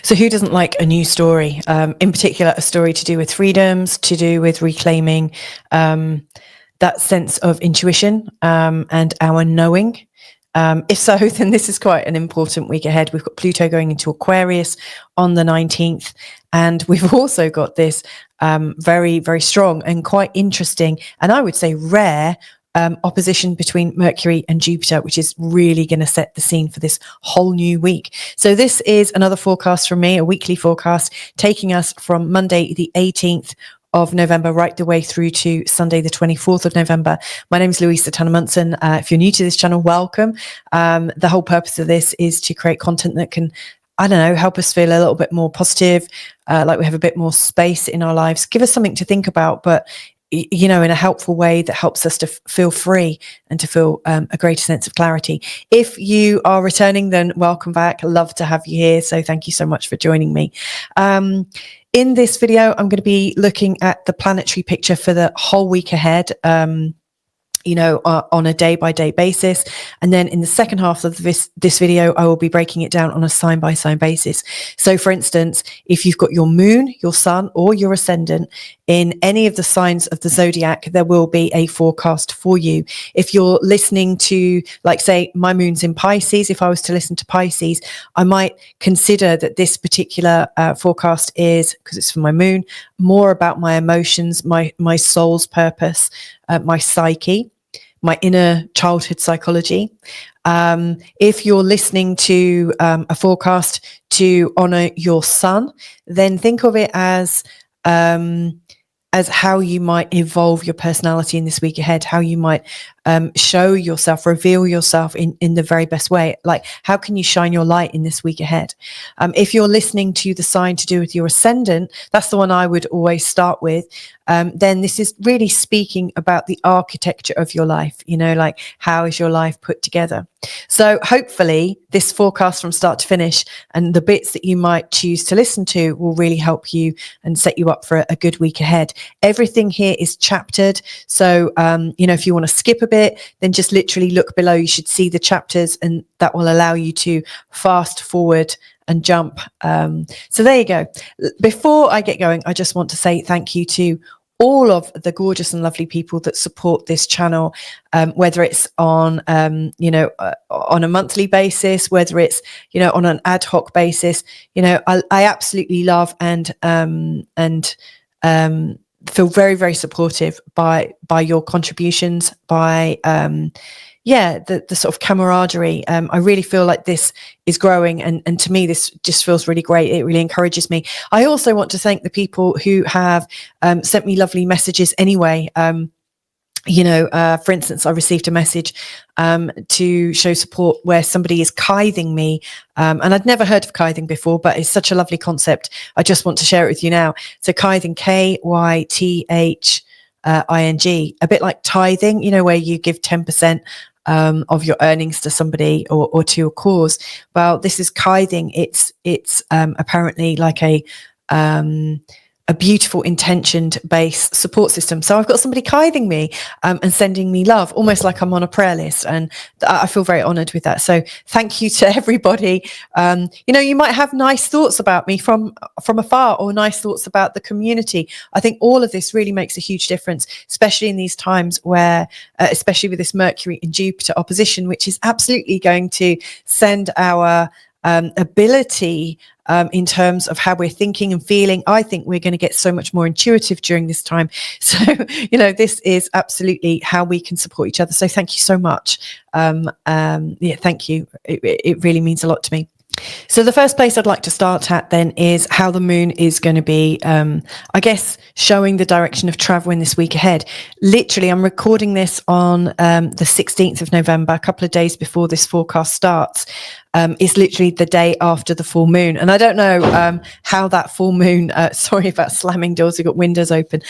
So who doesn't like a new story? In particular, a story to do with freedoms, to do with reclaiming that sense of intuition and our knowing. If so, then this is quite an important week ahead. We've got Pluto going into Aquarius on the 19th. And we've also got this very, very strong and quite interesting, and I would say rare, opposition between Mercury and Jupiter, which is really going to set the scene for this whole new week. So this is another forecast from me, a weekly forecast, taking us from Monday, the 18th of November, right the way through to Sunday, the 24th of November. My name is Louisa Tanner-Munson. If you're new to this channel, welcome. The whole purpose of this is to create content that can, I don't know, help us feel a little bit more positive, like we have a bit more space in our lives, give us something to think about, but you know, in a helpful way that helps us to feel free and to feel a greater sense of clarity. If you are returning, then welcome back. Love to have you here. So thank you so much for joining me. In this video, I'm going to be looking at the planetary picture for the whole week ahead. You know, on a day-by-day basis. And then in the second half of this video, I will be breaking it down on a sign-by-sign basis. So for instance, if you've got your moon, your sun, or your ascendant in any of the signs of the zodiac, there will be a forecast for you. If you're listening to, like, say, my moon's in Pisces, if I was to listen to Pisces, I might consider that this particular forecast is, because it's for my moon, more about my emotions, my soul's purpose, my psyche, my inner childhood psychology. If you're listening to a forecast to honor your sun, then think of it as how you might evolve your personality in this week ahead, how you might show yourself, reveal yourself in the very best way. Like, how can you shine your light in this week ahead? If you're listening to the sign to do with your ascendant, that's the one I would always start with. Then this is really speaking about the architecture of your life, you know, like how is your life put together? So hopefully this forecast from start to finish and the bits that you might choose to listen to will really help you and set you up for a good week ahead. Everything here is chaptered. So, you know, if you want to skip a bit, then just literally look below. You should see the chapters and that will allow you to fast forward and jump. So there you go. Before I get going, I just want to say thank you to all of the gorgeous and lovely people that support this channel, whether it's on, you know, on a monthly basis, whether it's, you know, on an ad hoc basis. You know, I absolutely love and feel very, very supportive by your contributions, by yeah, the sort of camaraderie. I really feel like this is growing, and to me this just feels really great. It really encourages me. I also want to thank the people who have sent me lovely messages anyway. You know, for instance, I received a message to show support where somebody is kything me. And I'd never heard of kything before, but it's such a lovely concept. I just want to share it with you now. So kything, Kything, a bit like tithing, you know, where you give 10% of your earnings to somebody or to a cause. Well, this is kything. It's apparently like a beautiful intentioned base support system. So I've got somebody kything me and sending me love, almost like I'm on a prayer list. And I feel very honored with that. So thank you to everybody. You know, you might have nice thoughts about me from afar, or nice thoughts about the community. I think all of this really makes a huge difference, especially in these times where, especially with this Mercury and Jupiter opposition, which is absolutely going to send our ability in terms of how we're thinking and feeling. I think we're going to get so much more intuitive during this time. So, you know, this is absolutely how we can support each other. So thank you so much. Yeah, thank you. It really means a lot to me. So the first place I'd like to start at then is how the moon is going to be, I guess, showing the direction of travel in this week ahead. Literally, I'm recording this on the 16th of November, a couple of days before this forecast starts. It's literally the day after the full moon. And I don't know how that full moon, sorry about slamming doors, we've got windows open.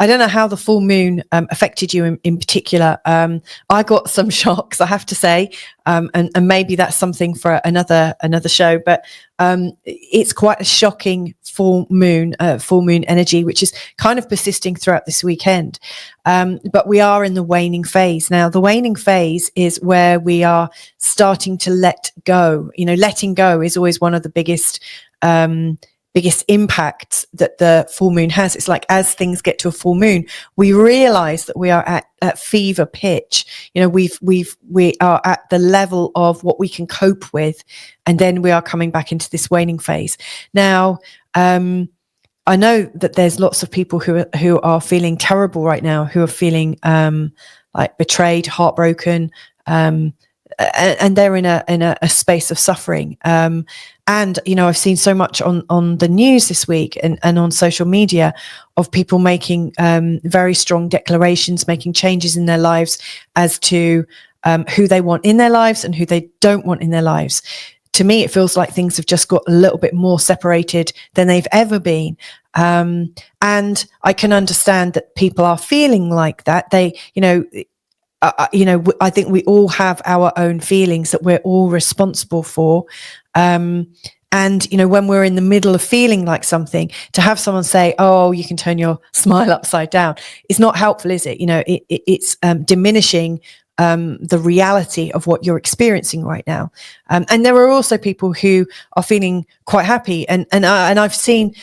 I don't know how the full moon affected you in particular. I got some shocks, I have to say, and maybe that's something for another show. But it's quite a shocking full moon energy, which is kind of persisting throughout this weekend. But we are in the waning phase now. The waning phase is where we are starting to let go. Letting go is always one of the biggest impacts that the full moon has. It's like, as things get to a full moon, we realize that we are at fever pitch. We are at the level of what we can cope with, and then we are coming back into this waning phase. Now, I know that there's lots of people who are feeling terrible right now, who are feeling like betrayed, heartbroken, and they're in a space of suffering. And, I've seen so much on the news this week and on social media of people making very strong declarations, making changes in their lives as to who they want in their lives and who they don't want in their lives. To me, it feels like things have just got a little bit more separated than they've ever been. And I can understand that people are feeling like that. I think we all have our own feelings that we're all responsible for. And, when we're in the middle of feeling like something, to have someone say, oh, you can turn your smile upside down, is not helpful, is it? It's diminishing the reality of what you're experiencing right now. And there are also people who are feeling quite happy. And I've seen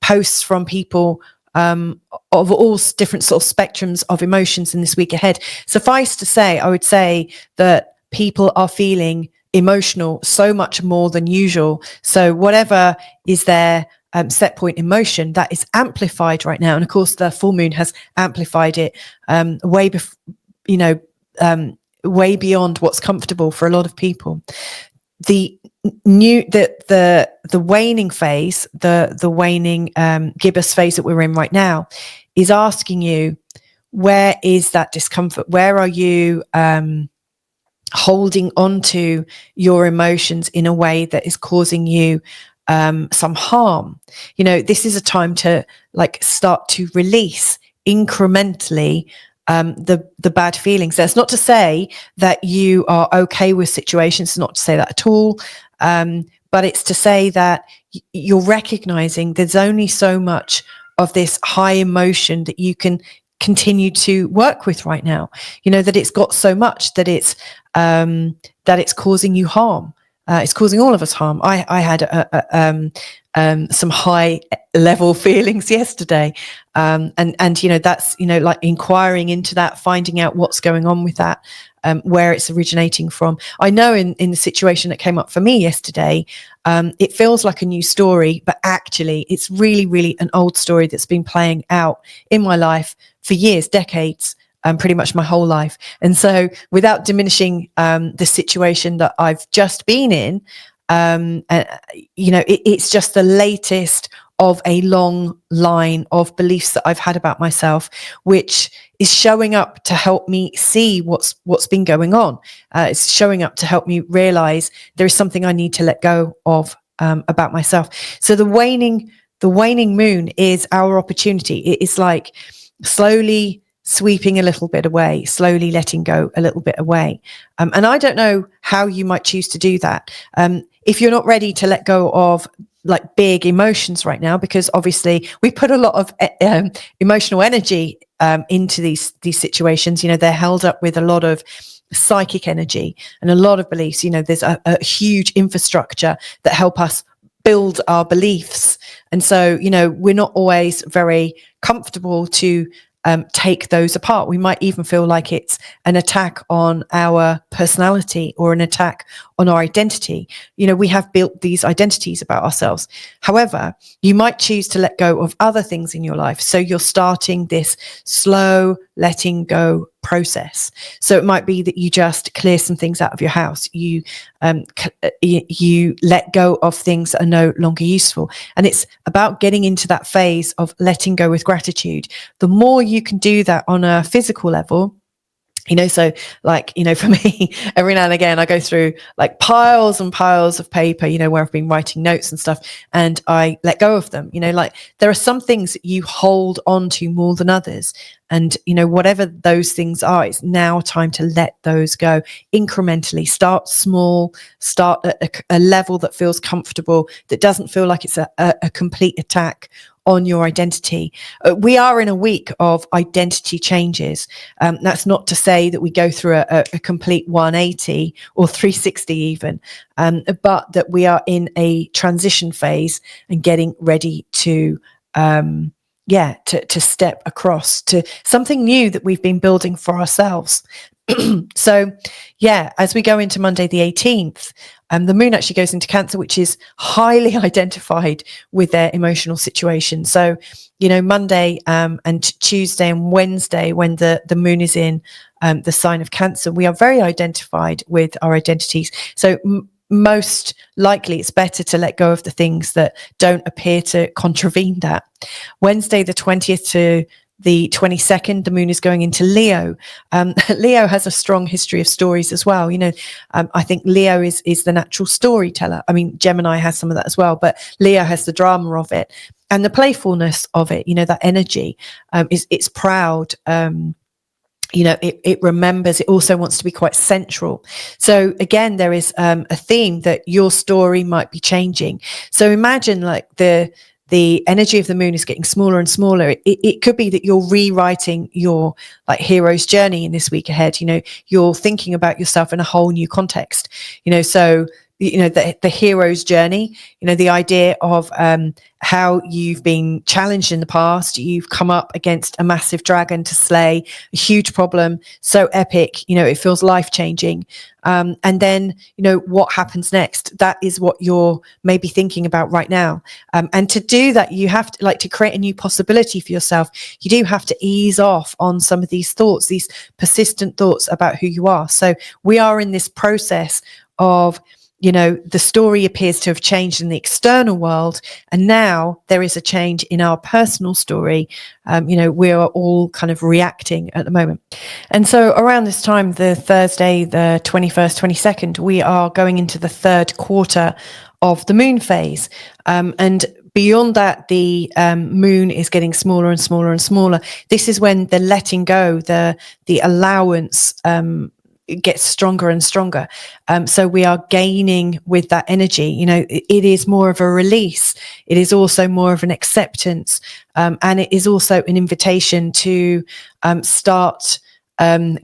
posts from people of all different sort of spectrums of emotions in this week ahead. Suffice to say, I would say that people are feeling emotional so much more than usual. So whatever is their set point emotion, that is amplified right now. And of course, the full moon has amplified it way beyond what's comfortable for a lot of people. The waning phase, the waning gibbous phase that we're in right now, is asking you, where is that discomfort? Where are you holding on to your emotions in a way that is causing you some harm? This is a time to start to release incrementally the bad feelings. That's not to say that you are okay with situations. It's not to say that at all. But it's to say that you're recognizing there's only so much of this high emotion that you can continue to work with right now. That it's got so much that it's causing you harm. It's causing all of us harm. I had some high level feelings yesterday. And that's, like inquiring into that, finding out what's going on with that, where it's originating from. I know in the situation that came up for me yesterday, it feels like a new story, but actually it's really, really an old story that's been playing out in my life for years, decades, pretty much my whole life. And so without diminishing the situation that I've just been in, it's just the latest of a long line of beliefs that I've had about myself, which is showing up to help me see what's been going on. It's showing up to help me realize there is something I need to let go of about myself. So the waning moon is our opportunity. It is like slowly sweeping a little bit away, slowly letting go a little bit away. And I don't know how you might choose to do that. If you're not ready to let go of big emotions right now, because obviously we put a lot of emotional energy into these situations, they're held up with a lot of psychic energy and a lot of beliefs. There's a huge infrastructure that help us build our beliefs. And so, we're not always very comfortable to take those apart. We might even feel like it's an attack on our personality or an attack on our identity. We have built these identities about ourselves. However, you might choose to let go of other things in your life. So you're starting this slow letting go process. So it might be that you just clear some things out of your house. You let go of things that are no longer useful. And it's about getting into that phase of letting go with gratitude. The more you can do that on a physical level, So like, for me, every now and again, I go through like piles and piles of paper, where I've been writing notes and stuff, and I let go of them. Like there are some things that you hold on to more than others. And, whatever those things are, it's now time to let those go incrementally. Start small, start at a level that feels comfortable, that doesn't feel like it's a complete attack on your identity. We are in a week of identity changes. That's not to say that we go through a complete 180 or 360 even, but that we are in a transition phase and getting ready to step across to something new that we've been building for ourselves. So, as we go into Monday the 18th, the moon actually goes into Cancer, which is highly identified with their emotional situation. So, Monday and Tuesday and Wednesday, when the moon is in the sign of Cancer, we are very identified with our identities. So most likely it's better to let go of the things that don't appear to contravene that. Wednesday the 20th to the 22nd, the moon is going into Leo. Leo has a strong history of stories as well. I think Leo is the natural storyteller. I mean, Gemini has some of that as well, but Leo has the drama of it and the playfulness of it. That energy it's proud. It remembers, it also wants to be quite central. So again, there is a theme that your story might be changing. So imagine like the energy of the moon is getting smaller and smaller. It could be that you're rewriting your like hero's journey in this week ahead. You're thinking about yourself in a whole new context. So the hero's journey, the idea of how you've been challenged in the past. You've come up against a massive dragon to slay, a huge problem, so epic, it feels life-changing. And then, what happens next? That is what you're maybe thinking about right now. And to do that, you have to to create a new possibility for yourself. You do have to ease off on some of these thoughts, these persistent thoughts about who you are. So we are in this process of, the story appears to have changed in the external world, and now there is a change in our personal story. We are all kind of reacting at the moment. And so around this time, the Thursday, the 21st, 22nd, we are going into the third quarter of the moon phase. And beyond that, the moon is getting smaller and smaller and smaller. This is when the letting go, the allowance, it gets stronger and stronger. So we are gaining with that energy. It is more of a release. It is also more of an acceptance. And it is also an invitation to start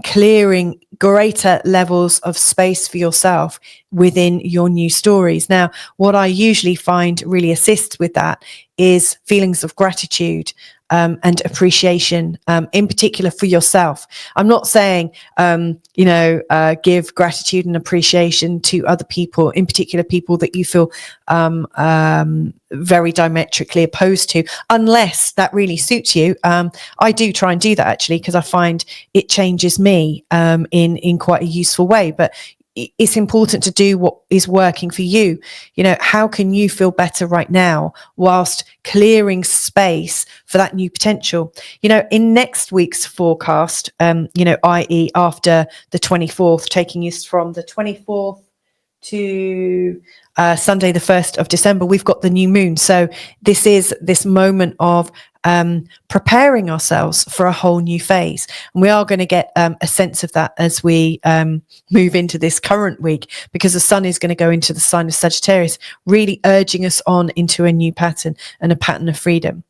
clearing greater levels of space for yourself within your new stories. Now, what I usually find really assists with that is feelings of gratitude and appreciation, in particular for yourself. I'm not saying, give gratitude and appreciation to other people, in particular people that you feel very diametrically opposed to, unless that really suits you. I do try and do that actually, because I find it changes me in quite a useful way. But it's important to do what is working for you. How can you feel better right now whilst clearing space for that new potential? In next week's forecast, i.e. after the 24th, taking us from the 24th to Sunday, the 1st of December, we've got the new moon. So this is this moment of preparing ourselves for a whole new phase. And we are going to get a sense of that as we move into this current week, because the sun is going to go into the sign of Sagittarius, really urging us on into a new pattern and a pattern of freedom.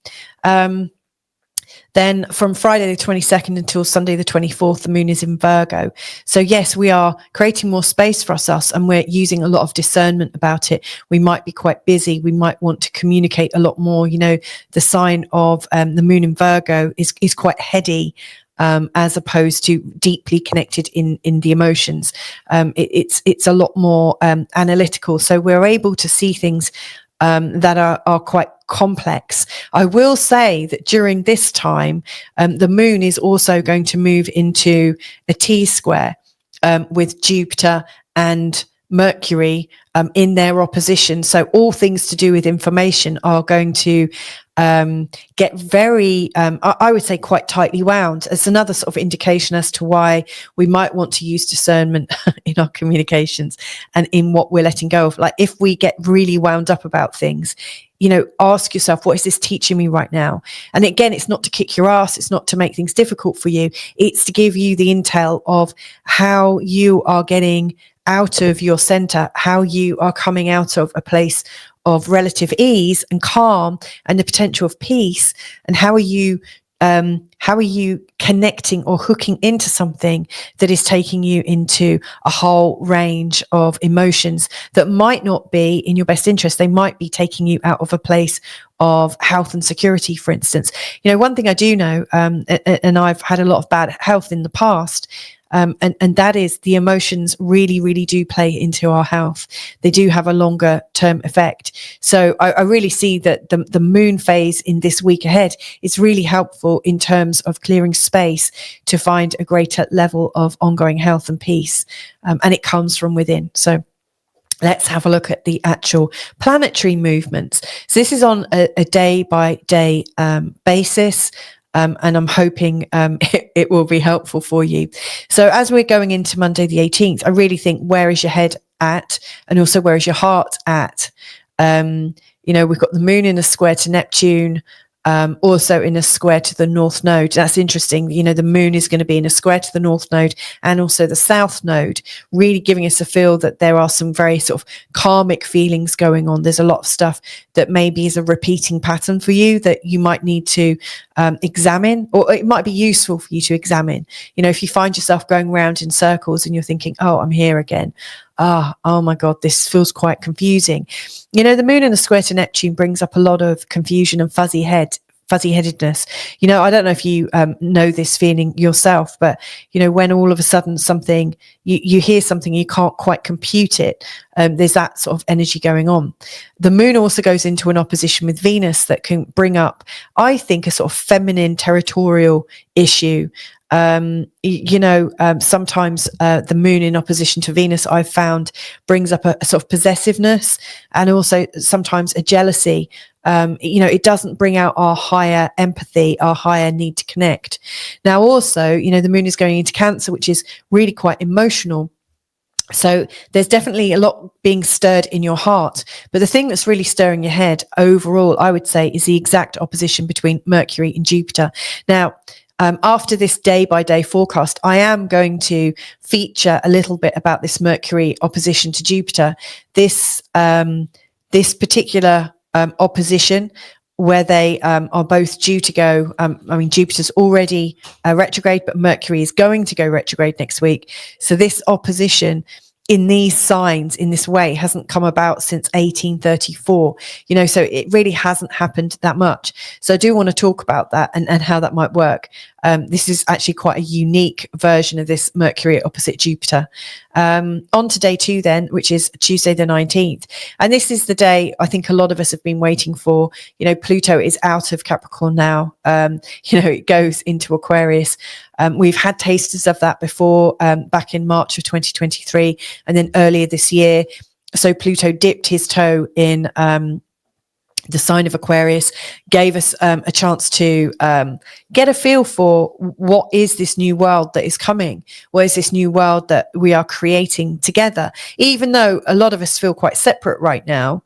Then from Friday the 22nd until Sunday the 24th, the moon is in Virgo. So yes, we are creating more space for ourselves, and we're using a lot of discernment about it. We might be quite busy. We might want to communicate a lot more. The sign of the moon in Virgo is quite heady, as opposed to deeply connected in the emotions. It's a lot more analytical. So we're able to see things that are quite complex. I will say that during this time, the moon is also going to move into a T-square with Jupiter and Mercury in their opposition. So all things to do with information are going to get very, I would say, quite tightly wound. It's another sort of indication as to why we might want to use discernment in our communications and in what we're letting go of. Like if we get really wound up about things, ask yourself, what is this teaching me right now? And again, it's not to kick your ass. It's not to make things difficult for you. It's to give you the intel of how you are getting out of your center, how you are coming out of a place of relative ease and calm and the potential of peace. And how are you connecting or hooking into something that is taking you into a whole range of emotions that might not be in your best interest? They might be taking you out of a place of health and security, for instance. One thing I do know, and I've had a lot of bad health in the past, and that is the emotions really, really do play into our health. They do have a longer term effect. So I really see that the moon phase in this week ahead is really helpful in terms of clearing space to find a greater level of ongoing health and peace. And it comes from within. So let's have a look at the actual planetary movements. So this is on a day-by-day basis. And I'm hoping it will be helpful for you. So as we're going into Monday the 18th, I really think, where is your head at? And also, where is your heart at? We've got the moon in a square to Neptune, also in a square to the North Node. That's interesting. The moon is going to be in a square to the North Node and also the South Node, really giving us a feel that there are some very sort of karmic feelings going on. There's a lot of stuff that maybe is a repeating pattern for you that you might need to examine, or it might be useful for you to examine. If you find yourself going round in circles and you're thinking, oh, I'm here again. Oh my God, this feels quite confusing. The moon in the square to Neptune brings up a lot of confusion and fuzzy-headedness. I don't know if you know this feeling yourself, but when all of a sudden something, you hear something, you can't quite compute it. There's that sort of energy going on. The moon also goes into an opposition with Venus that can bring up, I think, a sort of feminine territorial issue. Sometimes the moon in opposition to Venus, I've found, brings up a sort of possessiveness and also sometimes a jealousy. It doesn't bring out our higher empathy, our higher need to connect. Now, also, the moon is going into Cancer, which is really quite emotional. So there's definitely a lot being stirred in your heart. But the thing that's really stirring your head overall, I would say, is the exact opposition between Mercury and Jupiter. Now, after this day-by-day forecast, I am going to feature a little bit about this Mercury opposition to Jupiter. This particular opposition, where they are both due to go. Jupiter's already retrograde, but Mercury is going to go retrograde next week. So this opposition in these signs, in this way, hasn't come about since 1834, so it really hasn't happened that much. So I do want to talk about that and how that might work. This is actually quite a unique version of this Mercury opposite Jupiter. On to day 2 then, which is Tuesday the 19th. And this is the day I think a lot of us have been waiting for. Pluto is out of Capricorn now. It goes into Aquarius. We've had tasters of that before, back in March of 2023, and then earlier this year. So Pluto dipped his toe in the sign of Aquarius, gave us a chance to get a feel for what is this new world that is coming? What is this new world that we are creating together? Even though a lot of us feel quite separate right now,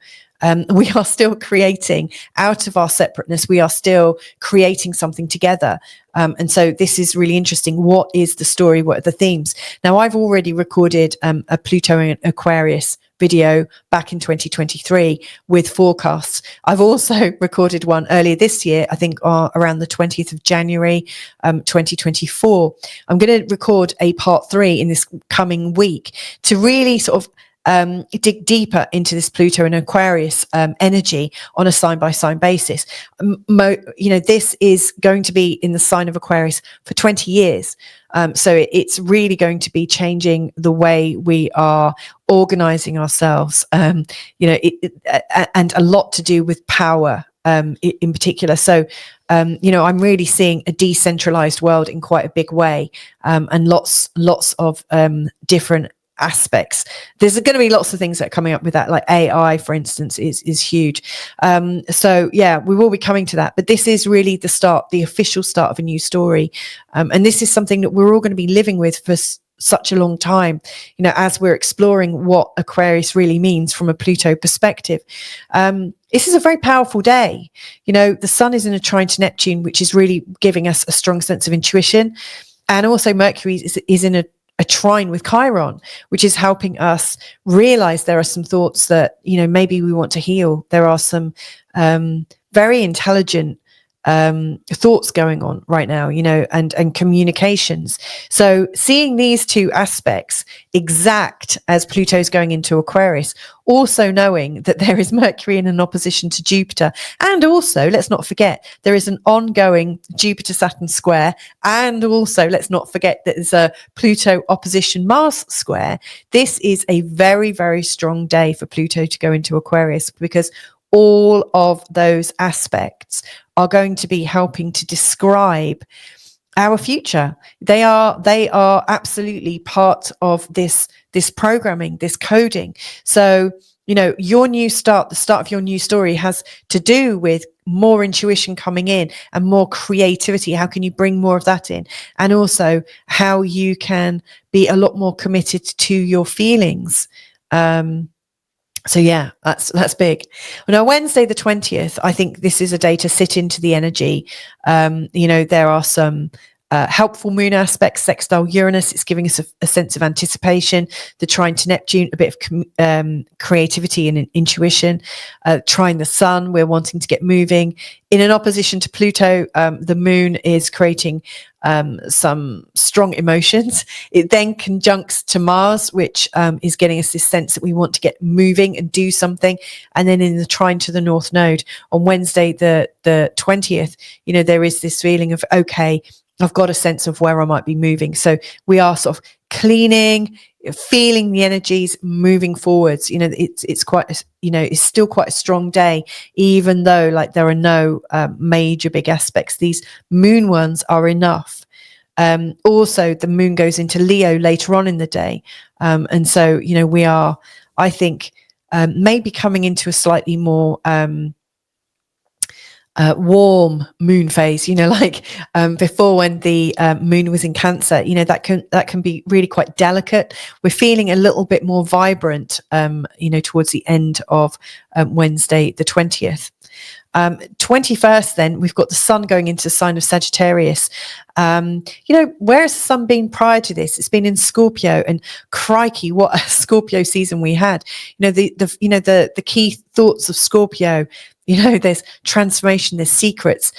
we are still creating out of our separateness. We are still creating something together. And so this is really interesting. What is the story? What are the themes? Now, I've already recorded a Pluto and Aquarius video back in 2023 with forecasts. I've also recorded one earlier this year, I think around the 20th of January, 2024. I'm going to record a part 3 in this coming week to really sort of dig deeper into this Pluto and Aquarius energy on a sign-by-sign basis. This is going to be in the sign of Aquarius for 20 years. So it's really going to be changing the way we are organizing ourselves, and a lot to do with power in particular. So, I'm really seeing a decentralized world in quite a big way, and lots of different aspects. There's going to be lots of things that are coming up with that, like AI, for instance, is huge. So yeah, we will be coming to that, but this is really the official start of a new story. And this is something that we're all going to be living with for such a long time, as we're exploring what Aquarius really means from a Pluto perspective. This is a very powerful day. The sun is in a trine to Neptune, which is really giving us a strong sense of intuition. And also Mercury is in a trine with Chiron, which is helping us realize there are some thoughts that, maybe we want to heal. There are some very intelligent thoughts going on right now, and communications. So seeing these two aspects exact as Pluto's going into Aquarius, also knowing that there is Mercury in an opposition to Jupiter, and also let's not forget there is an ongoing Jupiter-Saturn square, and also let's not forget that there's a Pluto opposition Mars square. This is a very, very strong day for Pluto to go into Aquarius, because all of those aspects are going to be helping to describe our future. They are absolutely part of this programming, this coding. So, your new start, the start of your new story, has to do with more intuition coming in and more creativity. How can you bring more of that in? And also how you can be a lot more committed to your feelings. So yeah, that's big. Now, Wednesday the 20th, I think this is a day to sit into the energy. There are some helpful moon aspects, sextile Uranus. It's giving us a sense of anticipation. The trine to Neptune, a bit of creativity and intuition. Trine the sun, we're wanting to get moving. In an opposition to Pluto, the moon is creating some strong emotions. It then conjuncts to Mars, which is getting us this sense that we want to get moving and do something. And then in the trine to the North Node on Wednesday, the 20th, there is this feeling of, okay, I've got a sense of where I might be moving. So we are sort of cleaning, feeling the energies, moving forwards. It's quite, it's still quite a strong day, even though like there are no major big aspects. These moon ones are enough. Also, the moon goes into Leo later on in the day. And so, we are, I think, maybe coming into a slightly more warm moon phase, before, when the moon was in Cancer, that can be really quite delicate. We're feeling a little bit more vibrant, towards the end of Wednesday, the 20th. 21st, then we've got the sun going into the sign of Sagittarius. Where has the sun been prior to this? It's been in Scorpio, and crikey, what a Scorpio season we had. The key thoughts of Scorpio, there's transformation, there's secrets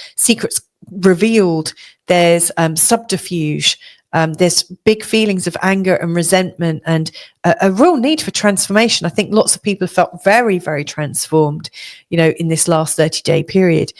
revealed, there's subterfuge, there's big feelings of anger and resentment, and a real need for transformation. I think lots of people have felt very, very transformed, in this last 30-day period.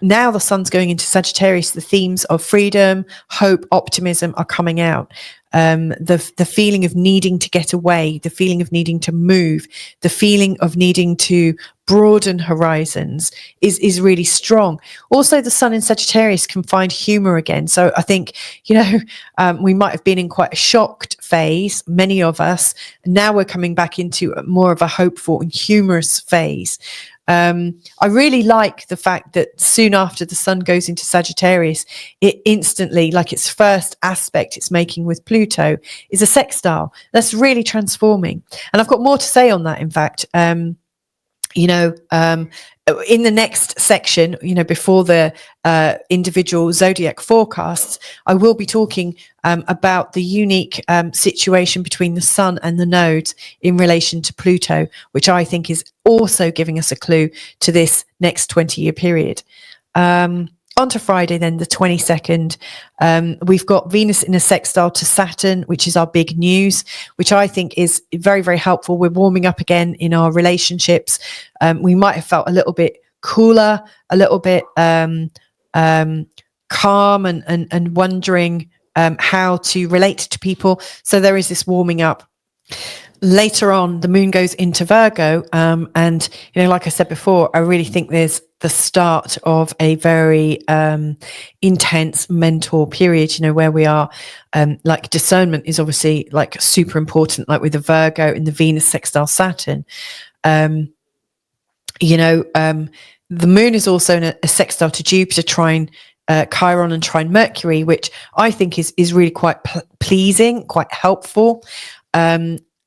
Now the sun's going into Sagittarius, the themes of freedom, hope, optimism are coming out. The feeling of needing to get away, the feeling of needing to move, the feeling of needing to broaden horizons is really strong. Also, the sun in Sagittarius can find humor again. So I think, we might have been in quite a shocked phase, many of us. Now we're coming back into more of a hopeful and humorous phase. I really like the fact that soon after the sun goes into Sagittarius, it instantly, like its first aspect it's making with Pluto, is a sextile. That's really transforming. And I've got more to say on that, in fact. In the next section, before the individual zodiac forecasts, I will be talking about the unique situation between the sun and the nodes in relation to Pluto, which I think is also giving us a clue to this next 20-year period. On to Friday, then, the 22nd, we've got Venus in a sextile to Saturn, which is our big news, which I think is very, very helpful. We're warming up again in our relationships. We might have felt a little bit cooler, a little bit calm and wondering how to relate to people. So there is this warming up. later on, the moon goes into Virgo. And, like I said before, I really think there's the start of a very intense mental period, where we are, like discernment is obviously like super important, like with the Virgo and the Venus sextile Saturn. The moon is also in a sextile to Jupiter, trine Chiron and trine Mercury, which I think is really quite pleasing, quite helpful.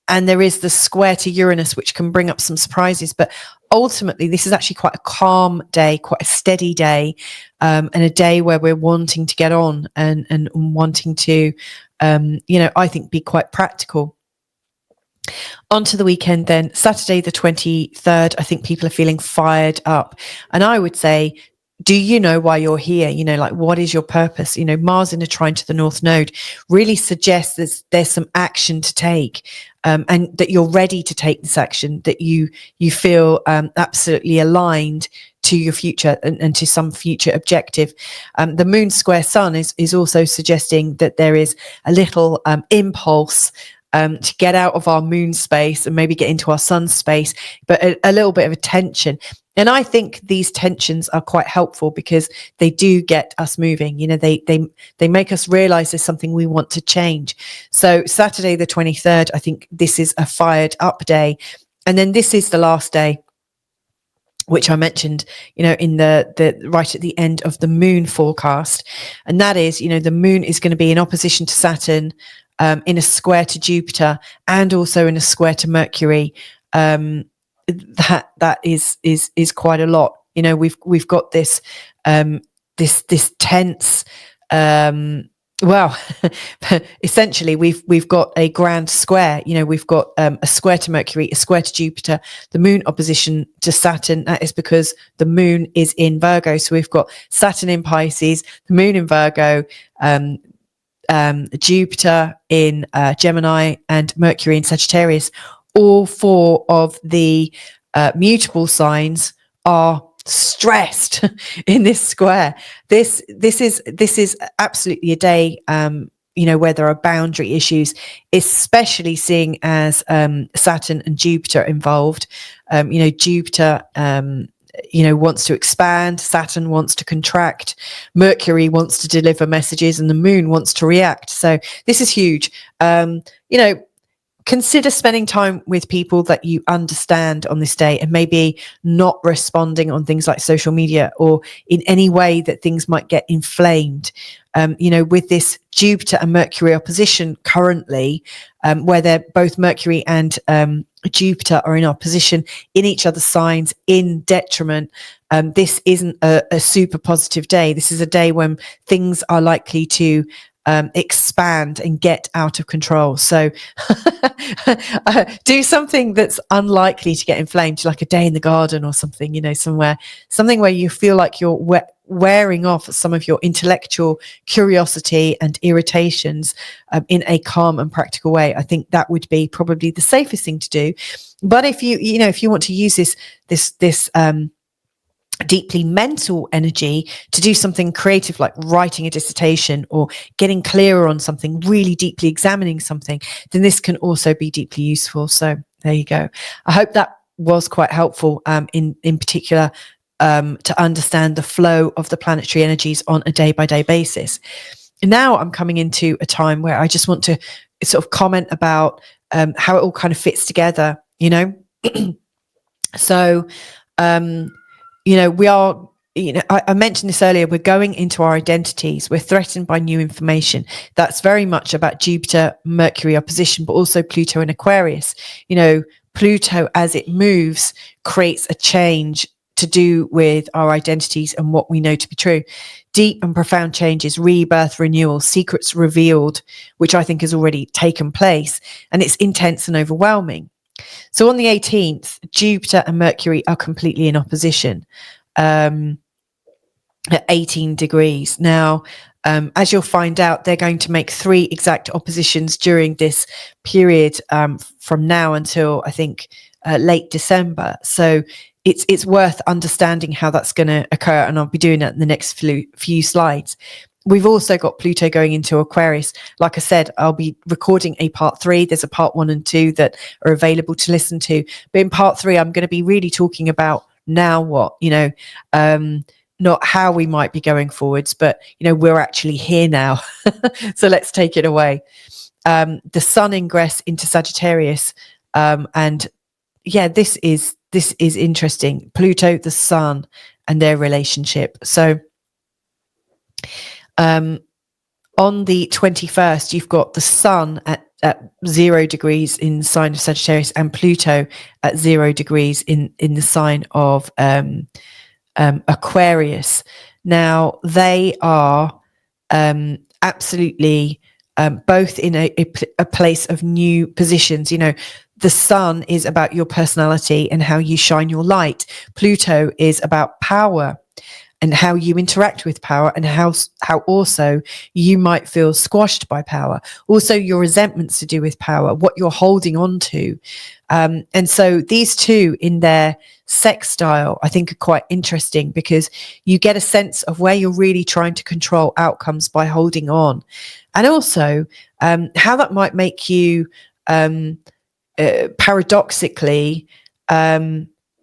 And there is the square to Uranus, which can bring up some surprises. But ultimately, this is actually quite a calm day, quite a steady day, and a day where we're wanting to get on and wanting to, I think, be quite practical. Onto the weekend then, Saturday the 23rd, I think people are feeling fired up. And I would say, do you know why you're here? Like, what is your purpose? Mars in a trine to the North Node really suggests there's some action to take, and that you're ready to take this action, that you feel absolutely aligned to your future and to some future objective. The moon square sun is also suggesting that there is a little impulse to get out of our moon space and maybe get into our sun space, but a little bit of a tension. And I think these tensions are quite helpful because they do get us moving. They make us realize there's something we want to change. So Saturday, the 23rd, I think this is a fired up day. And then this is the last day, which I mentioned, in the right at the end of the moon forecast. And that is, the moon is going to be in opposition to Saturn, in a square to Jupiter, and also in a square to Mercury. That is quite a lot. We've got this this tense, essentially we've got a grand square. We've got a square to Mercury, a square to Jupiter, the moon opposition to Saturn. That is because the moon is in Virgo. So we've got Saturn in Pisces, the moon in Virgo, Jupiter in Gemini, and Mercury in Sagittarius. All four of the mutable signs are stressed in this square. This is absolutely a day, where there are boundary issues, especially seeing as Saturn and Jupiter involved. Jupiter wants to expand, Saturn wants to contract, Mercury wants to deliver messages, and the moon wants to react. So this is huge. Consider spending time with people that you understand on this day, and maybe not responding on things like social media or in any way that things might get inflamed. With this Jupiter and Mercury opposition currently, where they're both Mercury and Jupiter are in opposition in each other's signs in detriment. This isn't a super positive day. This is a day when things are likely to expand and get out of control. So do something that's unlikely to get inflamed, like a day in the garden or something, something where you feel like you're wearing off some of your intellectual curiosity and irritations in a calm and practical way. I think that would be probably the safest thing to do. But if you want to use this deeply mental energy to do something creative, like writing a dissertation or getting clearer on something, really deeply examining something, then this can also be deeply useful. So there you go. I hope that was quite helpful, in particular, to understand the flow of the planetary energies on a day-by-day basis. Now I'm coming into a time where I just want to sort of comment about how it all kind of fits together, So we are, I mentioned this earlier, we're going into our identities. We're threatened by new information. That's very much about Jupiter, Mercury opposition, but also Pluto and Aquarius. Pluto, as it moves, creates a change to do with our identities and what we know to be true. Deep and profound changes, rebirth, renewal, secrets revealed, which I think has already taken place, and it's intense and overwhelming. So on the 18th, Jupiter and Mercury are completely in opposition at 18 degrees. Now, as you'll find out, they're going to make 3 exact oppositions during this period, from now until, I think, late December. So it's worth understanding how that's going to occur, and I'll be doing that in the next few slides. we've also got Pluto going into Aquarius. Like I said, I'll be recording a part 3. There's a part 1 and 2 that are available to listen to. But in part 3, I'm going to be really talking about now what, not how we might be going forwards, but, we're actually here now. So let's take it away. The sun ingress into Sagittarius. And yeah, this is interesting. Pluto, the sun, and their relationship. So on the 21st, you've got the sun at 0 degrees in the sign of Sagittarius and Pluto at 0 degrees in the sign of Aquarius. Now, they are absolutely both in a place of new positions. The sun is about your personality and how you shine your light. Pluto is about power and how you interact with power, and how also you might feel squashed by power. Also, your resentments to do with power, what you're holding on to. And so these two in their sextile, I think, are quite interesting, because you get a sense of where you're really trying to control outcomes by holding on. And also how that might make you paradoxically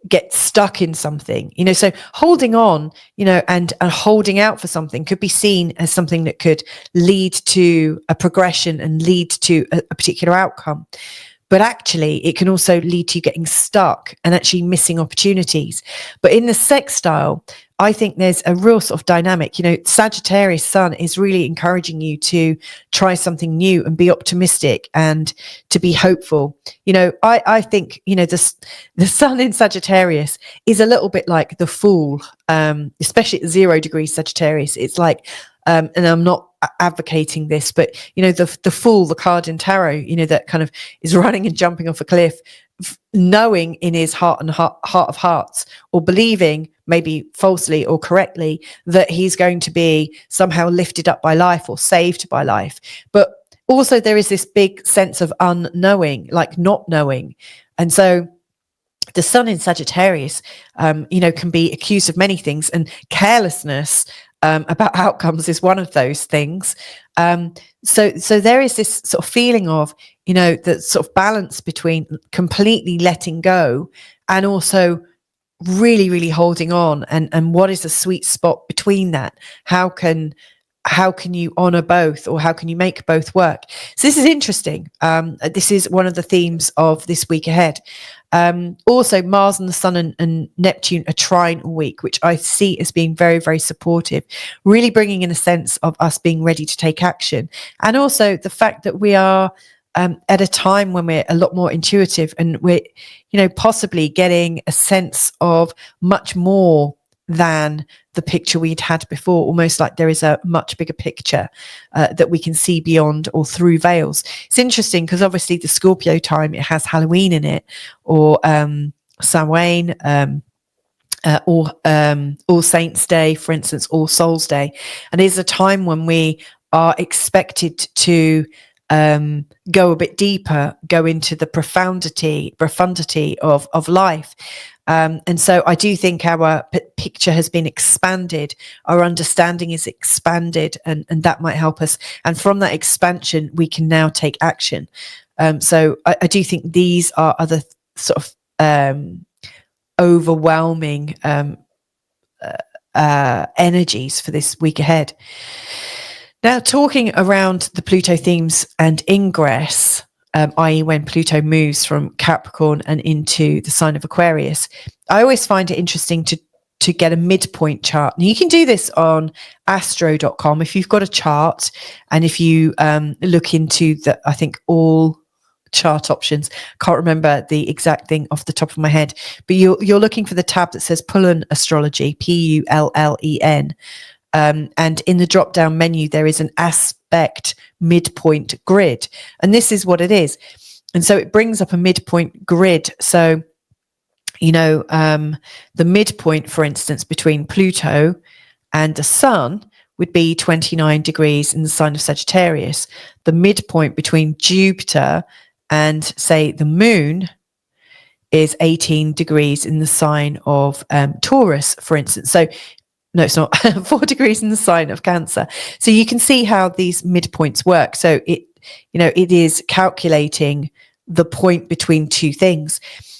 get stuck in something, so holding on, and holding out for something could be seen as something that could lead to a progression and lead to a particular outcome. But actually, it can also lead to you getting stuck and actually missing opportunities. But in the sextile, I think there's a real sort of dynamic. Sagittarius sun is really encouraging you to try something new and be optimistic and to be hopeful. I think, the sun in Sagittarius is a little bit like the Fool, especially at 0 degrees Sagittarius. It's like, and I'm not advocating this, but the Fool, the card in tarot, that kind of is running and jumping off a cliff, knowing in his heart of hearts, or believing, maybe falsely or correctly, that he's going to be somehow lifted up by life or saved by life. But also there is this big sense of unknowing, like not knowing. And so the sun in Sagittarius, can be accused of many things, and carelessness about outcomes is one of those things. So there is this sort of feeling of, the sort of balance between completely letting go and also really, really holding on, and what is the sweet spot between that? How can you honor both, or how can you make both work? So this is interesting. This is one of the themes of this week ahead. Also, Mars and the Sun and Neptune are trine all week, which I see as being very, very supportive, really bringing in a sense of us being ready to take action. And also the fact that we are at a time when we're a lot more intuitive, and we're, possibly getting a sense of much more than the picture we'd had before, almost like there is a much bigger picture that we can see beyond or through veils. It's interesting because obviously the Scorpio time, it has Halloween in it, or Samhain, or All Saints Day, for instance, All Souls Day. And it is a time when we are expected to go a bit deeper, go into the profundity of life. And so I do think our picture has been expanded, our understanding is expanded, and that might help us. And from that expansion, we can now take action. So I do think these are other sort of overwhelming energies for this week ahead. Now, talking around the Pluto themes and ingress, i.e. when Pluto moves from Capricorn and into the sign of Aquarius, I always find it interesting to get a midpoint chart. And you can do this on astro.com if you've got a chart, and if you look into the, I think, all chart options. Can't remember the exact thing off the top of my head, but you're looking for the tab that says Pullen Astrology, Pullen. And in the drop down menu, there is an aspect midpoint grid. And this is what it is. And so it brings up a midpoint grid. So, the midpoint, for instance, between Pluto and the sun would be 29 degrees in the sign of Sagittarius. The midpoint between Jupiter and, say, the moon is 18 degrees in the sign of Taurus, for instance. So no, it's not 4 degrees in the sign of Cancer. So you can see how these midpoints work. So it is calculating the point between two things.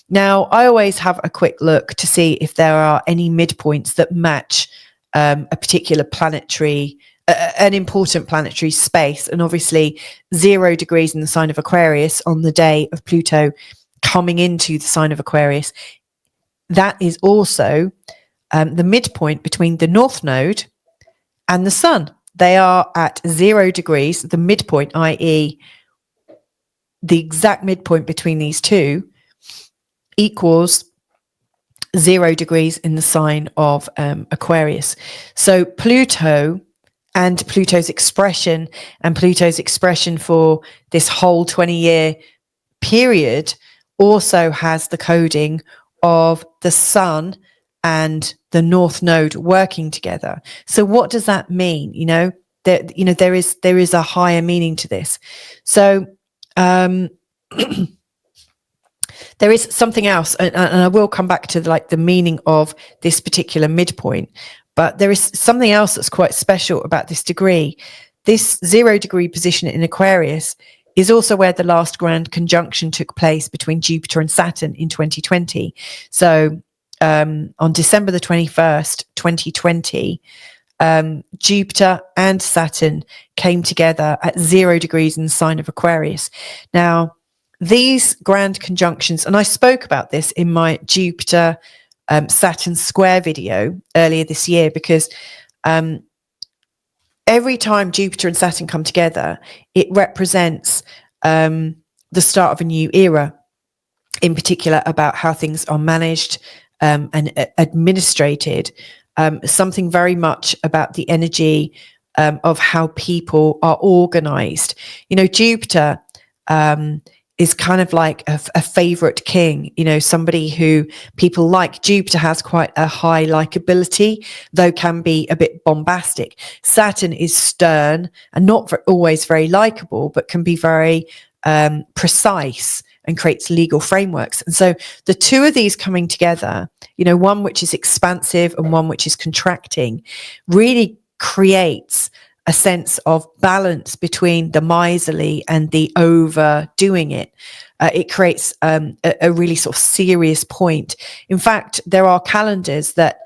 Now, I always have a quick look to see if there are any midpoints that match a particular planetary, an important planetary space. And obviously 0 degrees in the sign of Aquarius on the day of Pluto coming into the sign of Aquarius, that is also the midpoint between the North Node and the Sun. They are at 0 degrees, the midpoint, i.e. the exact midpoint between these two equals 0 degrees in the sign of Aquarius. So Pluto and Pluto's expression for this whole 20-year period also has the coding of the Sun and the North Node working together. So what does that mean? There is a higher meaning to this. So there is something else, and I will come back to the meaning of this particular midpoint, but there is something else that's quite special about this degree. This 0 degree position in Aquarius is also where the last grand conjunction took place between Jupiter and Saturn in 2020. So on December the 21st, 2020, Jupiter and Saturn came together at 0 degrees in the sign of Aquarius. Now, these grand conjunctions, and I spoke about this in my Jupiter Saturn square video earlier this year, because every time Jupiter and Saturn come together, it represents the start of a new era, in particular about how things are managed and administrated, something very much about the energy of how people are organized. Jupiter is kind of like a favorite king, somebody who people like. Jupiter has quite a high likability, though can be a bit bombastic. Saturn is stern and not always very likable, but can be very precise and creates legal frameworks. And so the two of these coming together, one which is expansive and one which is contracting, really creates a sense of balance between the miserly and the overdoing it. It creates a really sort of serious point. In fact, there are calendars that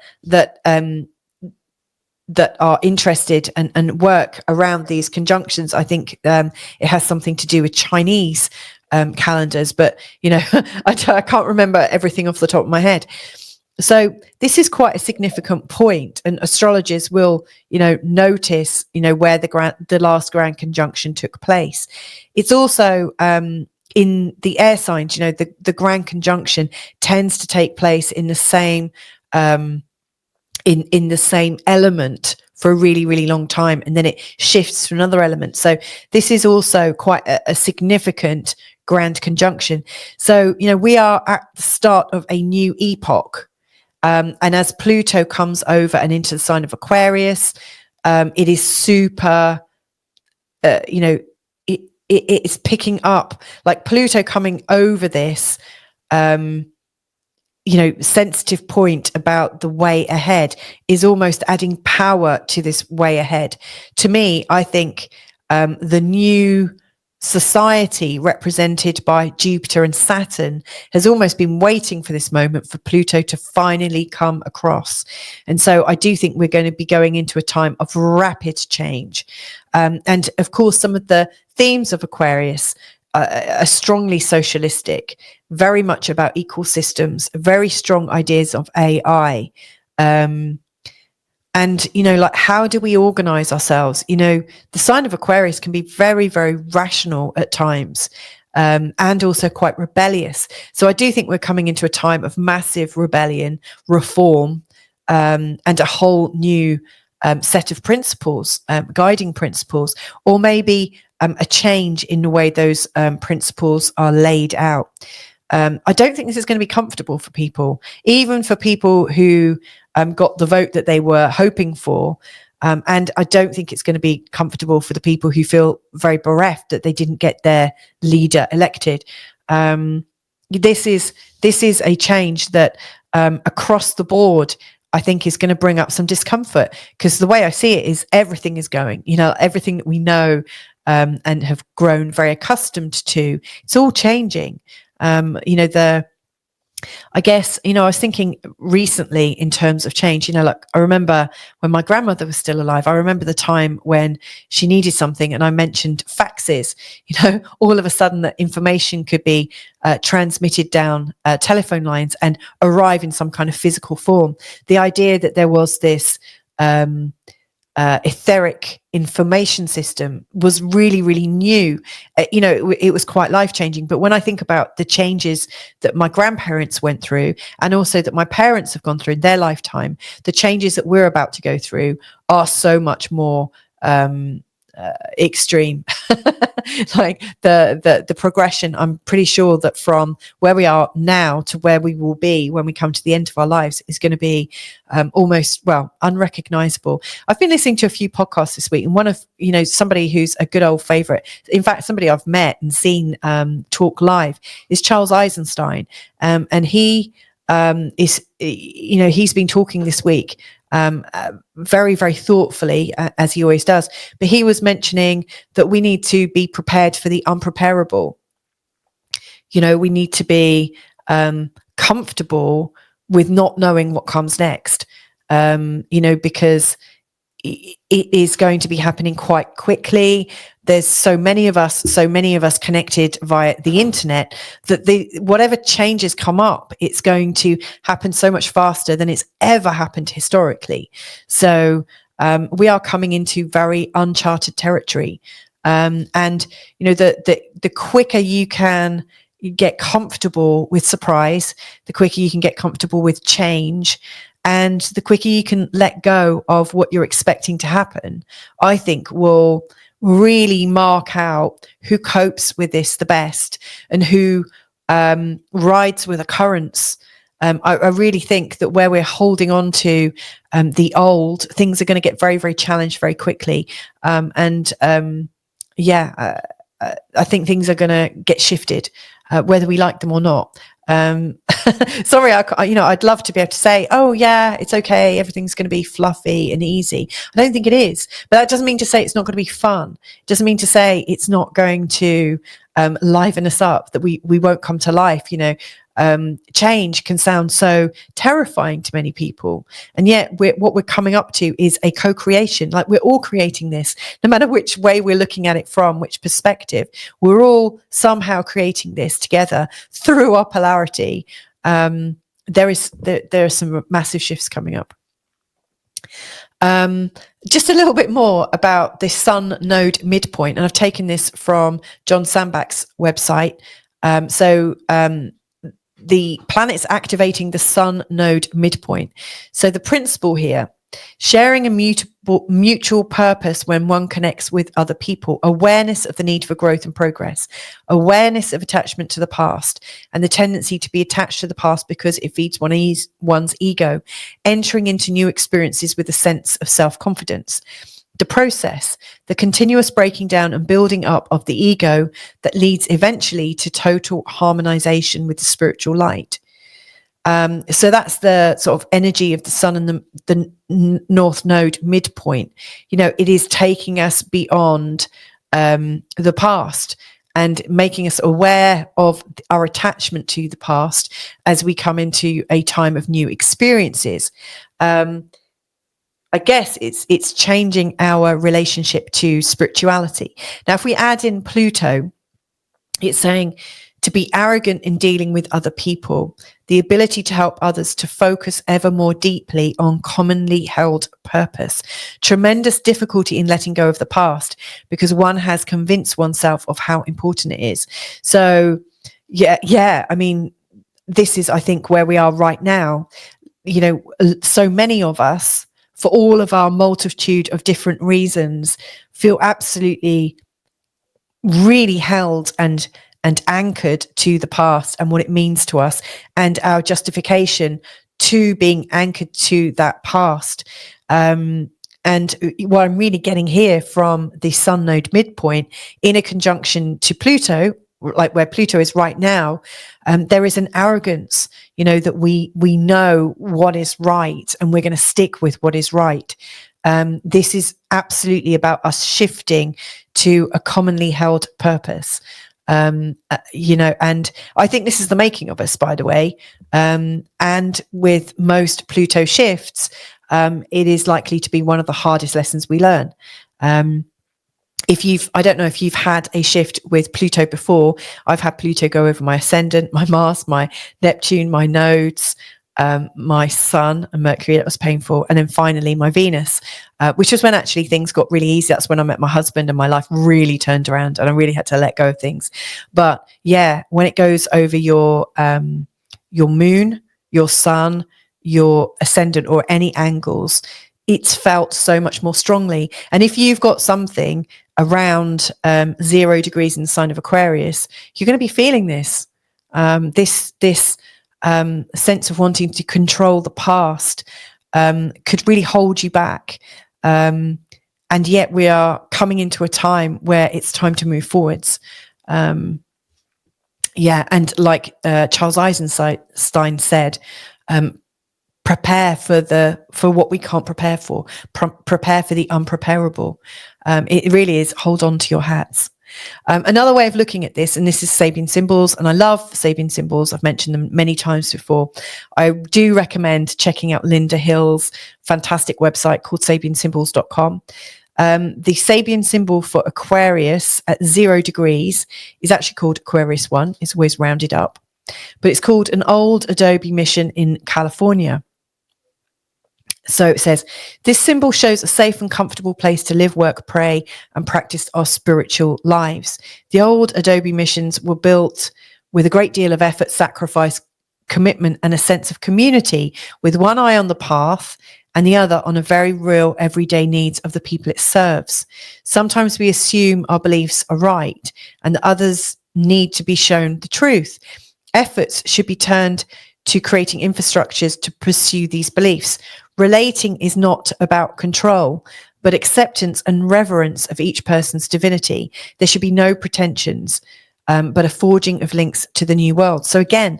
are interested and work around these conjunctions. I think it has something to do with Chinese calendars, but I can't remember everything off the top of my head. So this is quite a significant point, and astrologers will notice where the last grand conjunction took place. It's also in the air signs, the grand conjunction tends to take place in the same in the same element for a really, really long time, and then it shifts to another element. So this is also quite a significant grand conjunction. So we are at the start of a new epoch. And as Pluto comes over and into the sign of Aquarius, it is super, it's picking up, like Pluto coming over this, sensitive point about the way ahead is almost adding power to this way ahead. To me, I think the new society represented by Jupiter and Saturn has almost been waiting for this moment for Pluto to finally come across. And so I do think we're going to be going into a time of rapid change. And of course, some of the themes of Aquarius are strongly socialistic, very much about ecosystems, very strong ideas of AI. And, how do we organize ourselves? The sign of Aquarius can be very, very rational at times, and also quite rebellious. So I do think we're coming into a time of massive rebellion, reform, and a whole new set of principles, guiding principles, or maybe a change in the way those principles are laid out. I don't think this is going to be comfortable for people, even for people who got the vote that they were hoping for. And I don't think it's going to be comfortable for the people who feel very bereft that they didn't get their leader elected. This is a change that across the board, I think is going to bring up some discomfort, because the way I see it is everything is going, everything that we know and have grown very accustomed to, it's all changing. I guess, I was thinking recently in terms of change, like I remember when my grandmother was still alive, I remember the time when she needed something and I mentioned faxes, all of a sudden that information could be transmitted down telephone lines and arrive in some kind of physical form. The idea that there was this etheric information system was really, really new. It was quite life-changing. But when I think about the changes that my grandparents went through, and also that my parents have gone through in their lifetime, the changes that we're about to go through are so much more extreme. Like the progression, I'm pretty sure that from where we are now to where we will be when we come to the end of our lives is going to be almost, unrecognizable. I've been listening to a few podcasts this week, and one of, somebody who's a good old favorite, in fact, somebody I've met and seen talk live, is Charles Eisenstein. And he is, he's been talking this week very, very thoughtfully, as he always does. But he was mentioning that we need to be prepared for the unpreparable. We need to be comfortable with not knowing what comes next, because it is going to be happening quite quickly. There's so many of us connected via the internet that whatever changes come up, it's going to happen so much faster than it's ever happened historically. So we are coming into very uncharted territory. And the quicker you can get comfortable with surprise, the quicker you can get comfortable with change, and the quicker you can let go of what you're expecting to happen, I think will really mark out who copes with this the best and who rides with the currents. I really think that where we're holding on to the old, things are going to get very, very challenged very quickly. I think things are going to get shifted, whether we like them or not. Sorry, I'd love to be able to say, oh yeah, it's okay, everything's going to be fluffy and easy. I don't think it is, but that doesn't mean to say it's not going to be fun. It doesn't mean to say it's not going to liven us up, that we won't come to life. Change can sound so terrifying to many people, and yet what we're coming up to is a co-creation. Like, we're all creating this, no matter which way we're looking at it from, which perspective. We're all somehow creating this together through our polarity. There are some massive shifts coming up. Just a little bit more about this Sun node midpoint, and I've taken this from John Sandbach's website. The planet's activating the Sun node midpoint. So the principle here, sharing a mutual purpose when one connects with other people, awareness of the need for growth and progress, awareness of attachment to the past and the tendency to be attached to the past because it feeds one's ego, entering into new experiences with a sense of self-confidence. The process, the continuous breaking down and building up of the ego that leads eventually to total harmonization with the spiritual light. So that's the sort of energy of the Sun and the North Node midpoint. It is taking us beyond the past and making us aware of our attachment to the past as we come into a time of new experiences. I guess it's changing our relationship to spirituality. Now, if we add in Pluto, it's saying to be arrogant in dealing with other people, the ability to help others to focus ever more deeply on commonly held purpose, tremendous difficulty in letting go of the past because one has convinced oneself of how important it is. So, yeah, I mean, this is, I think, where we are right now. So many of us, for all of our multitude of different reasons, feel absolutely really held and anchored to the past and what it means to us, and our justification to being anchored to that past. And what I'm really getting here from the Sun node midpoint in a conjunction to Pluto, like where Pluto is right now, there is an arrogance, that we know what is right and we're going to stick with what is right. This is absolutely about us shifting to a commonly held purpose. And I think this is the making of us, by the way. And with most Pluto shifts, it is likely to be one of the hardest lessons we learn. I don't know if you've had a shift with Pluto before. I've had Pluto go over my ascendant, my Mars, my Neptune, my nodes, my Sun and Mercury. That was painful. And then finally my Venus, which was when actually things got really easy. That's when I met my husband and my life really turned around and I really had to let go of things. But yeah, when it goes over your moon, your sun, your ascendant, or any angles, it's felt so much more strongly. And if you've got something around 0 degrees in the sign of Aquarius, you're going to be feeling this sense of wanting to control the past, could really hold you back. And yet we are coming into a time where it's time to move forwards. And like Charles Eisenstein said, prepare for what we can't prepare for. Prepare for the unpreparable. It really is hold on to your hats. Another way of looking at this, and this is Sabian symbols, and I love Sabian symbols. I've mentioned them many times before. I do recommend checking out Linda Hill's fantastic website called sabiansymbols.com. The Sabian symbol for Aquarius at 0 degrees is actually called Aquarius 1. It's always rounded up, but it's called an old Adobe mission in California. So it says, this symbol shows a safe and comfortable place to live, work, pray, and practice our spiritual lives. The old Adobe missions were built with a great deal of effort, sacrifice, commitment, and a sense of community, with one eye on the path and the other on a very real everyday needs of the people it serves. Sometimes we assume our beliefs are right and that others need to be shown the truth. Efforts should be turned to creating infrastructures to pursue these beliefs. Relating is not about control, but acceptance and reverence of each person's divinity. There should be no pretensions, but a forging of links to the new world. So again,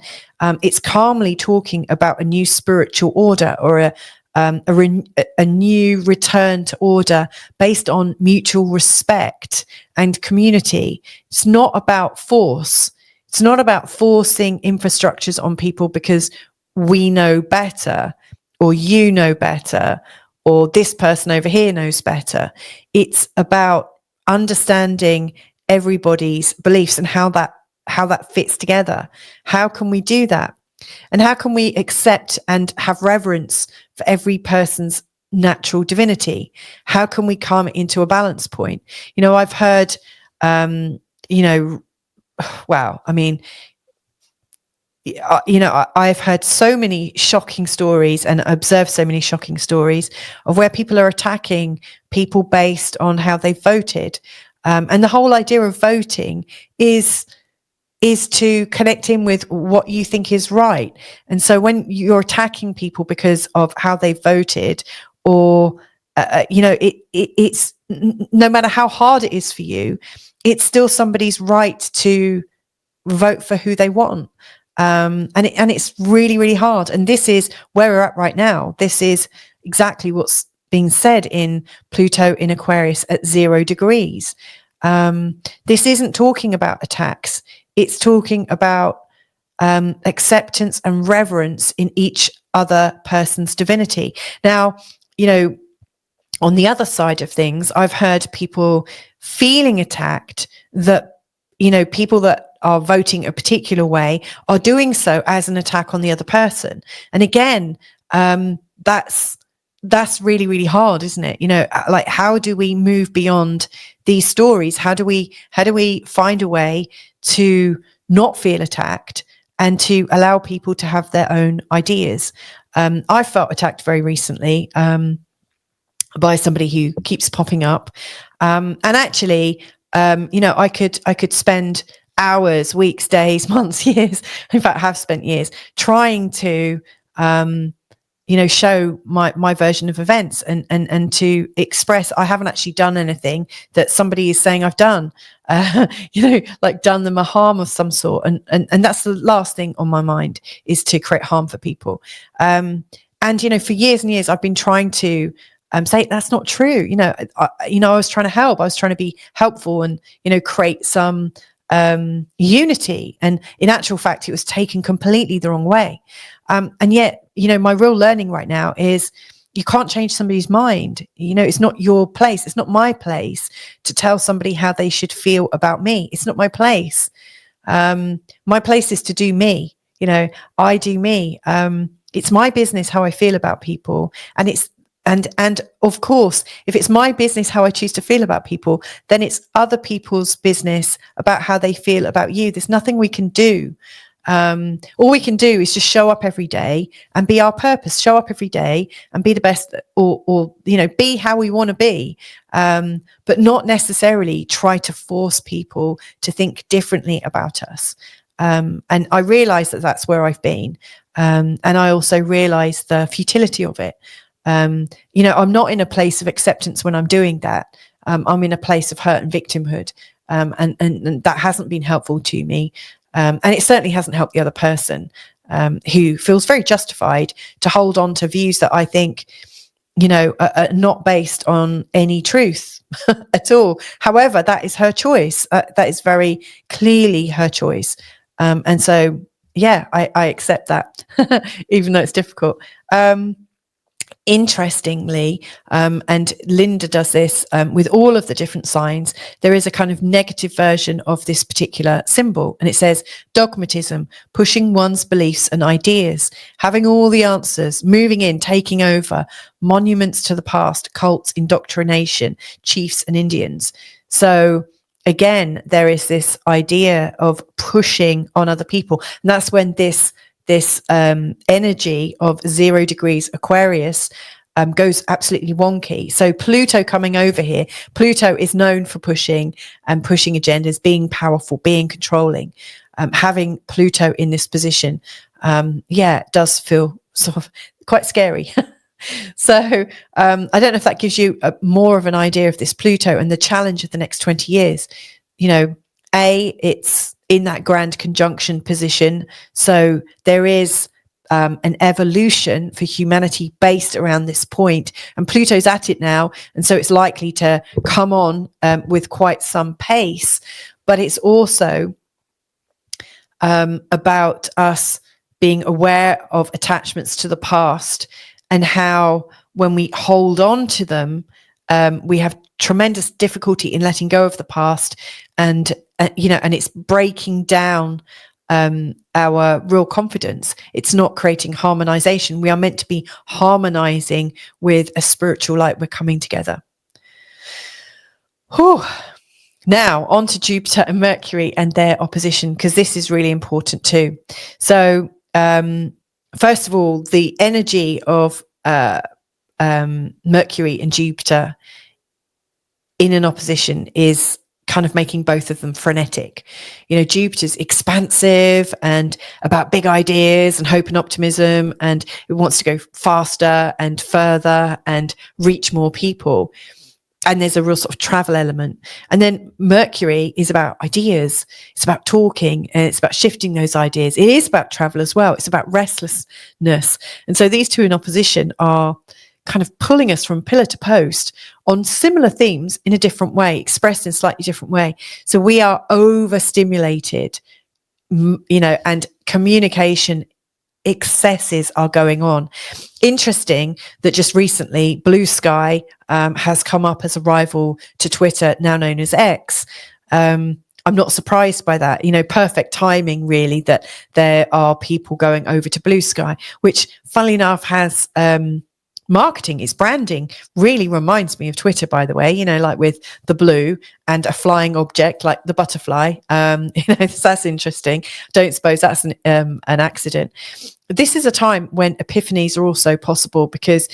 it's calmly talking about a new spiritual order, or a new return to order based on mutual respect and community. It's not about force. It's not about forcing infrastructures on people because we know better, or you know better, or this person over here knows better. It's about understanding everybody's beliefs and how that fits together. How can we do that? And how can we accept and have reverence for every person's natural divinity? How can we come into a balance point? I've heard, wow, I mean, I've heard so many shocking stories and observed so many shocking stories of where people are attacking people based on how they voted. And the whole idea of voting is to connect in with what you think is right. And so when you're attacking people because of how they voted, or, it's no matter how hard it is for you, it's still somebody's right to vote for who they want. And it's really, really hard. And this is where we're at right now. This is exactly what's being said in Pluto in Aquarius at 0 degrees. This isn't talking about attacks. It's talking about acceptance and reverence in each other person's divinity. Now, on the other side of things, I've heard people feeling attacked that, people that are voting a particular way are doing so as an attack on the other person. And again, that's really, really hard, isn't it? Like, how do we move beyond these stories? How do we find a way to not feel attacked and to allow people to have their own ideas? I felt attacked very recently by somebody who keeps popping up. And actually, I could spend hours, weeks, days, months, years. In fact, I have spent years trying to show my version of events and to express I haven't actually done anything that somebody is saying I've done, like done them a harm of some sort. And that's the last thing on my mind, is to create harm for people. And, for years and years, I've been trying to say that's not true. I was trying to help. I was trying to be helpful and, create some unity. And in actual fact, it was taken completely the wrong way. And yet, my real learning right now is you can't change somebody's mind. It's not your place. It's not my place to tell somebody how they should feel about me. It's not my place. My place is to do me. I do me. It's my business how I feel about people. And and of course, if it's my business how I choose to feel about people, then it's other people's business about how they feel about you. There's nothing we can do. All we can do is just show up every day and be our purpose, show up every day and be the best, or be how we want to be, but not necessarily try to force people to think differently about us. And I realize that that's where I've been. And I also realize the futility of it. I'm not in a place of acceptance when I'm doing that. I'm in a place of hurt and victimhood. And that hasn't been helpful to me. And it certainly hasn't helped the other person, who feels very justified to hold on to views that I think, are not based on any truth at all. However, that is her choice. That is very clearly her choice. And so, yeah, I accept that, even though it's difficult. Interestingly, and Linda does this with all of the different signs, there is a kind of negative version of this particular symbol. And it says dogmatism, pushing one's beliefs and ideas, having all the answers, moving in, taking over, monuments to the past, cults, indoctrination, chiefs and Indians. So again, there is this idea of pushing on other people. And that's when this energy of 0 degrees Aquarius goes absolutely wonky. So Pluto coming over here, Pluto is known for pushing agendas, being powerful, being controlling. Having Pluto in this position, it does feel sort of quite scary. So I don't know if that gives you more of an idea of this Pluto and the challenge of the next 20 years. It's in that grand conjunction position. So there is an evolution for humanity based around this point, and Pluto's at it now. And so it's likely to come on with quite some pace, but it's also about us being aware of attachments to the past and how when we hold on to them, we have tremendous difficulty in letting go of the past, and it's breaking down our real confidence. It's not creating harmonization. We are meant to be harmonizing with a spiritual light. We're coming together. Whew. Now on to Jupiter and Mercury and their opposition, because this is really important too. So first of all, the energy of Mercury and Jupiter in an opposition is kind of making both of them frenetic. Jupiter's expansive and about big ideas and hope and optimism, and it wants to go faster and further and reach more people. And there's a real sort of travel element. And then Mercury is about ideas. It's about talking, and it's about shifting those ideas. It is about travel as well. It's about restlessness. And so these two in opposition are kind of pulling us from pillar to post on similar themes in a different way, expressed in a slightly different way. So we are overstimulated, and communication excesses are going on. Interesting that just recently Blue Sky has come up as a rival to Twitter, now known as X. I'm not surprised by that. Perfect timing, really, that there are people going over to Blue Sky, which, funnily enough, has marketing, its branding really reminds me of Twitter, by the way, like with the blue and a flying object like the butterfly. That's interesting. Don't suppose that's an accident. This is a time when epiphanies are also possible, because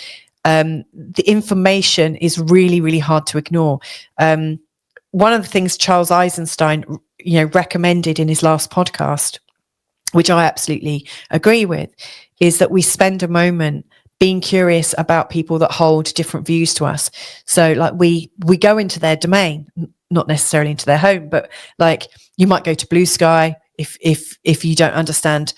the information is really, really hard to ignore. One of the things Charles Eisenstein, recommended in his last podcast, which I absolutely agree with, is that we spend a moment being curious about people that hold different views to us. So like we go into their domain, not necessarily into their home, but like you might go to Blue Sky if you don't understand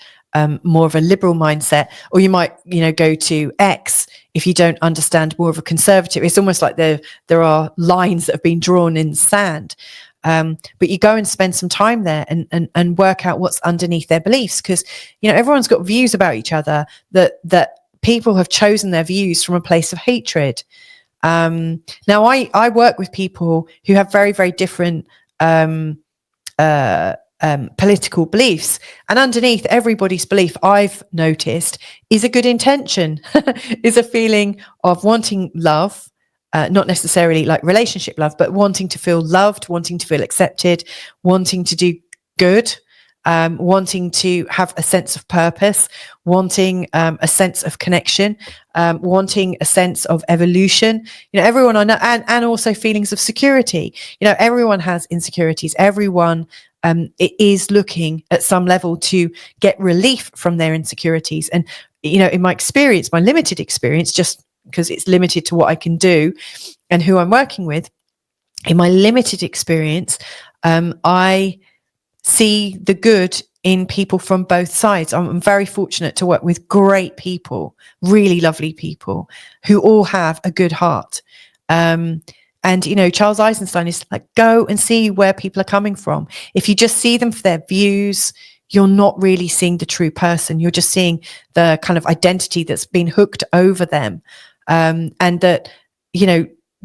more of a liberal mindset, or you might, go to X if you don't understand more of a conservative. It's almost like there are lines that have been drawn in sand. But you go and spend some time there and work out what's underneath their beliefs, because everyone's got views about each other that people have chosen their views from a place of hatred. Now I work with people who have very, very different political beliefs, and underneath everybody's belief, I've noticed, is a good intention, is a feeling of wanting love, not necessarily like relationship love, but wanting to feel loved, wanting to feel accepted, wanting to do good, wanting to have a sense of purpose, wanting a sense of connection, wanting a sense of evolution. Everyone I know, and also feelings of security. Everyone has insecurities. Everyone it is looking at some level to get relief from their insecurities. And in my experience, my limited experience, just because it's limited to what I can do and who I'm working with, in my limited experience, I see the good in people from both sides. I'm very fortunate to work with great people, really lovely people who all have a good heart. And Charles Eisenstein is like, go and see where people are coming from. If you just see them for their views, you're not really seeing the true person. You're just seeing the kind of identity that's been hooked over them. And that,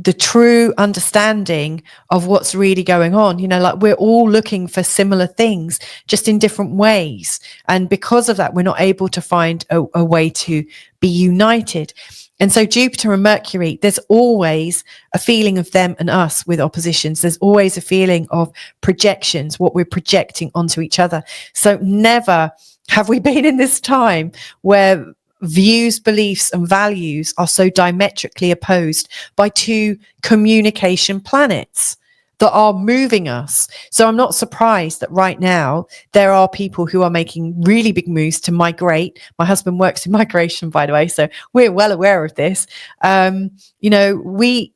the true understanding of what's really going on, like we're all looking for similar things, just in different ways. And because of that, we're not able to find a way to be united. And so Jupiter and Mercury, there's always a feeling of them and us with oppositions. There's always a feeling of projections, what we're projecting onto each other. So never have we been in this time where views, beliefs, and values are so diametrically opposed by two communication planets that are moving us. So I'm not surprised that right now there are people who are making really big moves to migrate. My husband works in migration, by the way, so we're well aware of this. We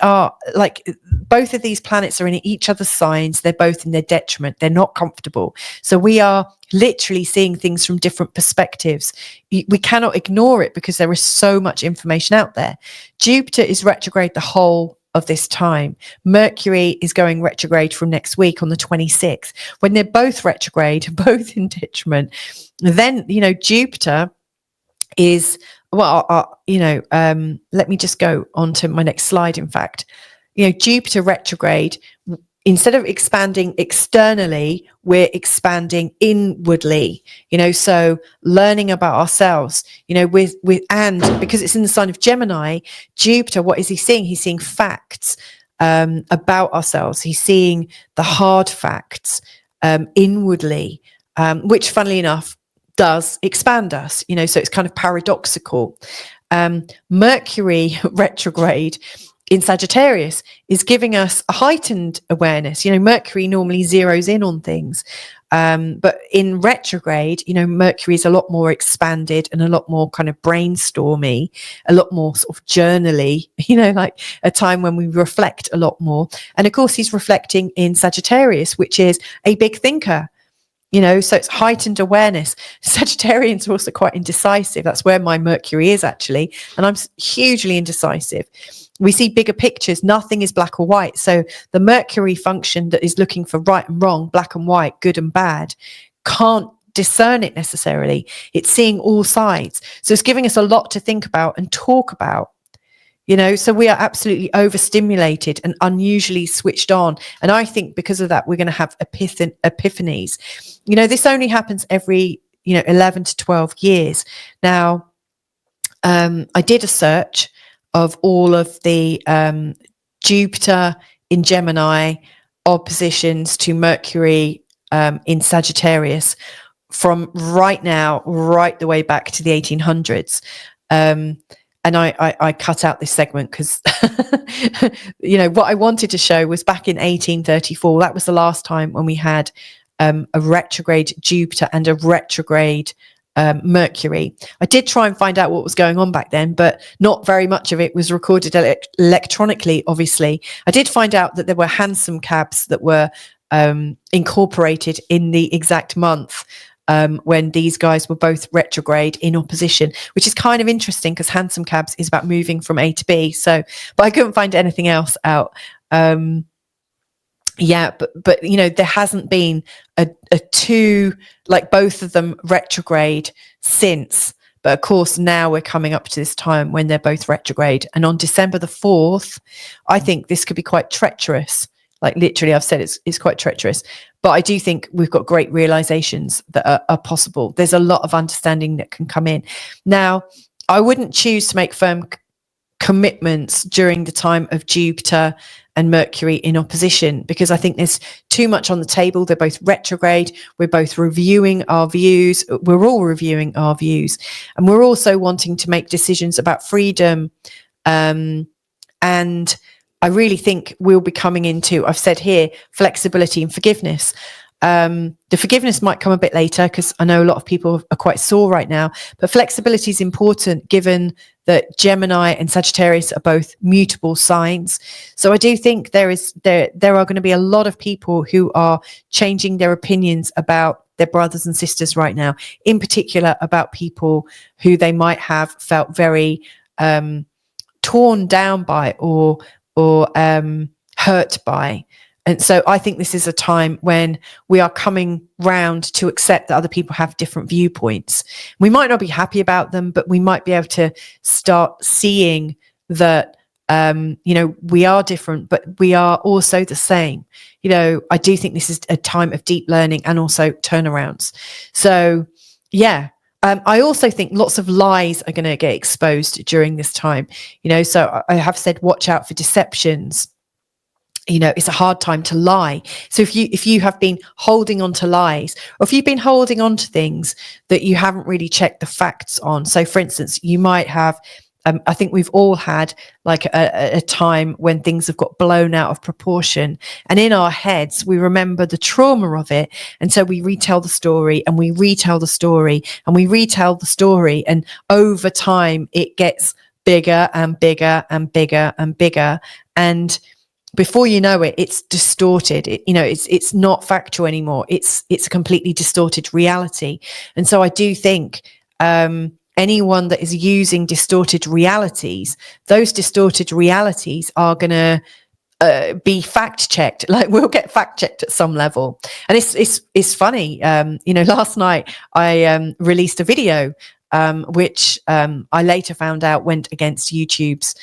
are like, both of these planets are in each other's signs. They're both in their detriment. They're not comfortable. So we are literally seeing things from different perspectives. We cannot ignore it because there is so much information out there. Jupiter is retrograde the whole of this time. Mercury is going retrograde from next week on the 26th. When they're both retrograde, both in detriment, then Jupiter is let me just go on to my next slide. In fact, Jupiter retrograde, instead of expanding externally, we're expanding inwardly, so learning about ourselves, and because it's in the sign of Gemini, Jupiter, what is he seeing? He's seeing facts about ourselves. He's seeing the hard facts inwardly, which funnily enough does expand us, so it's kind of paradoxical. Mercury retrograde in Sagittarius is giving us a heightened awareness. Mercury normally zeroes in on things. But in retrograde, Mercury is a lot more expanded and a lot more kind of brainstormy, a lot more sort of journally, like a time when we reflect a lot more. And of course, he's reflecting in Sagittarius, which is a big thinker. So it's heightened awareness. Sagittarians are also quite indecisive. That's where my Mercury is actually. And I'm hugely indecisive. We see bigger pictures. Nothing is black or white. So the Mercury function that is looking for right and wrong, black and white, good and bad, can't discern it necessarily. It's seeing all sides. So it's giving us a lot to think about and talk about. So we are absolutely overstimulated and unusually switched on. And I think because of that, we're going to have epiphanies. This only happens every, 11 to 12 years. Now, I did a search of all of the Jupiter in Gemini oppositions to Mercury in Sagittarius from right now, right the way back to the 1800s. And I cut out this segment because, what I wanted to show was back in 1834. That was the last time when we had a retrograde Jupiter and a retrograde Mercury. I did try and find out what was going on back then, but not very much of it was recorded electronically, obviously. I did find out that there were hansom cabs that were incorporated in the exact month when these guys were both retrograde in opposition, which is kind of interesting because hansom cabs is about moving from A to B. So, but I couldn't find anything else out. Yeah, but you know, there hasn't been a two, like both of them retrograde since. But of course, now we're coming up to this time when they're both retrograde. And on December the 4th, I think this could be quite treacherous. Like literally, I've said it's quite treacherous. But I do think we've got great realizations that are possible. There's a lot of understanding that can come in. Now, I wouldn't choose to make firm commitments during the time of Jupiter and Mercury in opposition, because I think there's too much on the table. They're both retrograde. We're both reviewing our views. We're all reviewing our views. And we're also wanting to make decisions about freedom. And I really think we'll be coming into, I've said here, flexibility and forgiveness. The forgiveness might come a bit later because I know a lot of people are quite sore right now, but flexibility is important given that Gemini and Sagittarius are both mutable signs. So I do think there are going to be a lot of people who are changing their opinions about their brothers and sisters right now, in particular about people who they might have felt very torn down by or hurt by. And so I think this is a time when we are coming round to accept that other people have different viewpoints. We might not be happy about them, but we might be able to start seeing that, you know, we are different, but we are also the same. You know, I do think this is a time of deep learning and also turnarounds. So, yeah. I also think lots of lies are going to get exposed during this time. You know, so I have said, watch out for deceptions. You know, it's a hard time to lie. So if you have been holding on to lies, or if you've been holding on to things that you haven't really checked the facts on. So for instance, you might have, I think we've all had like a time when things have got blown out of proportion, and in our heads, we remember the trauma of it. And so we retell the story and we retell the story and we retell the story. And over time, it gets bigger and bigger and bigger and bigger. And before you know it, it's distorted. It's not factual anymore. It's a completely distorted reality. And so I do think anyone that is using distorted realities, those distorted realities are going to be fact checked. Like we'll get fact checked at some level. And it's funny. Last night I released a video which I later found out went against YouTube's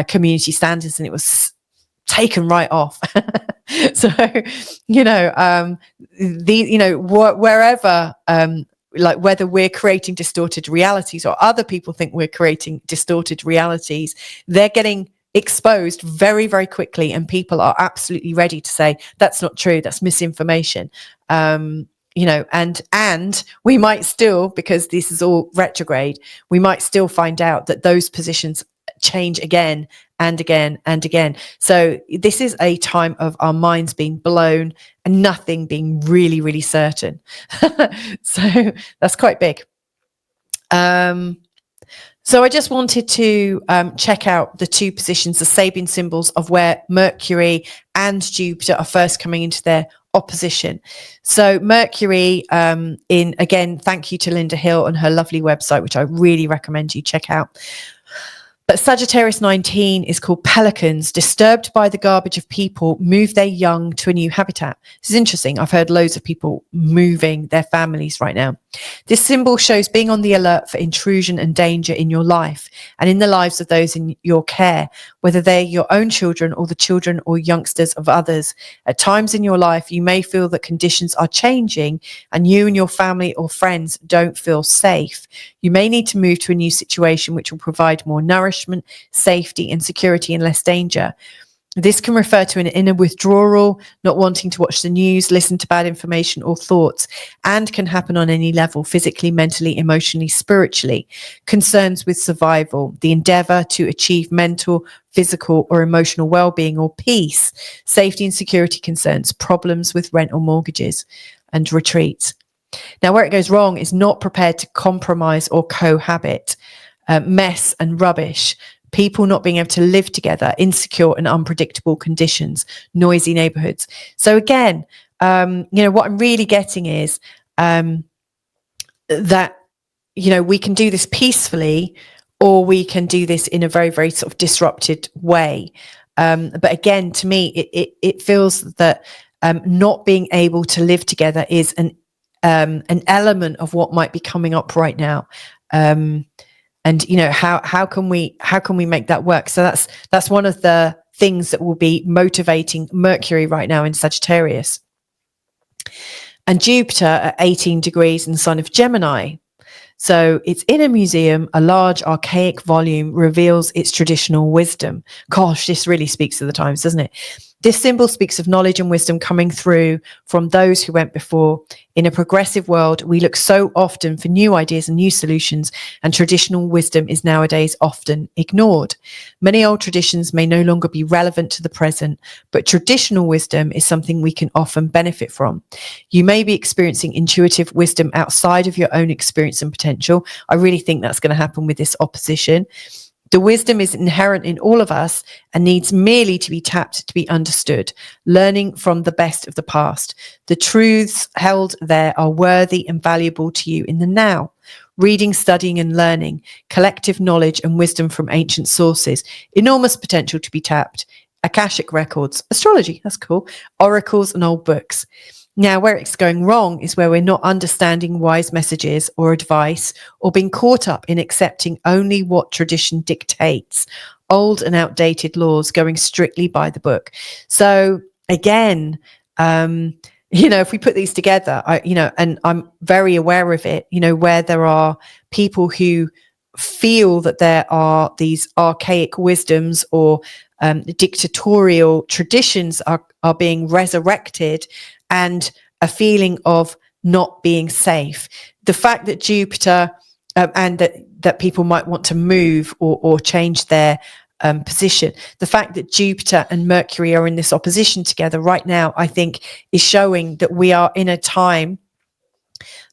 community standards, and it was taken right off. So, wherever, like whether we're creating distorted realities or other people think we're creating distorted realities, they're getting exposed very, very quickly. And people are absolutely ready to say, that's not true. That's misinformation. And we might still, because this is all retrograde, we might still find out that those positions change again and again and again. So this is a time of our minds being blown and nothing being really, really certain. So that's quite big. So I just wanted to check out the two positions, the Sabian symbols of where Mercury and Jupiter are first coming into their opposition. So Mercury, again, thank you to Linda Hill and her lovely website, which I really recommend you check out. But Sagittarius 19 is called pelicans, disturbed by the garbage of people, move their young to a new habitat. This is interesting. I've heard loads of people moving their families right now. This symbol shows being on the alert for intrusion and danger in your life and in the lives of those in your care, whether they're your own children or the children or youngsters of others. At times in your life, you may feel that conditions are changing and you and your family or friends don't feel safe. You may need to move to a new situation which will provide more nourishment, safety, and security and less danger. This can refer to an inner withdrawal, not wanting to watch the news, listen to bad information or thoughts, and can happen on any level, physically, mentally, emotionally, spiritually. Concerns with survival, the endeavor to achieve mental, physical, or emotional well-being or peace, safety and security concerns, problems with rent or mortgages, and retreats. Now, where it goes wrong is not prepared to compromise or cohabit. Mess and rubbish, people not being able to live together, insecure and unpredictable conditions, noisy neighborhoods. So again, what I'm really getting is that, we can do this peacefully, or we can do this in a very, very sort of disrupted way. But again, to me, it feels that not being able to live together is an element of what might be coming up right now. And how can we make that work? So that's one of the things that will be motivating Mercury right now in Sagittarius, and Jupiter at 18 degrees in the sign of Gemini. So it's in a museum, a large archaic volume reveals its traditional wisdom. Gosh, this really speaks to the times, doesn't it? This symbol speaks of knowledge and wisdom coming through from those who went before. In a progressive world, we look so often for new ideas and new solutions, and traditional wisdom is nowadays often ignored. Many old traditions may no longer be relevant to the present, but traditional wisdom is something we can often benefit from. You may be experiencing intuitive wisdom outside of your own experience and potential. I really think that's going to happen with this opposition. The wisdom is inherent in all of us and needs merely to be tapped to be understood, learning from the best of the past. The truths held there are worthy and valuable to you in the now. Reading, studying and learning, collective knowledge and wisdom from ancient sources, enormous potential to be tapped. Akashic records, astrology, that's cool, oracles and old books. Now, where it's going wrong is where we're not understanding wise messages or advice, or being caught up in accepting only what tradition dictates, old and outdated laws going strictly by the book. So again, if we put these together, and I'm very aware of it, where there are people who feel that there are these archaic wisdoms or dictatorial traditions are being resurrected, and a feeling of not being safe. The fact that Jupiter and that people might want to move or change their position, the fact that Jupiter and Mercury are in this opposition together right now, I think is showing that we are in a time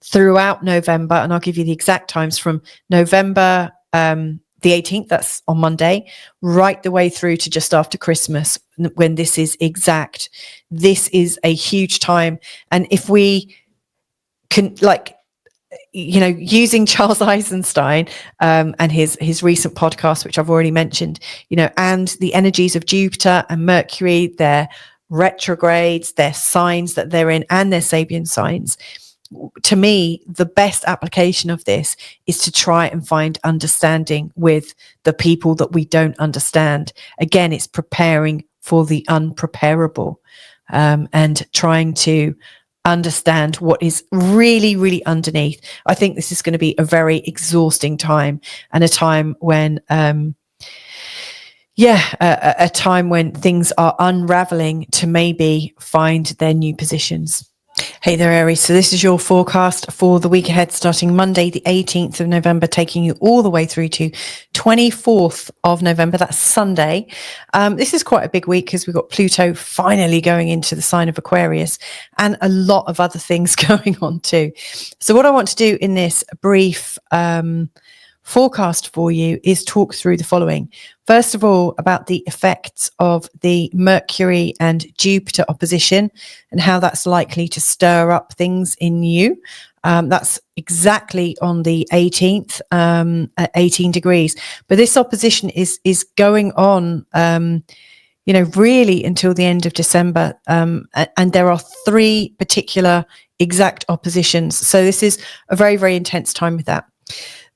throughout November, and I'll give you the exact times from November the 18th, that's on Monday, right the way through to just after Christmas, when this is exact. This is a huge time. And if we can, using Charles Eisenstein and his recent podcast, which I've already mentioned, and the energies of Jupiter and Mercury, their retrogrades, their signs that they're in, and their Sabian signs, to me, the best application of this is to try and find understanding with the people that we don't understand. Again, it's preparing for the unpreparable, and trying to understand what is really, really underneath. I think this is going to be a very exhausting time, and a time when, a time when things are unraveling to maybe find their new positions. Hey there, Aries. So this is your forecast for the week ahead, starting Monday, the 18th of November, taking you all the way through to 24th of November. That's Sunday. This is quite a big week because we've got Pluto finally going into the sign of Aquarius, and a lot of other things going on too. So what I want to do in this brief forecast for you is talk through the following. First of all, about the effects of the Mercury and Jupiter opposition and how that's likely to stir up things in you. That's exactly on the 18th at 18 degrees. But this opposition is going on, really until the end of December. And there are three particular exact oppositions. So this is a very, very intense time with that.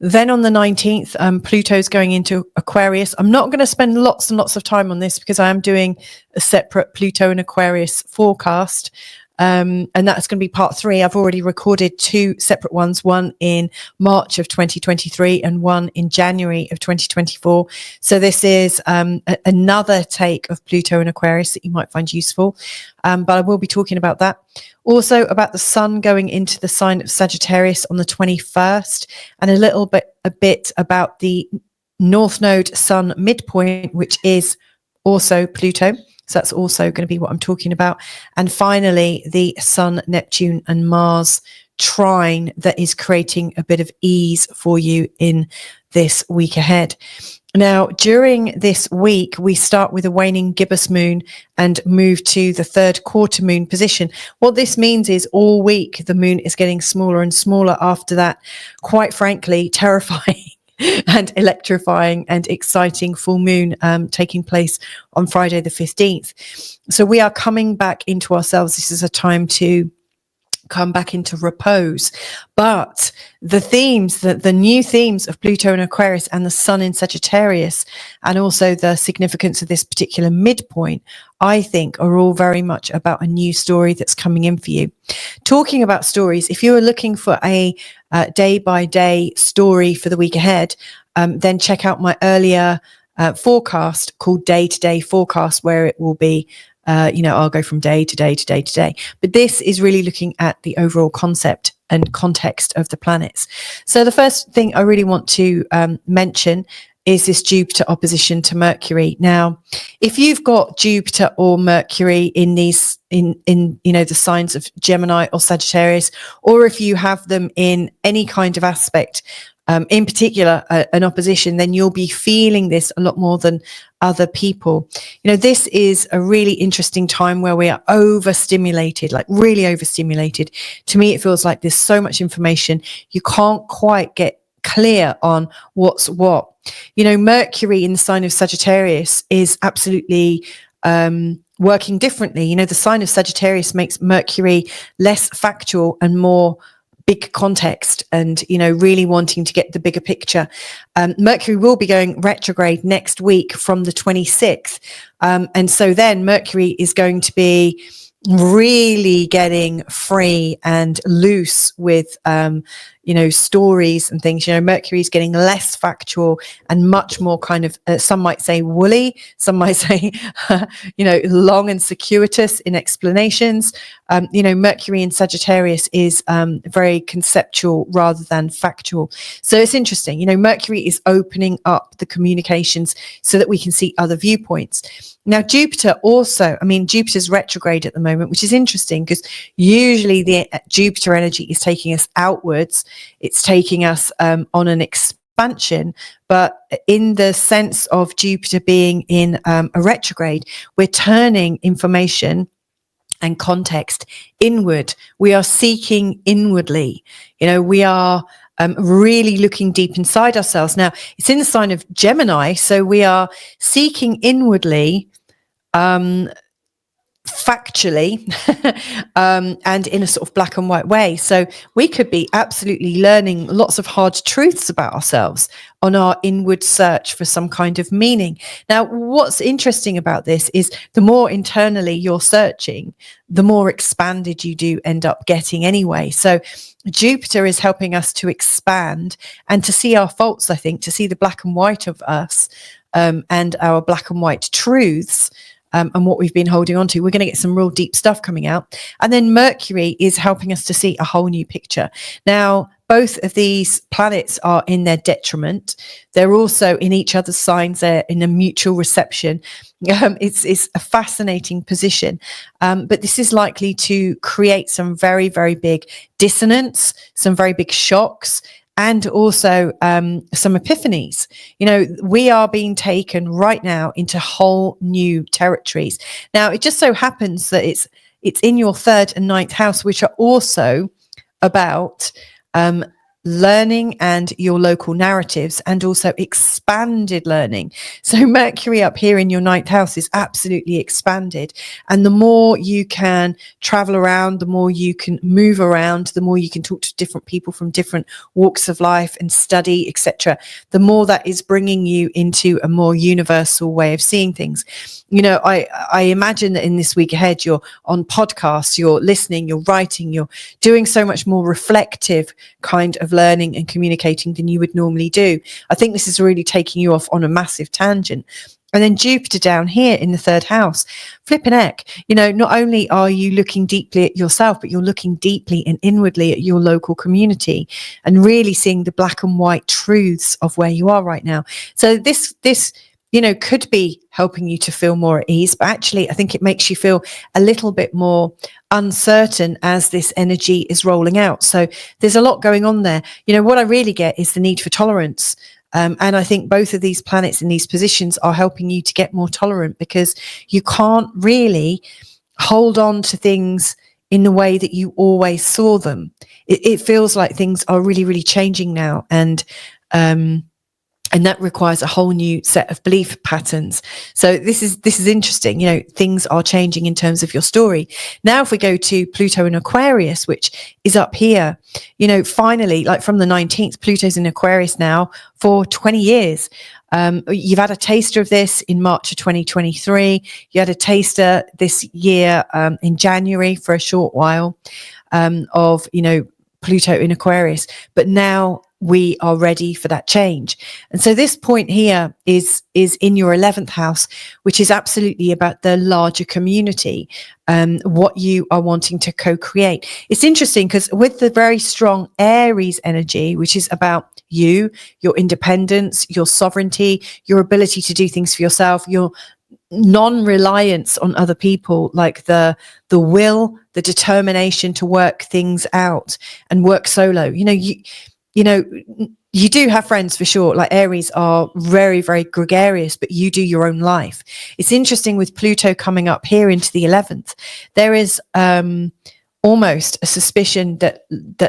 Then on the 19th, Pluto's going into Aquarius. I'm not going to spend lots and lots of time on this because I am doing a separate Pluto and Aquarius forecast. And that's going to be part 3. I've already recorded 2 separate ones, one in March of 2023 and one in January of 2024. So this is another take of Pluto and Aquarius that you might find useful. But I will be talking about that. Also about the sun going into the sign of Sagittarius on the 21st, and a bit about the North Node Sun midpoint, which is also Pluto. So that's also going to be what I'm talking about. And finally, the Sun, Neptune and Mars trine that is creating a bit of ease for you in this week ahead. Now, during this week, we start with a waning gibbous moon and move to the third quarter moon position. What this means is all week, the moon is getting smaller and smaller after that, quite frankly, terrifying and electrifying and exciting full moon taking place on Friday the 15th. So we are coming back into ourselves. This is a time to come back into repose. But the themes, the new themes of Pluto and Aquarius and the Sun in Sagittarius, and also the significance of this particular midpoint, I think are all very much about a new story that's coming in for you. Talking about stories, if you are looking for a day-by-day story for the week ahead, then check out my earlier forecast called Day-to-Day Forecast, where it will be I'll go from day to day to day to day. But this is really looking at the overall concept and context of the planets. So the first thing I really want to mention is this Jupiter opposition to Mercury. Now, if you've got Jupiter or Mercury in these, in the signs of Gemini or Sagittarius, or if you have them in any kind of aspect, in particular an opposition, then you'll be feeling this a lot more than other people. This is a really interesting time where we are overstimulated, like really overstimulated. To me, it feels like there's so much information you can't quite get clear on what's what. Mercury in the sign of Sagittarius is absolutely working differently. The sign of Sagittarius makes Mercury less factual and more big context, and really wanting to get the bigger picture. Mercury will be going retrograde next week from the 26th, and so then Mercury is going to be really getting free and loose with stories and things. Mercury is getting less factual and much more kind of some might say woolly, some might say long and circuitous in explanations. Mercury in Sagittarius is very conceptual rather than factual. So it's interesting. Mercury is opening up the communications so that we can see other viewpoints. Now, Jupiter also, Jupiter's retrograde at the moment, which is interesting because usually the Jupiter energy is taking us outwards. It's taking us on an expansion, but in the sense of Jupiter being in a retrograde, we're turning information and context inward. We are seeking inwardly. We are really looking deep inside ourselves. Now, it's in the sign of Gemini, so we are seeking inwardly, factually, and in a sort of black and white way. So we could be absolutely learning lots of hard truths about ourselves on our inward search for some kind of meaning. Now, what's interesting about this is the more internally you're searching, the more expanded you do end up getting anyway. So Jupiter is helping us to expand and to see our faults, I think, to see the black and white of us, and our black and white truths, and what we've been holding on to. We're going to get some real deep stuff coming out. And then Mercury is helping us to see a whole new picture. Now, both of these planets are in their detriment. They're also in each other's signs. They're in a mutual reception. It's a fascinating position. But this is likely to create some very, very big dissonance, some very big shocks, and also some epiphanies. We are being taken right now into whole new territories. Now, it just so happens that it's in your third and ninth house, which are also about learning and your local narratives, and also expanded learning. So Mercury up here in your ninth house is absolutely expanded. And the more you can travel around, the more you can move around, the more you can talk to different people from different walks of life and study, etc., the more that is bringing you into a more universal way of seeing things. I imagine that in this week ahead, you're on podcasts, you're listening, you're writing, you're doing so much more reflective kind of learning and communicating than you would normally do. I think this is really taking you off on a massive tangent. And then Jupiter down here in the third house, flipping heck, not only are you looking deeply at yourself, but you're looking deeply and inwardly at your local community and really seeing the black and white truths of where you are right now. So this could be helping you to feel more at ease, but actually I think it makes you feel a little bit more uncertain as this energy is rolling out. So there's a lot going on there. What I really get is the need for tolerance. And I think both of these planets in these positions are helping you to get more tolerant, because you can't really hold on to things in the way that you always saw them. It feels like things are really, really changing now. And that requires a whole new set of belief patterns. So this is interesting. Things are changing in terms of your story. Now, if we go to Pluto in Aquarius, which is up here, finally, like from the 19th, Pluto's in Aquarius now for 20 years. You've had a taster of this in March of 2023. You had a taster this year in January for a short while of, Pluto in Aquarius. But now we are ready for that change. And so this point here is in your 11th house, which is absolutely about the larger community, what you are wanting to co-create. It's interesting because with the very strong Aries energy, which is about you, your independence, your sovereignty, your ability to do things for yourself, your non-reliance on other people, like the will, the determination to work things out and work solo. You do have friends for sure. Like Aries are very, very gregarious, but you do your own life. It's interesting with Pluto coming up here into the 11th. There is almost a suspicion that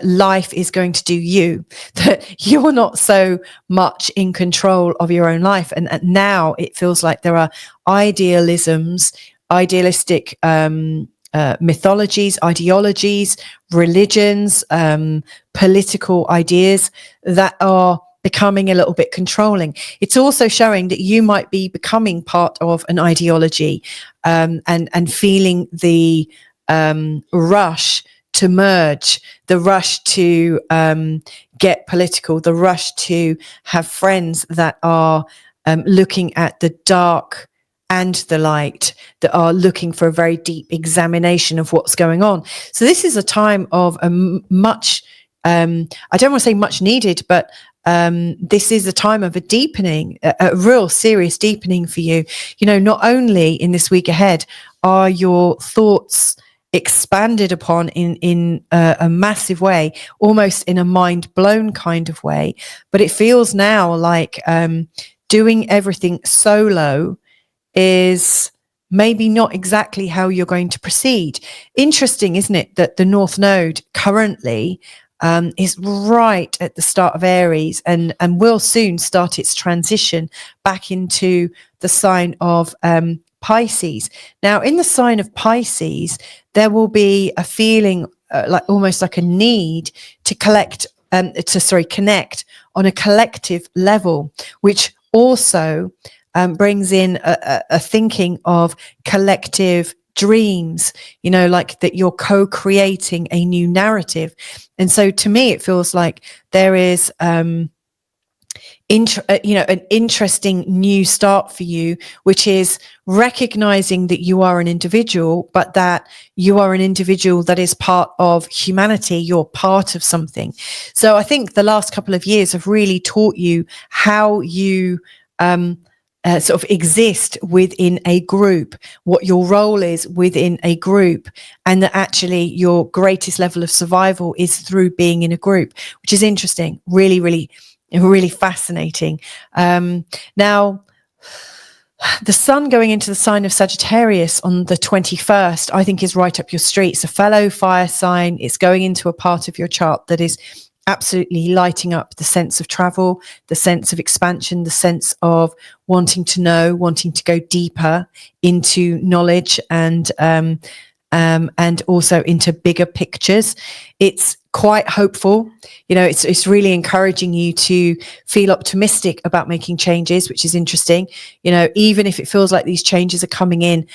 life is going to do you, that you're not so much in control of your own life. And now it feels like there are idealistic mythologies, ideologies, religions, political ideas that are becoming a little bit controlling. It's also showing that you might be becoming part of an ideology, and feeling the rush to merge, the rush to get political, the rush to have friends that are looking at the dark and the light, that are looking for a very deep examination of what's going on. So this is a time of a much, I don't want to say much needed, but this is a time of a deepening, a real serious deepening for you. Not only in this week ahead are your thoughts expanded upon in a massive way, almost in a mind blown kind of way, but it feels now like doing everything solo is maybe not exactly how you're going to proceed. Interesting, isn't it, that the North Node currently is right at the start of Aries and will soon start its transition back into the sign of Pisces. Now, in the sign of Pisces, there will be a feeling like almost like a need to connect on a collective level, which also brings in a thinking of collective dreams, like that you're co-creating a new narrative. And so to me, it feels like there is an interesting new start for you, which is recognizing that you are an individual, but that you are an individual that is part of humanity. You're part of something. So I think the last couple of years have really taught you how you sort of exist within a group, what your role is within a group, and that actually your greatest level of survival is through being in a group, which is interesting, really, really, really fascinating. Now, the sun going into the sign of Sagittarius on the 21st, I think is right up your street. It's a fellow fire sign. It's going into a part of your chart that is absolutely lighting up the sense of travel, the sense of expansion, the sense of wanting to know, wanting to go deeper into knowledge and also into bigger pictures. It's quite hopeful. It's really encouraging you to feel optimistic about making changes, which is interesting. Even if it feels like these changes are coming in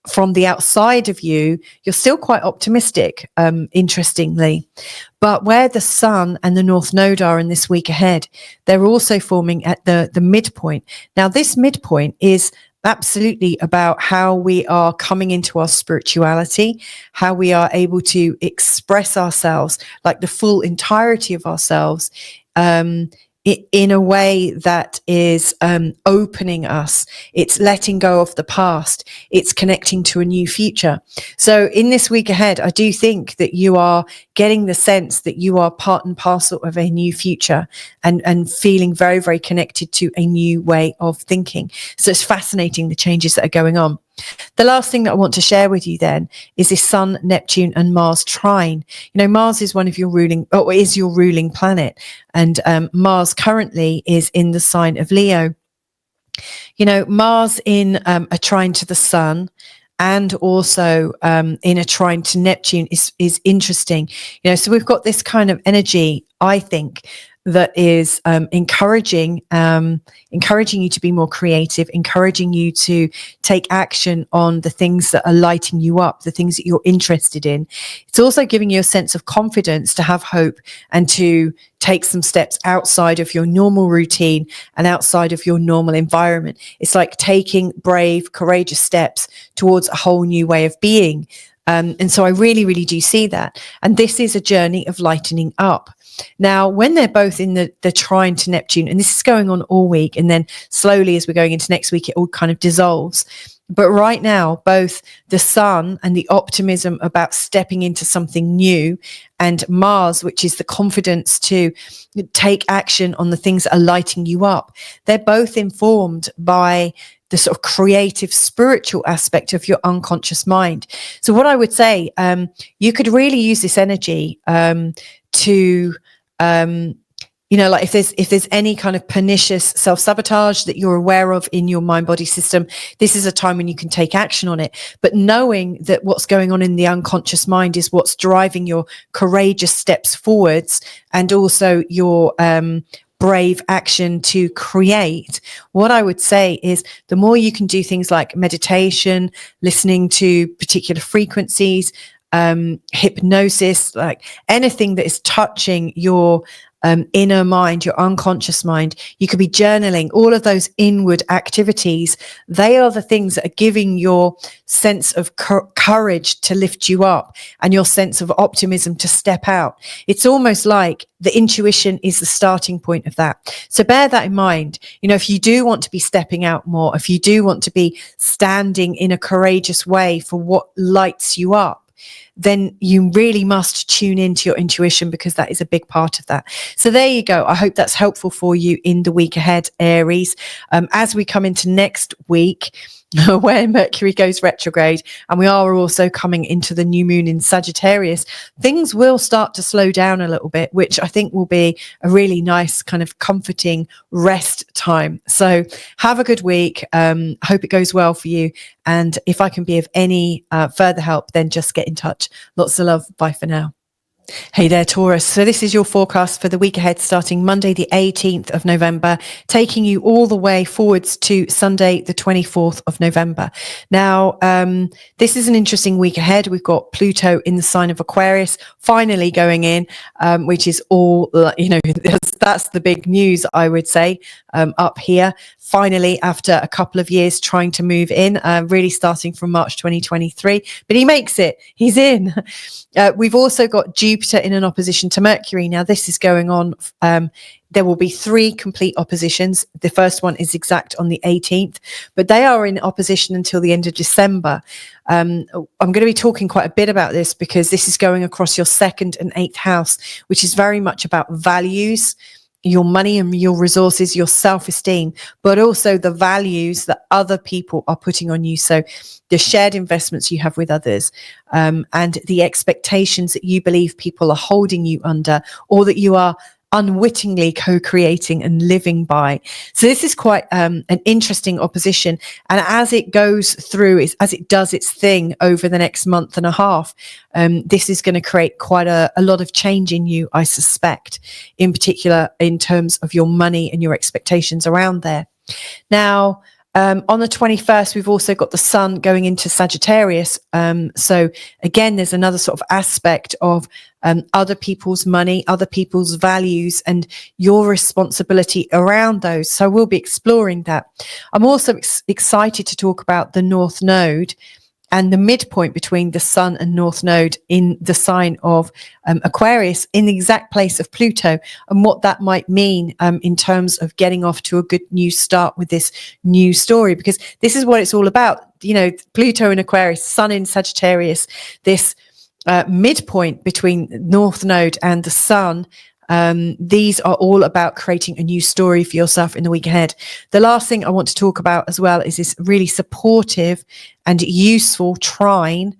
from the outside of you, you're still quite optimistic, interestingly. But where the sun and the North Node are in this week ahead, they're also forming at the midpoint. Now, this midpoint is absolutely about how we are coming into our spirituality, how we are able to express ourselves, like the full entirety of ourselves, in a way that is opening us. It's letting go of the past. It's connecting to a new future. So in this week ahead, I do think that you are getting the sense that you are part and parcel of a new future, and feeling very, very connected to a new way of thinking. So it's fascinating, the changes that are going on. The last thing that I want to share with you then is this Sun, Neptune and Mars trine. Mars is is your ruling planet, and Mars currently is in the sign of Leo. Mars in a trine to the Sun, and also in a trine to Neptune is interesting. So we've got this kind of energy, I think, that is encouraging you to be more creative, encouraging you to take action on the things that are lighting you up, the things that you're interested in. It's also giving you a sense of confidence to have hope and to take some steps outside of your normal routine and outside of your normal environment. It's like taking brave, courageous steps towards a whole new way of being. And so I really, really do see that. And this is a journey of lightening up. Now, when they're both in the trine to Neptune, and this is going on all week, and then slowly as we're going into next week, it all kind of dissolves. But right now, both the Sun and the optimism about stepping into something new, and Mars, which is the confidence to take action on the things that are lighting you up, they're both informed by the sort of creative, spiritual aspect of your unconscious mind. So what I would say, you could really use this energy to like if there's any kind of pernicious self-sabotage that you're aware of in your mind-body system, this is a time when you can take action on it. But knowing that what's going on in the unconscious mind is what's driving your courageous steps forwards, and also your brave action to create. What I would say is the more you can do things like meditation, listening to particular frequencies, hypnosis, like anything that is touching your inner mind, your unconscious mind. You could be journaling, all of those inward activities. They are the things that are giving your sense of courage to lift you up, and your sense of optimism to step out. It's almost like the intuition is the starting point of that. So bear that in mind. If you do want to be stepping out more, if you do want to be standing in a courageous way for what lights you up, then you really must tune into your intuition, because that is a big part of that. So there you go. I hope that's helpful for you in the week ahead, Aries. As we come into next week, where Mercury goes retrograde, and we are also coming into the new moon in Sagittarius, things will start to slow down a little bit, which I think will be a really nice kind of comforting rest time. So have a good week. Hope it goes well for you. And if I can be of any further help, then just get in touch. Lots of love. Bye for now. Hey there, Taurus. So this is your forecast for the week ahead, starting Monday, the 18th of November, taking you all the way forwards to Sunday, the 24th of November. Now, this is an interesting week ahead. We've got Pluto in the sign of Aquarius, finally going in, which is all, that's the big news, I would say, up here. Finally, after a couple of years trying to move in, really starting from March 2023, but he makes it. He's in. We've also got Jupiter in an opposition to Mercury. Now, this is going on. There will be 3 complete oppositions. The first one is exact on the 18th, but they are in opposition until the end of December. I'm going to be talking quite a bit about this, because this is going across your 2nd and 8th house, which is very much about values, your money and your resources, your self-esteem, but also the values that other people are putting on you. So the shared investments you have with others, and the expectations that you believe people are holding you under, or that you are unwittingly co-creating and living by. So this is quite an interesting opposition. And as it goes through, as it does its thing over the next month and a half, this is going to create quite a lot of change in you, I suspect, in particular in terms of your money and your expectations around there. Now, on the 21st, we've also got the Sun going into Sagittarius. So again, there's another sort of aspect of other people's money, other people's values, and your responsibility around those. So we'll be exploring that. I'm also excited to talk about the North Node and the midpoint between the Sun and North Node in the sign of Aquarius in the exact place of Pluto, and what that might mean in terms of getting off to a good new start with this new story, because this is what it's all about. You know, Pluto in Aquarius, Sun in Sagittarius, this midpoint between North Node and the Sun. These are all about creating a new story for yourself in the week ahead. The last thing I want to talk about as well is this really supportive and useful trine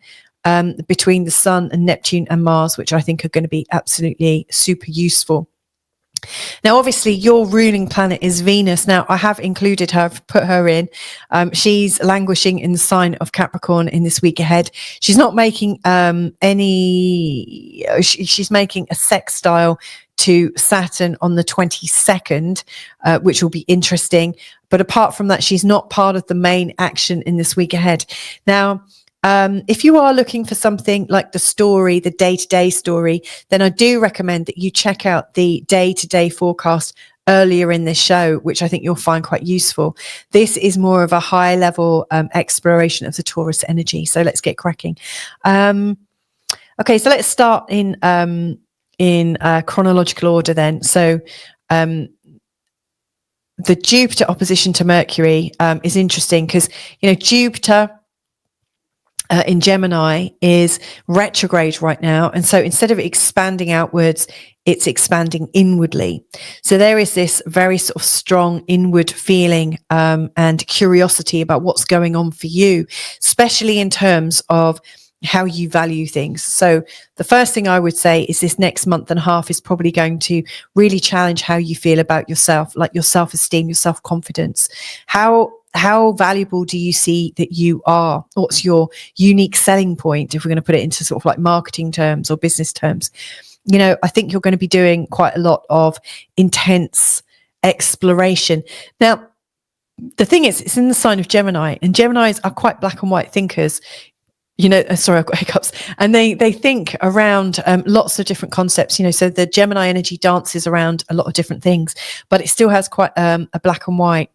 between the Sun and Neptune and Mars, which I think are going to be absolutely super useful. Now, obviously, your ruling planet is Venus. Now, I have included her, I've put her in. She's languishing in the sign of Capricorn in this week ahead. She's not making she's making a sextile to Saturn on the 22nd, which will be interesting. But apart from that, she's not part of the main action in this week ahead. Now, if you are looking for something like the story, the day-to-day story, then I do recommend that you check out the day-to-day forecast earlier in this show, which I think you'll find quite useful. This is more of a high-level exploration of the Taurus energy. So let's get cracking. Okay, so let's start in chronological order then. So the Jupiter opposition to Mercury is interesting because, you know, Jupiter in Gemini is retrograde right now. And so instead of expanding outwards, it's expanding inwardly. So there is this very sort of strong inward feeling and curiosity about what's going on for you, especially in terms of how you value things. So the first thing I would say is this next month and a half is probably going to really challenge how you feel about yourself, like your self-esteem, your self-confidence. How valuable do you see that you are? What's your unique selling point, if we're going to put it into sort of like marketing terms or business terms? You know, I think you're going to be doing quite a lot of intense exploration. Now, the thing is, it's in the sign of Gemini, and Geminis are quite black and white thinkers. You know, sorry, I've got hiccups. And they think around lots of different concepts, you know, so the Gemini energy dances around a lot of different things, but it still has quite a black and white,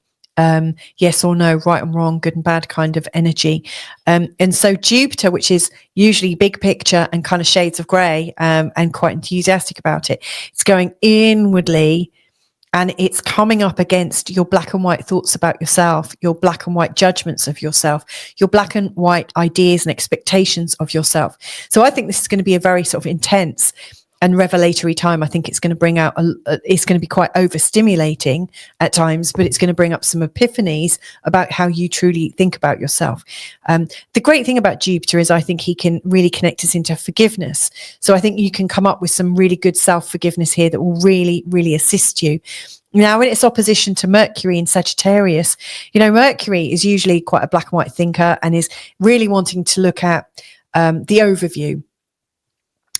yes or no, right and wrong, good and bad kind of energy. And so Jupiter, which is usually big picture and kind of shades of grey and quite enthusiastic about it, it's going inwardly. And it's coming up against your black and white thoughts about yourself, your black and white judgments of yourself, your black and white ideas and expectations of yourself. So I think this is going to be a very sort of intense and revelatory time. I think it's going to bring out, it's going to be quite overstimulating at times, but it's going to bring up some epiphanies about how you truly think about yourself. The great thing about Jupiter is I think he can really connect us into forgiveness. So I think you can come up with some really good self-forgiveness here that will really, really assist you. Now, in its opposition to Mercury in Sagittarius, you know, Mercury is usually quite a black and white thinker and is really wanting to look at the overview.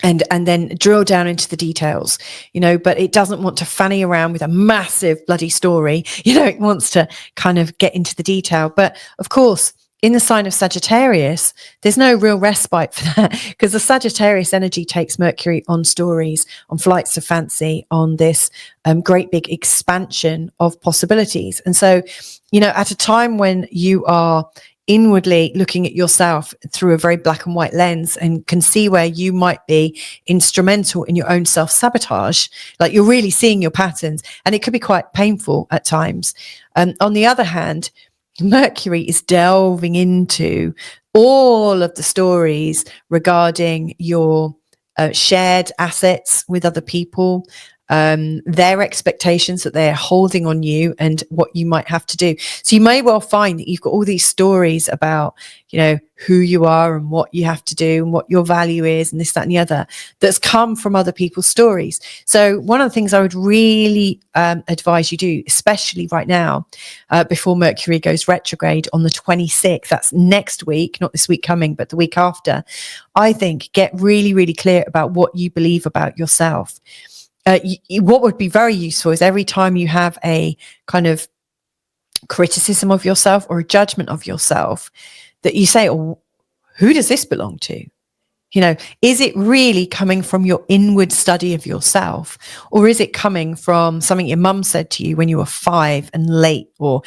And then drill down into the details, you know, but it doesn't want to fanny around with a massive bloody story. You know, it wants to kind of get into the detail. But of course, in the sign of Sagittarius, there's no real respite for that, because the Sagittarius energy takes Mercury on stories, on flights of fancy, on this great big expansion of possibilities. And so, you know, at a time when you are inwardly looking at yourself through a very black and white lens and can see where you might be instrumental in your own self-sabotage, like you're really seeing your patterns, and it could be quite painful at times. On the other hand, Mercury is delving into all of the stories regarding your shared assets with other people, their expectations that they're holding on you and what you might have to do. So you may well find that you've got all these stories about, you know, who you are and what you have to do and what your value is and this, that, and the other that's come from other people's stories. So one of the things I would really advise you do, especially right now, before Mercury goes retrograde on the 26th, that's next week, not this week coming, but the week after, I think get really, really clear about what you believe about yourself. What would be very useful is every time you have a kind of criticism of yourself or a judgment of yourself, that you say, oh, who does this belong to? Is it really coming from your inward study of yourself, or is it coming from something your mum said to you when you were 5 and late, or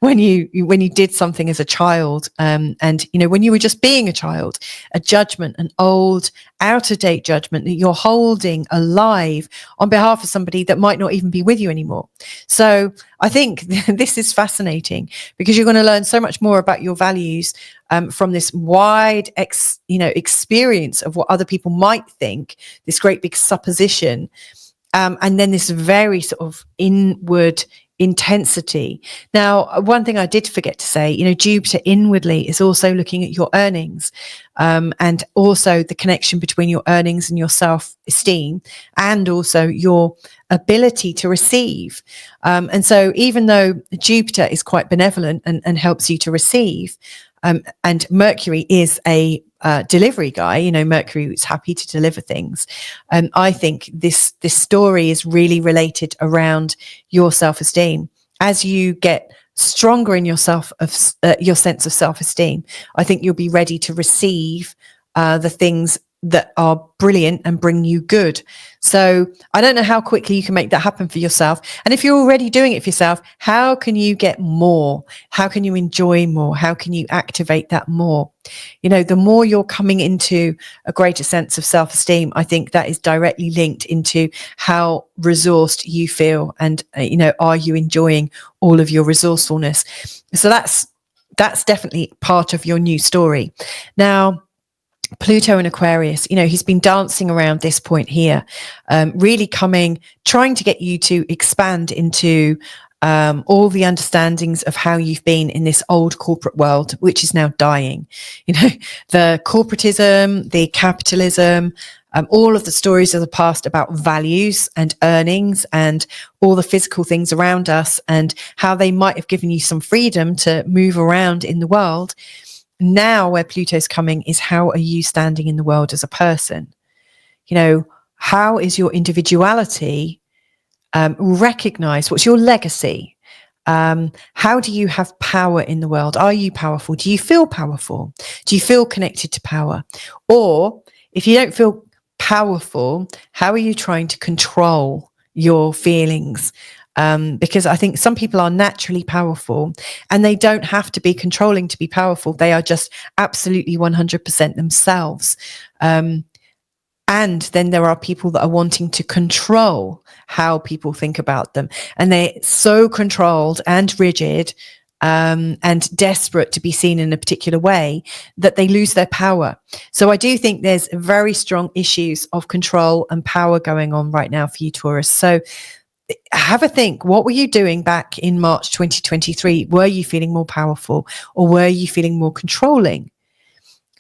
when you did something as a child, and when you were just being a child, a judgment, an old, out of date judgment that you're holding alive on behalf of somebody that might not even be with you anymore. So I think this is fascinating, because you're going to learn so much more about your values from this wide experience of what other people might think, this great big supposition, and then this very sort of inward intensity. Now, one thing I did forget to say, Jupiter inwardly is also looking at your earnings, and also the connection between your earnings and your self-esteem, and also your ability to receive. And so even though Jupiter is quite benevolent and helps you to receive, and Mercury is a delivery guy, Mercury is happy to deliver things. I think this story is really related around your self-esteem. As you get stronger in your sense of self-esteem, I think you'll be ready to receive the things that are brilliant and bring you good. So I don't know how quickly you can make that happen for yourself. And if you're already doing it for yourself, how can you get more? How can you enjoy more? How can you activate that more? The more you're coming into a greater sense of self-esteem, I think that is directly linked into how resourced you feel. And, are you enjoying all of your resourcefulness? So that's definitely part of your new story. Now, Pluto in Aquarius, he's been dancing around this point here, really trying to get you to expand into all the understandings of how you've been in this old corporate world, which is now dying. The corporatism, the capitalism, all of the stories of the past about values and earnings and all the physical things around us and how they might have given you some freedom to move around in the world. Now where Pluto's coming is, how are you standing in the world as a person? How is your individuality recognized? What's your legacy? How do you have power in the world? Are you powerful? Do you feel powerful? Do you feel connected to power? Or if you don't feel powerful, how are you trying to control your feelings? Because I think some people are naturally powerful and they don't have to be controlling to be powerful. They are just absolutely 100% themselves. And then there are people that are wanting to control how people think about them. And they're so controlled and rigid and desperate to be seen in a particular way that they lose their power. So I do think there's very strong issues of control and power going on right now for you, Taurus. So have a think. What were you doing back in March 2023? Were you feeling more powerful, or were you feeling more controlling?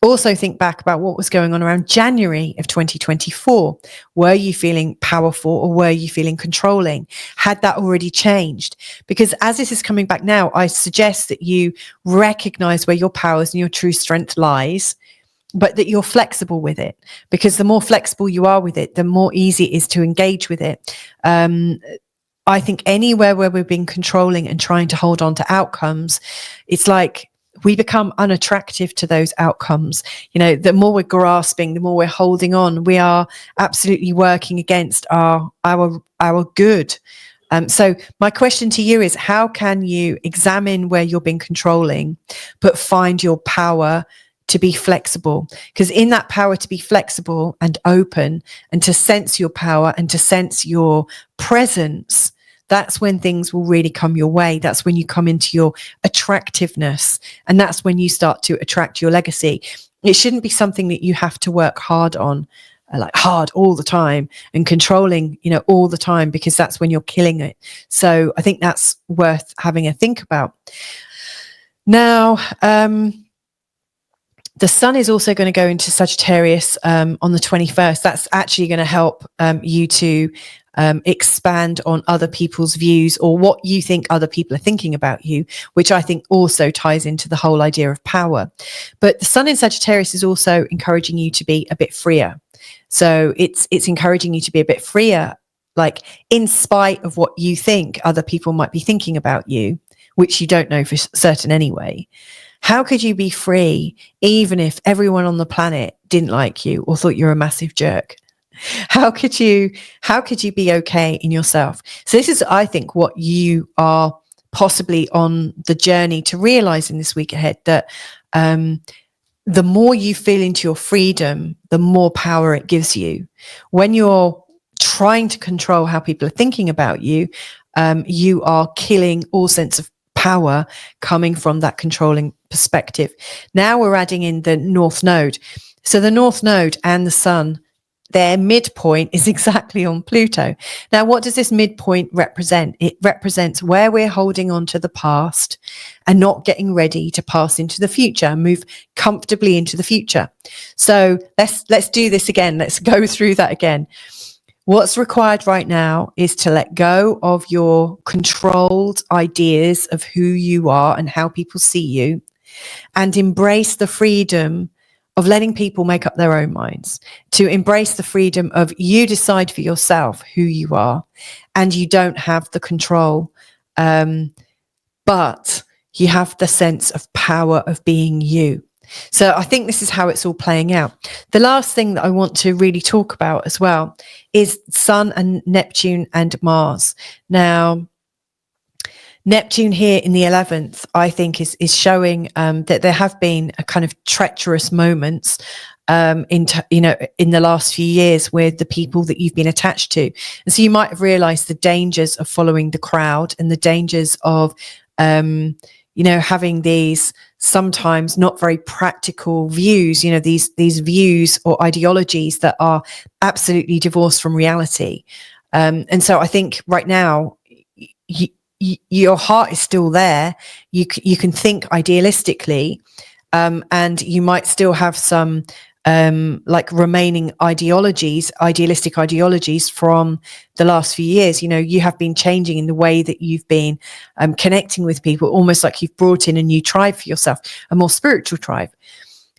Also think back about what was going on around January of 2024. Were you feeling powerful, or were you feeling controlling? Had that already changed? Because as this is coming back now, I suggest that you recognize where your powers and your true strength lies, but that you're flexible with it, because the more flexible you are with it, the more easy it is to engage with it. I think anywhere where we've been controlling and trying to hold on to outcomes, it's like we become unattractive to those outcomes. The more we're grasping, the more we're holding on, we are absolutely working against our good. So my question to you is, how can you examine where you're being controlling, but find your power to be flexible? Because in that power to be flexible and open and to sense your power and to sense your presence, that's when things will really come your way. That's when you come into your attractiveness, and that's when you start to attract your legacy. It shouldn't be something that you have to work hard on, like hard all the time and controlling, all the time, because that's when you're killing it. So I think that's worth having a think about. Now, the sun is also going to go into Sagittarius on the 21st. That's actually going to help you to expand on other people's views, or what you think other people are thinking about you, which I think also ties into the whole idea of power. But the sun in Sagittarius is also encouraging you to be a bit freer. So it's encouraging you to be a bit freer, like in spite of what you think other people might be thinking about you, which you don't know for certain anyway. How could you be free even if everyone on the planet didn't like you or thought you're a massive jerk? How could you be okay in yourself? So this is, I think, what you are possibly on the journey to realize in this week ahead, that the more you feel into your freedom, the more power it gives you. When you're trying to control how people are thinking about you, you are killing all sense of power coming from that controlling perspective. Now we're adding in the North Node. So the North Node and the Sun, their midpoint is exactly on Pluto. Now, what does this midpoint represent? It represents where we're holding on to the past and not getting ready to pass into the future and move comfortably into the future. So let's do this again. Let's go through that again. What's required right now is to let go of your controlled ideas of who you are and how people see you, and embrace the freedom of letting people make up their own minds, to embrace the freedom of you decide for yourself who you are, and you don't have the control, but you have the sense of power of being you. So I think this is how it's all playing out. The last thing that I want to really talk about as well is Sun and Neptune and Mars. Now, Neptune here in the 11th, I think, is showing that there have been a kind of treacherous moments in the last few years with the people that you've been attached to. And so you might have realized the dangers of following the crowd and the dangers of having these sometimes not very practical views, these views or ideologies that are absolutely divorced from reality. And so I think right now, your heart is still there. You can think idealistically, and you might still have some remaining idealistic ideologies from the last few years. You have been changing in the way that you've been connecting with people, almost like you've brought in a new tribe for yourself, a more spiritual tribe.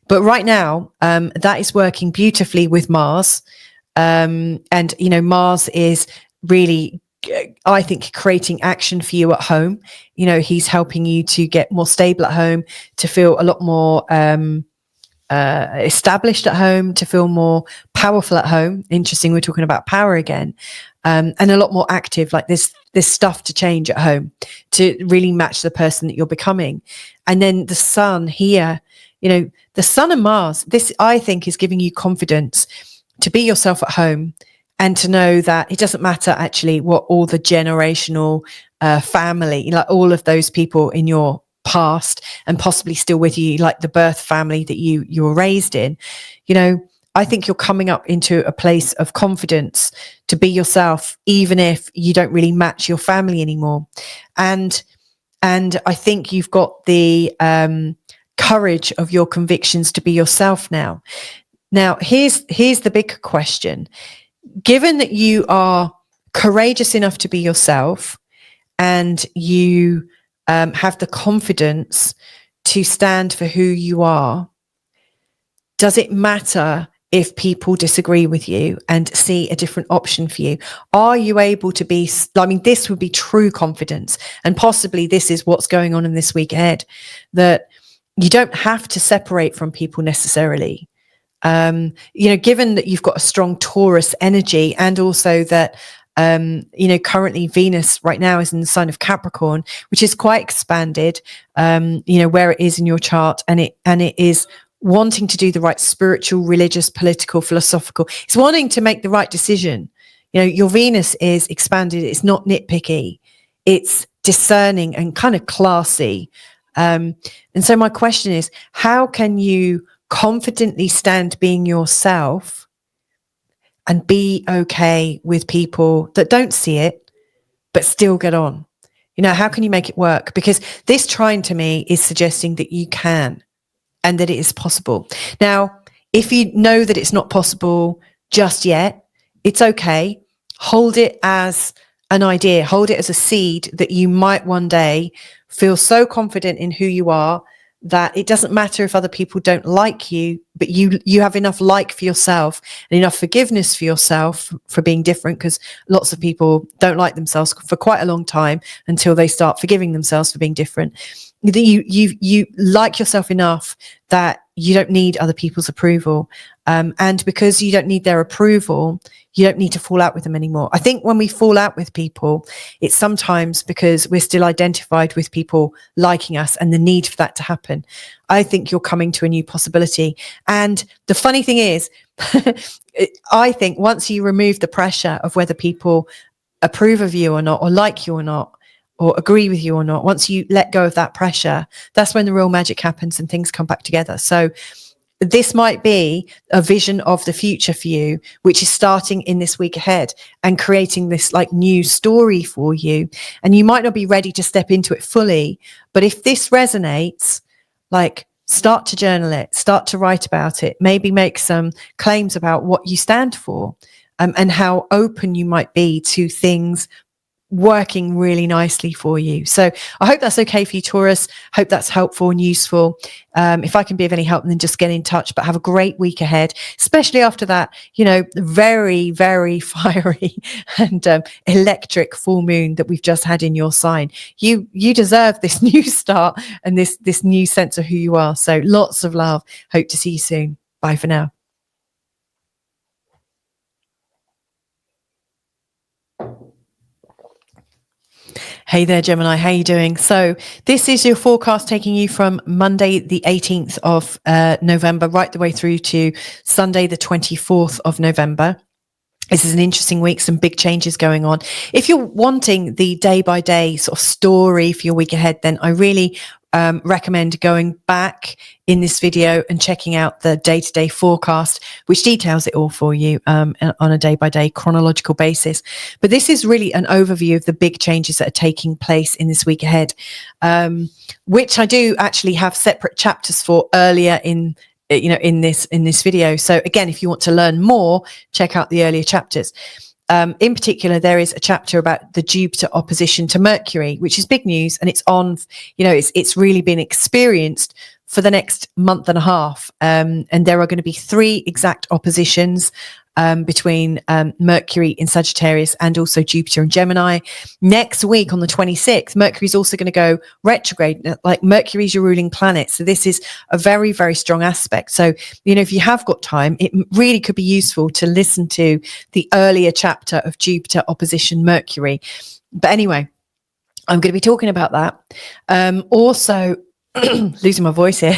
But right now, that is working beautifully with Mars. And Mars is really, I think, creating action for you at home. He's helping you to get more stable at home, to feel a lot more established at home, to feel more powerful at home. Interesting, we're talking about power again, and a lot more active, like this stuff to change at home to really match the person that you're becoming. And then the Sun here, the Sun and Mars, this I think is giving you confidence to be yourself at home, and to know that it doesn't matter actually what all the generational family, like all of those people in your past and possibly still with you, like the birth family that you were raised in, I think you're coming up into a place of confidence to be yourself, even if you don't really match your family anymore. And I think you've got the courage of your convictions to be yourself now. Now, here's the big question. Given that you are courageous enough to be yourself, and you have the confidence to stand for who you are, does it matter if people disagree with you and see a different option for you? Are you able to be, this would be true confidence. And possibly this is what's going on in this week ahead, that you don't have to separate from people necessarily. Given that you've got a strong Taurus energy, and also that, currently Venus right now is in the sign of Capricorn, which is quite expanded, where it is in your chart, and it is wanting to do the right spiritual, religious, political, philosophical. It's wanting to make the right decision. Your Venus is expanded. It's not nitpicky. It's discerning and kind of classy. And so my question is, how can you confidently stand being yourself and be okay with people that don't see it but still get on? How can you make it work? Because this trine to me is suggesting that you can, and that it is possible. Now, if you know that it's not possible just yet, it's okay. Hold it as an idea, hold it as a seed that you might one day feel so confident in who you are that it doesn't matter if other people don't like you, but you have enough like for yourself and enough forgiveness for yourself for being different, because lots of people don't like themselves for quite a long time until they start forgiving themselves for being different. that you like yourself enough that you don't need other people's approval. And because you don't need their approval, you don't need to fall out with them anymore. I think when we fall out with people, it's sometimes because we're still identified with people liking us and the need for that to happen. I think you're coming to a new possibility. And the funny thing is, I think once you remove the pressure of whether people approve of you or not, or like you or not, or agree with you or not, once you let go of that pressure, that's when the real magic happens and things come back together. So this might be a vision of the future for you, which is starting in this week ahead and creating this like new story for you. And you might not be ready to step into it fully, but if this resonates, like, start to journal it, start to write about it, maybe make some claims about what you stand for, and how open you might be to things working really nicely for you. So I hope that's okay for you, Taurus. Hope that's helpful and useful. If I can be of any help, then just get in touch. But have a great week ahead, especially after that, very, very fiery and electric full moon that we've just had in your sign. You deserve this new start and this new sense of who you are. So lots of love. Hope to see you soon. Bye for now. Hey there, Gemini. How are you doing? So this is your forecast taking you from Monday, the 18th of November, right the way through to Sunday, the 24th of November. This is an interesting week, some big changes going on. If you're wanting the day-by-day sort of story for your week ahead, then I really recommend going back in this video and checking out the day-to-day forecast, which details it all for you on a day-by-day chronological basis. But this is really an overview of the big changes that are taking place in this week ahead, which I do actually have separate chapters for earlier in this video. So again, if you want to learn more, check out the earlier chapters. In particular, there is a chapter about the Jupiter opposition to Mercury, which is big news, and it's on, it's really been experienced for the next month and a half. And there are going to be 3 exact oppositions between Mercury in Sagittarius and also Jupiter in Gemini. Next week on the 26th, Mercury is also going to go retrograde. Like, Mercury is your ruling planet. So this is a very, very strong aspect. So, if you have got time, it really could be useful to listen to the earlier chapter of Jupiter opposition Mercury. But anyway, I'm going to be talking about that. Also, losing my voice here,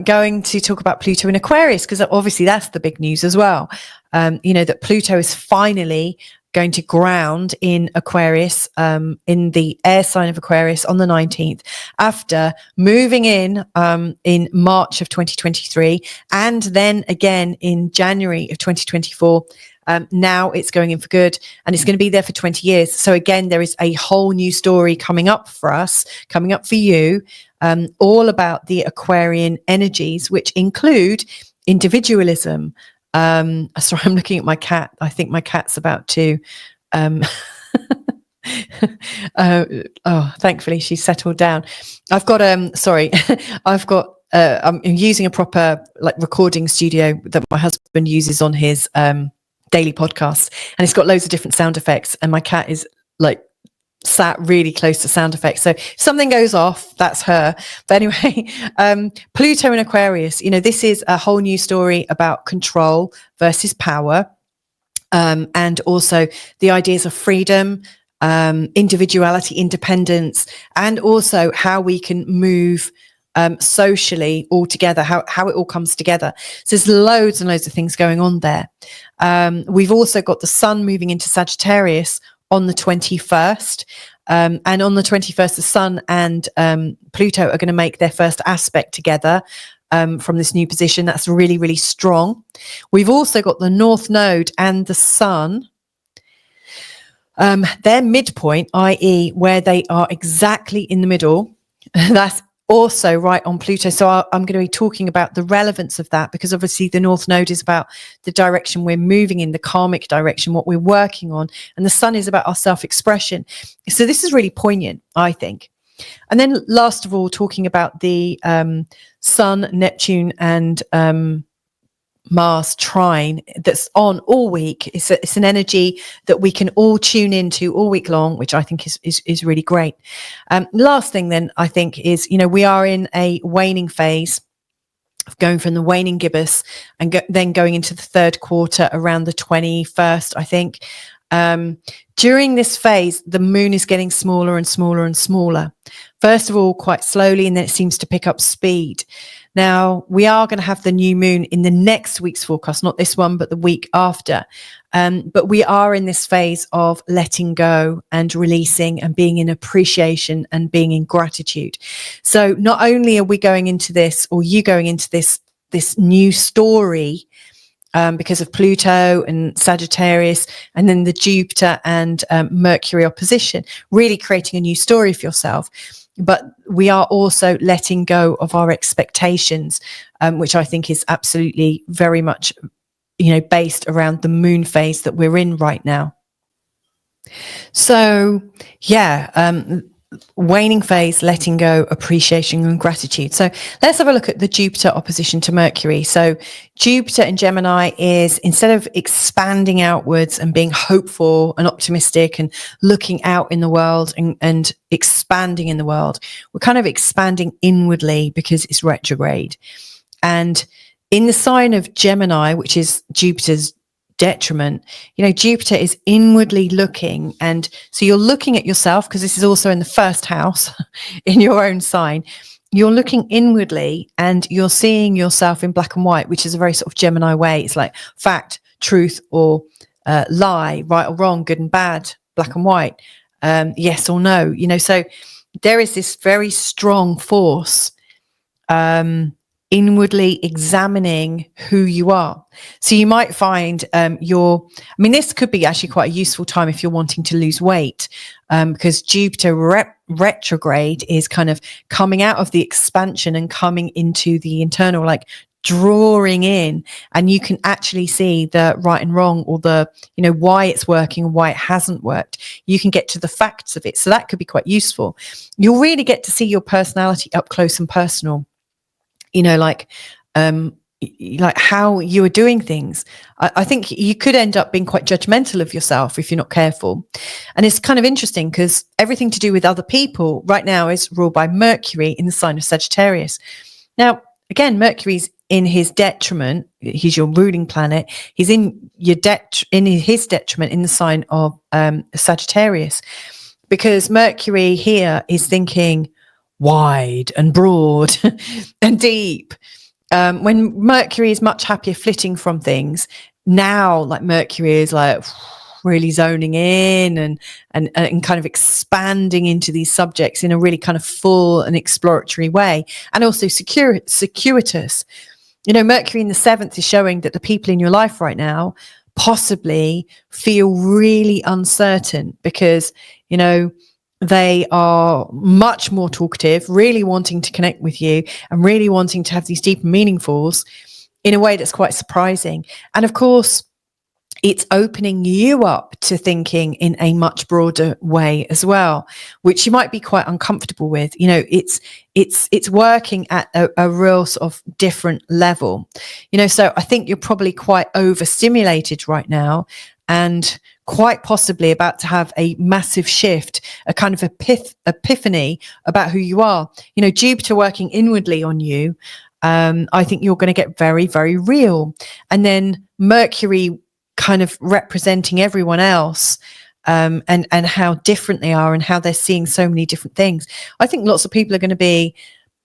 going to talk about Pluto in Aquarius, because obviously that's the big news as well. That Pluto is finally going to ground in Aquarius, in the air sign of Aquarius on the 19th, after moving in March of 2023, and then again in January of 2024. Now it's going in for good, and it's going to be there for 20 years. So again, there is a whole new story coming up for us, coming up for you, all about the Aquarian energies, which include individualism. Sorry, I'm looking at my cat. I think my cat's about to thankfully she's settled down. I've got I'm using a proper recording studio that my husband uses on his daily podcasts, and it's got loads of different sound effects, and my cat is sat really close to sound effects, so if something goes off, that's her. But anyway, Pluto in Aquarius, this is a whole new story about control versus power, and also the ideas of freedom, individuality, independence, and also how we can move socially all together, how it all comes together. So there's loads and loads of things going on there. We've also got the Sun moving into Sagittarius on the 21st. And on the 21st, the Sun and Pluto are going to make their first aspect together from this new position. That's really, really strong. We've also got the North Node and the Sun. Their midpoint, i.e. where they are exactly in the middle, that's also right on Pluto. So I'm going to be talking about the relevance of that, because obviously the North Node is about the direction we're moving in, the karmic direction, what we're working on. And the Sun is about our self-expression. So this is really poignant, I think. And then last of all, talking about the Sun, Neptune and Mars trine that's on all week. It's an energy that we can all tune into all week long, which I think is really great. Last thing then, I think, is, we are in a waning phase, going from the waning gibbous and then going into the third quarter around the 21st, I think. During this phase, the moon is getting smaller and smaller and smaller. First of all, quite slowly, and then it seems to pick up speed. Now, we are going to have the new moon in the next week's forecast, not this one, but the week after. But we are in this phase of letting go and releasing and being in appreciation and being in gratitude. So not only are we going into this, or you going into this new story, because of Pluto and Sagittarius, and then the Jupiter and Mercury opposition, really creating a new story for yourself. But we are also letting go of our expectations, which I think is absolutely very much, based around the moon phase that we're in right now. So, waning phase, letting go, appreciation and gratitude. So let's have a look at the Jupiter opposition to Mercury. So Jupiter in Gemini is, instead of expanding outwards and being hopeful and optimistic and looking out in the world and expanding in the world, we're kind of expanding inwardly because it's retrograde. And in the sign of Gemini, which is Jupiter's detriment, Jupiter is inwardly looking, and so you're looking at yourself, because this is also in the first house in your own sign. You're looking inwardly and you're seeing yourself in black and white, which is a very sort of Gemini way. It's like fact, truth, or lie, right or wrong, good and bad, black and white, yes or no. So there is this very strong force inwardly examining who you are. So you might find this could be actually quite a useful time if you're wanting to lose weight, because Jupiter retrograde is kind of coming out of the expansion and coming into the internal, like drawing in, and you can actually see the right and wrong, or the, why it's working and why it hasn't worked. You can get to the facts of it. So that could be quite useful. You'll really get to see your personality up close and personal. Like how you are doing things. I think you could end up being quite judgmental of yourself if you're not careful. And it's kind of interesting because everything to do with other people right now is ruled by Mercury in the sign of Sagittarius. Now, again, Mercury's in his detriment. He's your ruling planet. He's in his detriment in the sign of Sagittarius, because Mercury here is thinking wide and broad and deep. When Mercury is much happier flitting from things, now like Mercury is like really zoning in and kind of expanding into these subjects in a really kind of full and exploratory way, and also circuitous. Mercury in the 7th is showing that the people in your life right now possibly feel really uncertain because, they are much more talkative, really wanting to connect with you and really wanting to have these deep meaningfuls in a way that's quite surprising. And of course, it's opening you up to thinking in a much broader way as well, which you might be quite uncomfortable with. It's working at a real sort of different level. So I think you're probably quite overstimulated right now, and quite possibly about to have a massive shift, a kind of epiphany about who you are. Jupiter working inwardly on you. I think you're going to get very, very real. And then Mercury kind of representing everyone else, and how different they are and how they're seeing so many different things. I think lots of people are going to be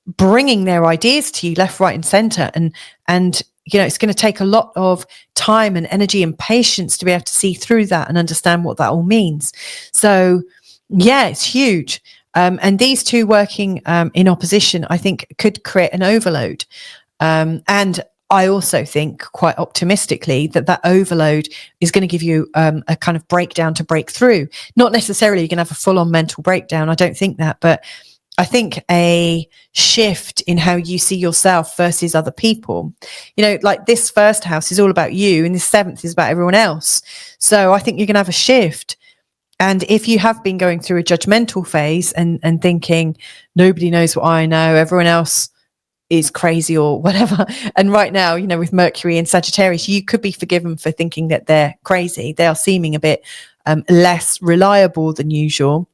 bringing their ideas to you left, right and center. And it's going to take a lot of time and energy and patience to be able to see through that and understand what that all means. So, it's huge. And these two working in opposition, I think, could create an overload. And I also think, quite optimistically, that overload is going to give you a kind of breakdown to break through. Not necessarily you're going to have a full-on mental breakdown. I don't think that, but I think a shift in how you see yourself versus other people. Like this first house is all about you and the 7th is about everyone else. So I think you're going to have a shift. And if you have been going through a judgmental phase and thinking, nobody knows what I know, everyone else is crazy or whatever. And right now, you know, with Mercury and Sagittarius, you could be forgiven for thinking that they're crazy. They are seeming a bit less reliable than usual.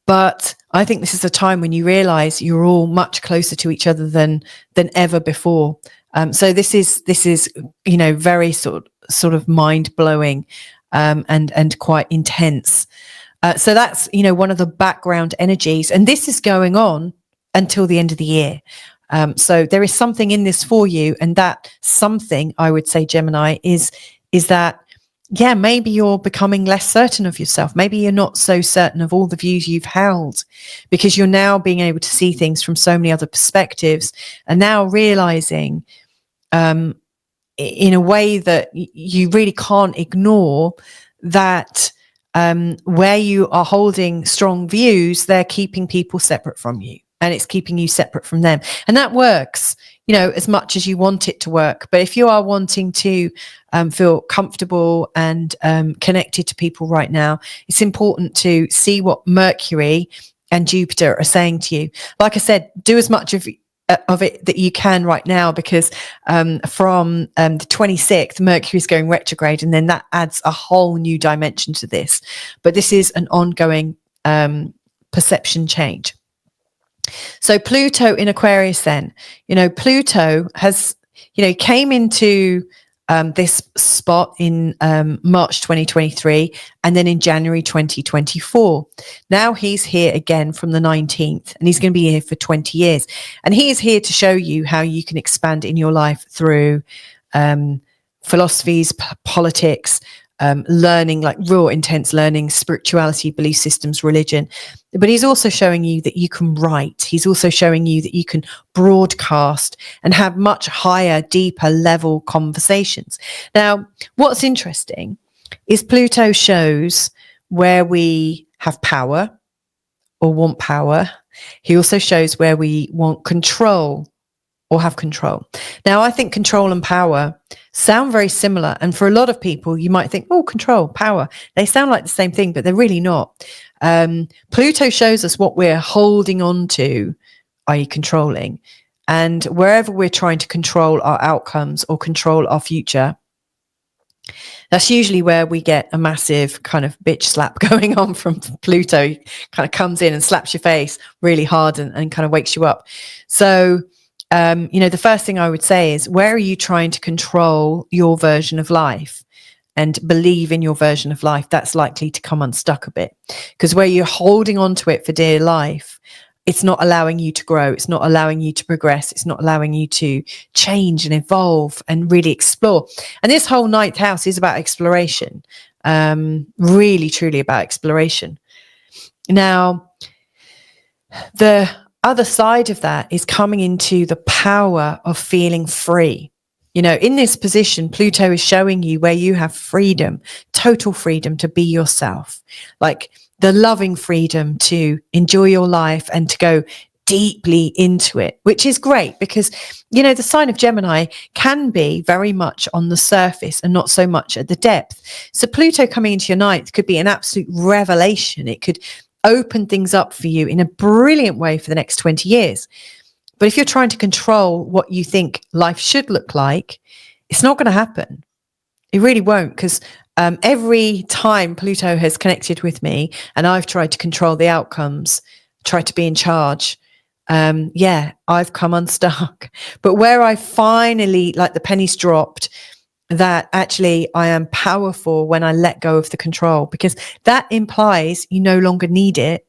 But I think this is a time when you realize you're all much closer to each other than ever before. So this is, you know, very sort of mind blowing, and quite intense. So that's, you know, one of the background energies, and this is going on until the end of the year. So there is something in this for you, and that something, I would say, Gemini, is that, yeah, maybe you're becoming less certain of yourself. Maybe you're not so certain of all the views you've held, because you're now being able to see things from so many other perspectives, and now realizing in a way that you really can't ignore that where you are holding strong views, they're keeping people separate from you, and it's keeping you separate from them. And that works, you know, as much as you want it to work. But if you are wanting to feel comfortable and connected to people right now, it's important to see what Mercury and Jupiter are saying to you. Like I said, do as much of it that you can right now, because from the 26th, Mercury is going retrograde, and then that adds a whole new dimension to this. But this is an ongoing perception change. So Pluto in Aquarius, then, you know, Pluto has, you know, came into this spot in March 2023, and then in January 2024. Now he's here again from the 19th, and he's going to be here for 20 years. And he is here to show you how you can expand in your life through philosophies, politics, learning, like real intense learning, spirituality, belief systems, religion. But he's also showing you that you can write. He's also showing you that you can broadcast and have much higher, deeper level conversations. Now, what's interesting is Pluto shows where we have power or want power. He also shows where we want control or have control. Now, I think control and power sound very similar. And for a lot of people, you might think, oh, control, power, they sound like the same thing, but they're really not. Pluto shows us what we're holding on to, i.e. controlling. And wherever we're trying to control our outcomes or control our future, that's usually where we get a massive kind of bitch slap going on from Pluto. He kind of comes in and slaps your face really hard and kind of wakes you up. So, you know, the first thing I would say is, where are you trying to control your version of life and believe in your version of life? That's likely to come unstuck a bit, because where you're holding on to it for dear life, it's not allowing you to grow. It's not allowing you to progress. It's not allowing you to change and evolve and really explore. And this whole ninth house is about exploration, really, truly about exploration. Now, the other side of that is coming into the power of feeling free. You know, in this position, Pluto is showing you where you have freedom, total freedom to be yourself, like the loving freedom to enjoy your life and to go deeply into it, which is great because, you know, the sign of Gemini can be very much on the surface and not so much at the depth. So Pluto coming into your ninth could be an absolute revelation. It could open things up for you in a brilliant way for the next 20 years. But if you're trying to control what you think life should look like, it's not going to happen. It really won't, because every time Pluto has connected with me and I've tried to control the outcomes, tried to be in charge, I've come unstuck. But where I finally, like the pennies dropped, that actually I am powerful when I let go of the control, because that implies you no longer need it.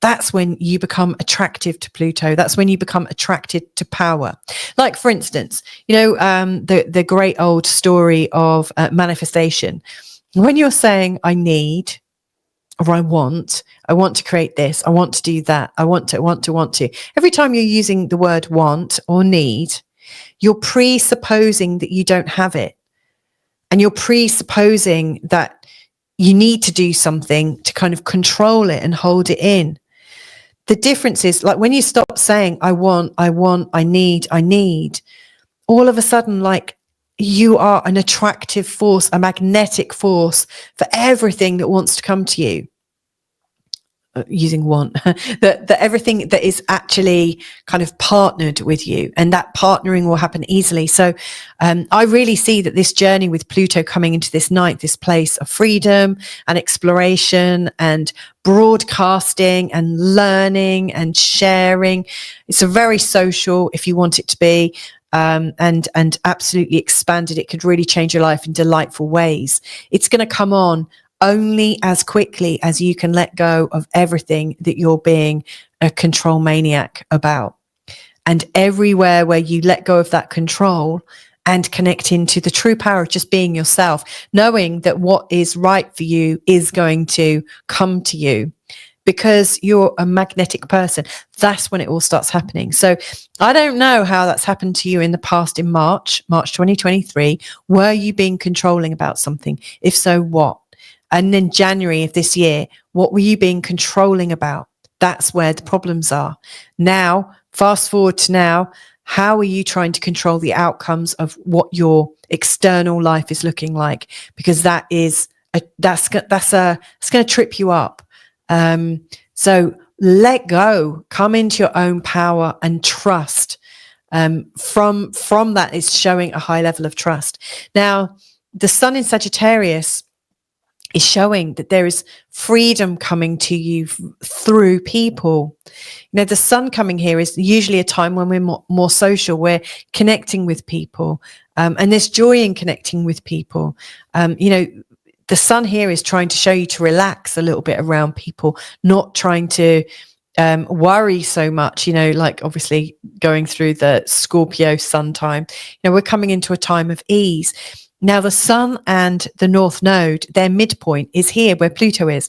That's when you become attractive to Pluto. That's when you become attracted to power. Like, for instance, you know, the great old story of manifestation. When you're saying, I need, or I want to create this, I want to do that, I want to. Every time you're using the word want or need, you're presupposing that you don't have it. And you're presupposing that you need to do something to kind of control it and hold it in. The difference is, like, when you stop saying, I want, I need, all of a sudden, like, you are an attractive force, a magnetic force for everything that wants to come to you. using want, that everything that is actually kind of partnered with you, and that partnering will happen easily. So I really see that this journey with Pluto coming into this ninth, this place of freedom and exploration and broadcasting and learning and sharing. It's a very social, if you want it to be, and absolutely expanded. It could really change your life in delightful ways. It's going to come on only as quickly as you can let go of everything that you're being a control maniac about. And everywhere where you let go of that control and connect into the true power of just being yourself, knowing that what is right for you is going to come to you because you're a magnetic person, that's when it all starts happening. So I don't know how that's happened to you in the past in March 2023. Were you being controlling about something? If so, what? And then January of this year, what were you being controlling about? That's where the problems are. Now, fast forward to now, how are you trying to control the outcomes of what your external life is looking like? Because that's going to trip you up. So let go, come into your own power and trust. From that, it's showing a high level of trust. Now, the sun in Sagittarius is showing that there is freedom coming to you through people. You know, the sun coming here is usually a time when we're more social, we're connecting with people, and there's joy in connecting with people. You know, the sun here is trying to show you to relax a little bit around people, not trying to worry so much, you know, like obviously going through the Scorpio sun time. You know, we're coming into a time of ease. Now, the sun and the North Node, their midpoint is here where Pluto is.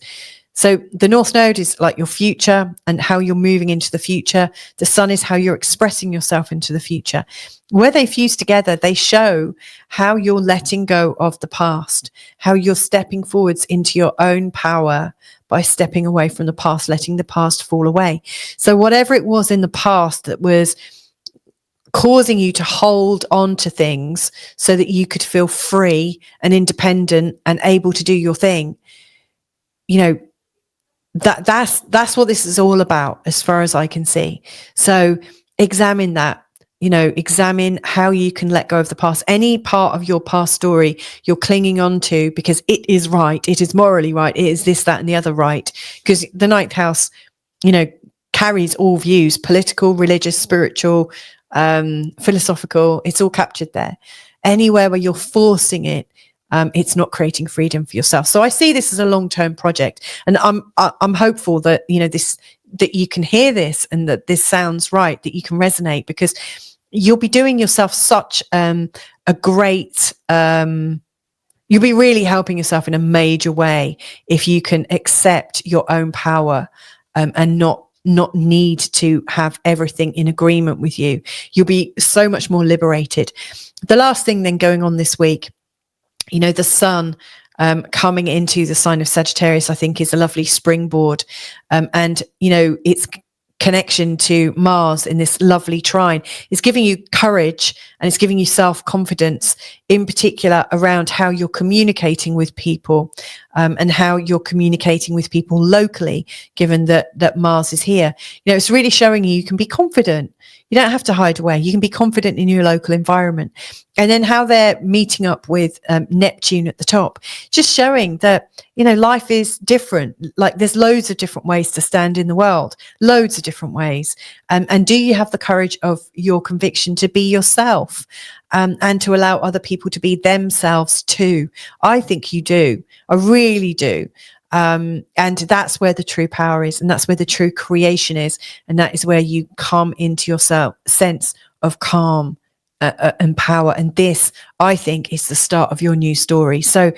So the North Node is like your future and how you're moving into the future. The sun is how you're expressing yourself into the future. Where they fuse together, they show how you're letting go of the past, how you're stepping forwards into your own power by stepping away from the past, letting the past fall away. So whatever it was in the past that was causing you to hold on to things so that you could feel free and independent and able to do your thing, you know, that's what this is all about as far as I can see. So examine that, you know, examine how you can let go of the past. Any part of your past story you're clinging on to because it is right, it is morally right, it is this, that, and the other right. Because the ninth house, you know, carries all views, political, religious, spiritual, philosophical, it's all captured there. Anywhere where you're forcing it, it's not creating freedom for yourself. So I see this as a long-term project, and I'm hopeful that, you know, that you can hear this and that this sounds right, that you can resonate, because you'll be doing yourself such a great, you'll be really helping yourself in a major way if you can accept your own power and not need to have everything in agreement with you. You'll be so much more liberated. The last thing then going on this week, you know, the sun coming into the sign of Sagittarius, I think, is a lovely springboard. And, you know, its connection to Mars in this lovely trine is giving you courage and it's giving you self-confidence, in particular around how you're communicating with people and how you're communicating with people locally, given that Mars is here. You know, it's really showing you can be confident. You don't have to hide away. You can be confident in your local environment. And then how they're meeting up with Neptune at the top, just showing that, you know, life is different. Like there's loads of different ways to stand in the world, loads of different ways. And do you have the courage of your conviction to be yourself and to allow other people to be themselves too? I think you do. I really do. And that's where the true power is, and that's where the true creation is, and that is where you come into your sense of calm and power. And this, I think, is the start of your new story. So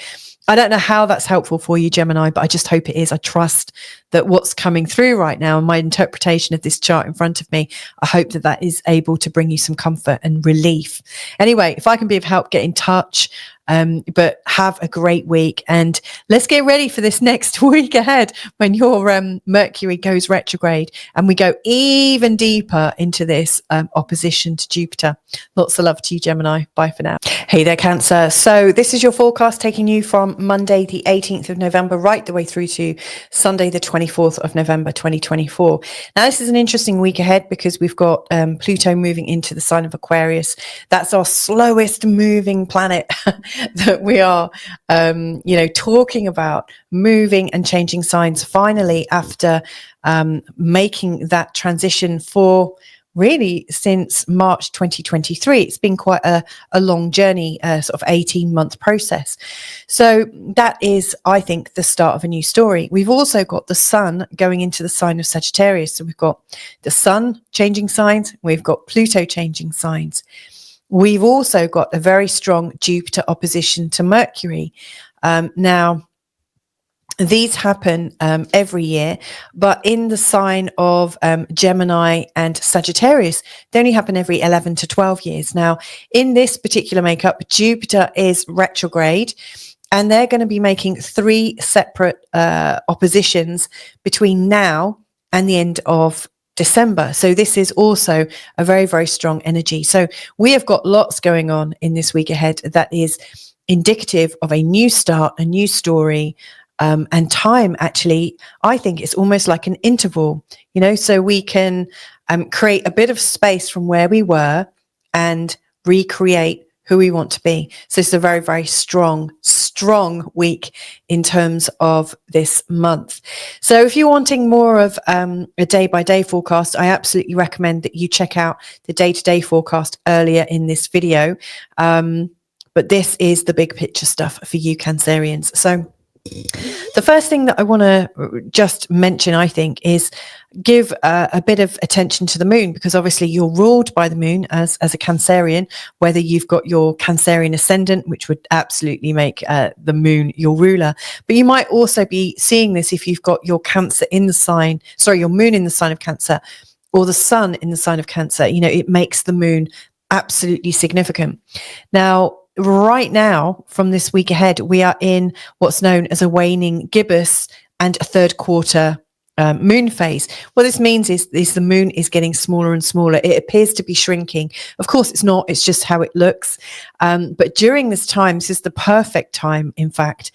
I don't know how that's helpful for you, Gemini, but I just hope it is. I trust that what's coming through right now and my interpretation of this chart in front of me, I hope that that is able to bring you some comfort and relief. Anyway, if I can be of help, get in touch. But have a great week, and let's get ready for this next week ahead when your Mercury goes retrograde and we go even deeper into this opposition to Jupiter. Lots of love to you, Gemini. Bye for now. Hey there, Cancer. So this is your forecast taking you from from Monday, the 18th of November, right the way through to Sunday, the 24th of November, 2024. Now, this is an interesting week ahead because we've got Pluto moving into the sign of Aquarius. That's our slowest moving planet that we are, talking about moving and changing signs finally after making that transition for really since March 2023. It's been quite a long journey, sort of 18-month process. So that is, I think, the start of a new story. We've also got the sun going into the sign of Sagittarius. So we've got the sun changing signs. We've got Pluto changing signs. We've also got a very strong Jupiter opposition to Mercury. Now, these happen every year, but in the sign of Gemini and Sagittarius, they only happen every 11 to 12 years. Now, in this particular makeup, Jupiter is retrograde, and they're going to be making 3 separate oppositions between now and the end of December. So this is also a very, very strong energy. So we have got lots going on in this week ahead that is indicative of a new start, a new story. And time, actually, I think it's almost like an interval, so we can create a bit of space from where we were and recreate who we want to be. So it's a very, very strong week in terms of this month. So if you're wanting more of a day-by-day forecast, I absolutely recommend that you check out the day-to-day forecast earlier in this video. But this is the big picture stuff for you Cancerians. So the first thing that I want to just mention, I think, is give a bit of attention to the moon, because obviously you're ruled by the moon as a Cancerian, whether you've got your Cancerian ascendant, which would absolutely make the moon your ruler. But you might also be seeing this if you've got your Cancer in the sign, your moon in the sign of Cancer, or the sun in the sign of Cancer. It makes the moon absolutely significant. Now, right now, from this week ahead, we are in what's known as a waning gibbous and a third quarter moon phase. What this means is the moon is getting smaller and smaller. It appears to be shrinking. Of course, it's not. It's just how it looks. But during this time, this is the perfect time, in fact,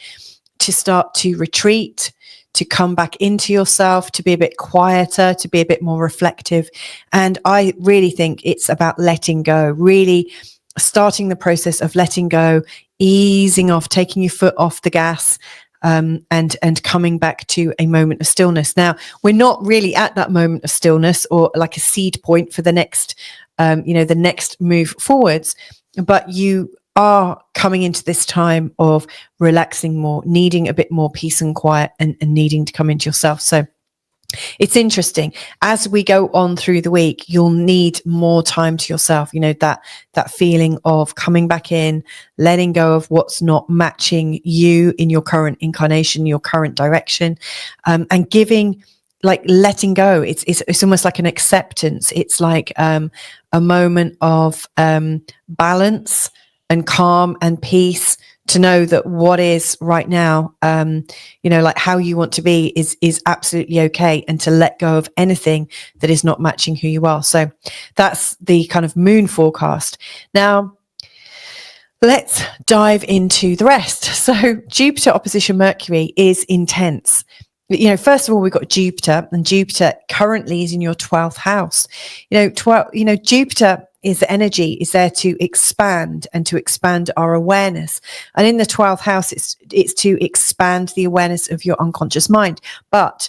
to start to retreat, to come back into yourself, to be a bit quieter, to be a bit more reflective. And I really think it's about letting go, really starting the process of letting go, easing off, taking your foot off the gas, and coming back to a moment of stillness. Now, we're not really at that moment of stillness or like a seed point for the next, the next move forwards, but you are coming into this time of relaxing more, needing a bit more peace and quiet, and needing to come into yourself. So it's interesting. As we go on through the week, you'll need more time to yourself. That feeling of coming back in, letting go of what's not matching you in your current incarnation, your current direction, and giving, like letting go. It's almost like an acceptance. It's like a moment of balance and calm and peace, to know that what is right now, like how you want to be is absolutely okay, and to let go of anything that is not matching who you are. So that's the kind of moon forecast. Now, let's dive into the rest. So Jupiter opposition Mercury is intense. First of all, we've got Jupiter, and Jupiter currently is in your 12th house. Jupiter is the energy, is there to expand and to expand our awareness. And in the 12th house, it's to expand the awareness of your unconscious mind. But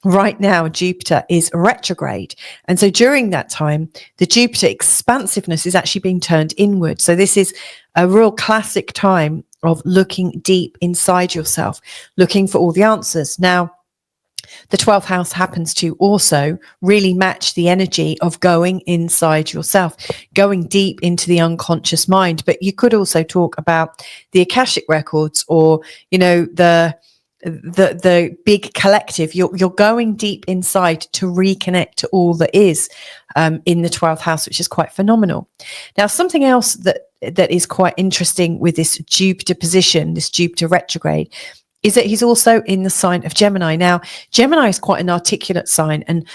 right now, Jupiter is retrograde. And so during that time, the Jupiter expansiveness is actually being turned inward. So this is a real classic time of looking deep inside yourself, looking for all the answers. Now, the 12th house happens to also really match the energy of going inside yourself, going deep into the unconscious mind. But you could also talk about the Akashic records, or, the big collective. You're going deep inside to reconnect to all that is in the 12th house, which is quite phenomenal. Now, something else that is quite interesting with this Jupiter position, this Jupiter retrograde, is that he's also in the sign of Gemini. Now, Gemini is quite an articulate sign, and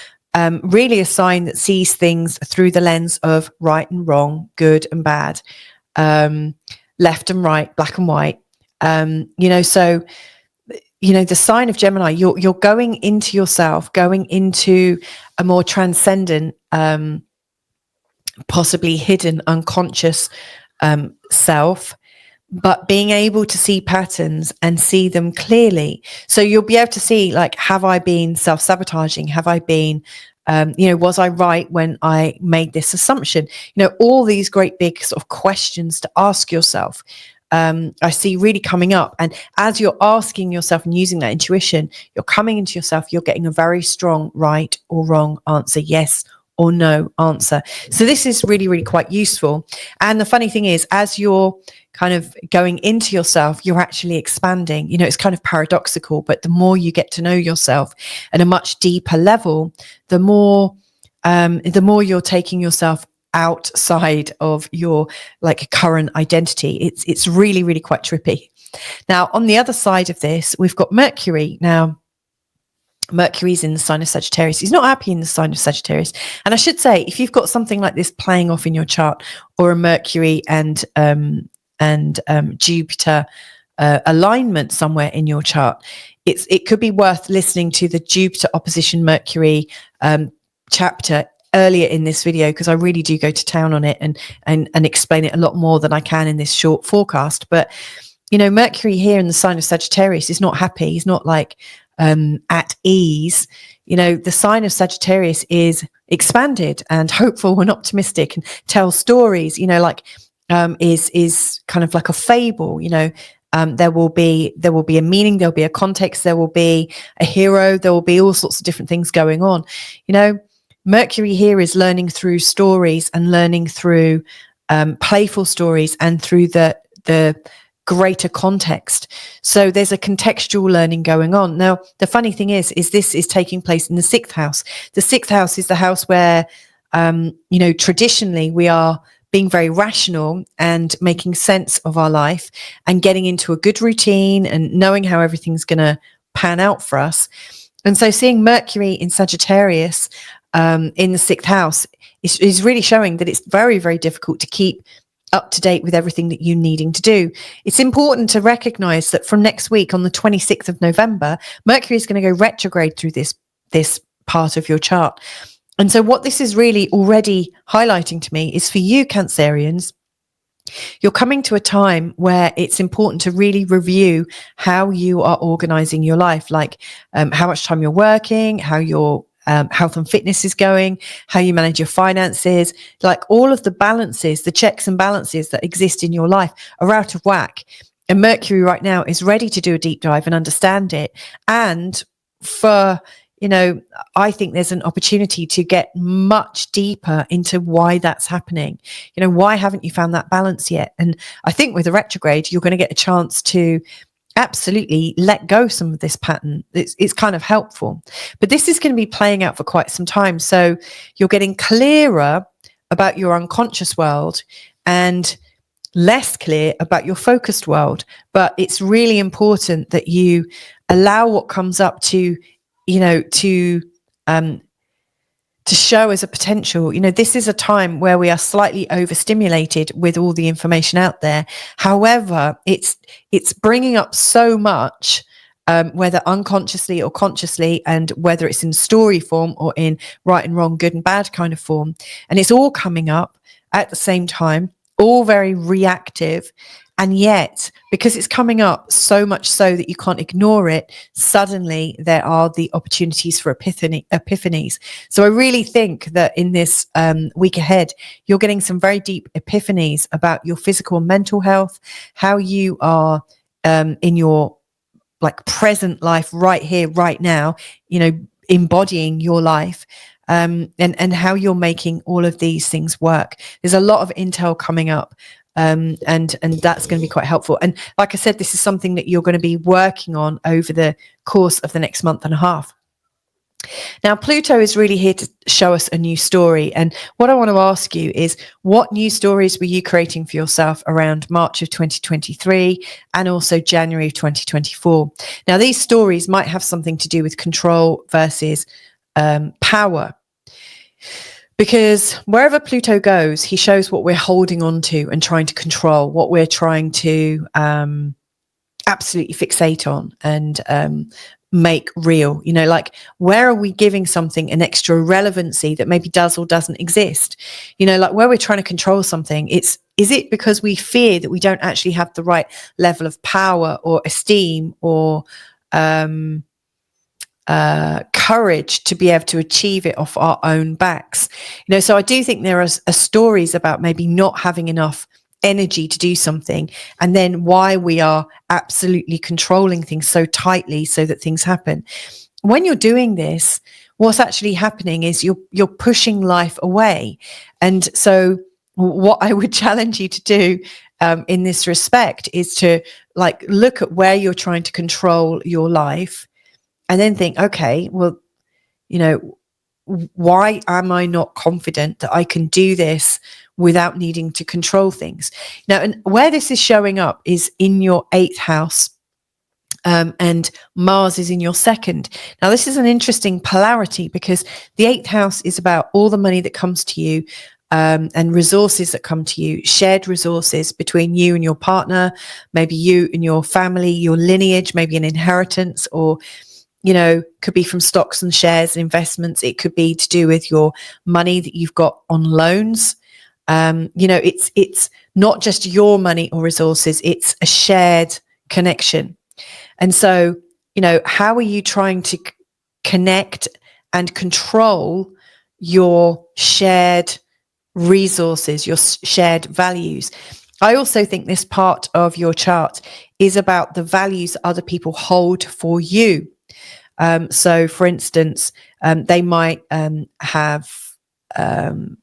really a sign that sees things through the lens of right and wrong, good and bad, left and right, black and white. So the sign of Gemini, you're going into yourself, going into a more transcendent, possibly hidden, unconscious self, but being able to see patterns and see them clearly. So you'll be able to see, like, have I been self-sabotaging? Have I been, was I right when I made this assumption? All these great big sort of questions to ask yourself. I see really coming up. And as you're asking yourself and using that intuition, you're coming into yourself, you're getting a very strong right or wrong answer, yes or no answer. So this is really, really quite useful. And the funny thing is, as you're kind of going into yourself, you're actually expanding. It's kind of paradoxical, but the more you get to know yourself at a much deeper level, the more you're taking yourself outside of your current identity. It's really, really quite trippy. Now, on the other side of this, we've got Mercury. Now, Mercury's in the sign of Sagittarius. He's not happy in the sign of Sagittarius. And I should say, if you've got something like this playing off in your chart, or a Mercury and Jupiter alignment somewhere in your chart, it could be worth listening to the Jupiter opposition Mercury chapter earlier in this video, because I really do go to town on it and explain it a lot more than I can in this short forecast. But Mercury here in the sign of Sagittarius is not happy. He's not at ease. The sign of Sagittarius is expanded and hopeful and optimistic, and tells stories. Is kind of like a fable. There will be a meaning, there'll be a context, there will be a hero, there will be all sorts of different things going on. Mercury here is learning through stories and learning through playful stories and through the greater context. So there's a contextual learning going on. Now, the funny thing is this is taking place in the 6th house. The 6th house is the house where, traditionally we are being very rational and making sense of our life and getting into a good routine and knowing how everything's going to pan out for us. And so seeing Mercury in Sagittarius in the 6th house is really showing that it's very, very difficult to keep up to date with everything that you're needing to do. It's important to recognize that from next week, on the 26th of November, Mercury is going to go retrograde through this part of your chart. And so what this is really already highlighting to me is, for you Cancerians, you're coming to a time where it's important to really review how you are organizing your life, like how much time you're working, how your health and fitness is going, how you manage your finances, like all of the balances, the checks and balances that exist in your life are out of whack. And Mercury right now is ready to do a deep dive and understand it. And I think there's an opportunity to get much deeper into why that's happening. Why haven't you found that balance yet? And I think with a retrograde, you're going to get a chance to absolutely let go some of this pattern. It's kind of helpful, but this is going to be playing out for quite some time. So you're getting clearer about your unconscious world and less clear about your focused world. But it's really important that you allow what comes up to show as a potential. This is a time where we are slightly overstimulated with all the information out there. However, it's bringing up so much, whether unconsciously or consciously, and whether it's in story form or in right and wrong, good and bad kind of form. And it's all coming up at the same time, all very reactive. And yet, because it's coming up so much so that you can't ignore it, suddenly there are the opportunities for epiphanies. So I really think that in this week ahead, you're getting some very deep epiphanies about your physical and mental health, how you are in your present life right here, right now, embodying your life. And how you're making all of these things work. There's a lot of intel coming up. And that's going to be quite helpful. And like I said, this is something that you're going to be working on over the course of the next month and a half. Now, Pluto is really here to show us a new story. And what I want to ask you is, what new stories were you creating for yourself around March of 2023 and also January of 2024? Now, these stories might have something to do with control versus power. Because wherever Pluto goes, he shows what we're holding on to and trying to control, what we're trying to absolutely fixate on and make real. You know, like, where are we giving something an extra relevancy that maybe does or doesn't exist? You know, like where we're trying to control something, is it because we fear that we don't actually have the right level of power or esteem or courage to be able to achieve it off our own backs? You know, so I do think there are stories about maybe not having enough energy to do something, and then why we are absolutely controlling things so tightly so that things happen. When you're doing this, what's actually happening is you're pushing life away. And so what I would challenge you to do in this respect is to like look at where you're trying to control your life, and then think, okay, well, you know, why am I not confident that I can do this without needing to control things? Now, and where this is showing up is in your 8th house, and Mars is in your 2nd. Now, this is an interesting polarity because the 8th house is about all the money that comes to you, and resources that come to you, shared resources between you and your partner, maybe you and your family, your lineage, maybe an inheritance, or you know, could be from stocks and shares and investments. It could be to do with your money that you've got on loans. You know, it's not just your money or resources, it's a shared connection. And so, you know, how are you trying to connect and control your shared resources, your shared values? I also think this part of your chart is about the values other people hold for you. So, for instance, they might have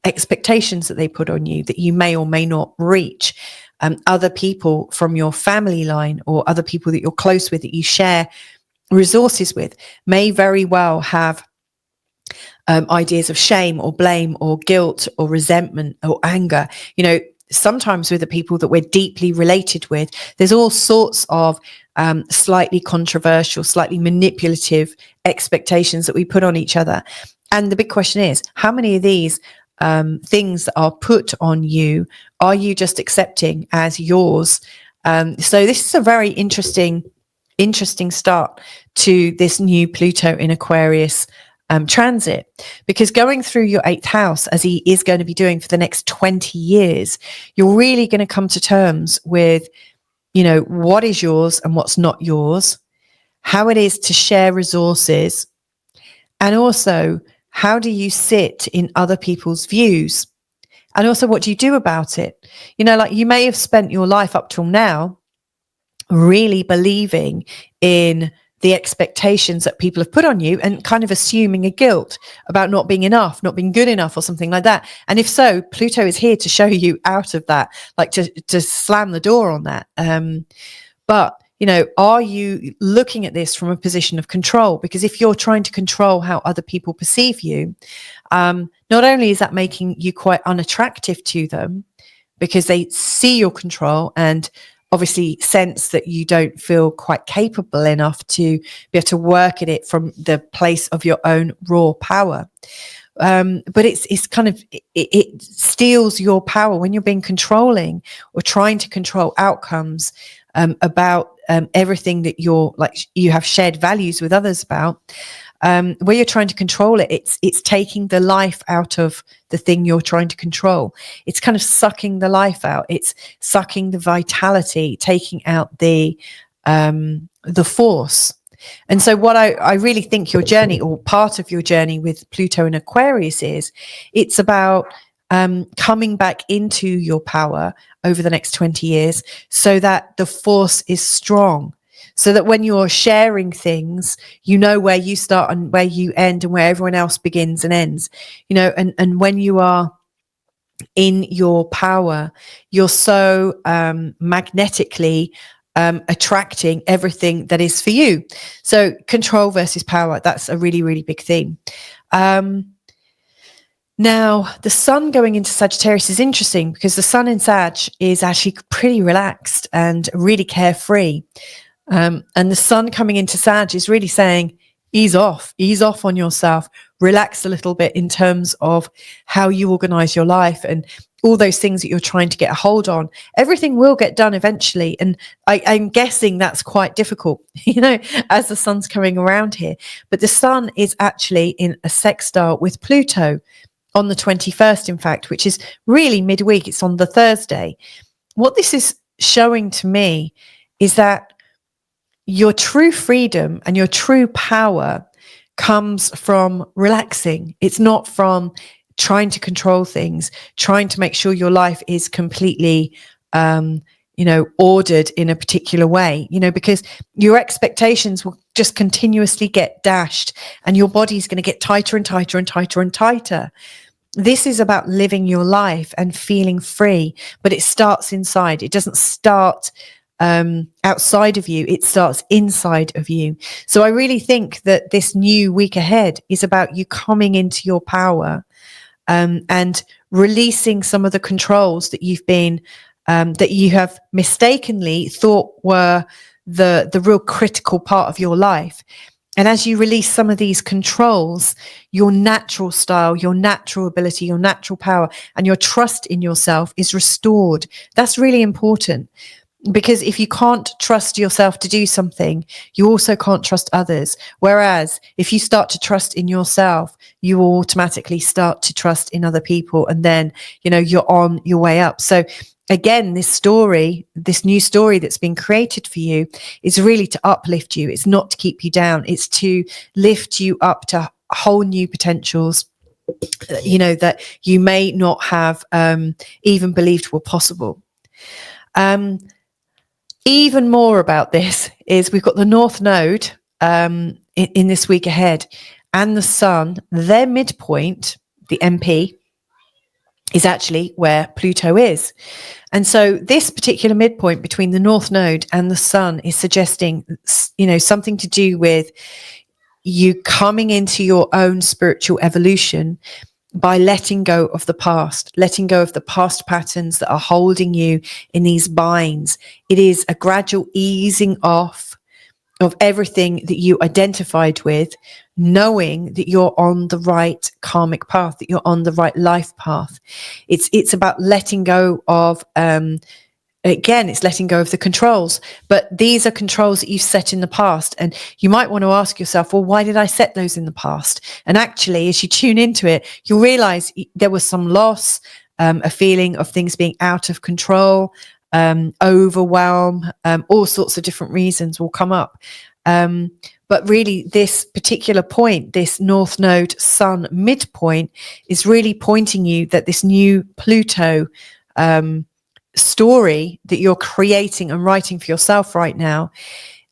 expectations that they put on you that you may or may not reach. Other people from your family line or other people that you're close with, that you share resources with, may very well have ideas of shame or blame or guilt or resentment or anger. You know, sometimes with the people that we're deeply related with, there's all sorts of slightly controversial, slightly manipulative expectations that we put on each other. And the big question is, how many of these things that are put on you are you just accepting as yours? So this is a very interesting start to this new Pluto in Aquarius transit, because going through your 8th house, as he is going to be doing for the next 20 years, you're really going to come to terms with, you know, what is yours and what's not yours, how it is to share resources, and also how do you sit in other people's views, and also what do you do about it? You know, like, you may have spent your life up till now really believing in the expectations that people have put on you and kind of assuming a guilt about not being enough, not being good enough, or something like that. And if so, Pluto is here to show you out of that, like to slam the door on that. But, you know, are you looking at this from a position of control? Because if you're trying to control how other people perceive you, not only is that making you quite unattractive to them, because they see your control and obviously sense that you don't feel quite capable enough to be able to work at it from the place of your own raw power. But it's kind of, it steals your power when you're being controlling or trying to control outcomes about everything that you're like, you have shared values with others about. Where you're trying to control it, it's taking the life out of the thing you're trying to control. It's kind of sucking the life out. It's sucking the vitality, taking out the force. And so what I really think your journey, or part of your journey with Pluto and Aquarius, is it's about coming back into your power over the next 20 years so that the force is strong. So that when you're sharing things, you know where you start and where you end and where everyone else begins and ends, you know, and when you are in your power, you're so magnetically attracting everything that is for you. So control versus power, that's a really, really big theme. Now, the sun going into Sagittarius is interesting because the sun in Sag is actually pretty relaxed and really carefree. And the sun coming into Sag is really saying, ease off on yourself, relax a little bit in terms of how you organize your life and all those things that you're trying to get a hold on. Everything will get done eventually. And I'm guessing that's quite difficult, as the sun's coming around here. But the sun is actually in a sextile with Pluto on the 21st, in fact, which is really midweek. It's on the Thursday. What this is showing to me is that your true freedom and your true power comes from relaxing. It's not from trying to control things, trying to make sure your life is completely, ordered in a particular way, because your expectations will just continuously get dashed and your body's going to get tighter and tighter and tighter and tighter. This is about living your life and feeling free, but it starts inside. It doesn't start outside of you. It starts inside of you. So I really think that this new week ahead is about you coming into your power and releasing some of the controls that you've been that you have mistakenly thought were the real critical part of your life. And as you release some of these controls, your natural style, your natural ability, your natural power, and your trust in yourself is restored. That's really important. Because if you can't trust yourself to do something, you also can't trust others. Whereas if you start to trust in yourself, you automatically start to trust in other people. And then, you're on your way up. So again, this new story that's been created for you is really to uplift you. It's not to keep you down. It's to lift you up to whole new potentials, that you may not have even believed were possible. Even more about this is we've got the North Node in this week ahead, and the Sun, their midpoint, the MP, is actually where Pluto is. And so this particular midpoint between the North Node and the Sun is suggesting, something to do with you coming into your own spiritual evolution by letting go of the past patterns that are holding you in these binds. It is a gradual easing off of everything that you identified with, knowing that you're on the right karmic path, that you're on the right life path. It's about letting go of, it's letting go of the controls, but these are controls that you've set in the past. And you might want to ask yourself, well, why did I set those in the past? And actually, as you tune into it, you'll realize there was some loss, a feeling of things being out of control, overwhelm, all sorts of different reasons will come up. But really, this particular point, this North Node Sun midpoint, is really pointing you that this new Pluto story that you're creating and writing for yourself right now,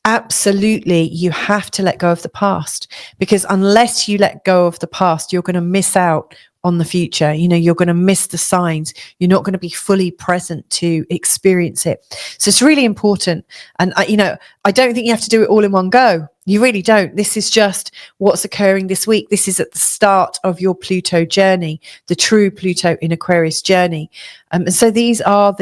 absolutely, you have to let go of the past, because unless you let go of the past, you're going to miss out on the future. You're going to miss the signs. You're not going to be fully present to experience it. So it's really important. And I don't think you have to do it all in one go. You really don't. This is just what's occurring this week. This is at the start of your Pluto journey, the true Pluto in Aquarius journey. And so these are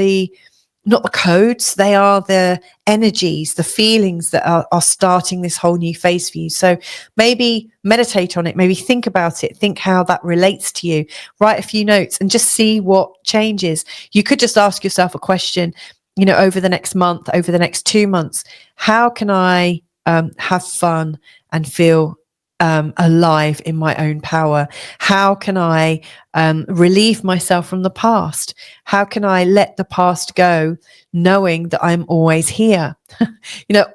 not the codes, they are the energies, the feelings that are starting this whole new phase for you. So maybe meditate on it, maybe think about it, think how that relates to you, write a few notes and just see what changes. You could just ask yourself a question, over the next month, over the next 2 months, how can I have fun and feel alive in my own power? How can I relieve myself from the past? How can I let the past go, knowing that I'm always here?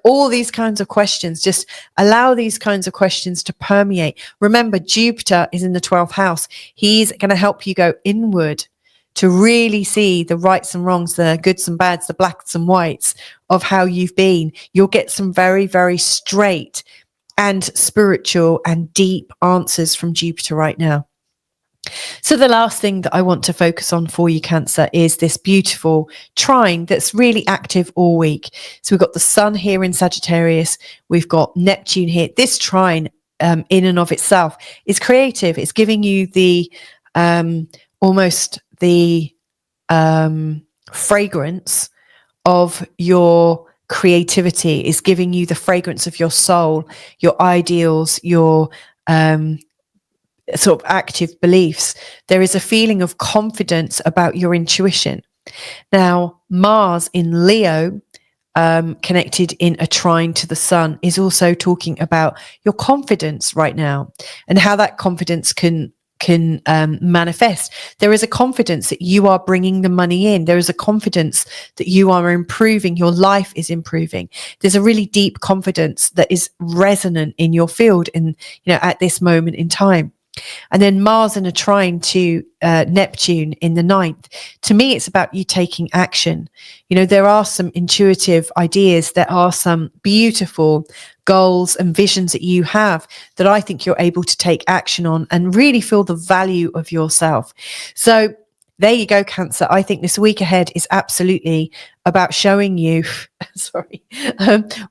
All these kinds of questions, just allow these kinds of questions to permeate. Remember, Jupiter is in the 12th house. He's going to help you go inward to really see the rights and wrongs, the goods and bads, the blacks and whites of how you've been. You'll get some very, very straight and spiritual and deep answers from Jupiter right now. So the last thing that I want to focus on for you, Cancer, is this beautiful trine that's really active all week. So we've got the Sun here in Sagittarius. We've got Neptune here. This trine in and of itself is creative. It's giving you the almost the fragrance of your creativity, is giving you the fragrance of your soul, your ideals, your sort of active beliefs. There is a feeling of confidence about your intuition. Now, Mars in Leo, connected in a trine to the sun, is also talking about your confidence right now and how that confidence can manifest. There is a confidence that you are bringing the money in. There is a confidence that you are improving. Your life is improving. There's a really deep confidence that is resonant in your field in, at this moment in time. And then Mars in a trine to Neptune in the 9th. To me, it's about you taking action. There are some intuitive ideas. There are some beautiful goals and visions that you have that I think you're able to take action on and really feel the value of yourself. So there you go, Cancer. I think this week ahead is absolutely about showing you,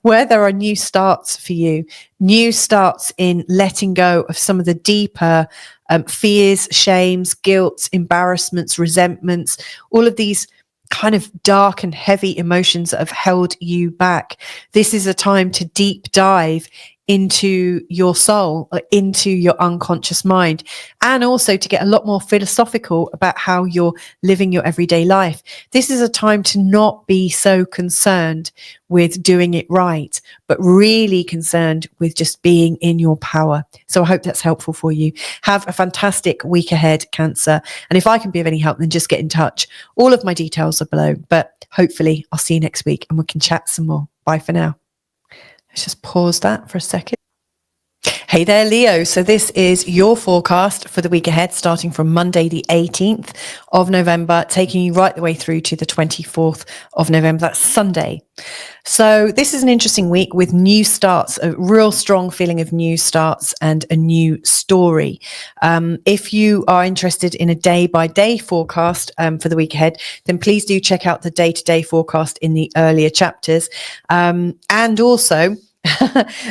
where there are new starts for you, new starts in letting go of some of the deeper fears, shames, guilt, embarrassments, resentments, all of these kind of dark and heavy emotions that have held you back. This is a time to deep dive into your soul, into your unconscious mind, and also to get a lot more philosophical about how you're living your everyday life. This is a time to not be so concerned with doing it right, but really concerned with just being in your power. So I hope that's helpful for you. Have a fantastic week ahead, Cancer. And if I can be of any help, then just get in touch. All of my details are below, but hopefully I'll see you next week and we can chat some more. Bye for now. Let's just pause that for a second. Hey there, Leo. So this is your forecast for the week ahead, starting from Monday, the 18th of November, taking you right the way through to the 24th of November. That's Sunday. So this is an interesting week with new starts, a real strong feeling of new starts and a new story. If you are interested in a day-by-day forecast for the week ahead, then please do check out the day-to-day forecast in the earlier chapters. And also,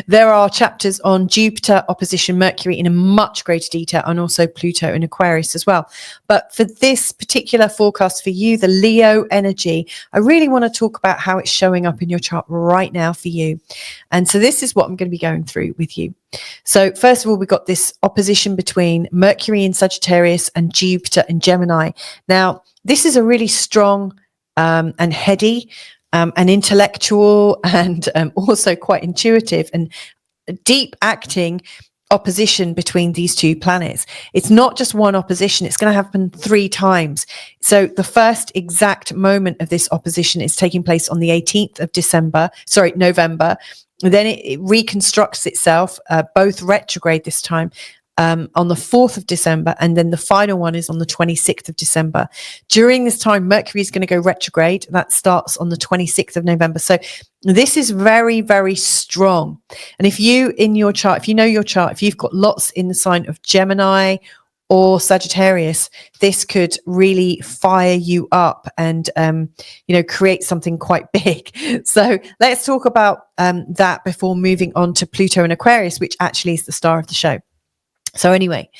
there are chapters on Jupiter opposition Mercury in a much greater detail, and also Pluto and Aquarius as well. But for this particular forecast for you, the Leo energy, I really want to talk about how it's showing up in your chart right now for you. And so this is what I'm going to be going through with you. So first of all, we've got this opposition between Mercury in Sagittarius and Jupiter in Gemini. Now, this is a really strong and heady and intellectual and also quite intuitive and deep acting opposition between these two planets. It's not just one opposition, it's going to happen 3 times. So the first exact moment of this opposition is taking place on the 18th of November. Then it reconstructs itself, both retrograde this time, on the 4th of December, and then the final one is on the 26th of December. During this time, Mercury is going to go retrograde. That starts on the 26th of November. So this is very, very strong. And if you know your chart, if you've got lots in the sign of Gemini or Sagittarius, this could really fire you up and, create something quite big. So let's talk about that before moving on to Pluto and Aquarius, which actually is the star of the show. So anyway,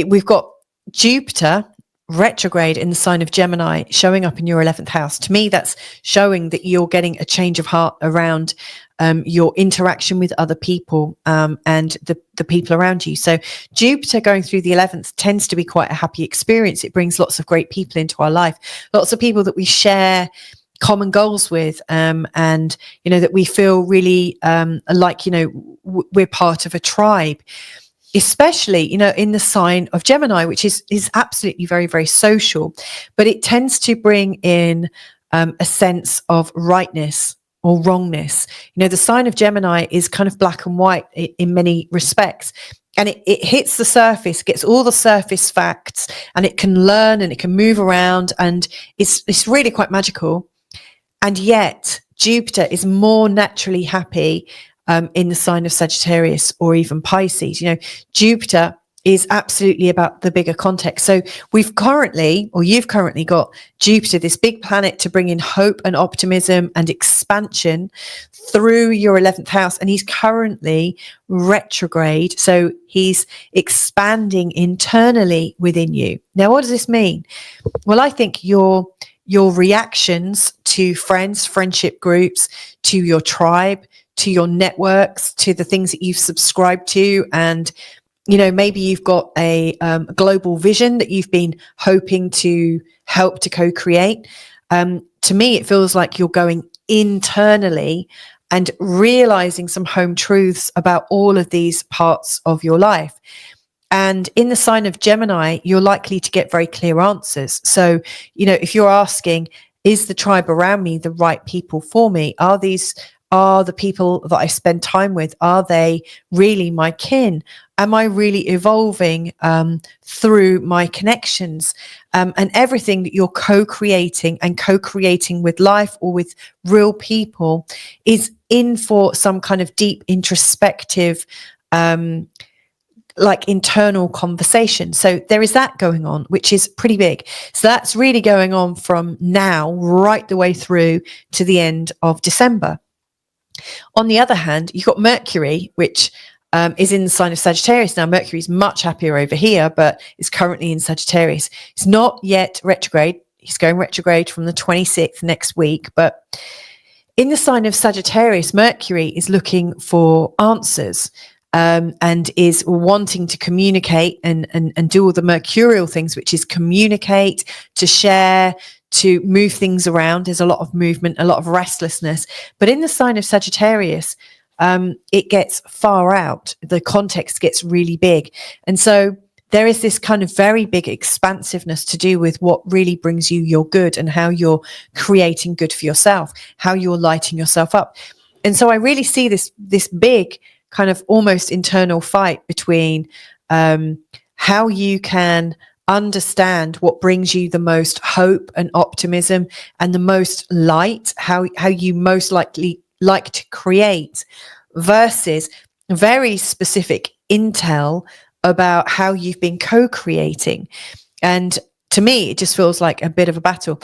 we've got Jupiter retrograde in the sign of Gemini showing up in your 11th house. To me, that's showing that you're getting a change of heart around your interaction with other people and the people around you. So Jupiter going through the 11th tends to be quite a happy experience. It brings lots of great people into our life, lots of people that we share common goals with, and that we feel really like we're part of a tribe. Especially, in the sign of Gemini, which is absolutely very, very social, but it tends to bring in a sense of rightness or wrongness. The sign of Gemini is kind of black and white in many respects. And it hits the surface, gets all the surface facts, and it can learn and it can move around, and it's really quite magical. And yet Jupiter is more naturally happy in the sign of Sagittarius or even Pisces. Jupiter is absolutely about the bigger context. So you've currently got Jupiter, this big planet, to bring in hope and optimism and expansion through your 11th house. And he's currently retrograde. So he's expanding internally within you. Now, what does this mean? Well, I think you're your reactions to friends, friendship groups, to your tribe, to your networks, to the things that you've subscribed to. And, you know, maybe you've got a global vision that you've been hoping to help to co-create. To me, it feels like you're going internally and realizing some home truths about all of these parts of your life. And in the sign of Gemini, you're likely to get very clear answers. So, you know, if you're asking, is the tribe around me the right people for me? Are the people that I spend time with, are they really my kin? Am I really evolving through my connections? And everything that you're co-creating with life or with real people is in for some kind of deep introspective like internal conversation. So there is that going on, which is pretty big. So that's really going on from now right the way through to the end of December. On the other hand, you've got Mercury, which is in the sign of Sagittarius. Now, Mercury is much happier over here, but is currently in Sagittarius. It's not yet retrograde. He's going retrograde from the 26th next week. But in the sign of Sagittarius, Mercury is looking for answers. And is wanting to communicate and do all the mercurial things, which is communicate, to share, to move things around. There's a lot of movement, a lot of restlessness. But in the sign of Sagittarius, it gets far out. The context gets really big. And so there is this kind of very big expansiveness to do with what really brings you your good and how you're creating good for yourself, how you're lighting yourself up. And so I really see this big kind of almost internal fight between how you can understand what brings you the most hope and optimism and the most light, how you most likely like to create, versus very specific intel about how you've been co-creating. And to me, it just feels like a bit of a battle.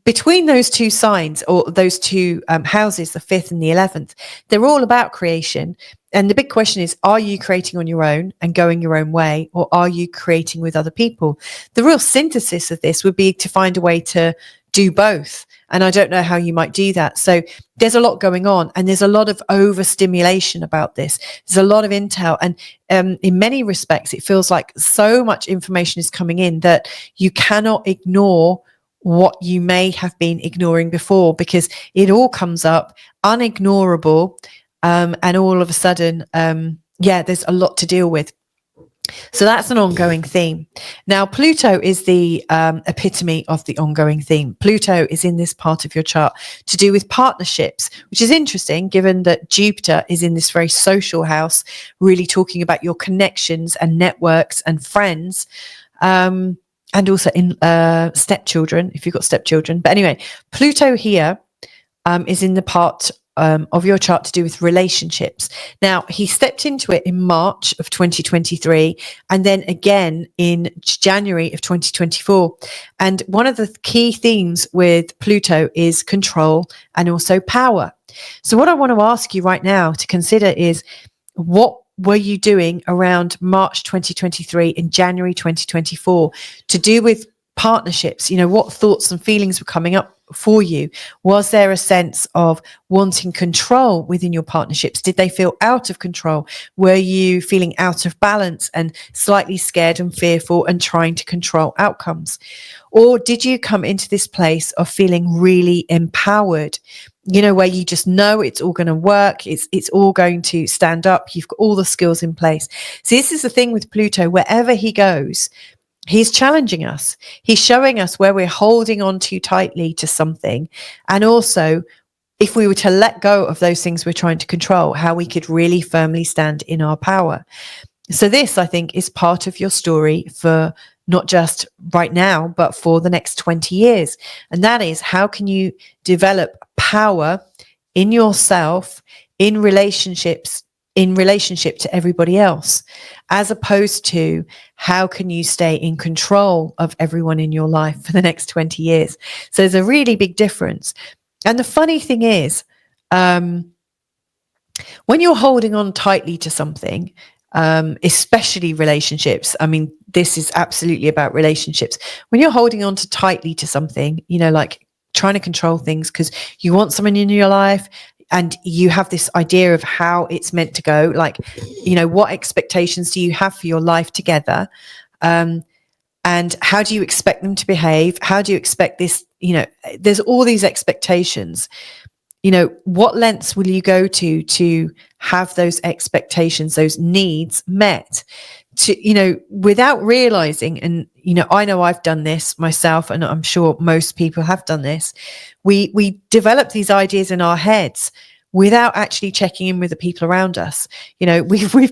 Between those two signs, or those two houses, the 5th and the 11th, they're all about creation. And the big question is, are you creating on your own and going your own way, or are you creating with other people? The real synthesis of this would be to find a way to do both. And I don't know how you might do that. So there's a lot going on, and there's a lot of overstimulation about this. There's a lot of intel. And in many respects, it feels like so much information is coming in that you cannot ignore what you may have been ignoring before, because it all comes up unignorable. And all of a sudden, there's a lot to deal with. So that's an ongoing theme. Now, Pluto is the epitome of the ongoing theme. Pluto is in this part of your chart to do with partnerships, which is interesting given that Jupiter is in this very social house, really talking about your connections and networks and friends. And also in stepchildren, if you've got stepchildren. But anyway, Pluto here is in the part of your chart to do with relationships. Now, he stepped into it in March of 2023, and then again in January of 2024. And one of the key themes with Pluto is control and also power. So what I want to ask you right now to consider is, what were you doing around March 2023 and January 2024 to do with partnerships? You know, what thoughts and feelings were coming up for you? Was there a sense of wanting control within your partnerships? Did they feel out of control? Were you feeling out of balance and slightly scared and fearful and trying to control outcomes? Or did you come into this place of feeling really empowered, you know, where you just know it's all going to work, it's all going to stand up, you've got all the skills in place? So this is the thing with Pluto. Wherever he goes, he's challenging us. He's showing us where we're holding on too tightly to something. And also, if we were to let go of those things we're trying to control, how we could really firmly stand in our power. So this, I think, is part of your story for not just right now, but for the next 20 years. And that is, how can you develop power in yourself, in relationships, in relationship to everybody else, as opposed to how can you stay in control of everyone in your life for the next 20 years. So there's a really big difference. And the funny thing is, when you're holding on tightly to something, especially relationships, I mean, this is absolutely about relationships. When you're holding on to tightly to something, you know, like trying to control things because you want someone in your life and you have this idea of how it's meant to go, like, you know, what expectations do you have for your life together? And how do you expect them to behave? How do you expect this? You know, there's all these expectations. You know, what lengths will you go to have those expectations, those needs met? To, you know, without realizing, and, you know I've done this myself, and I'm sure most people have done this. We develop these ideas in our heads without actually checking in with the people around us. You know, we've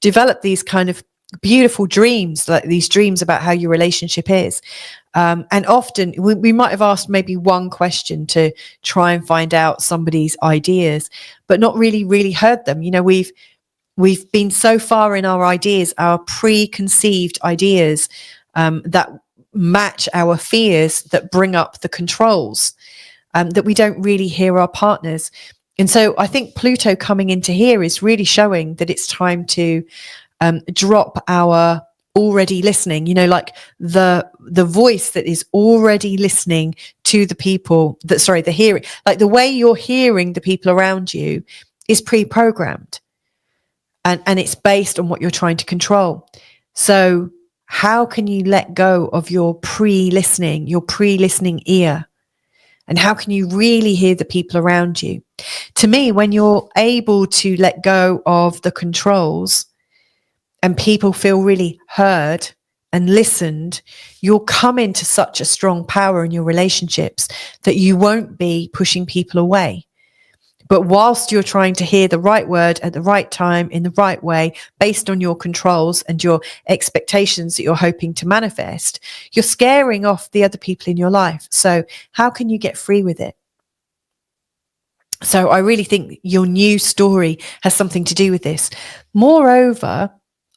developed these kind of beautiful dreams, like these dreams about how your relationship is. And often we might have asked maybe one question to try and find out somebody's ideas, but not really heard them. You know, we've been so far in our ideas, our preconceived ideas, that match our fears, that bring up the controls, that we don't really hear our partners. And so I think Pluto coming into here is really showing that it's time to drop our already listening, you know, like the voice that is already listening to the people that, sorry, the hearing, like the way you're hearing the people around you is pre-programmed, and it's based on what you're trying to control. So how can you let go of your pre-listening ear? And how can you really hear the people around you? To me, when you're able to let go of the controls and people feel really heard and listened, you'll come into such a strong power in your relationships that you won't be pushing people away. But whilst you're trying to hear the right word at the right time in the right way, based on your controls and your expectations that you're hoping to manifest, you're scaring off the other people in your life. So how can you get free with it? So I really think your new story has something to do with this. Moreover,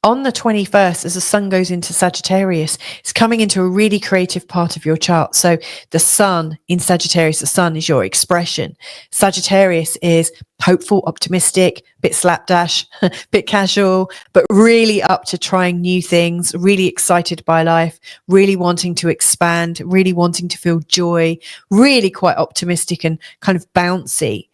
on the 21st, as the sun goes into Sagittarius, it's coming into a really creative part of your chart. So the sun in Sagittarius, the sun is your expression. Sagittarius is hopeful, optimistic, bit slapdash, bit casual, but really up to trying new things, really excited by life, really wanting to expand, really wanting to feel joy, really quite optimistic and kind of bouncy.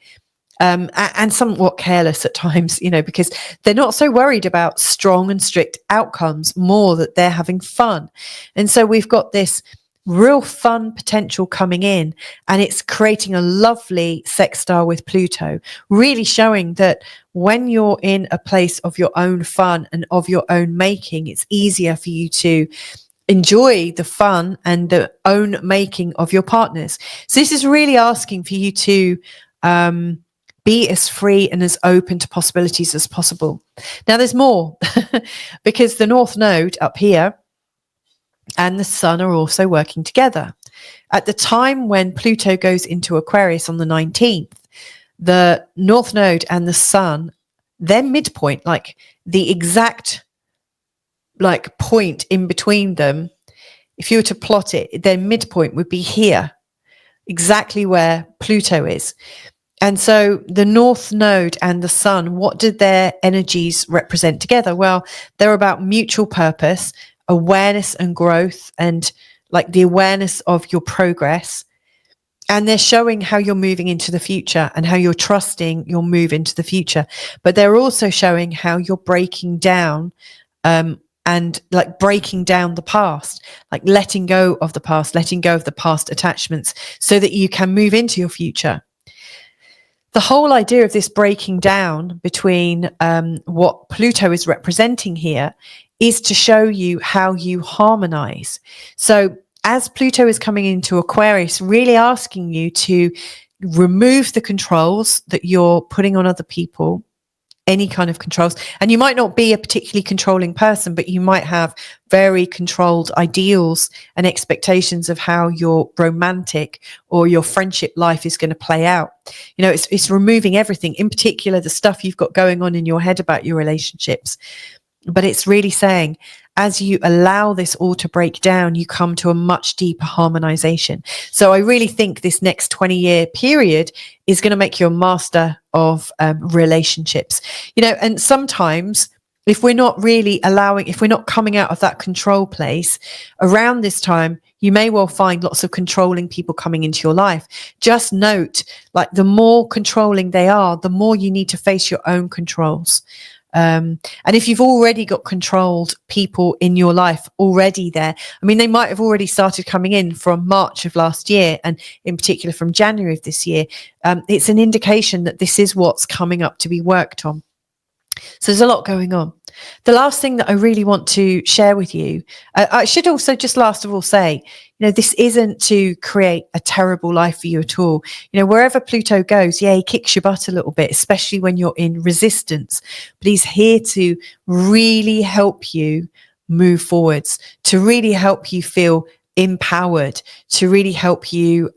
And somewhat careless at times, you know, because they're not so worried about strong and strict outcomes, more that they're having fun. And so we've got this real fun potential coming in, and it's creating a lovely sextile with Pluto, really showing that when you're in a place of your own fun and of your own making, it's easier for you to enjoy the fun and the own making of your partners. So this is really asking for you to be as free and as open to possibilities as possible. Now, there's more because the North Node up here and the Sun are also working together. At the time when Pluto goes into Aquarius on the 19th, the North Node and the Sun, their midpoint, like the exact like point in between them, if you were to plot it, their midpoint would be here, exactly where Pluto is. And so the North Node and the Sun, what did their energies represent together? Well, they're about mutual purpose, awareness and growth, and like the awareness of your progress. And they're showing how you're moving into the future and how you're trusting your move into the future. But they're also showing how you're breaking down and like breaking down the past, like letting go of the past, letting go of the past attachments so that you can move into your future. The whole idea of this breaking down between what Pluto is representing here is to show you how you harmonize. So as Pluto is coming into Aquarius, really asking you to remove the controls that you're putting on other people, any kind of controls. And you might not be a particularly controlling person, but you might have very controlled ideals and expectations of how your romantic or your friendship life is going to play out. You know, it's removing everything, in particular the stuff you've got going on in your head about your relationships. But it's really saying, as you allow this all to break down, you come to a much deeper harmonization. So I really think this next 20-year period is going to make you a master of relationships. You know, and sometimes if we're not really allowing, if we're not coming out of that control place around this time, you may well find lots of controlling people coming into your life. Just note, like, the more controlling they are, the more you need to face your own controls. And if you've already got controlled people in your life already there, I mean, they might have already started coming in from March of last year, and in particular from January of this year. It's an indication that this is what's coming up to be worked on. So there's a lot going on. The last thing that I really want to share with you, I should also just last of all say, this isn't to create a terrible life for you at all. Wherever Pluto goes, yeah, he kicks your butt a little bit, especially when you're in resistance. But he's here to really help you move forwards, to really help you feel empowered, to really help you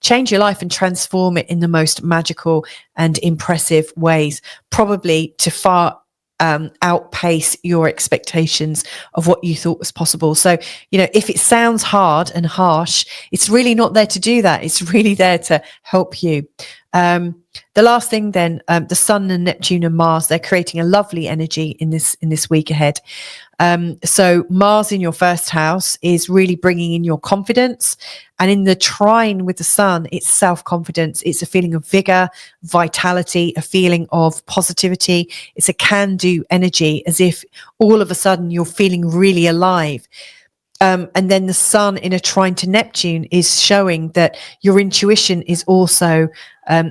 change your life and transform it in the most magical and impressive ways, probably to far outpace your expectations of what you thought was possible. So, if it sounds hard and harsh, it's really not there to do that. It's really there to help you. The last thing then, the Sun and Neptune and Mars, they're creating a lovely energy in this week ahead. So Mars in your first house is really bringing in your confidence, and in the trine with the Sun, it's self-confidence. It's a feeling of vigor, vitality, a feeling of positivity. It's a can-do energy, as if all of a sudden you're feeling really alive. And then the Sun in a trine to Neptune is showing that your intuition is also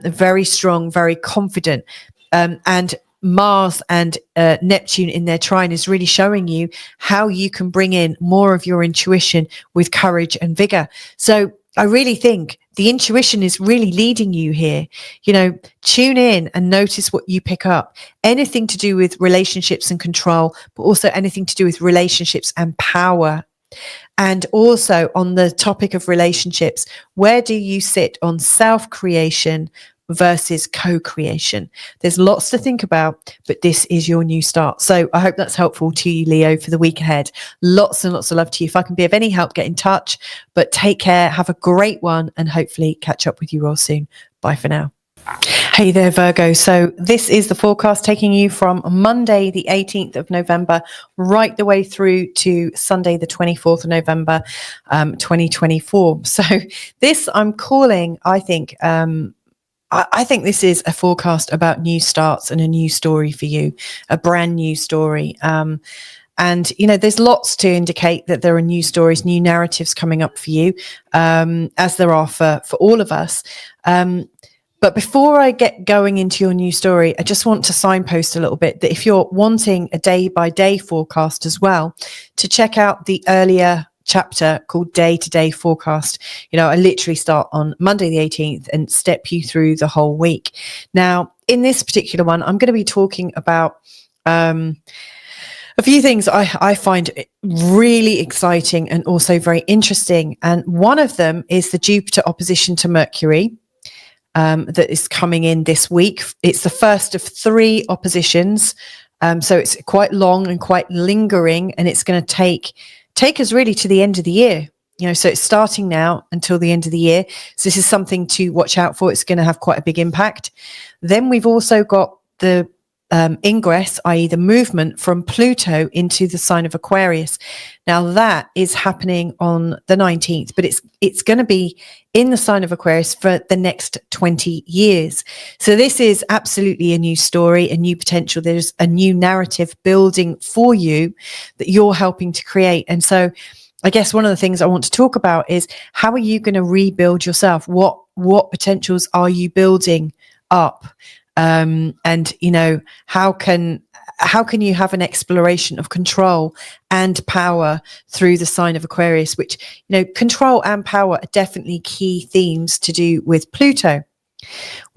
very strong, very confident. And Mars and Neptune in their trine is really showing you how you can bring in more of your intuition with courage and vigor. So I really think the intuition is really leading you here. Tune in and notice what you pick up. Anything to do with relationships and control, but also anything to do with relationships and power. And also on the topic of relationships, where do you sit on self-creation versus co-creation? There's lots to think about, but this is your new start. So I hope that's helpful to you, Leo, for the week ahead. Lots and lots of love to you. If I can be of any help, get in touch. But take care, have a great one, and hopefully catch up with you all soon. Bye for now. Hey there, Virgo. So this is the forecast taking you from Monday, the 18th of November, right the way through to Sunday, the 24th of November, 2024. So this I'm calling, I think this is a forecast about new starts and a new story for you, a brand new story. And, there's lots to indicate that there are new stories, new narratives coming up for you, as there are for all of us. But before I get going into your new story, I just want to signpost a little bit that if you're wanting a day-by-day forecast as well, to check out the earlier chapter called Day-to-Day Forecast. I literally start on Monday the 18th and step you through the whole week. Now, in this particular one, I'm going to be talking about a few things I find really exciting and also very interesting. And one of them is the Jupiter opposition to Mercury. That is coming in this week. It's the first of 3 oppositions. So it's quite long and quite lingering, and it's going to take us really to the end of the year. So it's starting now until the end of the year. So this is something to watch out for. It's going to have quite a big impact. Then we've also got the ingress, i.e. the movement from Pluto into the sign of Aquarius. Now that is happening on the 19th, but it's going to be in the sign of Aquarius for the next 20 years. So this is absolutely a new story, a new potential. There's a new narrative building for you that you're helping to create. And so I guess one of the things I want to talk about is, how are you going to rebuild yourself? What potentials are you building up? And how can you have an exploration of control and power through the sign of Aquarius, which, control and power are definitely key themes to do with Pluto.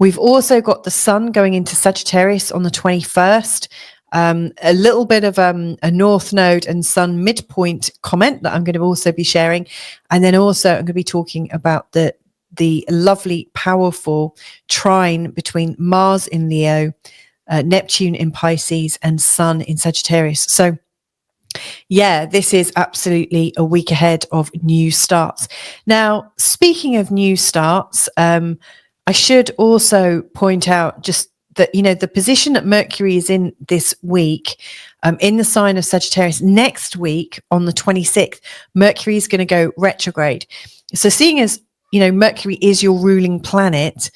We've also got the Sun going into Sagittarius on the 21st. A little bit of a North Node and Sun midpoint comment that I'm going to also be sharing. And then also I'm going to be talking about the lovely, powerful trine between Mars in Leo, Neptune in Pisces, and Sun in Sagittarius. So yeah, this is absolutely a week ahead of new starts. Now, speaking of new starts, I should also point out just that, you know, the position that Mercury is in this week, in the sign of Sagittarius, next week on the 26th, Mercury is going to go retrograde. So seeing as, you know, Mercury is your ruling planet,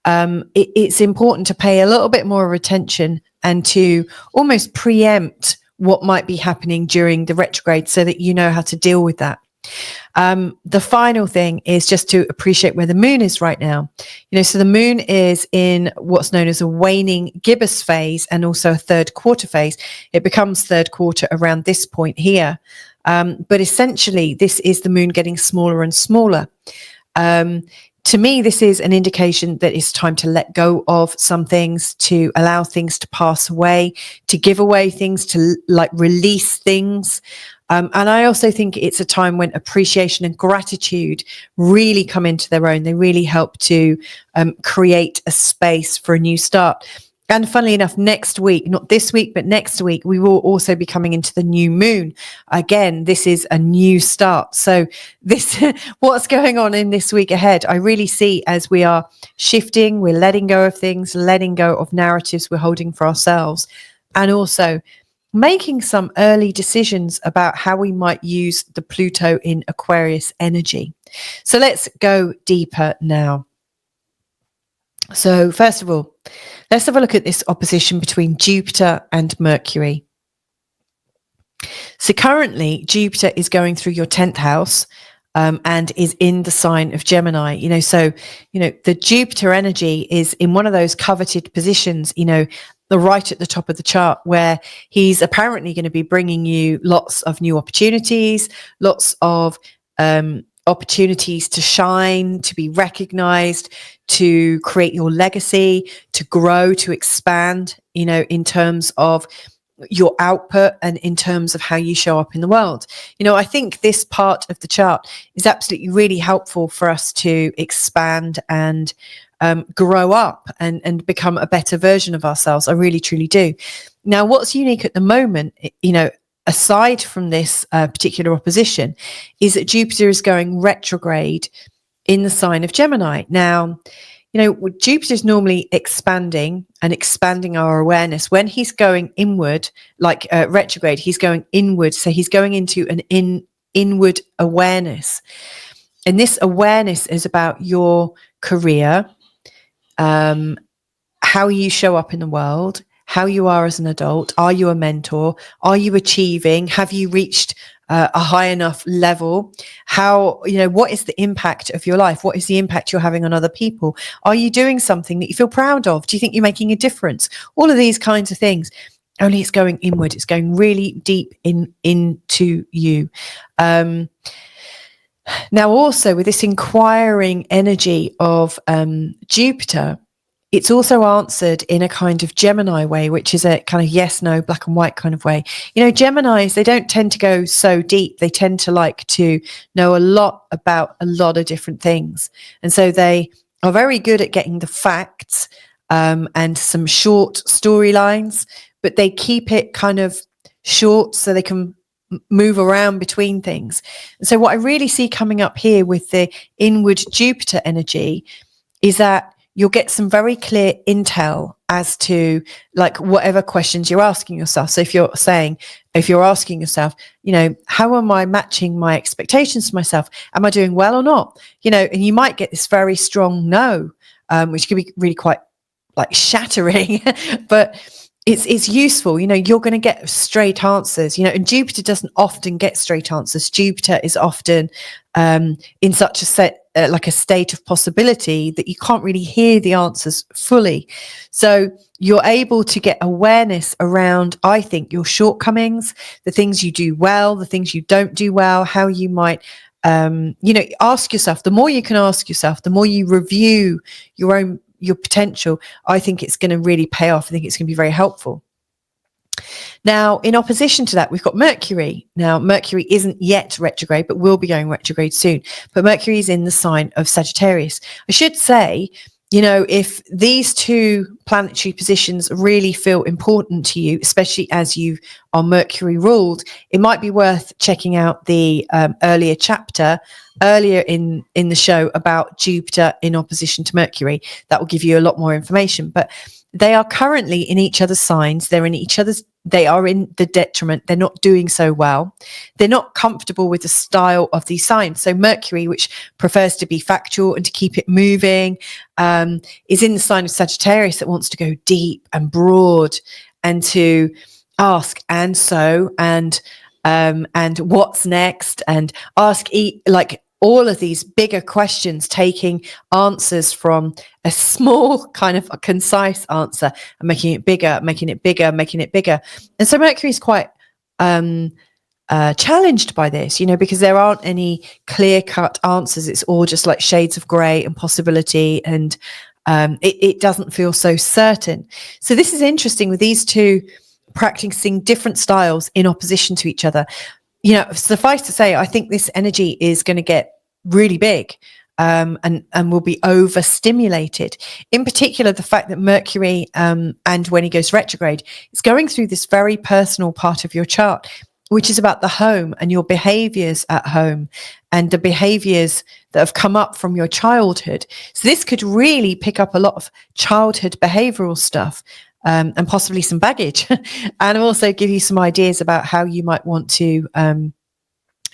it's important to pay a little bit more attention and to almost preempt what might be happening during the retrograde so that you know how to deal with that. The final thing is just to appreciate where the moon is right now. You know, so the moon is in what's known as a waning gibbous phase and also a third quarter phase. It becomes third quarter around this point here. But essentially, this is the moon getting smaller and smaller. To me, this is an indication that it's time to let go of some things, to allow things to pass away, to give away things, to like release things. And I also think it's a time when appreciation and gratitude really come into their own. They really help to create a space for a new start. And funnily enough, next week, not this week, but next week, we will also be coming into the new moon. Again, this is a new start. So this, what's going on in this week ahead, I really see as we are shifting, we're letting go of things, letting go of narratives we're holding for ourselves, and also making some early decisions about how we might use the Pluto in Aquarius energy. So let's go deeper now. So first of all, let's have a look at this opposition between Jupiter and Mercury. So currently, Jupiter is going through your 10th house and is in the sign of Gemini. You know, so, you know, the Jupiter energy is in one of those coveted positions, you know, the right at the top of the chart, where he's apparently going to be bringing you lots of new opportunities, lots of opportunities to shine, to be recognized, to create your legacy, to grow, to expand, you know, in terms of your output and in terms of how you show up in the world. You know, I think this part of the chart is absolutely really helpful for us to expand and grow up and become a better version of ourselves. I really, truly do. Now, what's unique at the moment, you know, aside from this particular opposition, is that Jupiter is going retrograde in the sign of Gemini. Now, you know, Jupiter is normally expanding our awareness. When he's going inward, like retrograde, he's going inward. So he's going into an inward awareness. And this awareness is about your career, how you show up in the world, how you are as an adult. Are you a mentor? Are you achieving? Have you reached a high enough level? How, you know, what is the impact of your life? What is the impact you're having on other people? Are you doing something that you feel proud of? Do you think you're making a difference? All of these kinds of things. Only it's going inward. It's going really deep into you. Now, also with this inquiring energy of Jupiter, it's also answered in a kind of Gemini way, which is a kind of yes, no, black and white kind of way. You know, Geminis, they don't tend to go so deep. They tend to like to know a lot about a lot of different things. And so they are very good at getting the facts and some short storylines, but they keep it kind of short so they can move around between things. And so what I really see coming up here with the inward Jupiter energy is that you'll get some very clear intel as to like whatever questions you're asking yourself. So if you're asking yourself, you know, how am I matching my expectations to myself? Am I doing well or not? You know, and you might get this very strong no, which could be really quite like shattering, but it's useful. You know, you're going to get straight answers, you know, and Jupiter doesn't often get straight answers. Jupiter is often in such a like a state of possibility that you can't really hear the answers fully. So you're able to get awareness around, I think, your shortcomings, the things you do well, the things you don't do well, how you might, you know, ask yourself. The more you can ask yourself, the more you review your potential, I think it's going to really pay off. I think it's going to be very helpful. Now, in opposition to that, we've got Mercury. Now, Mercury isn't yet retrograde, but will be going retrograde soon. But Mercury is in the sign of Sagittarius. I should say, you know, if these two planetary positions really feel important to you, especially as you are Mercury ruled, it might be worth checking out the earlier chapter earlier in the show about Jupiter in opposition to Mercury. That will give you a lot more information. But they are currently in each other's signs. They are in the detriment. They're not doing so well. They're not comfortable with the style of these signs. So Mercury, which prefers to be factual and to keep it moving, is in the sign of Sagittarius that wants to go deep and broad and to ask and what's next, and ask like all of these bigger questions, taking answers from a small kind of a concise answer and making it bigger, making it bigger, making it bigger. And so Mercury is quite challenged by this, because there aren't any clear-cut answers. It's all just like shades of grey and possibility, and it doesn't feel so certain. So this is interesting with these two practicing different styles in opposition to each other. Suffice to say, I think this energy is going to get really big, and will be overstimulated. In particular, the fact that Mercury, and when he goes retrograde, is going through this very personal part of your chart, which is about the home and your behaviors at home and the behaviors that have come up from your childhood. So this could really pick up a lot of childhood behavioral stuff, and possibly some baggage, and also give you some ideas about how you might want to,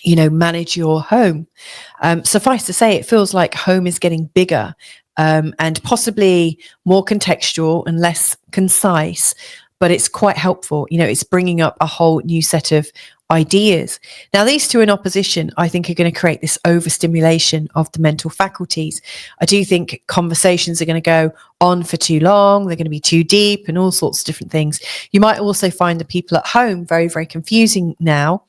manage your home. Suffice to say, it feels like home is getting bigger, and possibly more contextual and less concise, but it's quite helpful. It's bringing up a whole new set of ideas. Now, these two in opposition, I think, are going to create this overstimulation of the mental faculties. I do think conversations are going to go on for too long. They're going to be too deep and all sorts of different things. You might also find the people at home very, very confusing now.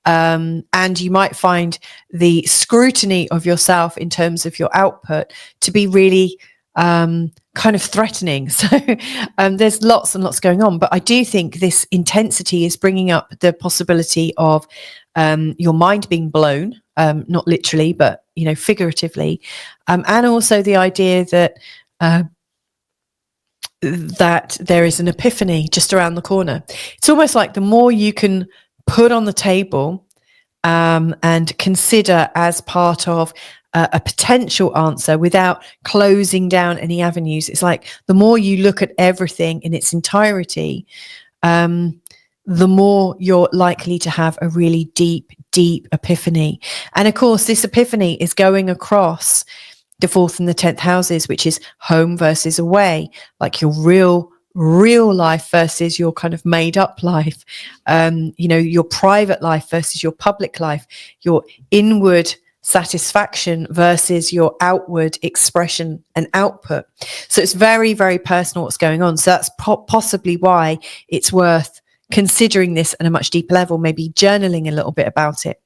And you might find the scrutiny of yourself in terms of your output to be really kind of threatening. So there's lots and lots going on, but I do think this intensity is bringing up the possibility of your mind being blown, not literally, but figuratively, and also the idea that that there is an epiphany just around the corner. It's almost like the more you can put on the table and consider as part of a potential answer without closing down any avenues. It's like the more you look at everything in its entirety, the more you're likely to have a really deep, deep epiphany. And of course, this epiphany is going across the 4th and the 10th houses, which is home versus away, like your real life versus your kind of made up life, your private life versus your public life, your inward satisfaction versus your outward expression and output. So it's very, very personal what's going on. So that's possibly why it's worth considering this at a much deeper level, maybe journaling a little bit about it.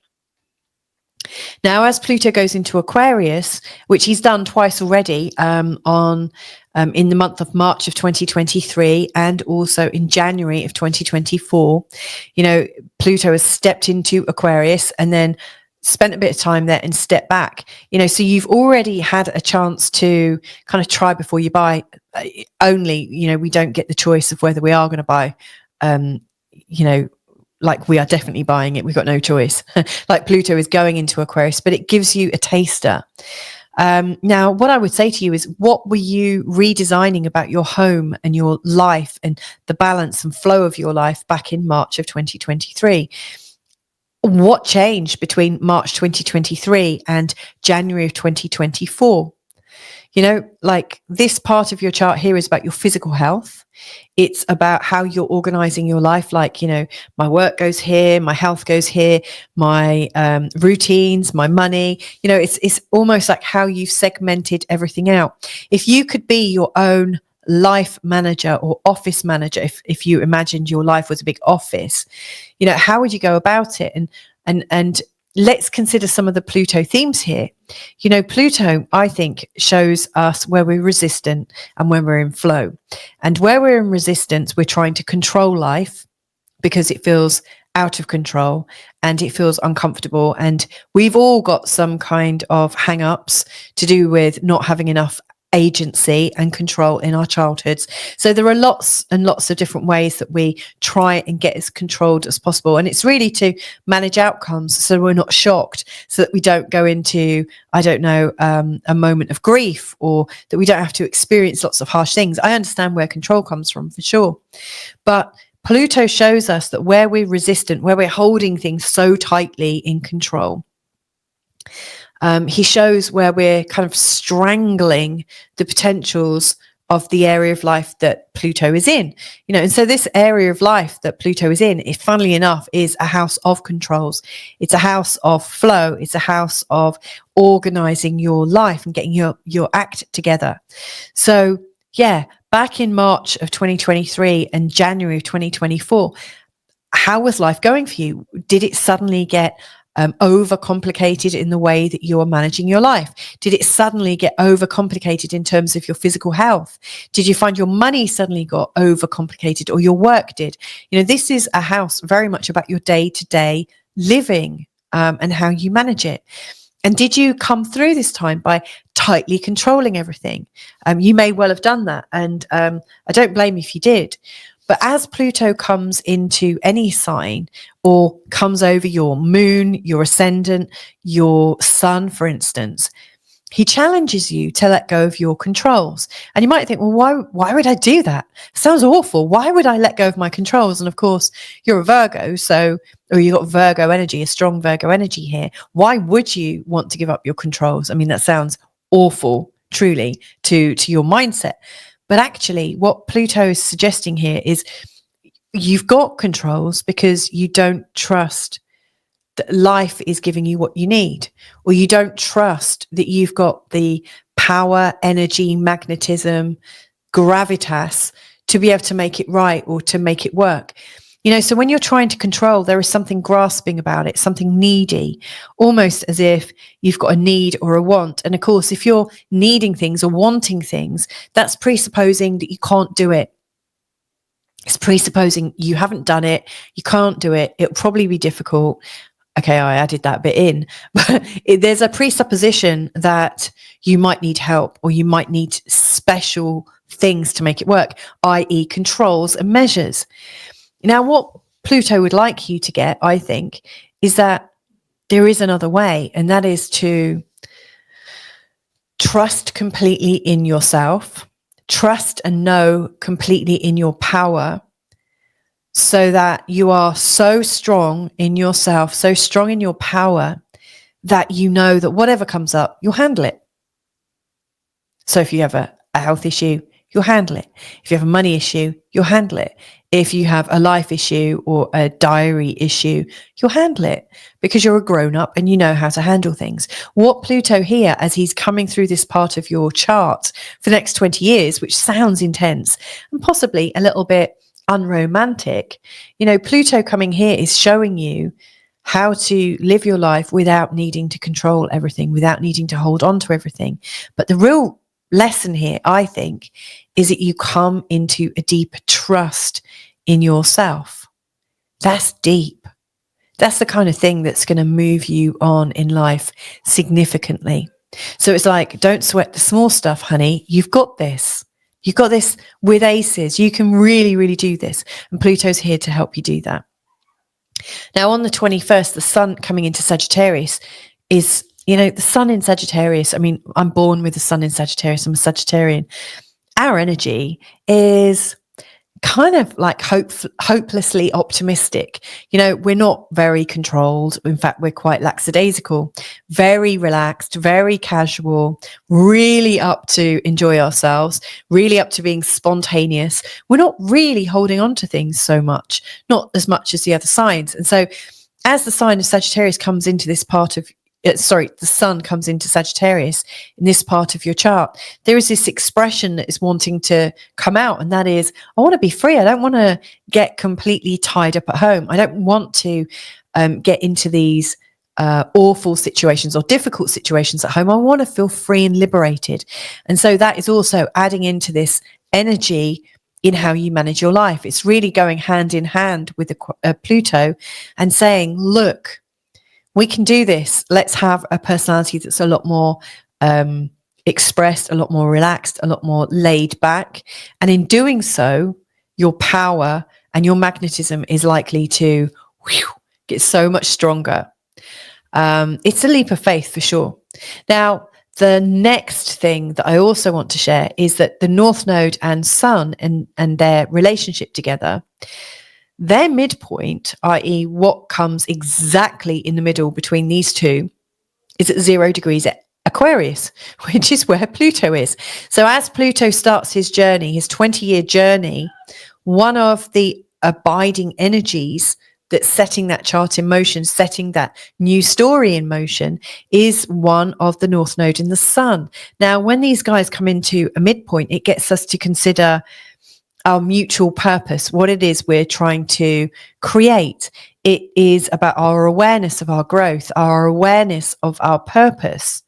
Now, as Pluto goes into Aquarius, which he's done twice already, in the month of March of 2023 and also in January of 2024, Pluto has stepped into Aquarius and then spent a bit of time there and stepped back. So you've already had a chance to kind of try before you buy. Only, we don't get the choice of whether we are going to buy, like we are definitely buying it. We've got no choice. Like Pluto is going into Aquarius, but it gives you a taster. Now, what I would say to you is, what were you redesigning about your home and your life and the balance and flow of your life back in March of 2023? What changed between March 2023 and January of 2024? Like this part of your chart here is about your physical health. It's about how you're organizing your life. Like, my work goes here, my health goes here, my routines, my money, it's almost like how you've segmented everything out. If you could be your own life manager or office manager, if you imagined your life was a big office, how would you go about it? And let's consider some of the Pluto themes here. Pluto, I think, shows us where we're resistant and when we're in flow. And where we're in resistance, we're trying to control life because it feels out of control and it feels uncomfortable. And we've all got some kind of hang-ups to do with not having enough agency and control in our childhoods. So there are lots and lots of different ways that we try and get as controlled as possible. And it's really to manage outcomes so we're not shocked, so that we don't go into, I don't know, a moment of grief, or that we don't have to experience lots of harsh things. I understand where control comes from, for sure. But Pluto shows us that where we're resistant, where we're holding things so tightly in control, he shows where we're kind of strangling the potentials of the area of life that Pluto is in, and so this area of life that Pluto is in, if funnily enough, is a house of controls. It's a house of flow. It's a house of organizing your life and getting your act together. So yeah, back in March of 2023 and January of 2024, how was life going for you? Did it suddenly get overcomplicated in the way that you're managing your life? Did it suddenly get overcomplicated in terms of your physical health? Did you find your money suddenly got overcomplicated, or your work did? This is a house very much about your day-to-day living and how you manage it. And did you come through this time by tightly controlling everything? You may well have done that, and I don't blame you if you did. But as Pluto comes into any sign, or comes over your moon, your ascendant, your sun, for instance, he challenges you to let go of your controls. And you might think, well, why would I do that? Sounds awful. Why would I let go of my controls? And of course, you're a Virgo, or you've got Virgo energy, a strong Virgo energy here. Why would you want to give up your controls? I mean, that sounds awful, truly, to your mindset. But actually, what Pluto is suggesting here is you've got controls because you don't trust that life is giving you what you need, or you don't trust that you've got the power, energy, magnetism, gravitas to be able to make it right or to make it work. So when you're trying to control, there is something grasping about it, something needy, almost as if you've got a need or a want. And of course, if you're needing things or wanting things, that's presupposing that you can't do it. It's presupposing you haven't done it, you can't do it, it'll probably be difficult. Okay, I added that bit in, but there's a presupposition that you might need help, or you might need special things to make it work, i.e. controls and measures. Now, what Pluto would like you to get, I think, is that there is another way, and that is to trust completely in yourself, trust and know completely in your power, so that you are so strong in yourself, so strong in your power, that you know that whatever comes up, you'll handle it. So if you have a health issue, you'll handle it. If you have a money issue, you'll handle it. If you have a life issue or a diary issue, you'll handle it, because you're a grown-up and you know how to handle things. What Pluto here, as he's coming through this part of your chart for the next 20 years, which sounds intense and possibly a little bit unromantic, Pluto coming here is showing you how to live your life without needing to control everything, without needing to hold on to everything. But the real lesson here, I think, is that you come into a deeper trust in yourself. That's deep. That's the kind of thing that's going to move you on in life significantly. So it's like, don't sweat the small stuff, honey. You've got this. You've got this with aces. You can really, really do this. And Pluto's here to help you do that. Now, on the 21st, the sun coming into Sagittarius is, the sun in Sagittarius. I mean, I'm born with the sun in Sagittarius. I'm a Sagittarian. Our energy is kind of like hopelessly optimistic. We're not very controlled. In fact, we're quite lackadaisical, very relaxed, very casual, really up to enjoy ourselves, really up to being spontaneous. We're not really holding on to things so much, not as much as the other signs. And so as the sign of Sagittarius comes into this part of the sun comes into Sagittarius in this part of your chart, there is this expression that is wanting to come out, and that is, I want to be free. I don't want to get completely tied up at home. I don't want to get into these awful situations or difficult situations at home. I want to feel free and liberated. And so that is also adding into this energy in how you manage your life. It's really going hand in hand with Pluto and saying, look, we can do this. Let's have a personality that's a lot more expressed, a lot more relaxed, a lot more laid back. And in doing so, your power and your magnetism is likely to get so much stronger. It's a leap of faith for sure. Now, the next thing that I also want to share is that the North Node and Sun and their relationship together, their midpoint, i.e. what comes exactly in the middle between these two, is at 0 degrees at Aquarius, which is where Pluto is. So as Pluto starts his journey, his 20-year journey, one of the abiding energies that's setting that chart in motion, setting that new story in motion, is one of the North Node and the Sun. Now, when these guys come into a midpoint, it gets us to consider our mutual purpose, what it is we're trying to create. It is about our awareness of our growth, our awareness of our purpose.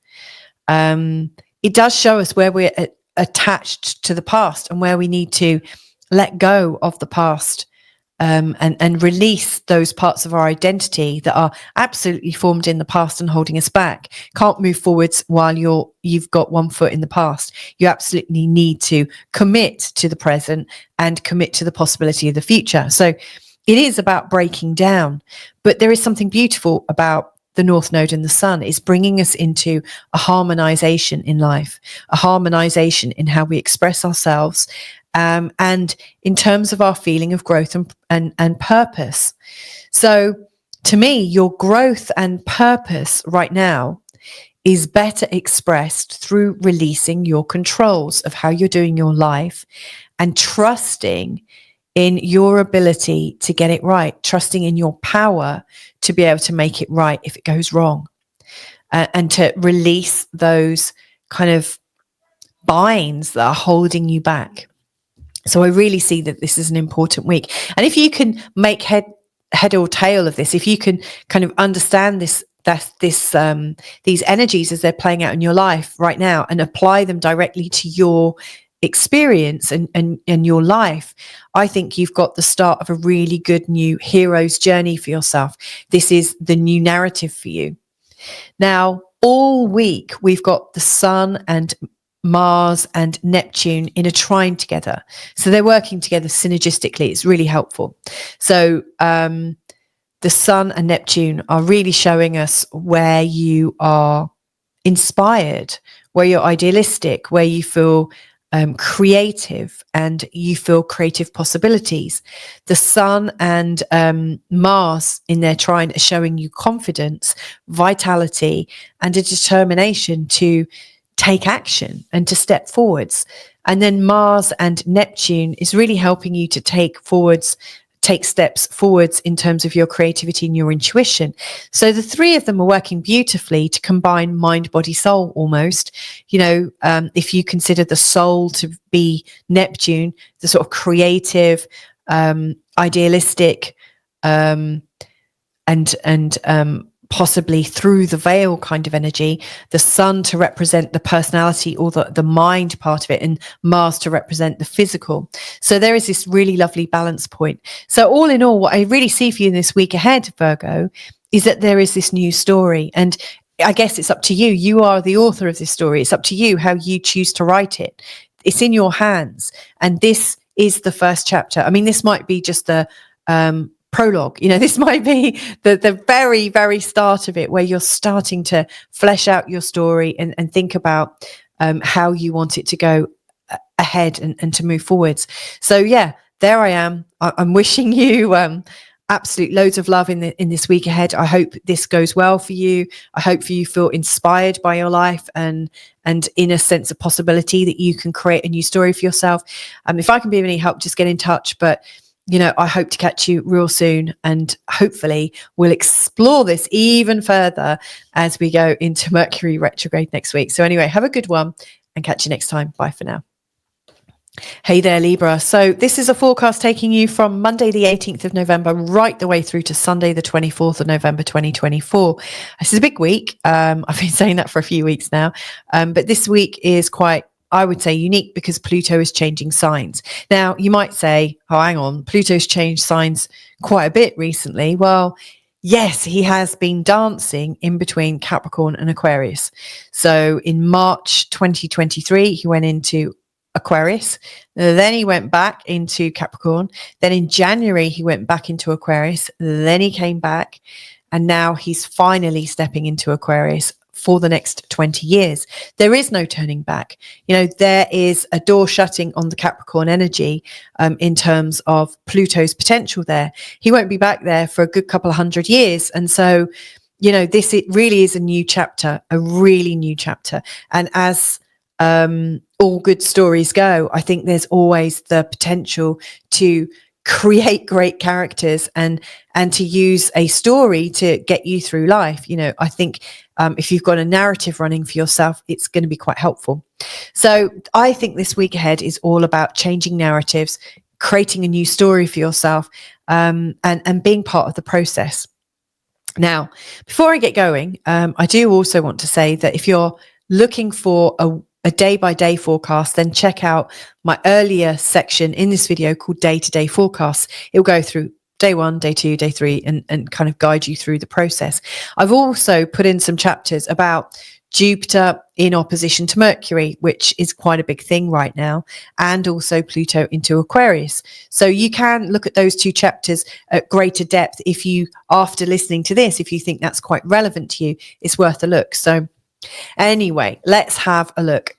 It does show us where we're attached to the past and where we need to let go of the past, and release those parts of our identity that are absolutely formed in the past and holding us back. Can't move forwards while you've got one foot in the past. You absolutely need to commit to the present and commit to the possibility of the future. So it is about breaking down, but there is something beautiful about the North Node and the Sun. Is bringing us into a harmonization in life, a harmonization in how we express ourselves, and in terms of our feeling of growth and purpose. So to me, your growth and purpose right now is better expressed through releasing your controls of how you're doing your life and trusting in your ability to get it right, trusting in your power to be able to make it right if it goes wrong, and to release those kind of binds that are holding you back. So I really see that this is an important week. And if you can make head or tail of this, if you can kind of understand these energies as they're playing out in your life right now and apply them directly to your experience and your life, I think you've got the start of a really good new hero's journey for yourself. This is the new narrative for you. Now, all week we've got the Sun and Mars and Neptune in a trine together. So they're working together synergistically. It's really helpful. So the Sun and Neptune are really showing us where you are inspired, where you're idealistic, where you feel creative and you feel creative possibilities. The Sun and Mars in their trine are showing you confidence, vitality, and a determination to take action and to step forwards. And then Mars and Neptune is really helping you to take steps forwards in terms of your creativity and your intuition. So the three of them are working beautifully to combine mind, body, soul almost. If you consider the soul to be Neptune, the sort of creative, idealistic, and possibly through the veil kind of energy, the Sun to represent the personality or the mind part of it, and Mars to represent the physical. So there is this really lovely balance point. So all in all, what I really see for you in this week ahead, Virgo, is that there is this new story. And I guess it's up to you. You are the author of this story. It's up to you how you choose to write it. It's in your hands. And this is the first chapter. I mean, this might be just the prologue. This might be the very, very start of it, where you're starting to flesh out your story and think about how you want it to go ahead and to move forwards. So yeah, there I am. I'm wishing you absolute loads of love in this week ahead. I hope this goes well for you. I hope you feel inspired by your life and in a sense of possibility that you can create a new story for yourself. If I can be of any help, just get in touch. But I hope to catch you real soon, and hopefully we'll explore this even further as we go into Mercury retrograde next week. So anyway, have a good one and catch you next time. Bye for now. Hey there, Libra. So this is a forecast taking you from Monday, the 18th of November, right the way through to Sunday, the 24th of November, 2024. This is a big week. I've been saying that for a few weeks now. But this week is quite, I would say, unique because Pluto is changing signs. Now, you might say, oh, hang on, Pluto's changed signs quite a bit recently. Well, Yes, he has been dancing in between Capricorn and Aquarius. So in March 2023, he went into Aquarius. Then he went back into Capricorn. Then in January, he went back into Aquarius. Then he came back. And now he's finally stepping into Aquarius for the next 20 years. There is no turning back. You know, there is a door shutting on the Capricorn energy in terms of Pluto's potential there. He won't be back there for a good couple of 100 years. And so, you know, it really is a new chapter, a really new chapter. And as all good stories go, I think there's always the potential to create great characters and to use a story to get you through life. You know, I think if you've got a narrative running for yourself, it's going to be quite helpful. So I think this week ahead is all about changing narratives, creating a new story for yourself, and being part of the process. Now, before I get going, I do also want to say that if you're looking for a day-by-day forecast, then check out my earlier section in this video called day-to-day forecasts. It'll go through day 1, day 2, day 3, and kind of guide you through the process. I've also put in some chapters about Jupiter in opposition to Mercury, which is quite a big thing right now, and also Pluto into Aquarius. So you can look at those 2 chapters at greater depth if you, after listening to this, if you think that's quite relevant to you, it's worth a look. So anyway, let's have a look.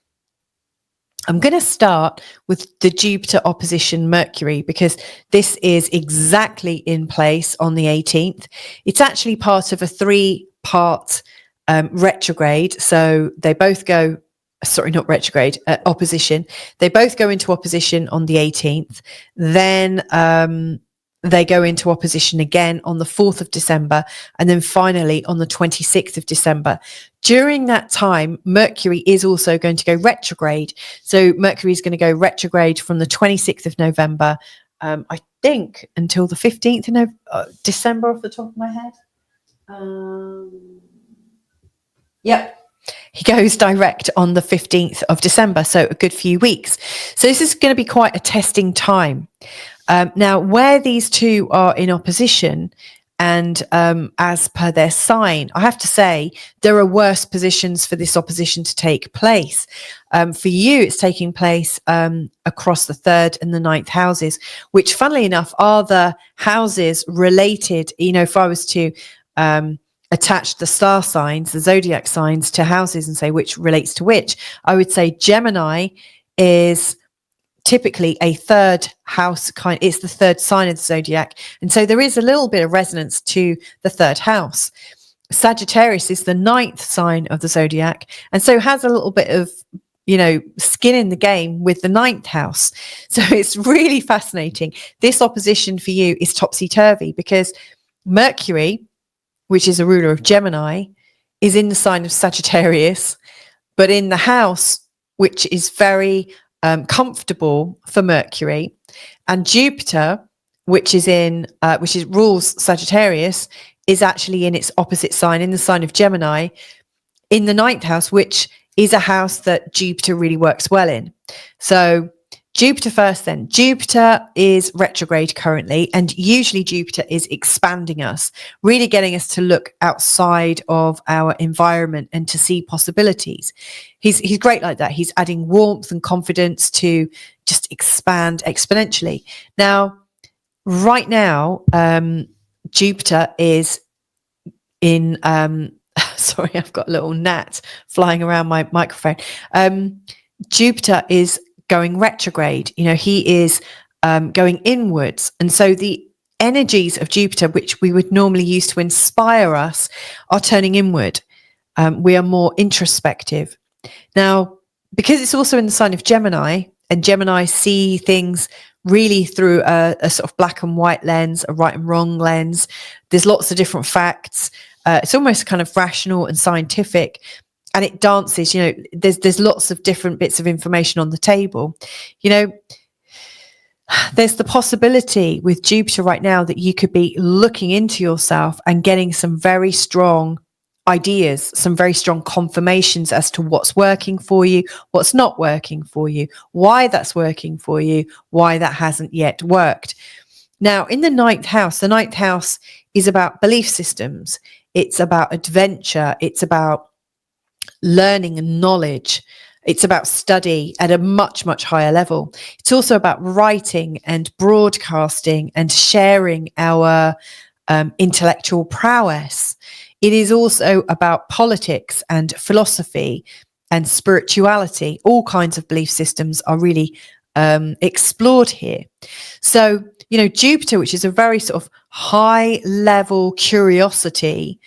I'm going to start with the Jupiter opposition Mercury because this is exactly in place on the 18th. It's actually part of a 3-part retrograde. So they both go, sorry, not retrograde, opposition. They both go into opposition on the 18th. Then they go into opposition again on the 4th of December, and then finally on the 26th of December. During that time, Mercury is also going to go retrograde. So Mercury is going to go retrograde from the 26th of November, I think, until the 15th of December off the top of my head. Yep. He goes direct on the 15th of December, so a good few weeks. So this is going to be quite a testing time. Now, where these 2 are in opposition and as per their sign, I have to say there are worse positions for this opposition to take place. For you, it's taking place across the 3rd and the 9th houses, which funnily enough are the houses related. You know, if I was to attach the star signs, the zodiac signs to houses and say which relates to which, I would say Gemini is typically a 3rd house kind. It's the 3rd sign of the zodiac, and so there is a little bit of resonance to the 3rd house. Sagittarius is the 9th sign of the zodiac, and so has a little bit of, you know, skin in the game with the 9th house. So it's really fascinating. This opposition for you is topsy-turvy because Mercury, which is a ruler of Gemini, is in the sign of Sagittarius, but in the house which is very comfortable for Mercury, and Jupiter, which rules Sagittarius, is actually in its opposite sign, in the sign of Gemini, in the 9th house, which is a house that Jupiter really works well in. So Jupiter first then. Jupiter is retrograde currently, and usually Jupiter is expanding us, really getting us to look outside of our environment and to see possibilities. He's great like that. He's adding warmth and confidence to just expand exponentially. Now, right now, Jupiter is in sorry, I've got a little gnat flying around my microphone. Jupiter is going retrograde. You know, he is going inwards. And so the energies of Jupiter, which we would normally use to inspire us, are turning inward. We are more introspective. Now, because it's also in the sign of Gemini, and Gemini see things really through a sort of black and white lens, a right and wrong lens. There's lots of different facts. It's almost kind of rational and scientific. And it dances, you know, there's lots of different bits of information on the table. You know, there's the possibility with Jupiter right now that you could be looking into yourself and getting some very strong ideas, some very strong confirmations as to what's working for you, what's not working for you, why that's working for you, why that hasn't yet worked. Now, in the ninth house is about belief systems. It's about adventure. It's about learning and knowledge. It's about study at a much, much higher level. It's also about writing and broadcasting and sharing our intellectual prowess. It is also about politics and philosophy and spirituality. All kinds of belief systems are really explored here. So, Jupiter, which is a very sort of high level curiosity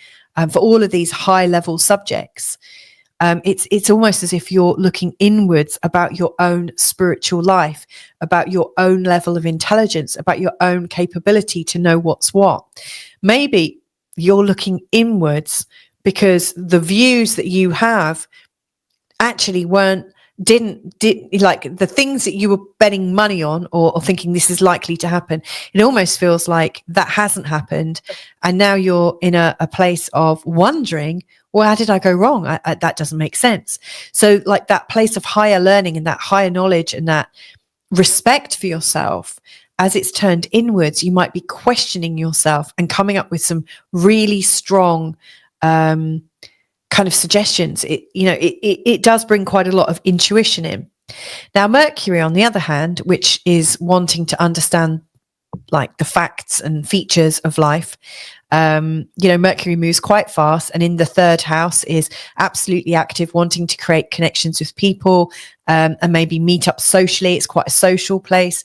for all of these high level subjects. It's almost as if you're looking inwards about your own spiritual life, about your own level of intelligence, about your own capability to know what's what. Maybe you're looking inwards because the views that you have actually didn't like the things that you were betting money on or thinking this is likely to happen. It almost feels like that hasn't happened. And now you're in a place of wondering, well, how did I go wrong? That doesn't make sense. So like that place of higher learning and that higher knowledge and that respect for yourself, as it's turned inwards, you might be questioning yourself and coming up with some really strong kind of suggestions. It does bring quite a lot of intuition in. Now, Mercury, on the other hand, which is wanting to understand like the facts and features of life, Mercury moves quite fast, and in the third house is absolutely active, wanting to create connections with people and maybe meet up socially. It's quite a social place.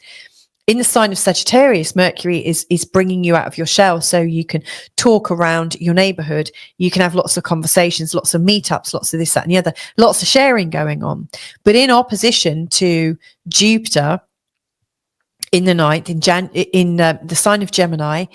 In the sign of Sagittarius, Mercury is bringing you out of your shell so you can talk around your neighborhood. You can have lots of conversations, lots of meetups, lots of this, that, and the other, lots of sharing going on. But in opposition to Jupiter in the ninth, in the sign of Gemini,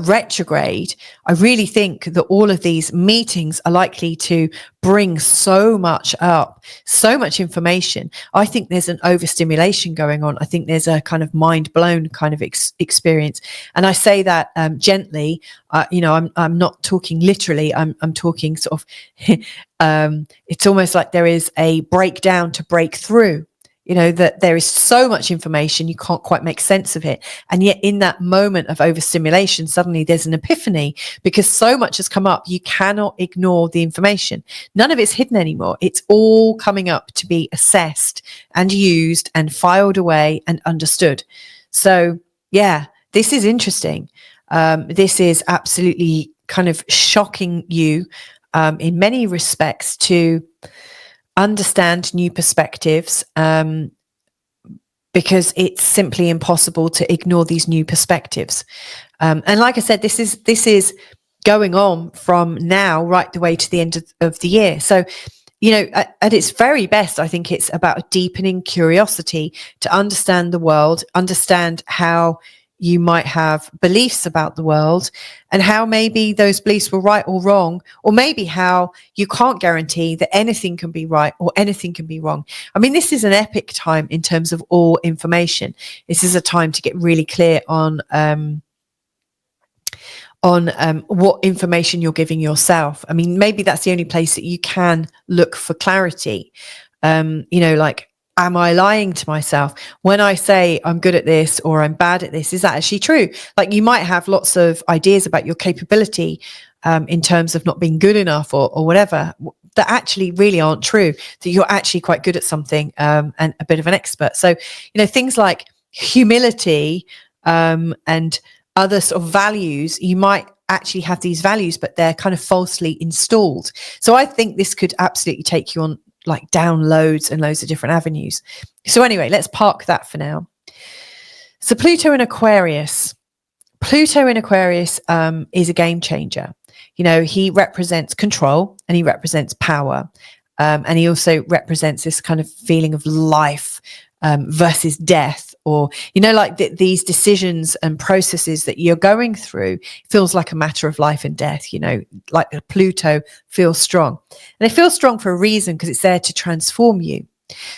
retrograde, I really think that all of these meetings are likely to bring so much up, so much information. I think there's an overstimulation going on. I think there's a kind of mind blown kind of experience. And I say that gently, I'm not talking literally. I'm talking sort of, it's almost like there is a breakdown to break through. That there is so much information, you can't quite make sense of it. And yet in that moment of overstimulation, suddenly there's an epiphany because so much has come up. You cannot ignore the information. None of it's hidden anymore. It's all coming up to be assessed and used and filed away and understood. So yeah, this is interesting. This is absolutely kind of shocking you in many respects to understand new perspectives, because it's simply impossible to ignore these new perspectives. And like I said, this is going on from now right the way to the end of the year. So, at its very best, I think it's about a deepening curiosity to understand the world, understand how you might have beliefs about the world and how maybe those beliefs were right or wrong, or maybe how you can't guarantee that anything can be right or anything can be wrong. I mean, this is an epic time in terms of all information. This is a time to get really clear on what information you're giving yourself. I mean, maybe that's the only place that you can look for clarity. Like, am I lying to myself when I say I'm good at this or I'm bad at this? Is that actually true? Like, you might have lots of ideas about your capability in terms of not being good enough or whatever that actually really aren't true, that you're actually quite good at something and a bit of an expert. So, things like humility and other sort of values, you might actually have these values, but they're kind of falsely installed. So I think this could absolutely take you on like down loads and loads of different avenues. So anyway, let's park that for now. So Pluto in Aquarius. Pluto in Aquarius is a game changer. He represents control and he represents power. And he also represents this kind of feeling of life versus death, or, like these decisions and processes that you're going through feels like a matter of life and death, like Pluto feels strong. And it feels strong for a reason, because it's there to transform you.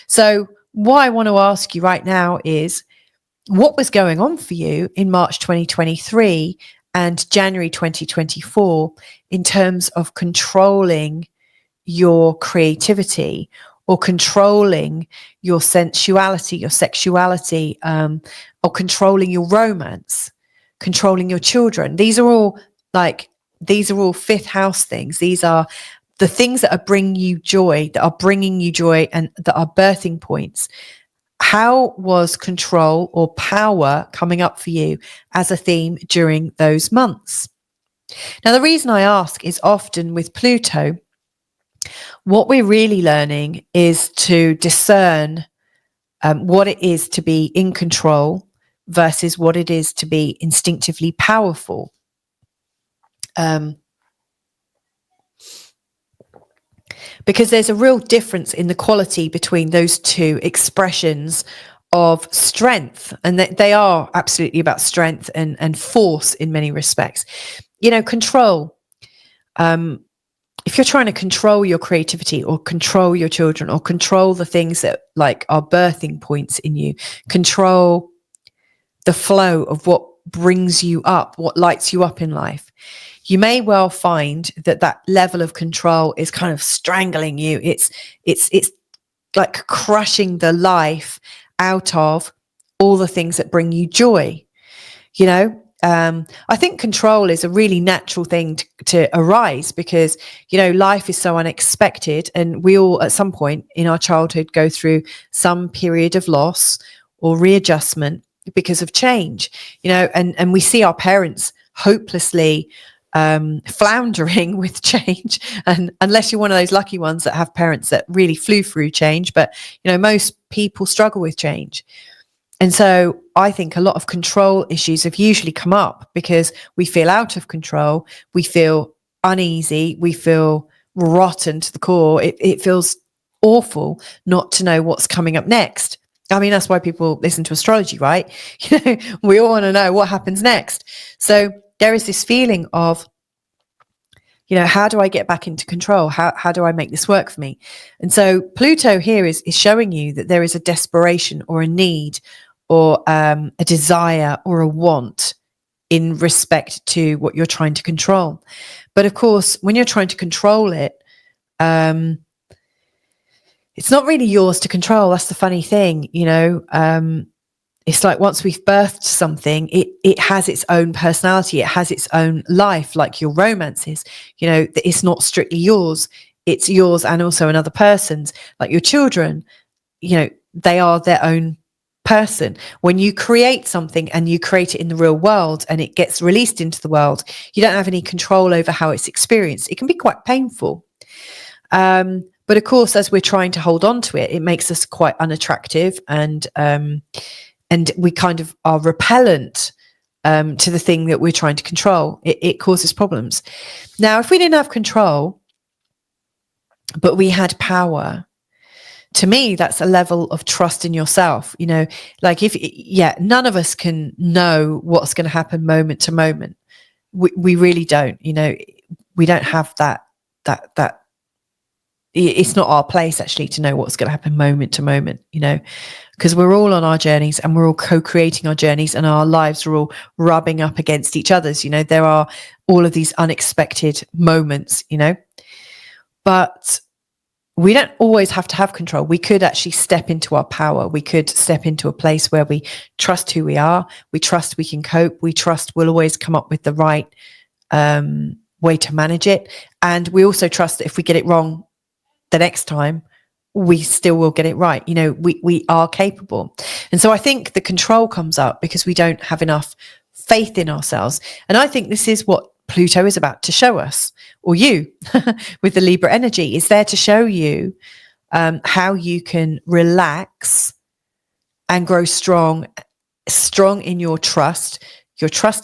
So what I want to ask you right now is, what was going on for you in March 2023 and January 2024 in terms of controlling your creativity or controlling your sensuality, your sexuality, or controlling your romance? controlling your children. These are all fifth house things. These are the things that are bringing you joy, and that are birthing points. How was control or power coming up for you as a theme during those months? Now, the reason I ask is often with Pluto, what we're really learning is to discern what it is to be in control versus what it is to be instinctively powerful. Because there's a real difference in the quality between those two expressions of strength, and they are absolutely about strength and force in many respects. Control. If you're trying to control your creativity or control your children or control the things that are birthing points in you, control the flow of what brings you up, what lights you up in life, you may well find that level of control is kind of strangling you. It's like crushing the life out of all the things that bring you joy. I think control is a really natural thing to arise because, life is so unexpected, and we all at some point in our childhood go through some period of loss or readjustment because of change, and we see our parents hopelessly floundering with change, and unless you're one of those lucky ones that have parents that really flew through change, but most people struggle with change. And so I think a lot of control issues have usually come up because we feel out of control, we feel uneasy, we feel rotten to the core. It feels awful not to know what's coming up next. I mean, that's why people listen to astrology, right? We all want to know what happens next. So there is this feeling of, how do I get back into control? How do I make this work for me? And so Pluto here is showing you that there is a desperation or a need or a desire or a want in respect to what you're trying to control. But of course, when you're trying to control it, it's not really yours to control. That's the funny thing, it's like once we've birthed something, it has its own personality. It has its own life, like your romances. It's not strictly yours. It's yours and also another person's. Like your children, they are their own person. When you create something and you create it in the real world and it gets released into the world, you don't have any control over how it's experienced. It can be quite painful. But of course, as we're trying to hold on to it, it makes us quite unattractive and we kind of are repellent to the thing that we're trying to control. It causes problems. Now, if we didn't have control, but we had power, to me, that's a level of trust in yourself. None of us can know what's going to happen moment to moment. We really don't. We don't have that. It's not our place actually to know what's going to happen moment to moment. Because we're all on our journeys and we're all co-creating our journeys, and our lives are all rubbing up against each other's. There are all of these unexpected moments. But we don't always have to have control. We could actually step into our power. We could step into a place where we trust who we are. We trust we can cope. We trust we'll always come up with the right way to manage it. And we also trust that if we get it wrong the next time, we still will get it right. We are capable. And so I think the control comes up because we don't have enough faith in ourselves. And I think this is what Pluto is about to show us, or you with the Libra energy. Is there to show you how you can relax and grow strong in your trust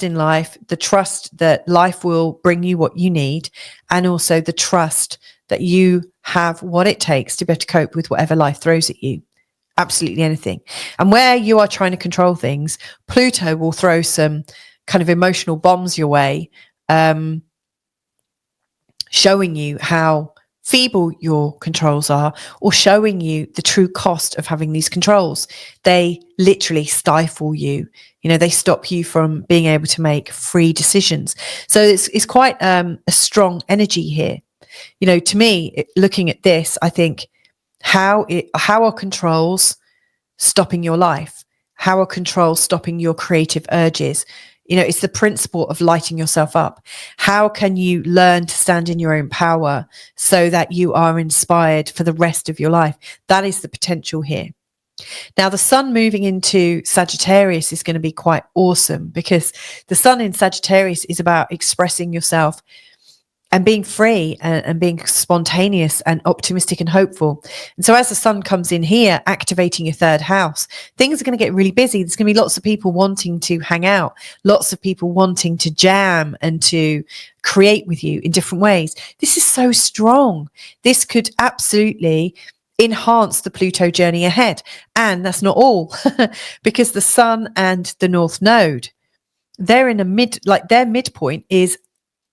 in life, the trust that life will bring you what you need, and also the trust that you have what it takes to be able to cope with whatever life throws at you. Absolutely anything. And where you are trying to control things, Pluto will throw some kind of emotional bombs your way, showing you how feeble your controls are, or showing you the true cost of having these controls. They literally stifle you. They stop you from being able to make free decisions. So it's quite a strong energy here. To me, looking at this, I think how are controls stopping your life? How are controls stopping your creative urges? You know, it's the principle of lighting yourself up. How can you learn to stand in your own power so that you are inspired for the rest of your life? That is the potential here. Now, the sun moving into Sagittarius is going to be quite awesome, because the sun in Sagittarius is about expressing yourself and being free and being spontaneous and optimistic and hopeful. And so as the sun comes in here, activating your third house, things are going to get really busy. There's going to be lots of people wanting to hang out, lots of people wanting to jam and to create with you in different ways. This is so strong. This could absolutely enhance the Pluto journey ahead. And that's not all, because the sun and the North Node, they're in their midpoint is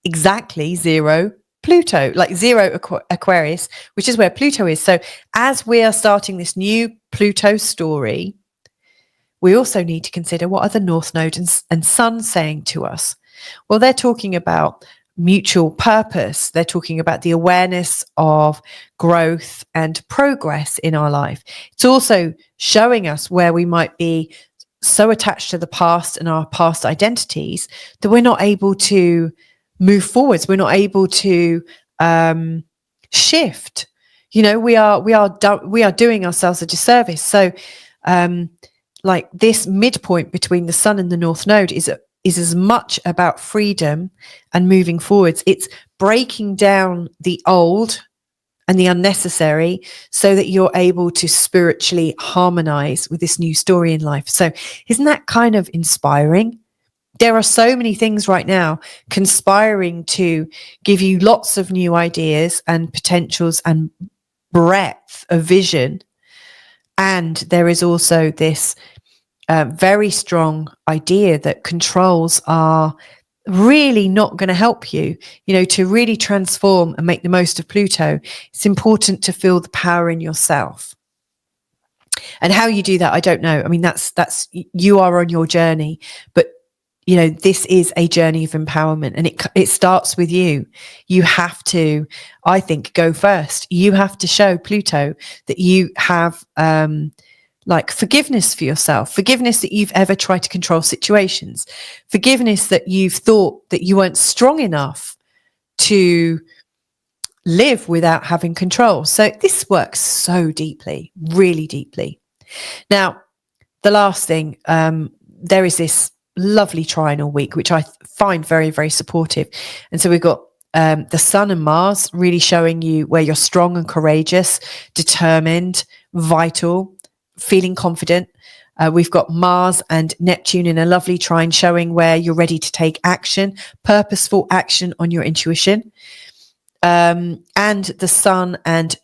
exactly 0 Pluto, like 0 Aquarius, which is where Pluto is. So as we are starting this new Pluto story, we also need to consider, what are the North Node and Sun saying to us? Well, they're talking about mutual purpose. They're talking about the awareness of growth and progress in our life. It's also showing us where we might be so attached to the past and our past identities that we're not able to move forwards. We're not able to shift. You know, we are doing ourselves a disservice. So, like this midpoint between the Sun and the North Node is as much about freedom and moving forwards. It's breaking down the old and the unnecessary so that you're able to spiritually harmonize with this new story in life. So, isn't that kind of inspiring? There are so many things right now conspiring to give you lots of new ideas and potentials and breadth of vision. And there is also this very strong idea that controls are really not going to help you, you know, to really transform and make the most of Pluto. It's important to feel the power in yourself. And how you do that, I don't know. I mean, that's you are on your journey, but you know, this is a journey of empowerment, and it starts with you. You have to, I think, go first. You have to show Pluto that you have like forgiveness for yourself, forgiveness that you've ever tried to control situations, forgiveness that you've thought that you weren't strong enough to live without having control. So this works so deeply, really deeply. Now, the last thing, there is this lovely trinal week, which I find very, very supportive. And so we've got the Sun and Mars really showing you where you're strong and courageous, determined, vital, feeling confident. We've got Mars and Neptune in a lovely trine showing where you're ready to take action, purposeful action on your intuition. And the Sun and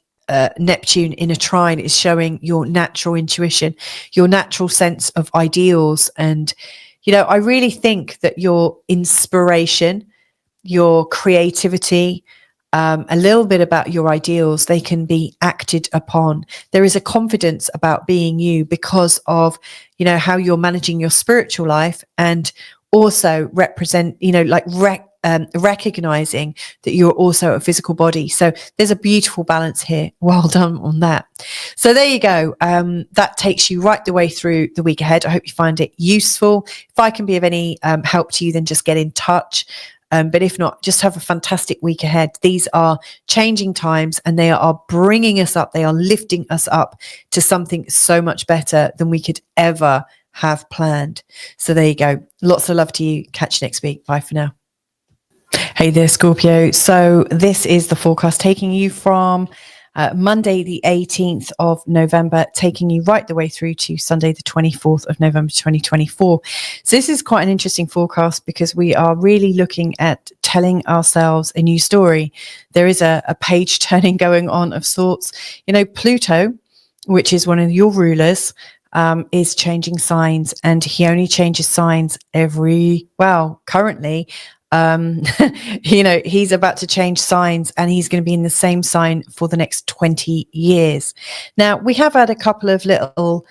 Neptune in a trine is showing your natural intuition, your natural sense of ideals. And you know, I really think that your inspiration, your creativity, a little bit about your ideals, they can be acted upon. There is a confidence about being you because of, you know, how you're managing your spiritual life, and also represent, you know, like recognizing that you're also a physical body. So there's a beautiful balance here. Well done on that. So there you go. That takes you right the way through the week ahead. I hope you find it useful. If I can be of any help to you, then just get in touch. But if not, just have a fantastic week ahead. These are changing times, and they are bringing us up. They are lifting us up to something so much better than we could ever have planned. So there you go. Lots of love to you. Catch you next week. Bye for now. Hey there, Scorpio. So this is the forecast taking you from Monday, the 18th of November, taking you right the way through to Sunday, the 24th of November, 2024. So this is quite an interesting forecast because we are really looking at telling ourselves a new story. There is a page turning going on of sorts. You know, Pluto, which is one of your rulers, is changing signs, and he only changes signs currently, you know, he's about to change signs, and he's going to be in the same sign for the next 20 years. Now, we have had a couple of little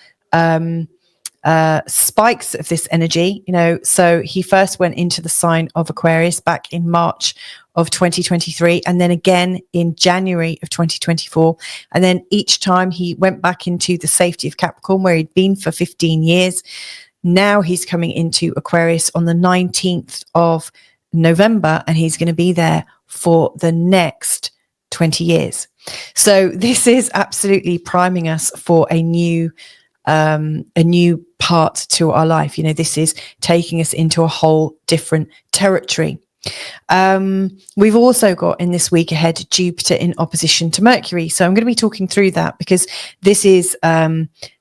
spikes of this energy, you know. So he first went into the sign of Aquarius back in March of 2023, and then again in January of 2024. And then each time he went back into the safety of Capricorn, where he'd been for 15 years. Now he's coming into Aquarius on the 19th of November, and he's going to be there for the next 20 years. So this is absolutely priming us for a new part to our life. This is taking us into a whole different territory. We've also got in this week ahead Jupiter in opposition to Mercury. So I'm going to be talking through that because this is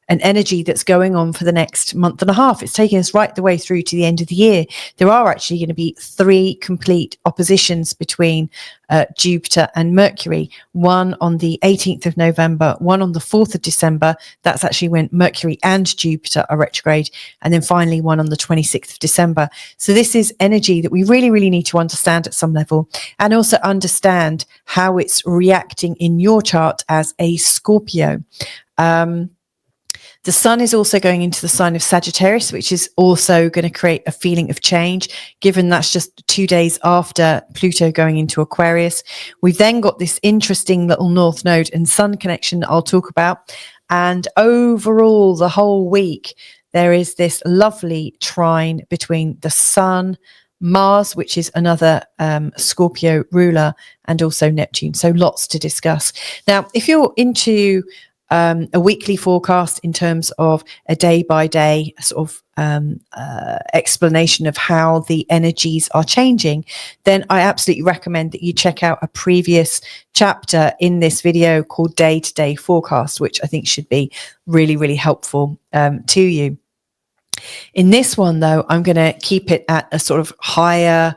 an energy that's going on for the next month and a half. It's taking us right the way through to the end of the year. There are actually going to be 3 complete oppositions between Jupiter and Mercury, one on the 18th of November, one on the 4th of December. That's actually when Mercury and Jupiter are retrograde. And then finally one on the 26th of December. So this is energy that we really, really need to understand at some level, and also understand how it's reacting in your chart as a Scorpio. The sun is also going into the sign of Sagittarius, which is also going to create a feeling of change, given that's just 2 days after Pluto going into Aquarius. We've then got this interesting little North Node and Sun connection that I'll talk about. And overall, the whole week, there is this lovely trine between the Sun, Mars, which is another Scorpio ruler, and also Neptune. So lots to discuss. Now, if you're into a weekly forecast in terms of a day by day sort of explanation of how the energies are changing, then I absolutely recommend that you check out a previous chapter in this video called Day to Day Forecast, which I think should be really, really helpful to you. In this one, though, I'm going to keep it at a sort of higher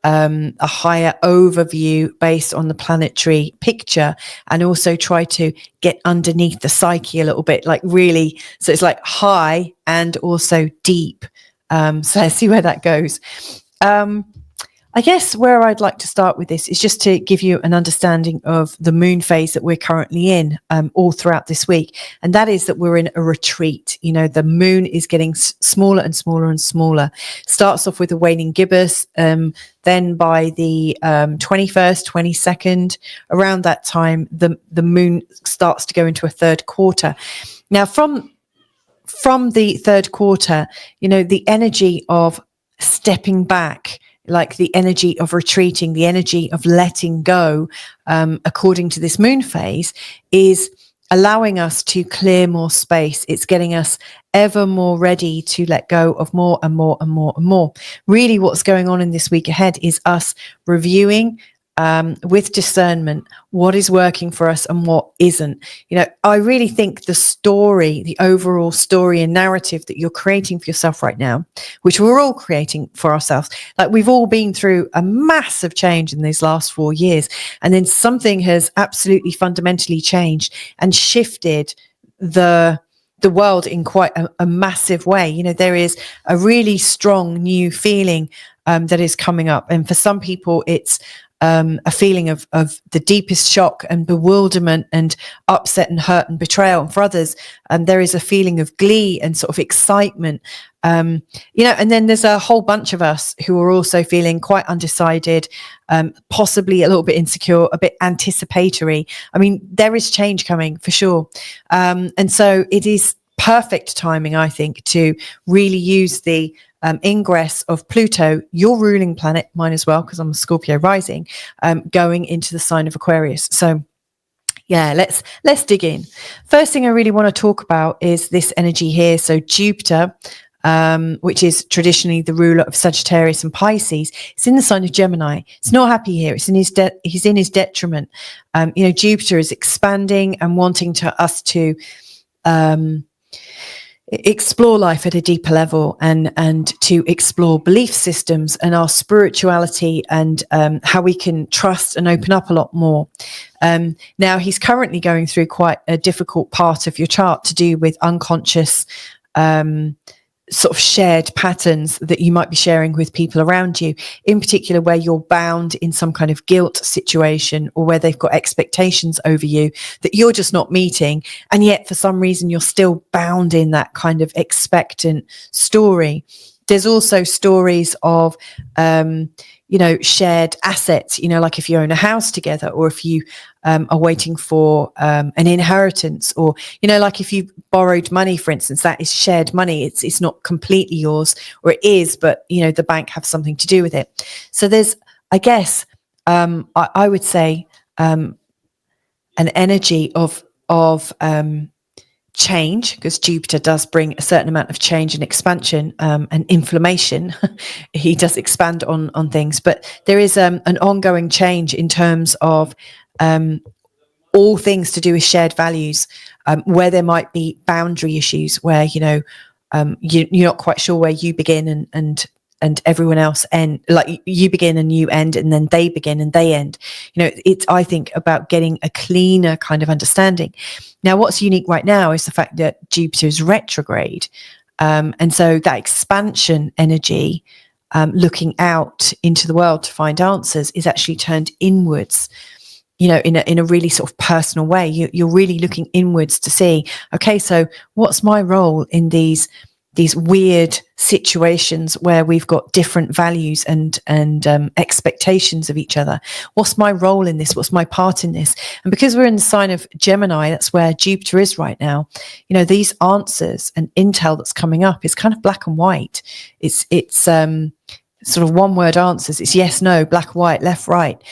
overview based on the planetary picture, and also try to get underneath the psyche a little bit, like really. So it's like high and also deep. So let's see where that goes. I guess where I'd like to start with this is just to give you an understanding of the moon phase that we're currently in all throughout this week. And that is that we're in a retreat. The moon is getting smaller and smaller and smaller. Starts off with a waning gibbous. Then by the 21st, 22nd, around that time, the moon starts to go into a third quarter. Now, from the third quarter, the energy of stepping back, like the energy of retreating, the energy of letting go, according to this moon phase, is allowing us to clear more space. It's getting us ever more ready to let go of more and more and more and more. Really, what's going on in this week ahead is us reviewing with discernment what is working for us and what isn't. I really think the overall story and narrative that you're creating for yourself right now, which we're all creating for ourselves, like we've all been through a massive change in these last 4 years, and then something has absolutely fundamentally changed and shifted the world in quite a massive way. There is a really strong new feeling that is coming up, and for some people it's a feeling of the deepest shock and bewilderment and upset and hurt and betrayal. And for others, there is a feeling of glee and sort of excitement. And then there's a whole bunch of us who are also feeling quite undecided, possibly a little bit insecure, a bit anticipatory. I mean, there is change coming for sure. And so it is perfect timing, I think, to really use the ingress of Pluto, your ruling planet, mine as well, because I'm a Scorpio rising, going into the sign of Aquarius. So yeah, let's dig in. First thing I really want to talk about is this energy here. So Jupiter, which is traditionally the ruler of Sagittarius and Pisces, it's in the sign of Gemini. It's not happy here. It's in he's in his detriment. Jupiter is expanding and wanting us to explore life at a deeper level, and to explore belief systems and our spirituality, and how we can trust and open up a lot more. Now he's currently going through quite a difficult part of your chart to do with unconscious sort of shared patterns that you might be sharing with people around you, in particular where you're bound in some kind of guilt situation, or where they've got expectations over you that you're just not meeting, and yet for some reason you're still bound in that kind of expectant story. There's also stories of shared assets, like if you own a house together, or if you are waiting for an inheritance, or, like if you borrowed money, for instance, that is shared money. It's not completely yours, or it is, but, the bank have something to do with it. So there's, I guess, I would say, an energy of change, because Jupiter does bring a certain amount of change and expansion and inflammation. He does expand on things, but there is an ongoing change in terms of all things to do with shared values, where there might be boundary issues, where you're not quite sure where you begin and everyone else end. Like you begin and you end, and then they begin and they end. It's, I think, about getting a cleaner kind of understanding. Now, what's unique right now is the fact that Jupiter is retrograde, and so that expansion energy, looking out into the world to find answers, is actually turned inwards. In a really sort of personal way. You're really looking inwards to see, okay, so what's my role in these weird situations where we've got different values and expectations of each other? What's my role in this? What's my part in this? And because we're in the sign of Gemini, that's where Jupiter is right now. These answers and intel that's coming up is kind of black and white. It's sort of one word answers. It's yes, no, black, white, left, right.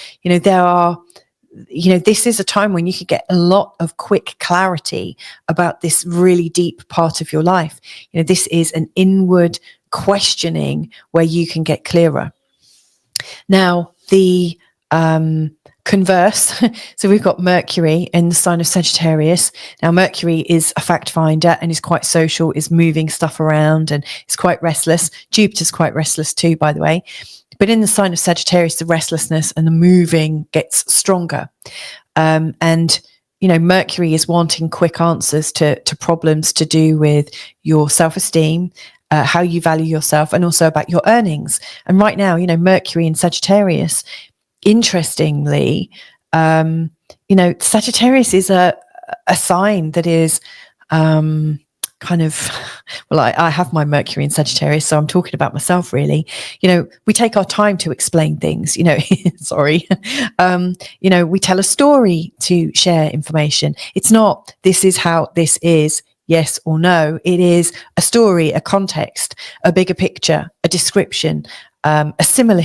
This is a time when you could get a lot of quick clarity about this really deep part of your life. This is an inward questioning where you can get clearer. Now, the converse, so we've got Mercury in the sign of Sagittarius. Now, Mercury is a fact finder and is quite social, is moving stuff around, and is quite restless. Jupiter's quite restless too, by the way. But in the sign of Sagittarius, the restlessness and the moving gets stronger. And Mercury is wanting quick answers to problems to do with your self-esteem, how you value yourself, and also about your earnings. And right now, Mercury in Sagittarius, interestingly, Sagittarius is a sign that is I have my Mercury in Sagittarius, so I'm talking about myself, really. We take our time to explain things, sorry. We tell a story to share information. It's not, this is how this is, yes or no. It is a story, a context, a bigger picture, a description, a simile.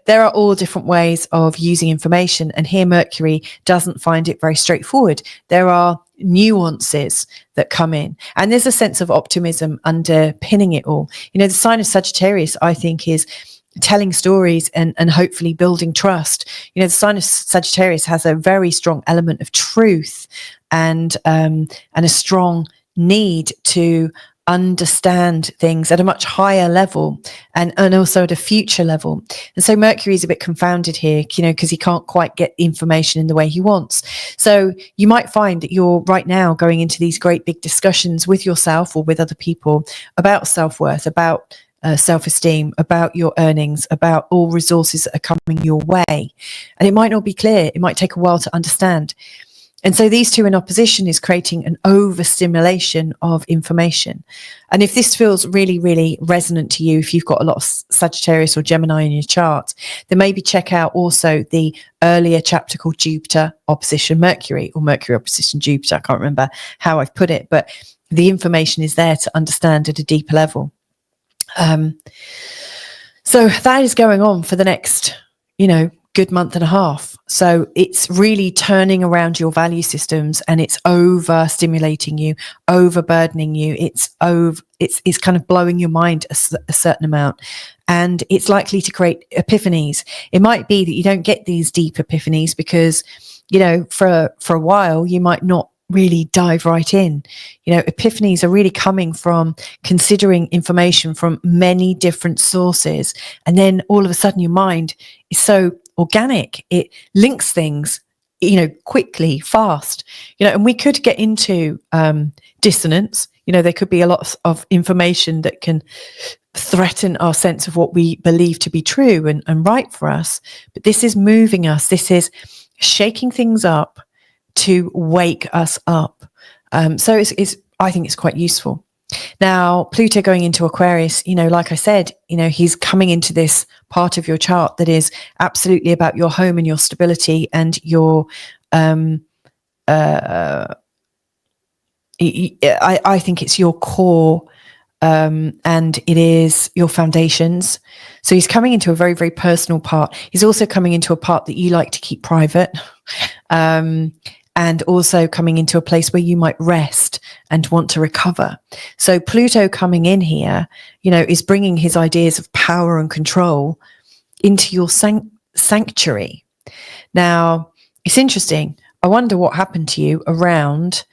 There are all different ways of using information, and here Mercury doesn't find it very straightforward. There are nuances that come in, and there's a sense of optimism underpinning it all. The sign of Sagittarius, I think, is telling stories and hopefully building trust. The sign of Sagittarius has a very strong element of truth and a strong need to understand things at a much higher level and also at a future level. And so Mercury is a bit confounded here, because he can't quite get information in the way he wants. So you might find that you're right now going into these great big discussions with yourself or with other people about self-worth, about self-esteem, about your earnings, about all resources that are coming your way. And it might not be clear. It might take a while to understand. And so these two in opposition is creating an overstimulation of information. And if this feels really, really resonant to you, if you've got a lot of Sagittarius or Gemini in your chart, then maybe check out also the earlier chapter called Jupiter opposition Mercury, or Mercury opposition Jupiter. I can't remember how I've put it, but the information is there to understand at a deeper level. So that is going on for the next, good month and a half. So it's really turning around your value systems, and it's overstimulating you, overburdening you. It's kind of blowing your mind a certain amount, and it's likely to create epiphanies. It might be that you don't get these deep epiphanies because, for a while you might not really dive right in. Epiphanies are really coming from considering information from many different sources, and then all of a sudden your mind is so organic, it links things quickly, fast, and we could get into dissonance. There could be a lot of information that can threaten our sense of what we believe to be true and right for us, but this is moving us, this is shaking things up to wake us up. So I think it's quite useful. Now, Pluto going into Aquarius, like I said, he's coming into this part of your chart that is absolutely about your home and your stability and your, I think it's your core, and it is your foundations. So he's coming into a very, very personal part. He's also coming into a part that you like to keep private. And also coming into a place where you might rest and want to recover. So Pluto coming in here, is bringing his ideas of power and control into your sanctuary. Now, it's interesting. I wonder what happened to you around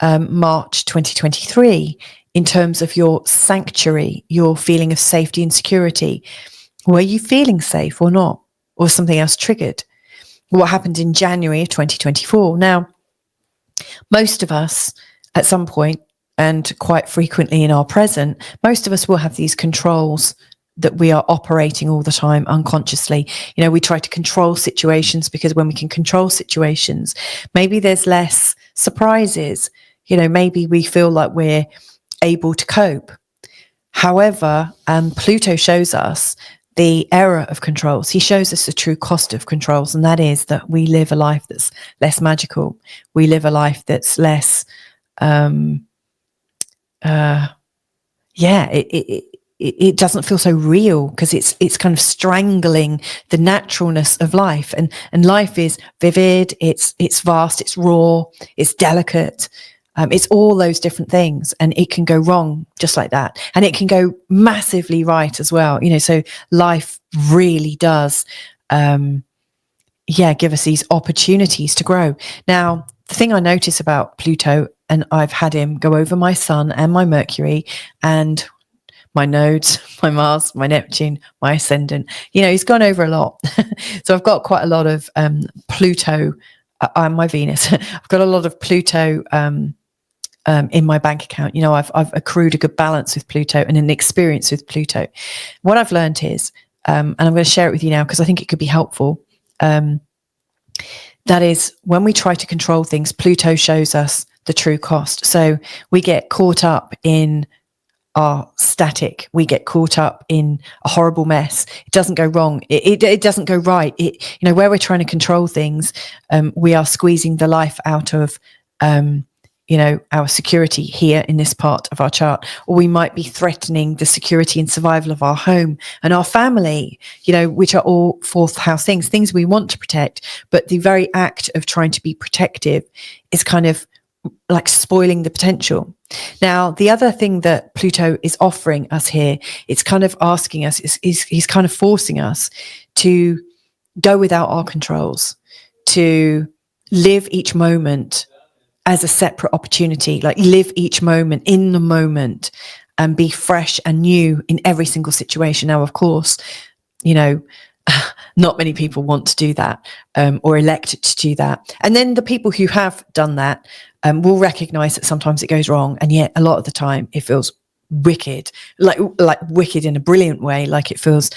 March 2023 in terms of your sanctuary, your feeling of safety and security. Were you feeling safe or not? Or something else triggered? What happened in January of 2024? Now, most of us at some point, and quite frequently in our present, most of us will have these controls that we are operating all the time unconsciously. We try to control situations because when we can control situations, maybe there's less surprises. Maybe we feel like we're able to cope. However, Pluto shows us the error of controls. He shows us the true cost of controls, and that is that we live a life that's less magical. We live a life that's less, it doesn't feel so real because it's kind of strangling the naturalness of life, and life is vivid. It's vast. It's raw. It's delicate. It's all those different things, and it can go wrong just like that. And it can go massively right as well. So life really does, give us these opportunities to grow. Now, the thing I notice about Pluto, and I've had him go over my Sun and my Mercury and my nodes, my Mars, my Neptune, my Ascendant, he's gone over a lot. So I've got quite a lot of Pluto, my Venus. I've got a lot of Pluto, in my bank account. I've accrued a good balance with Pluto and an experience with Pluto. What I've learned is, and I'm going to share it with you now because I think it could be helpful. That is, when we try to control things, Pluto shows us the true cost. So we get caught up in our static. We get caught up in a horrible mess. It doesn't go wrong. It doesn't go right. Where we're trying to control things, we are squeezing the life out of, our security here in this part of our chart, or we might be threatening the security and survival of our home and our family, which are all fourth house things we want to protect. But the very act of trying to be protective is kind of like spoiling the potential. Now, the other thing that Pluto is offering us here, it's kind of asking us, he's kind of forcing us to go without our controls, to live each moment as a separate opportunity, like live each moment in the moment and be fresh and new in every single situation. Now, of course, not many people want to do that, or elect to do that. And then the people who have done that will recognize that sometimes it goes wrong. And yet a lot of the time it feels wicked, like wicked in a brilliant way. Like it feels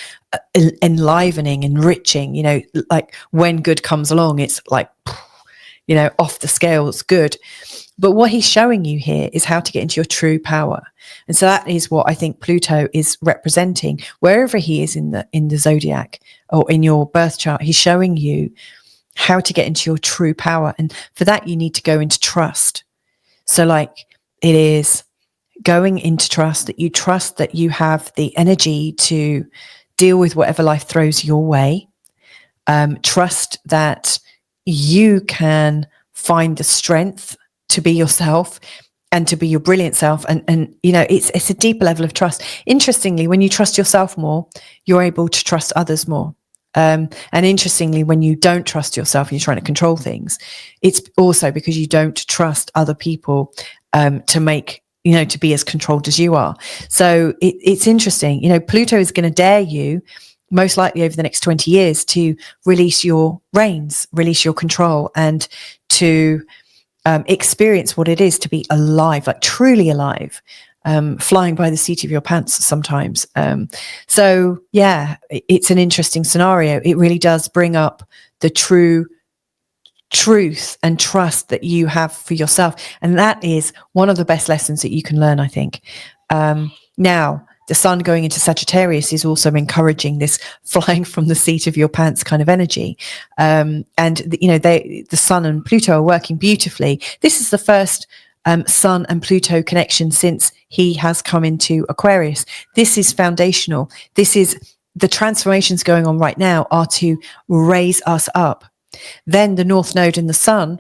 enlivening, enriching, like when good comes along, it's like, off the scales good. But what he's showing you here is how to get into your true power. And so that is what I think Pluto is representing. Wherever he is in the zodiac or in your birth chart, he's showing you how to get into your true power. And for that, you need to go into trust. So like it is going into trust, that you have the energy to deal with whatever life throws your way. Trust that you can find the strength to be yourself and to be your brilliant self. And it's a deeper level of trust. Interestingly, when you trust yourself more, you're able to trust others more. And interestingly, when you don't trust yourself and you're trying to control things, it's also because you don't trust other people to make, to be as controlled as you are. So it's interesting. Pluto is going to dare you most likely over the next 20 years to release your reins, release your control, and to experience what it is to be alive, like truly alive, flying by the seat of your pants sometimes. So yeah, it's an interesting scenario. It really does bring up the true truth and trust that you have for yourself. And that is one of the best lessons that you can learn, I think. Now, the sun going into Sagittarius is also encouraging this flying from the seat of your pants kind of energy. And, the sun and Pluto are working beautifully. This is the first sun and Pluto connection since he has come into Aquarius. This is foundational. This is the transformations going on right now are to raise us up. Then the North Node and the Sun,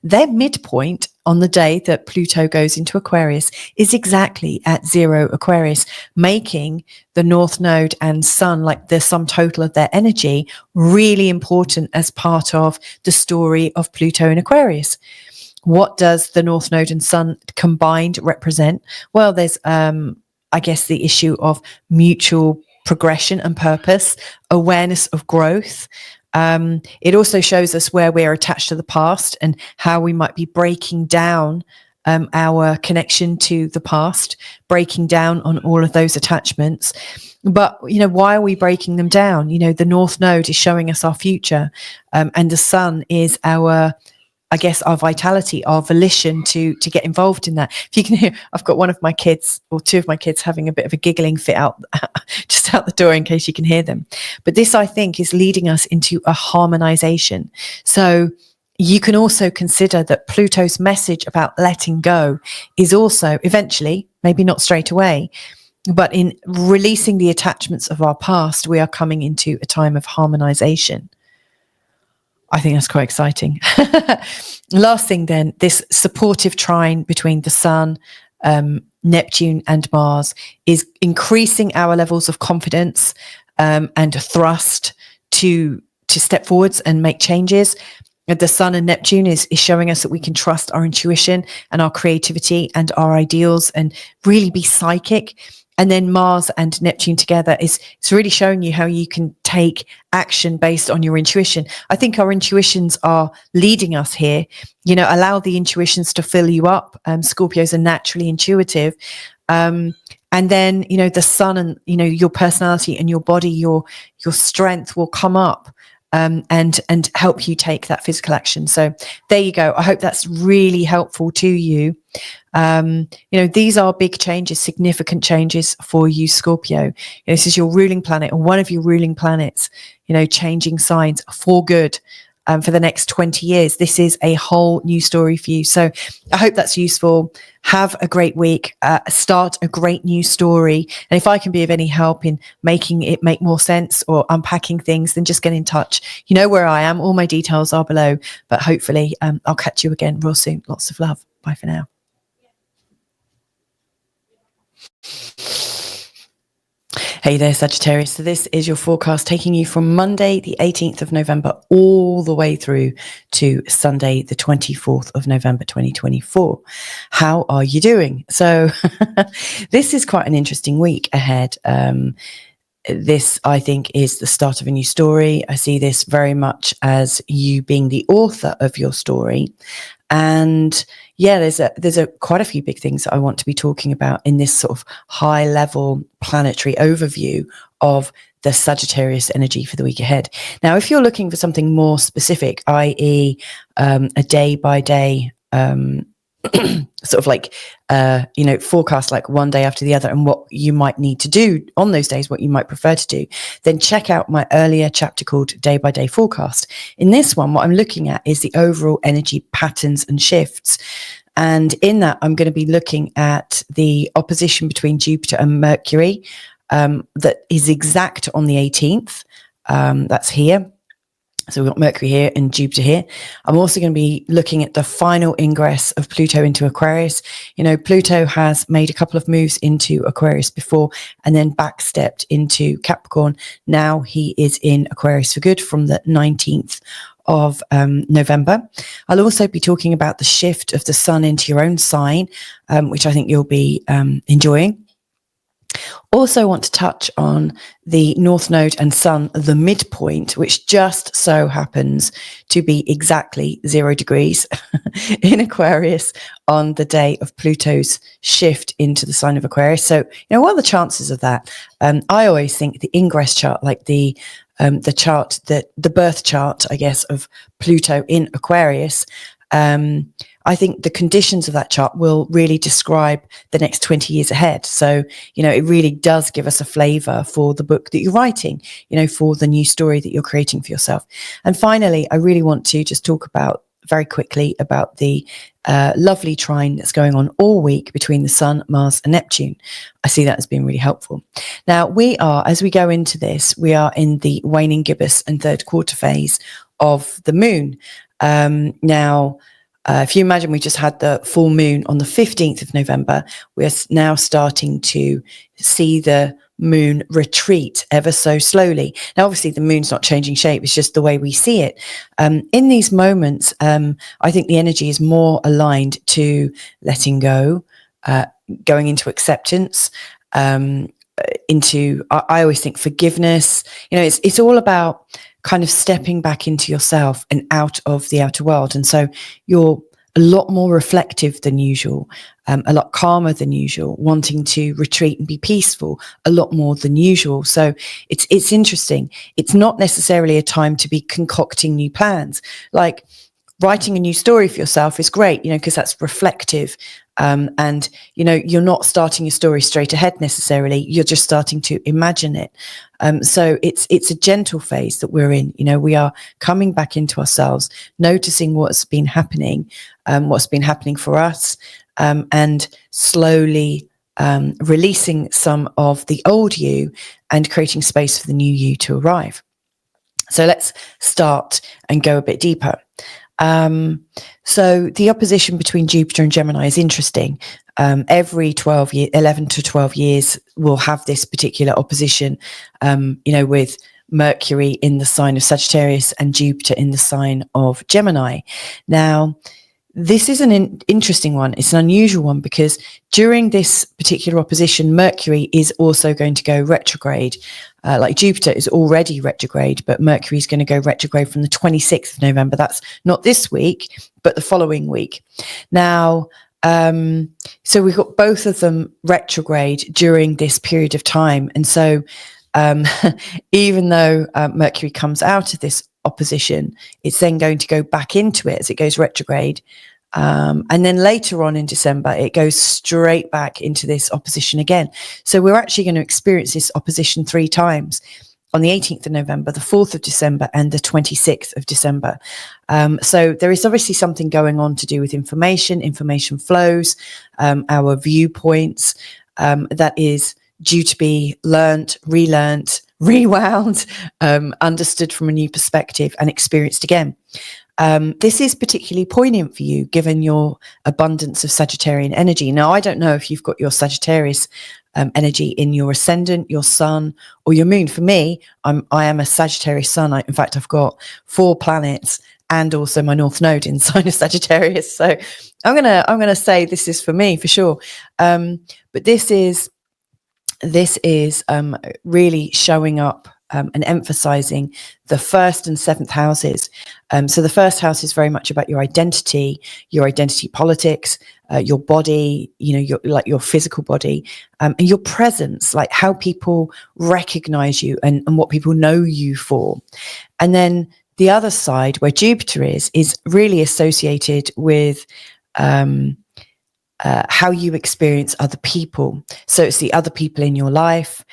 their midpoint on the day that Pluto goes into Aquarius is exactly at 0 Aquarius, making the North Node and Sun, like the sum total of their energy, really important as part of the story of Pluto in Aquarius. What does the North Node and Sun combined represent? Well, there's, I guess, the issue of mutual progression and purpose, awareness of growth. It also shows us where we're attached to the past and how we might be breaking down our connection to the past, breaking down on all of those attachments. But, why are we breaking them down? The North Node is showing us our future, and the Sun is our vitality, our volition to get involved in that. If you can hear, I've got one of my kids or two of my kids having a bit of a giggling fit out just out the door in case you can hear them. But this, I think, is leading us into a harmonization. So you can also consider that Pluto's message about letting go is also eventually, maybe not straight away, but in releasing the attachments of our past, we are coming into a time of harmonization. I think that's quite exciting. Last thing then, this supportive trine between the Sun, Neptune and Mars is increasing our levels of confidence and thrust to step forwards and make changes. The Sun and Neptune is showing us that we can trust our intuition and our creativity and our ideals and really be psychic. And then Mars and Neptune together it's really showing you how you can take action based on your intuition. I think our intuitions are leading us here. Allow the intuitions to fill you up. Scorpios are naturally intuitive. And then, the Sun and, your personality and your body, your strength will come up. And help you take that physical action. So there you go. I hope that's really helpful to you. These are big changes, significant changes for you, Scorpio. This is your ruling planet or one of your ruling planets, changing signs for good. For the next 20 years. This is a whole new story for you. So I hope that's useful. Have a great week. Start a great new story. And if I can be of any help in making it make more sense or unpacking things, then just get in touch. You know where I am. All my details are below. But hopefully I'll catch you again real soon. Lots of love. Bye for now. Hey there, Sagittarius. So this is your forecast taking you from Monday, the 18th of November, all the way through to Sunday, the 24th of November, 2024. How are you doing? So this is quite an interesting week ahead. This, I think, is the start of a new story. I see this very much as you being the author of your story. And yeah, there's quite a few big things that I want to be talking about in this sort of high level planetary overview of the Sagittarius energy for the week ahead. Now, if you're looking for something more specific, i.e. A day by day sort of like, forecast like one day after the other and what you might need to do on those days, what you might prefer to do, then check out my earlier chapter called Day by Day Forecast. In this one, what I'm looking at is the overall energy patterns and shifts. And in that, I'm going to be looking at the opposition between Jupiter and Mercury that is exact on the 18th. That's here. So we've got Mercury here and Jupiter here. I'm also going to be looking at the final ingress of Pluto into Aquarius. Pluto has made a couple of moves into Aquarius before and then backstepped into Capricorn. Now he is in Aquarius for good from the 19th of November. I'll also be talking about the shift of the sun into your own sign, which I think you'll be enjoying. Also want to touch on the North Node and Sun, the midpoint, which just so happens to be exactly 0 degrees in Aquarius on the day of Pluto's shift into the sign of Aquarius. So, what are the chances of that? I always think the ingress chart, like the the chart, the birth chart, I guess, of Pluto in Aquarius, I think the conditions of that chart will really describe the next 20 years ahead. So, it really does give us a flavor for the book that you're writing, for the new story that you're creating for yourself. And finally, I really want to just talk very quickly about the lovely trine that's going on all week between the Sun, Mars, and Neptune. I see that as being really helpful. Now, as we go into this, we are in the waning gibbous and third quarter phase of the moon. If you imagine we just had the full moon on the 15th of November, we're now starting to see the moon retreat ever so slowly. Now, obviously, the moon's not changing shape. It's just the way we see it. In these moments, I think the energy is more aligned to letting go, going into acceptance, I always think forgiveness. It's all about kind of stepping back into yourself and out of the outer world. And so you're a lot more reflective than usual, a lot calmer than usual, wanting to retreat and be peaceful a lot more than usual. So it's interesting. It's not necessarily a time to be concocting new plans. Like writing a new story for yourself is great, because that's reflective. And you're not starting your story straight ahead necessarily. You're just starting to imagine it. So it's a gentle phase that we're in. We are coming back into ourselves, noticing what's been happening for us, and slowly releasing some of the old you and creating space for the new you to arrive. So let's start and go a bit deeper. So the opposition between Jupiter and Gemini is interesting. Every 11 to 12 years, we'll have this particular opposition, with Mercury in the sign of Sagittarius and Jupiter in the sign of Gemini. Now, this is an interesting one. It's an unusual one because during this particular opposition, Mercury is also going to go retrograde. Like Jupiter is already retrograde, but Mercury is going to go retrograde from the 26th of November. That's not this week, but the following week. Now, so we've got both of them retrograde during this period of time. And so even though Mercury comes out of this opposition, it's then going to go back into it as it goes retrograde. And then later on in December, it goes straight back into this opposition again. So we're actually going to experience this opposition 3 times, on the 18th of November, the 4th of December, and the 26th of December. So there is obviously something going on to do with information flows, our viewpoints, that is due to be learnt, relearnt, rewound, understood from a new perspective, and experienced again. This is particularly poignant for you, given your abundance of Sagittarian energy. Now, I don't know if you've got your Sagittarius energy in your ascendant, your sun, or your moon. For me, I am a Sagittarius sun. In fact, I've got 4 planets and also my North Node in sign of Sagittarius. So I'm gonna say this is for me for sure. But this is really showing up and emphasizing the 1st and 7th houses. So the 1st house is very much about your identity politics, your body, your physical body, and your presence, like how people recognize you and what people know you for. And then the other side, where Jupiter is really associated with how you experience other people. So it's the other people in your life,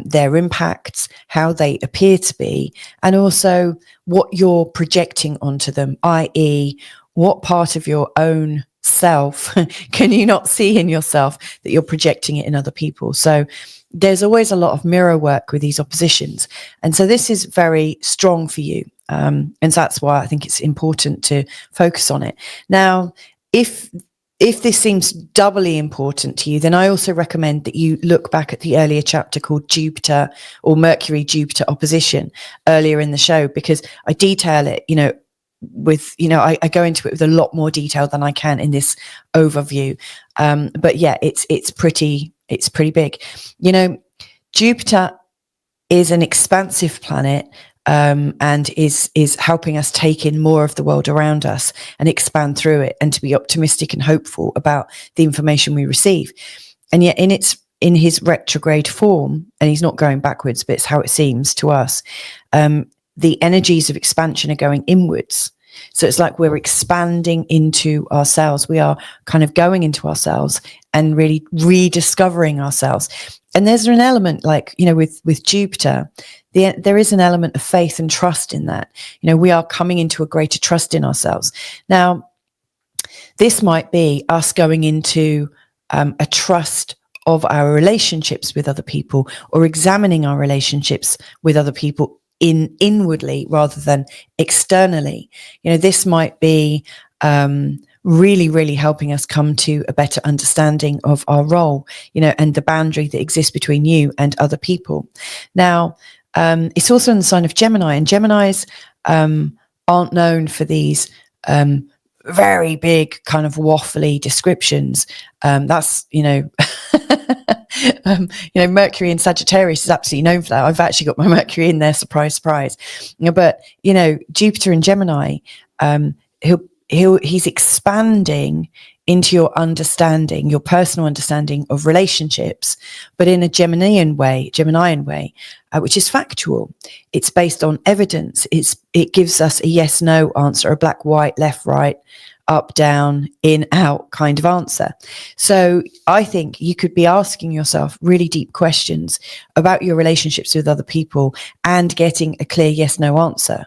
their impacts, how they appear to be, and also what you're projecting onto them, i.e., what part of your own self can you not see in yourself that you're projecting it in other people. So there's always a lot of mirror work with these oppositions. And so this is very strong for you. And so that's why I think it's important to focus on it. Now, if this seems doubly important to you, then I also recommend that you look back at the earlier chapter called Jupiter or Mercury-Jupiter opposition earlier in the show, because I detail it, I go into it with a lot more detail than I can in this overview. But yeah, it's pretty big. Jupiter is an expansive planet, and is helping us take in more of the world around us and expand through it, and to be optimistic and hopeful about the information we receive. And yet in its in his retrograde form, and he's not going backwards, but it's how it seems to us, the energies of expansion are going inwards. So it's like we're expanding into ourselves. We are kind of going into ourselves and really rediscovering ourselves. And there's an element, like, with Jupiter, there is an element of faith and trust in that. We are coming into a greater trust in ourselves. Now, this might be us going into a trust of our relationships with other people, or examining our relationships with other people inwardly rather than externally. This might be really, really helping us come to a better understanding of our role, and the boundary that exists between you and other people. Now, it's also in the sign of Gemini, and Geminis aren't known for these very big kind of waffly descriptions. That's Mercury in Sagittarius is absolutely known for that. I've actually got my Mercury in there, surprise, surprise. But Jupiter in Gemini, he's expanding into your understanding, your personal understanding of relationships, but in a Geminian way, which is factual. It's based on evidence. It gives us a yes, no answer, a black, white, left, right, up, down, in, out kind of answer. So I think you could be asking yourself really deep questions about your relationships with other people and getting a clear yes, no answer.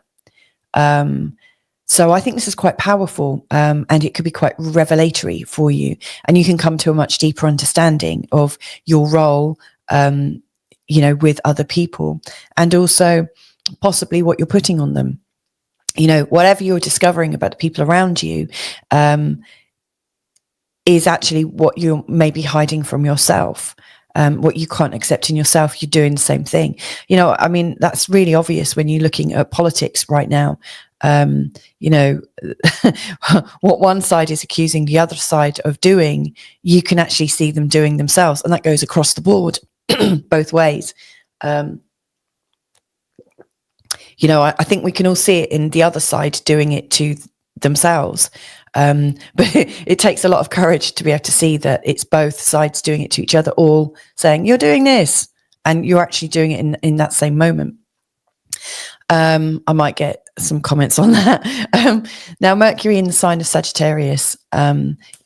So I think this is quite powerful, and it could be quite revelatory for you. And you can come to a much deeper understanding of your role, with other people, and also possibly what you're putting on them. Whatever you're discovering about the people around you is actually what you're maybe hiding from yourself. What you can't accept in yourself, you're doing the same thing. That's really obvious when you're looking at politics right now. What one side is accusing the other side of doing, you can actually see them doing themselves. And that goes across the board, both ways. I think we can all see it in the other side doing it to themselves. But it takes a lot of courage to be able to see that it's both sides doing it to each other, all saying, you're doing this, and you're actually doing it in that same moment. I might get some comments on that. Now, Mercury in the sign of Sagittarius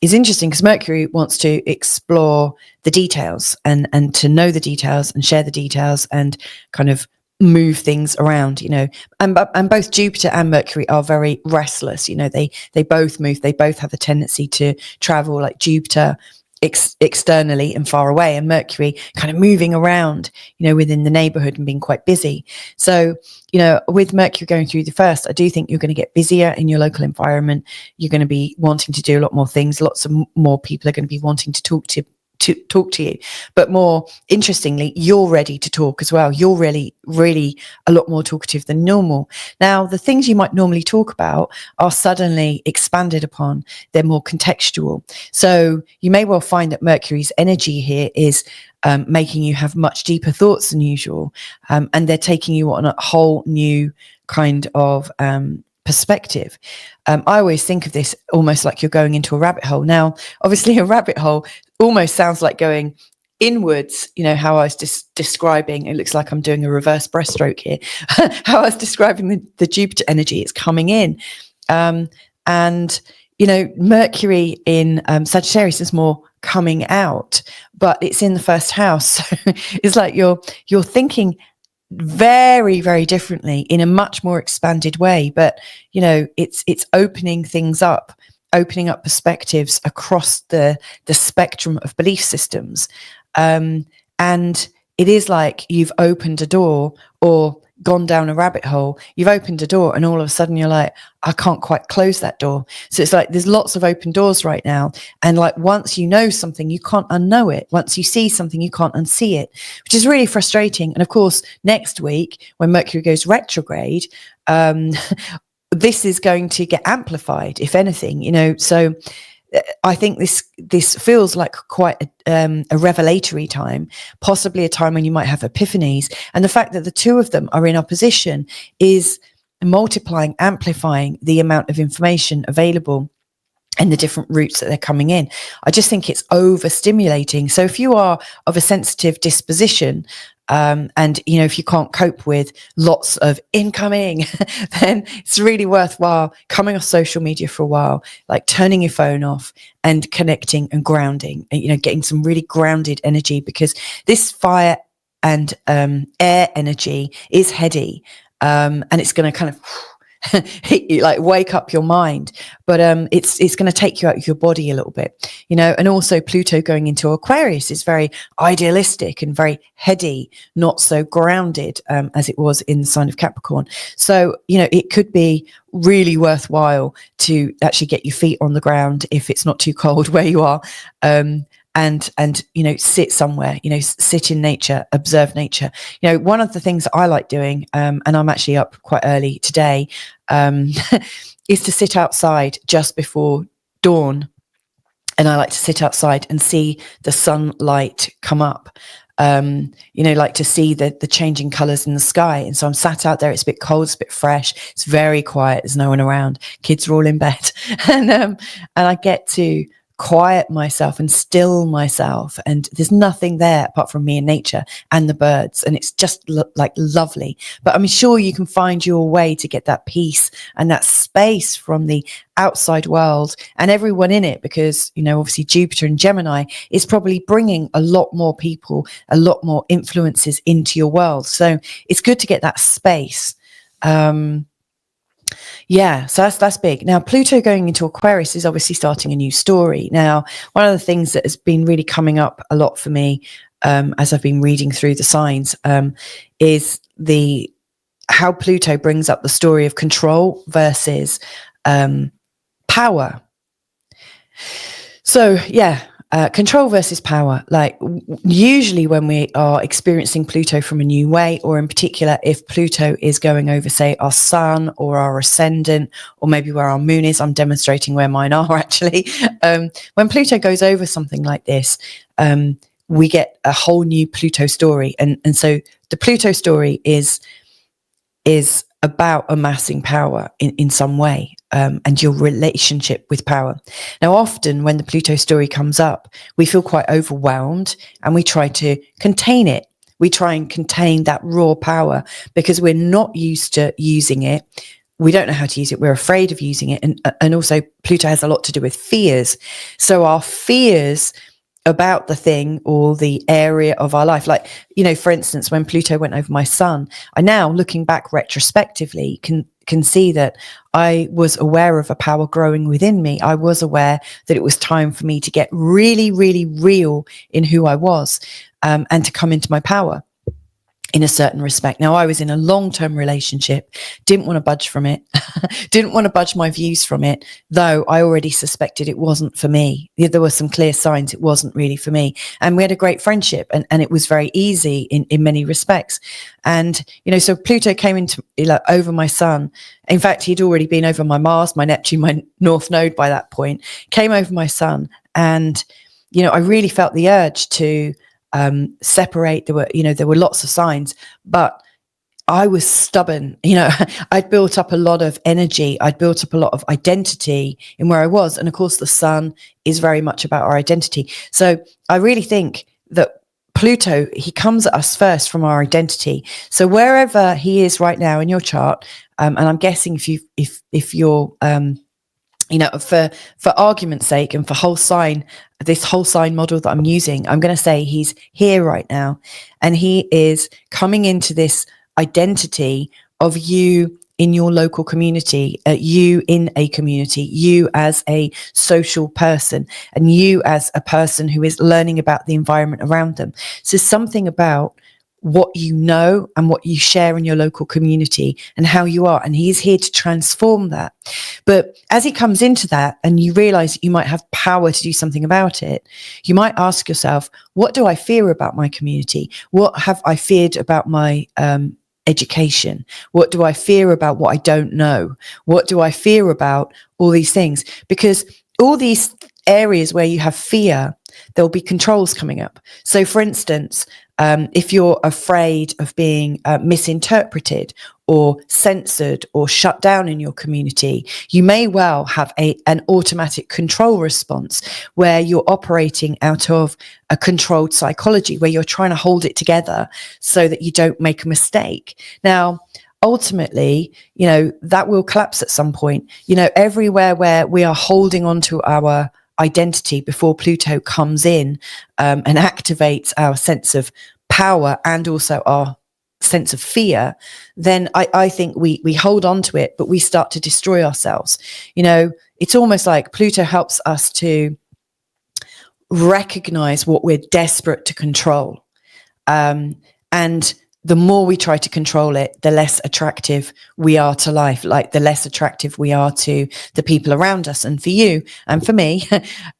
is interesting because Mercury wants to explore the details and to know the details and share the details and kind of move things around, and both Jupiter and Mercury are very restless. They both move. They both have a tendency to travel, like Jupiter externally and far away, and Mercury kind of moving around, within the neighborhood and being quite busy. So, with Mercury going through the first, I do think you're going to get busier in your local environment. You're going to be wanting to do a lot more things. Lots of more people are going to be wanting to talk to you, but more interestingly, you're ready to talk as well. You're really, really a lot more talkative than normal. Now, the things you might normally talk about are suddenly expanded upon. They're more contextual. So you may well find that Mercury's energy here is making you have much deeper thoughts than usual, and they're taking you on a whole new kind of perspective. I always think of this almost like you're going into a rabbit hole. Now, obviously, a rabbit hole almost sounds like going inwards, how I was describing, it looks like I'm doing a reverse breaststroke here, how I was describing the Jupiter energy, it's coming in. And, Mercury in Sagittarius is more coming out, but it's in the first house. So it's like you're thinking very, very differently in a much more expanded way, but it's opening things up, opening up perspectives across the spectrum of belief systems, and it is like you've opened a door or gone down a rabbit hole. You've opened a door and all of a sudden you're like, I can't quite close that door. So it's like there's lots of open doors right now, and like once you know something, you can't unknow it. Once you see something, you can't unsee it, which is really frustrating. And of course, next week when Mercury goes retrograde, this is going to get amplified, if anything. So I think this feels like quite a revelatory time, possibly a time when you might have epiphanies. And the fact that the two of them are in opposition is multiplying, amplifying the amount of information available and the different routes that they're coming in. I just think it's overstimulating. So if you are of a sensitive disposition, and if you can't cope with lots of incoming, then it's really worthwhile coming off social media for a while, like turning your phone off and connecting and grounding, and getting some really grounded energy, because this fire and air energy is heady, and it's going to kind of hit you, like wake up your mind, but it's going to take you out of your body a little bit, and also Pluto going into Aquarius is very idealistic and very heady, not so grounded as it was in the sign of Capricorn. So it could be really worthwhile to actually get your feet on the ground if it's not too cold where you are, and sit somewhere, sit in nature, observe nature. One of the things that I like doing, and I'm actually up quite early today, is to sit outside just before dawn. And I like to sit outside and see the sunlight come up, like to see the changing colours in the sky. And so I'm sat out there, it's a bit cold, it's a bit fresh, it's very quiet, there's no one around, kids are all in bed, and I get to quiet myself and still myself, and there's nothing there apart from me and nature and the birds, and it's just like lovely. But I'm sure you can find your way to get that peace and that space from the outside world and everyone in it, because obviously Jupiter and Gemini is probably bringing a lot more people, a lot more influences into your world, so it's good to get that space. So that's big. Now, Pluto going into Aquarius is obviously starting a new story. Now, one of the things that has been really coming up a lot for me, as I've been reading through the signs, is how Pluto brings up the story of control versus power. So, control versus power. Like usually when we are experiencing Pluto from a new way, or in particular if Pluto is going over, say, our sun or our ascendant, or maybe where our moon is, I'm demonstrating where mine are actually. When Pluto goes over something like this, we get a whole new Pluto story. And so the Pluto story is about amassing power in some way, and your relationship with power. Now, often when the Pluto story comes up, we feel quite overwhelmed and we try to contain it. We try and contain that raw power because we're not used to using it. We don't know how to use it. We're afraid of using it. And also Pluto has a lot to do with fears. So our fears about the thing or the area of our life, like, for instance, when Pluto went over my sun, I now, looking back retrospectively, can see that I was aware of a power growing within me. I was aware that it was time for me to get really, really real in who I was, and to come into my power in a certain respect. Now, I was in a long-term relationship, didn't want to budge from it, didn't want to budge my views from it, though I already suspected it wasn't for me. There were some clear signs it wasn't really for me. And we had a great friendship, and it was very easy in many respects. And, so Pluto came into over my sun. In fact, he'd already been over my Mars, my Neptune, my North Node by that point, came over my sun. And, I really felt the urge to separate. There were lots of signs, but I was stubborn. I'd built up a lot of energy. I'd built up a lot of identity in where I was. And of course, the sun is very much about our identity. So I really think that Pluto, he comes at us first from our identity. So wherever he is right now in your chart, and I'm guessing if you're for argument's sake and for this whole sign model that I'm using, I'm going to say he's here right now, and he is coming into this identity of you in your local community, you in a community, you as a social person, and you as a person who is learning about the environment around them. So something about what you know and what you share in your local community and how you are. And he's here to transform that. But as he comes into that and you realize that you might have power to do something about it, you might ask yourself, what do I fear about my community? What have I feared about my education? What do I fear about what I don't know? What do I fear about all these things? Because all these areas where you have fear, there'll be controls coming up. So for instance, if you're afraid of being misinterpreted or censored or shut down in your community, you may well have an automatic control response where you're operating out of a controlled psychology, where you're trying to hold it together so that you don't make a mistake. Now, ultimately, that will collapse at some point. Everywhere where we are holding on to our identity before Pluto comes in and activates our sense of power and also our sense of fear, then I think we hold on to it, but we start to destroy ourselves. It's almost like Pluto helps us to recognize what we're desperate to control. And the more we try to control it, the less attractive we are to life, like the less attractive we are to the people around us. And for you and for me,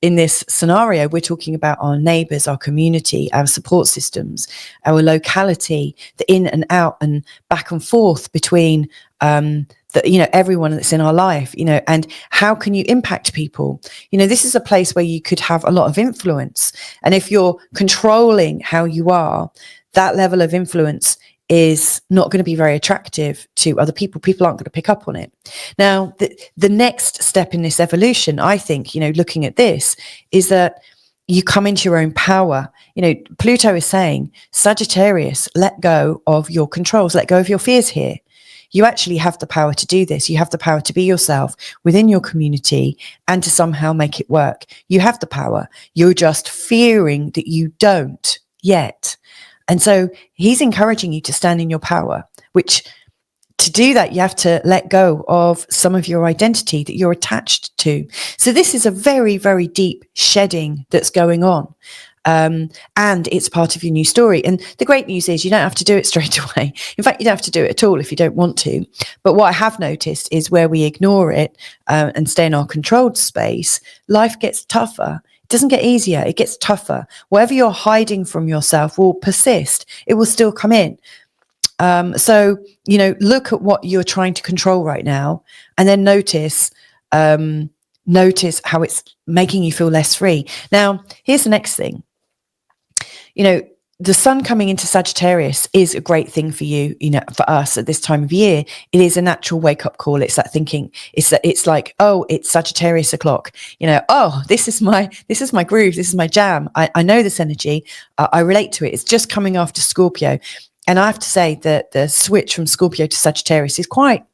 in this scenario, we're talking about our neighbors, our community, our support systems, our locality, the in and out and back and forth between everyone that's in our life, and how can you impact people? This is a place where you could have a lot of influence. And if you're controlling how you are, that level of influence is not going to be very attractive to other people. People aren't going to pick up on it. Now, the next step in this evolution, I think, looking at this, is that you come into your own power. Pluto is saying, Sagittarius, let go of your controls, let go of your fears here. You actually have the power to do this. You have the power to be yourself within your community and to somehow make it work. You have the power. You're just fearing that you don't yet. And so he's encouraging you to stand in your power, which to do that, you have to let go of some of your identity that you're attached to. So this is a very, very deep shedding that's going on. And it's part of your new story. And the great news is you don't have to do it straight away. In fact, you don't have to do it at all if you don't want to. But what I have noticed is where we ignore it and stay in our controlled space, life gets tougher. Doesn't get easier, it gets tougher. Whatever you're hiding from yourself will persist. It will still come in. So look at what you're trying to control right now, and then notice how it's making you feel less free. Now, here's the next thing. The sun coming into Sagittarius is a great thing for you, for us at this time of year. It is a natural wake up call. It's that thinking. It's like, oh, it's Sagittarius o'clock. Oh, this is my groove. This is my jam. I know this energy. I relate to it. It's just coming after Scorpio. And I have to say that the switch from Scorpio to Sagittarius is quite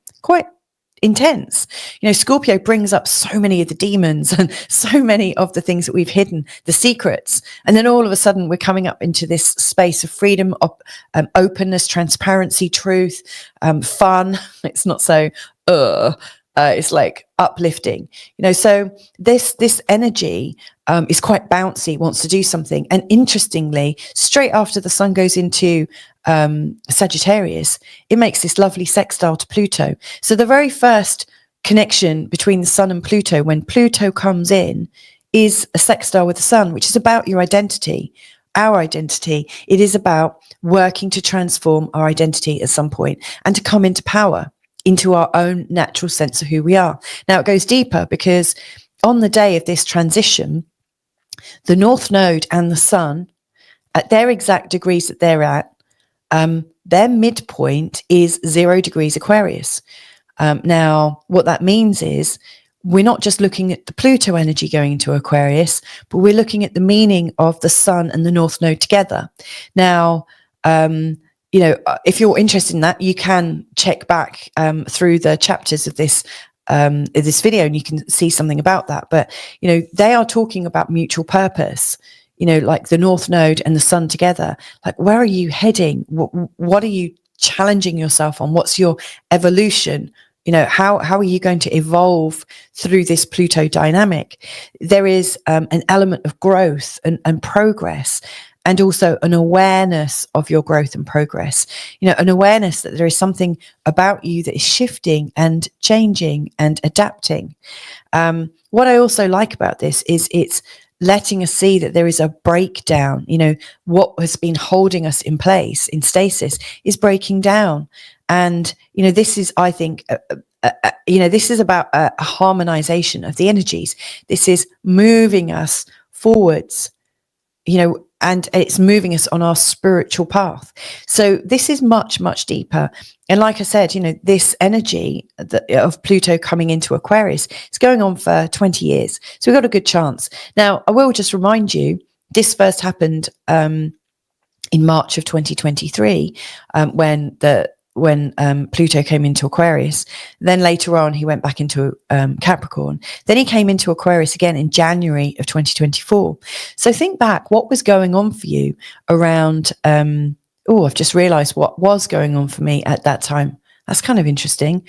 intense. Scorpio brings up so many of the demons and so many of the things that we've hidden, the secrets. And then all of a sudden we're coming up into this space of freedom, openness, transparency, truth, fun. It's not so, it's like uplifting, so this energy is quite bouncy, wants to do something. And interestingly, straight after the sun goes into Sagittarius, it makes this lovely sextile to Pluto. So the very first connection between the sun and Pluto, when Pluto comes in, is a sextile with the sun, which is about your identity, our identity. It is about working to transform our identity at some point and to come into power, into our own natural sense of who we are. Now, it goes deeper because on the day of this transition, the North Node and the Sun, at their exact degrees that they're at, their midpoint is 0 degrees Aquarius. Now, what that means is we're not just looking at the Pluto energy going into Aquarius, but we're looking at the meaning of the Sun and the North Node together. Now, if you're interested in that, you can check back through the chapters of this video, and you can see something about that. But they are talking about mutual purpose. Like the North Node and the Sun together. Like, where are you heading? What are you challenging yourself on? What's your evolution? How are you going to evolve through this Pluto dynamic? There is an element of growth and progress, and also an awareness of your growth and progress. An awareness that there is something about you that is shifting and changing and adapting. What I also like about this is it's letting us see that there is a breakdown. What has been holding us in place, in stasis, is breaking down. And, this is, I think, this is about a harmonization of the energies. This is moving us forwards, and it's moving us on our spiritual path. So this is much, much deeper. And like I said, this energy of Pluto coming into Aquarius is going on for 20 years. So we've got a good chance. Now, I will just remind you, this first happened in March of 2023, when Pluto came into Aquarius. Then later on, he went back into Capricorn. Then he came into Aquarius again in January of 2024. So think back, what was going on for you around, I've just realized what was going on for me at that time. That's kind of interesting.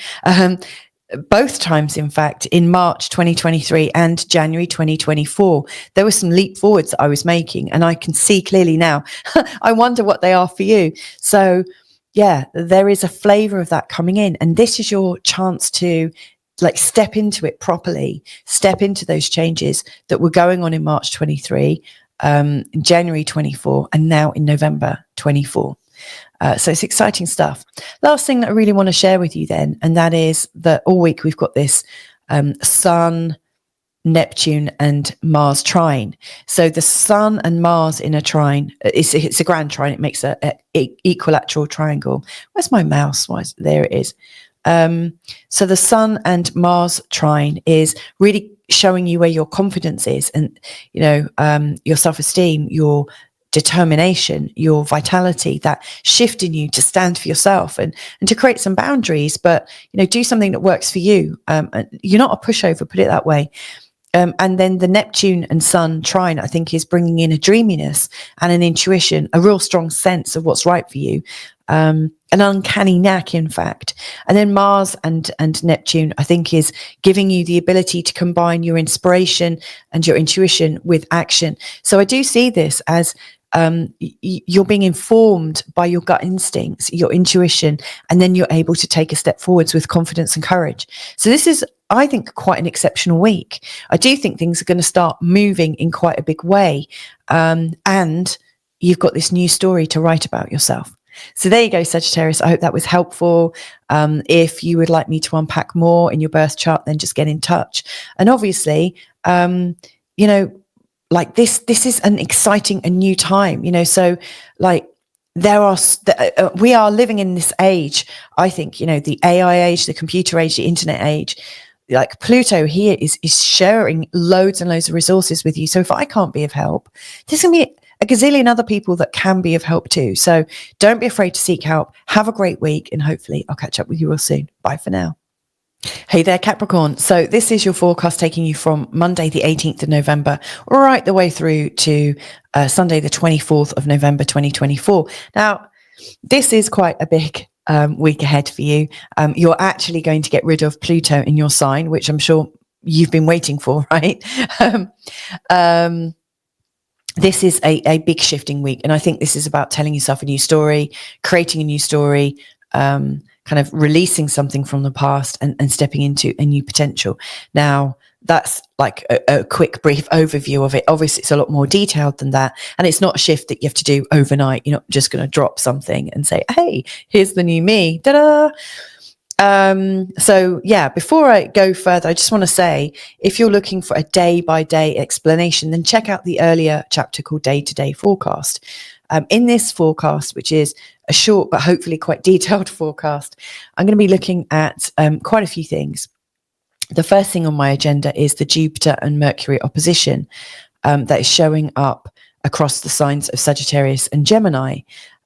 Both times, in fact, in March 2023 and January 2024, there were some leap forwards that I was making, and I can see clearly now. I wonder what they are for you. So yeah, there is a flavor of that coming in, and this is your chance to step into it properly, step into those changes that were going on in March 23, in January 24, and now in November 24. So it's exciting stuff. Last thing that I really want to share with you then, and that is that all week we've got this Sun, Neptune and Mars trine. So the Sun and Mars in a trine, it's a grand trine. It makes a equilateral triangle. Where's my mouse? There it is. So the Sun and Mars trine is really showing you where your confidence is, and your self-esteem, your determination, your vitality, that shift in you to stand for yourself and to create some boundaries, but do something that works for you. You're not a pushover, put it that way. And then the Neptune and Sun trine, I think, is bringing in a dreaminess and an intuition, a real strong sense of what's right for you, an uncanny knack, in fact. And then Mars and Neptune, I think, is giving you the ability to combine your inspiration and your intuition with action. So I do see this as you're being informed by your gut instincts, your intuition, and then you're able to take a step forwards with confidence and courage. So this is, I think, quite an exceptional week. I do think things are going to start moving in quite a big way. And you've got this new story to write about yourself. So there you go, Sagittarius. I hope that was helpful. If you would like me to unpack more in your birth chart, then just get in touch. And obviously, this is an exciting and new time, so we are living in this age, I think, the AI age, the computer age, the internet age. Pluto here is sharing loads and loads of resources with you. So if I can't be of help, there's going to be a gazillion other people that can be of help too. So don't be afraid to seek help. Have a great week, and hopefully I'll catch up with you real soon. Bye for now. Hey there, Capricorn. So this is your forecast taking you from Monday, the 18th of November, right the way through to Sunday, the 24th of November, 2024. Now, this is quite a big week ahead for you. You're actually going to get rid of Pluto in your sign, which I'm sure you've been waiting for, right? This is a big shifting week. And I think this is about telling yourself a new story, creating a new story, kind of releasing something from the past and stepping into a new potential. Now, that's like a quick, brief overview of it. Obviously, it's a lot more detailed than that. And it's not a shift that you have to do overnight. You're not just going to drop something and say, hey, here's the new me. Ta-da! So yeah, before I go further, I just want to say, if you're looking for a day-by-day explanation, then check out the earlier chapter called Day-to-Day Forecast. In this forecast, which is a short but hopefully quite detailed forecast, I'm going to be looking at quite a few things. The first thing on my agenda is the Jupiter and Mercury opposition that is showing up across the signs of Sagittarius and Gemini.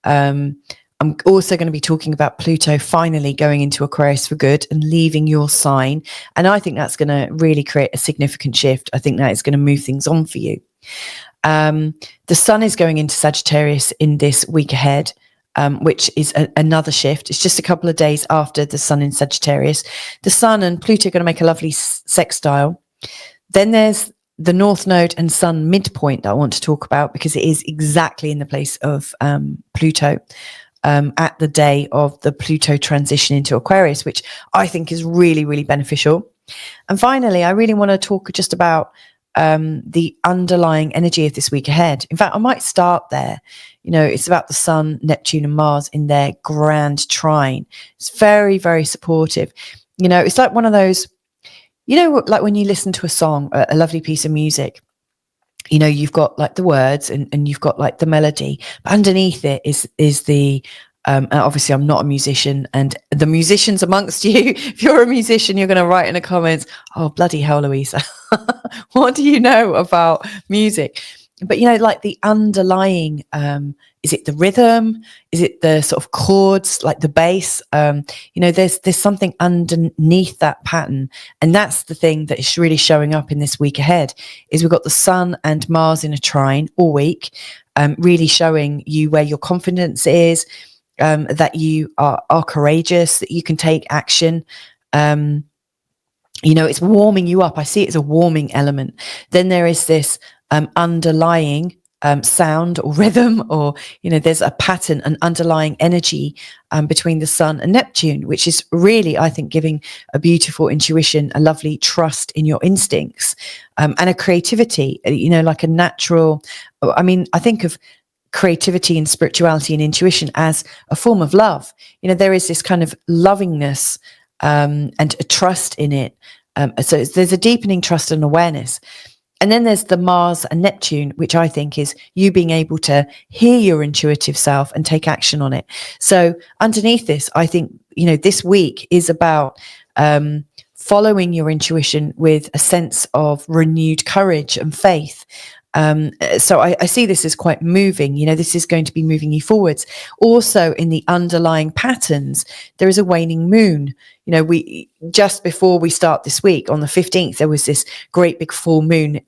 I'm also going to be talking about Pluto finally going into Aquarius for good and leaving your sign. And I think that's going to really create a significant shift. I think that is going to move things on for you. The Sun is going into Sagittarius in this week ahead, which is another shift. It's just a couple of days after the Sun in Sagittarius. The Sun and Pluto are going to make a lovely sextile. Then there's the North Node and Sun midpoint that I want to talk about, because it is exactly in the place of Pluto. At the day of the Pluto transition into Aquarius, which I think is really, really beneficial. And finally, I really want to talk just about the underlying energy of this week ahead. In fact, I might start there. It's about the Sun, Neptune and Mars in their grand trine. It's very, very supportive. It's like one of those, like when you listen to a song, a lovely piece of music, you've got like the words and you've got like the melody, but underneath it is the obviously I'm not a musician, and the musicians amongst you, if you're a musician, you're going to write in the comments, oh bloody hell, Louisa, what do you know about music? But like the underlying, is it the rhythm, is it the sort of chords, like the bass? There's something underneath that pattern, and that's the thing that is really showing up in this week ahead. Is we've got the Sun and Mars in a trine all week, really showing you where your confidence is, that you are courageous, that you can take action. It's warming you up. I see it as a warming element. Then there is this underlying sound or rhythm, or there's a pattern, an underlying energy between the Sun and Neptune, which is really, I think, giving a beautiful intuition, a lovely trust in your instincts, and a creativity, like a natural. I think of creativity and spirituality and intuition as a form of love. There is this kind of lovingness and a trust in it. So there's a deepening trust and awareness. And then there's the Mars and Neptune, which I think is you being able to hear your intuitive self and take action on it. So underneath this, I think, this week is about following your intuition with a sense of renewed courage and faith. So I see this as quite moving. This is going to be moving you forwards. Also, in the underlying patterns, there is a waning moon. We just before we start this week on the 15th, there was this great big full moon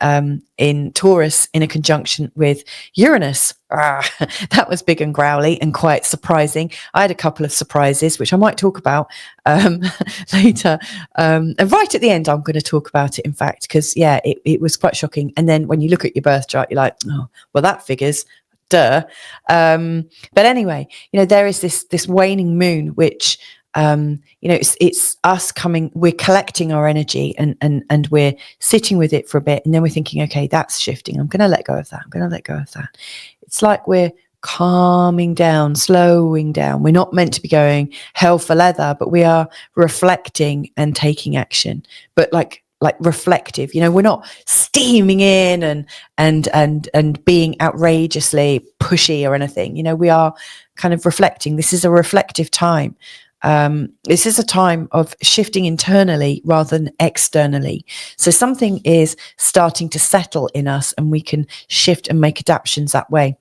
in Taurus in a conjunction with Uranus. That was big and growly and quite surprising. I had a couple of surprises, which I might talk about later. And right at the end, I'm going to talk about it, in fact, because, it was quite shocking. And then when you look at your birth chart, you're like, oh, well, that figures. Duh. But anyway, there is this waning moon, which it's us coming, we're collecting our energy and we're sitting with it for a bit, and then we're thinking, okay, that's shifting, I'm going to let go of that. It's like we're calming down, slowing down. We're not meant to be going hell for leather, but we are reflecting and taking action, but like reflective. We're not steaming in and being outrageously pushy or anything. We are kind of reflecting. This is a reflective time. This is a time of shifting internally rather than externally. So something is starting to settle in us, and we can shift and make adaptations that way.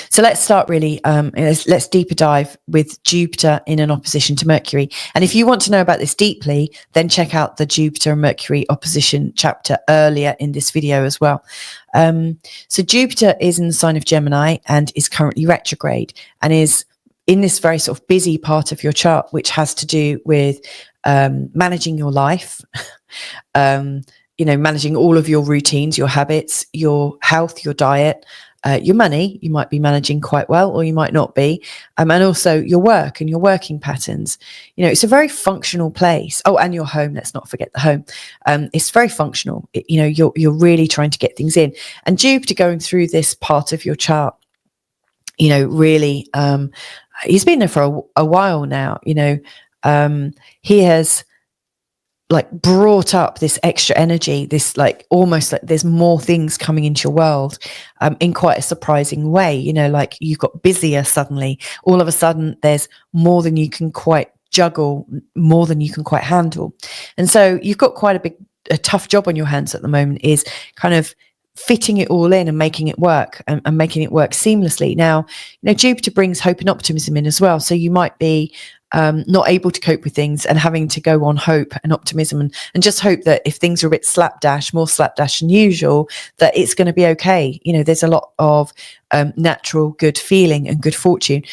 So let's start really, let's deeper dive with Jupiter in an opposition to Mercury. And if you want to know about this deeply, then check out the Jupiter and Mercury opposition chapter earlier in this video as well. So Jupiter is in the sign of Gemini and is currently retrograde, and is in this very sort of busy part of your chart, which has to do with managing your life, managing all of your routines, your habits, your health, your diet, your money. You might be managing quite well, or you might not be, and also your work and your working patterns. It's a very functional place. Oh, and your home. Let's not forget the home. It's very functional. You're really trying to get things in, and Jupiter going through this part of your chart, really. He's been there for a while now. He has like brought up this extra energy, this like almost like there's more things coming into your world in quite a surprising way. Like you've got busier suddenly. All of a sudden, there's more than you can quite juggle, more than you can quite handle. And so you've got quite a tough job on your hands at the moment, is kind of fitting it all in and making it work, and making it work seamlessly. Now, Jupiter brings hope and optimism in as well. So you might be not able to cope with things and having to go on hope and optimism and just hope that if things are a bit more slapdash than usual, that it's going to be okay. There's a lot of natural good feeling and good fortune.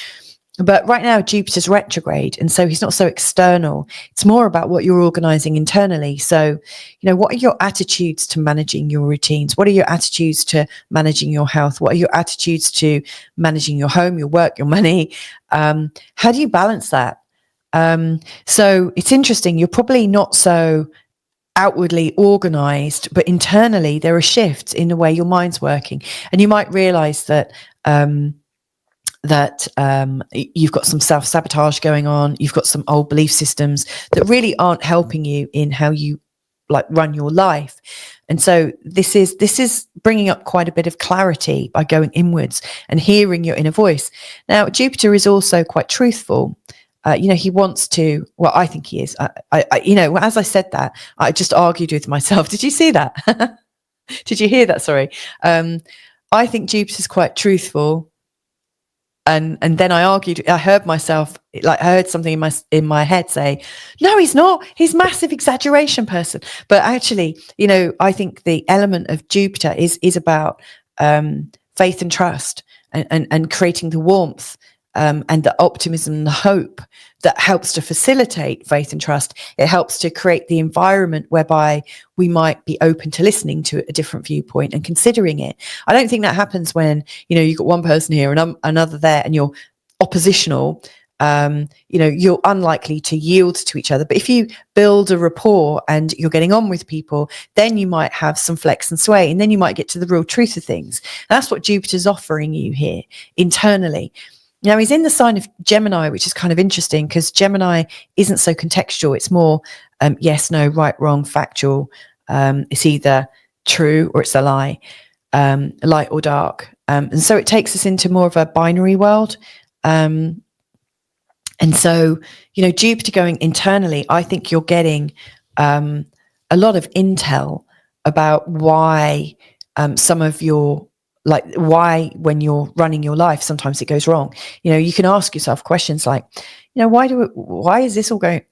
But right now, Jupiter's retrograde, and so he's not so external. It's more about what you're organizing internally. So, what are your attitudes to managing your routines? What are your attitudes to managing your health? What are your attitudes to managing your home, your work, your money? How do you balance that? So it's interesting. You're probably not so outwardly organized, but internally there are shifts in the way your mind's working. And you might realize that that you've got some self-sabotage going on, you've got some old belief systems that really aren't helping you in how you like run your life. And so this is bringing up quite a bit of clarity by going inwards and hearing your inner voice. Now, Jupiter is also quite truthful. He wants to, well, I think he is. As I said that, I just argued with myself. Did you see that? Did you hear that? Sorry. I think Jupiter's quite truthful. And then I argued, I heard myself, like I heard something in my head say, no, he's not. He's a massive exaggeration person. But actually, I think the element of Jupiter is about faith and trust and creating the warmth and the optimism and the hope that helps to facilitate faith and trust. It helps to create the environment whereby we might be open to listening to a different viewpoint and considering it. I don't think that happens when, you've got one person here and another there and you're oppositional. You're unlikely to yield to each other. But if you build a rapport and you're getting on with people, then you might have some flex and sway, and then you might get to the real truth of things. And that's what Jupiter's offering you here internally. Now, he's in the sign of Gemini, which is kind of interesting because Gemini isn't so contextual. It's more yes, no, right, wrong, factual. It's either true or it's a lie, light or dark. And so it takes us into more of a binary world. And so, Jupiter going internally, I think you're getting a lot of intel about why some of your, why when you're running your life, sometimes it goes wrong. You can ask yourself questions like, why is this all going,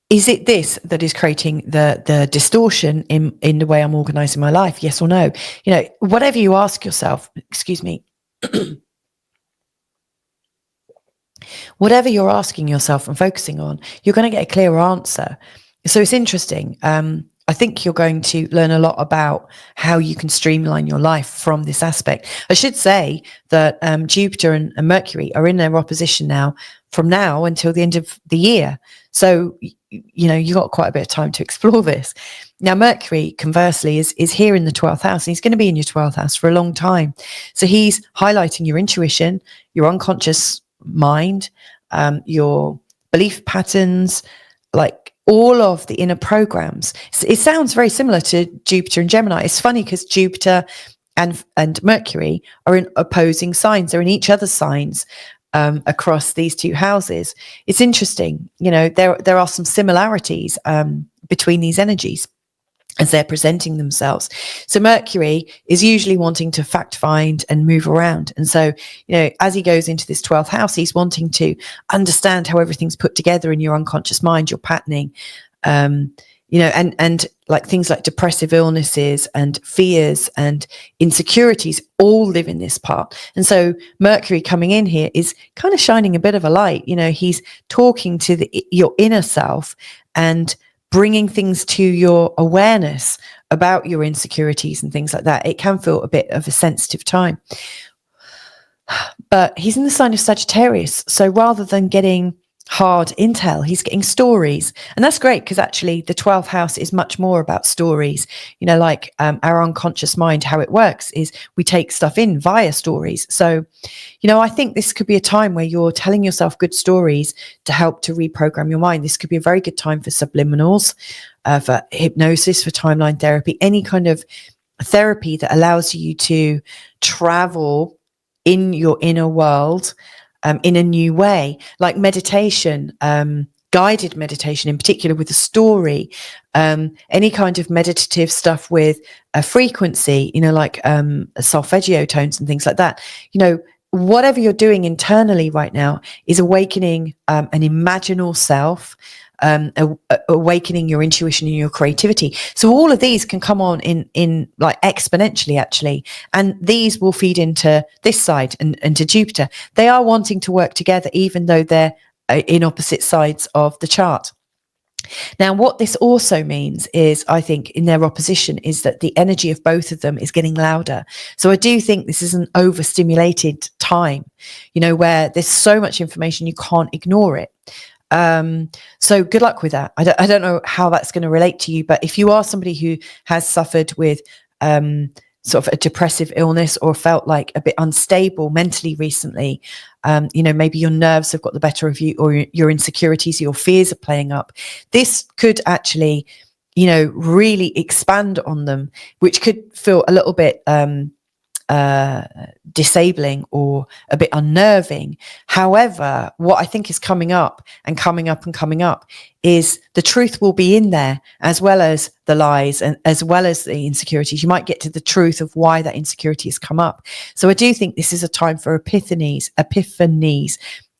is it this that is creating the distortion in the way I'm organizing my life? Yes or no? Whatever you ask yourself, excuse me, whatever you're asking yourself and focusing on, you're going to get a clearer answer. So it's interesting. I think you're going to learn a lot about how you can streamline your life from this aspect. I should say that Jupiter and Mercury are in their opposition now from now until the end of the year. So, you've got quite a bit of time to explore this. Now, Mercury, conversely, is here in the 12th house, and he's going to be in your 12th house for a long time. So he's highlighting your intuition, your unconscious mind, your belief patterns, like all of the inner programs. It sounds very similar to Jupiter and Gemini. It's funny because Jupiter and Mercury are in opposing signs. They're in each other's signs across these two houses. It's interesting. There are some similarities between these energies as they're presenting themselves. So Mercury is usually wanting to fact find and move around. And so, as he goes into this 12th house, he's wanting to understand how everything's put together in your unconscious mind, your patterning, and like things like depressive illnesses and fears and insecurities all live in this part. And so Mercury coming in here is kind of shining a bit of a light. He's talking to your inner self and bringing things to your awareness about your insecurities and things like that. It can feel a bit of a sensitive time. But he's in the sign of Sagittarius. So rather than getting hard intel, he's getting stories. And that's great because actually the 12th house is much more about stories. Our unconscious mind, how it works is we take stuff in via stories. So, I think this could be a time where you're telling yourself good stories to help to reprogram your mind. This could be a very good time for subliminals, for hypnosis, for timeline therapy, any kind of therapy that allows you to travel in your inner world in a new way, like meditation, guided meditation in particular with a story, any kind of meditative stuff with a frequency, like solfeggio tones and things like that. Whatever you're doing internally right now is awakening an imaginal self, awakening your intuition and your creativity. So all of these can come on in like exponentially, actually, and these will feed into this side and to Jupiter. They are wanting to work together, even though they're in opposite sides of the chart. Now, what this also means is, I think, in their opposition, is that the energy of both of them is getting louder. So I do think this is an overstimulated time, where there's so much information you can't ignore it. So good luck with that. I don't know how that's going to relate to you, but if you are somebody who has suffered with sort of a depressive illness or felt like a bit unstable mentally recently, maybe your nerves have got the better of you, or your insecurities, your fears are playing up, this could actually, really expand on them, which could feel a little bit disabling or a bit unnerving. However, what I think is coming up and coming up and coming up is the truth will be in there, as well as the lies and as well as the insecurities. You might get to the truth of why that insecurity has come up. So I do think this is a time for epiphanies,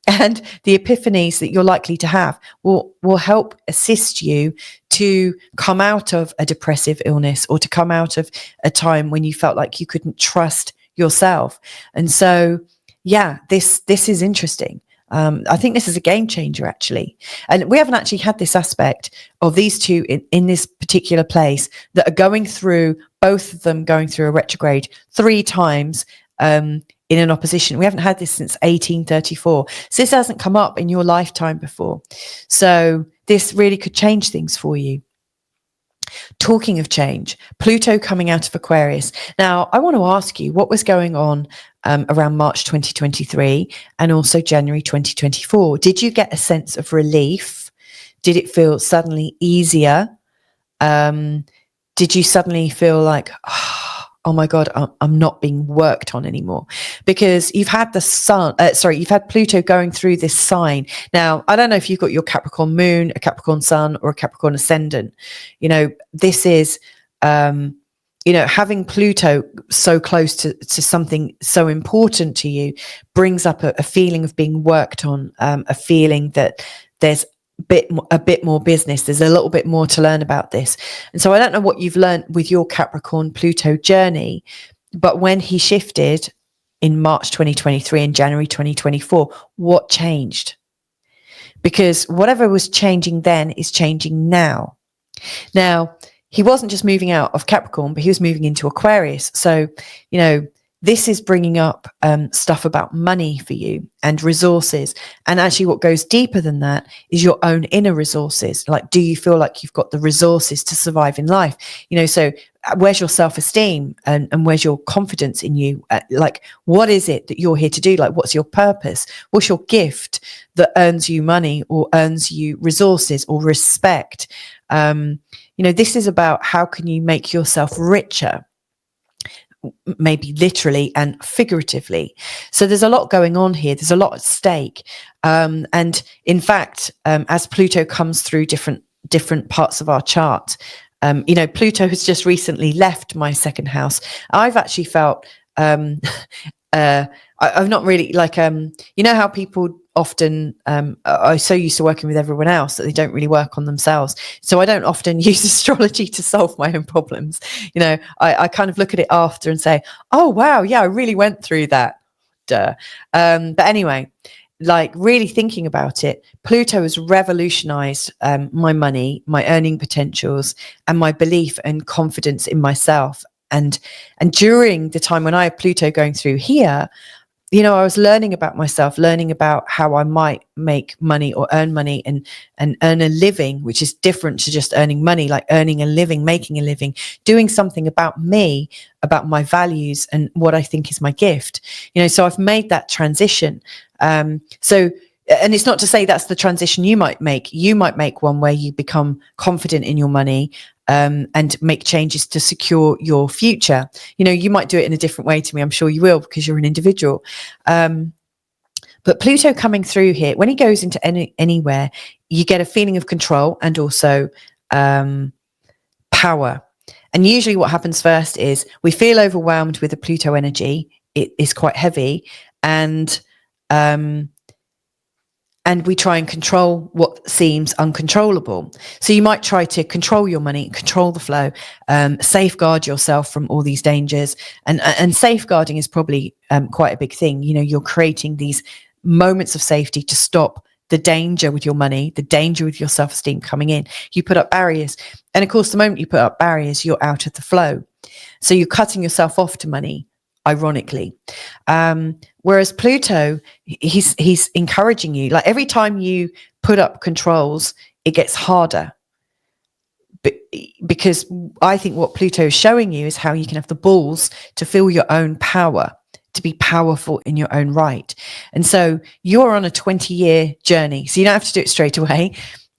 and the epiphanies that you're likely to have will help assist you to come out of a depressive illness, or to come out of a time when you felt like you couldn't trust yourself. And so, yeah, this is interesting. I think this is a game changer, actually. And we haven't actually had this aspect of these two in this particular place that are going through, both of them going through a retrograde 3 times in an opposition. We haven't had this since 1834. So this hasn't come up in your lifetime before. So this really could change things for you. Talking of change, Pluto coming out of Aquarius. Now, I want to ask you what was going on around March 2023 and also January 2024. Did you get a sense of relief? Did it feel suddenly easier? Did you suddenly feel like, oh my God, I'm not being worked on anymore? Because you've had you've had Pluto going through this sign. Now, I don't know if you've got your Capricorn moon, a Capricorn sun, or a Capricorn ascendant. This is, having Pluto so close to something so important to you brings up a feeling of being worked on, a feeling that there's a bit more business. There's a little bit more to learn about this. And so I don't know what you've learned with your Capricorn Pluto journey, but when he shifted in March 2023 and January 2024, what changed? Because whatever was changing then is changing now. Now, he wasn't just moving out of Capricorn, but he was moving into Aquarius. So, this is bringing up stuff about money for you and resources. And actually what goes deeper than that is your own inner resources. Like, do you feel like you've got the resources to survive in life? So where's your self-esteem and where's your confidence in you? Like, what is it that you're here to do? Like, what's your purpose? What's your gift that earns you money or earns you resources or respect? This is about how can you make yourself richer, maybe literally and figuratively. So there's a lot going on here. There's a lot at stake. And in fact, as Pluto comes through different parts of our chart, Pluto has just recently left my second house. I've actually felt, I've not really how people often are so used to working with everyone else that they don't really work on themselves. So I don't often use astrology to solve my own problems. I kind of look at it after and say, oh, wow, yeah, I really went through that. Duh. But anyway, like really thinking about it, Pluto has revolutionized my money, my earning potentials, and my belief and confidence in myself. And during the time when I had Pluto going through here, I was learning about myself, learning about how I might make money or earn money and earn a living, which is different to just earning money, like earning a living, making a living, doing something about me, about my values and what I think is my gift. So I've made that transition. And it's not to say that's the transition you might make. You might make one where you become confident in your money, and make changes to secure your future. You might do it in a different way to me. I'm sure you will, because you're an individual. But Pluto coming through here, when he goes into anywhere, you get a feeling of control and also power. And usually what happens first is we feel overwhelmed with the Pluto energy. It is quite heavy, and we try and control what seems uncontrollable. So you might try to control your money, control the flow, safeguard yourself from all these dangers. And safeguarding is probably quite a big thing. You're creating these moments of safety to stop the danger with your money, the danger with your self-esteem coming in. You put up barriers. And of course, the moment you put up barriers, you're out of the flow. So you're cutting yourself off to money, ironically. Whereas Pluto, he's encouraging you. Like every time you put up controls, it gets harder because I think what Pluto is showing you is how you can have the balls to feel your own power, to be powerful in your own right. And so you're on a 20-year journey, so you don't have to do it straight away.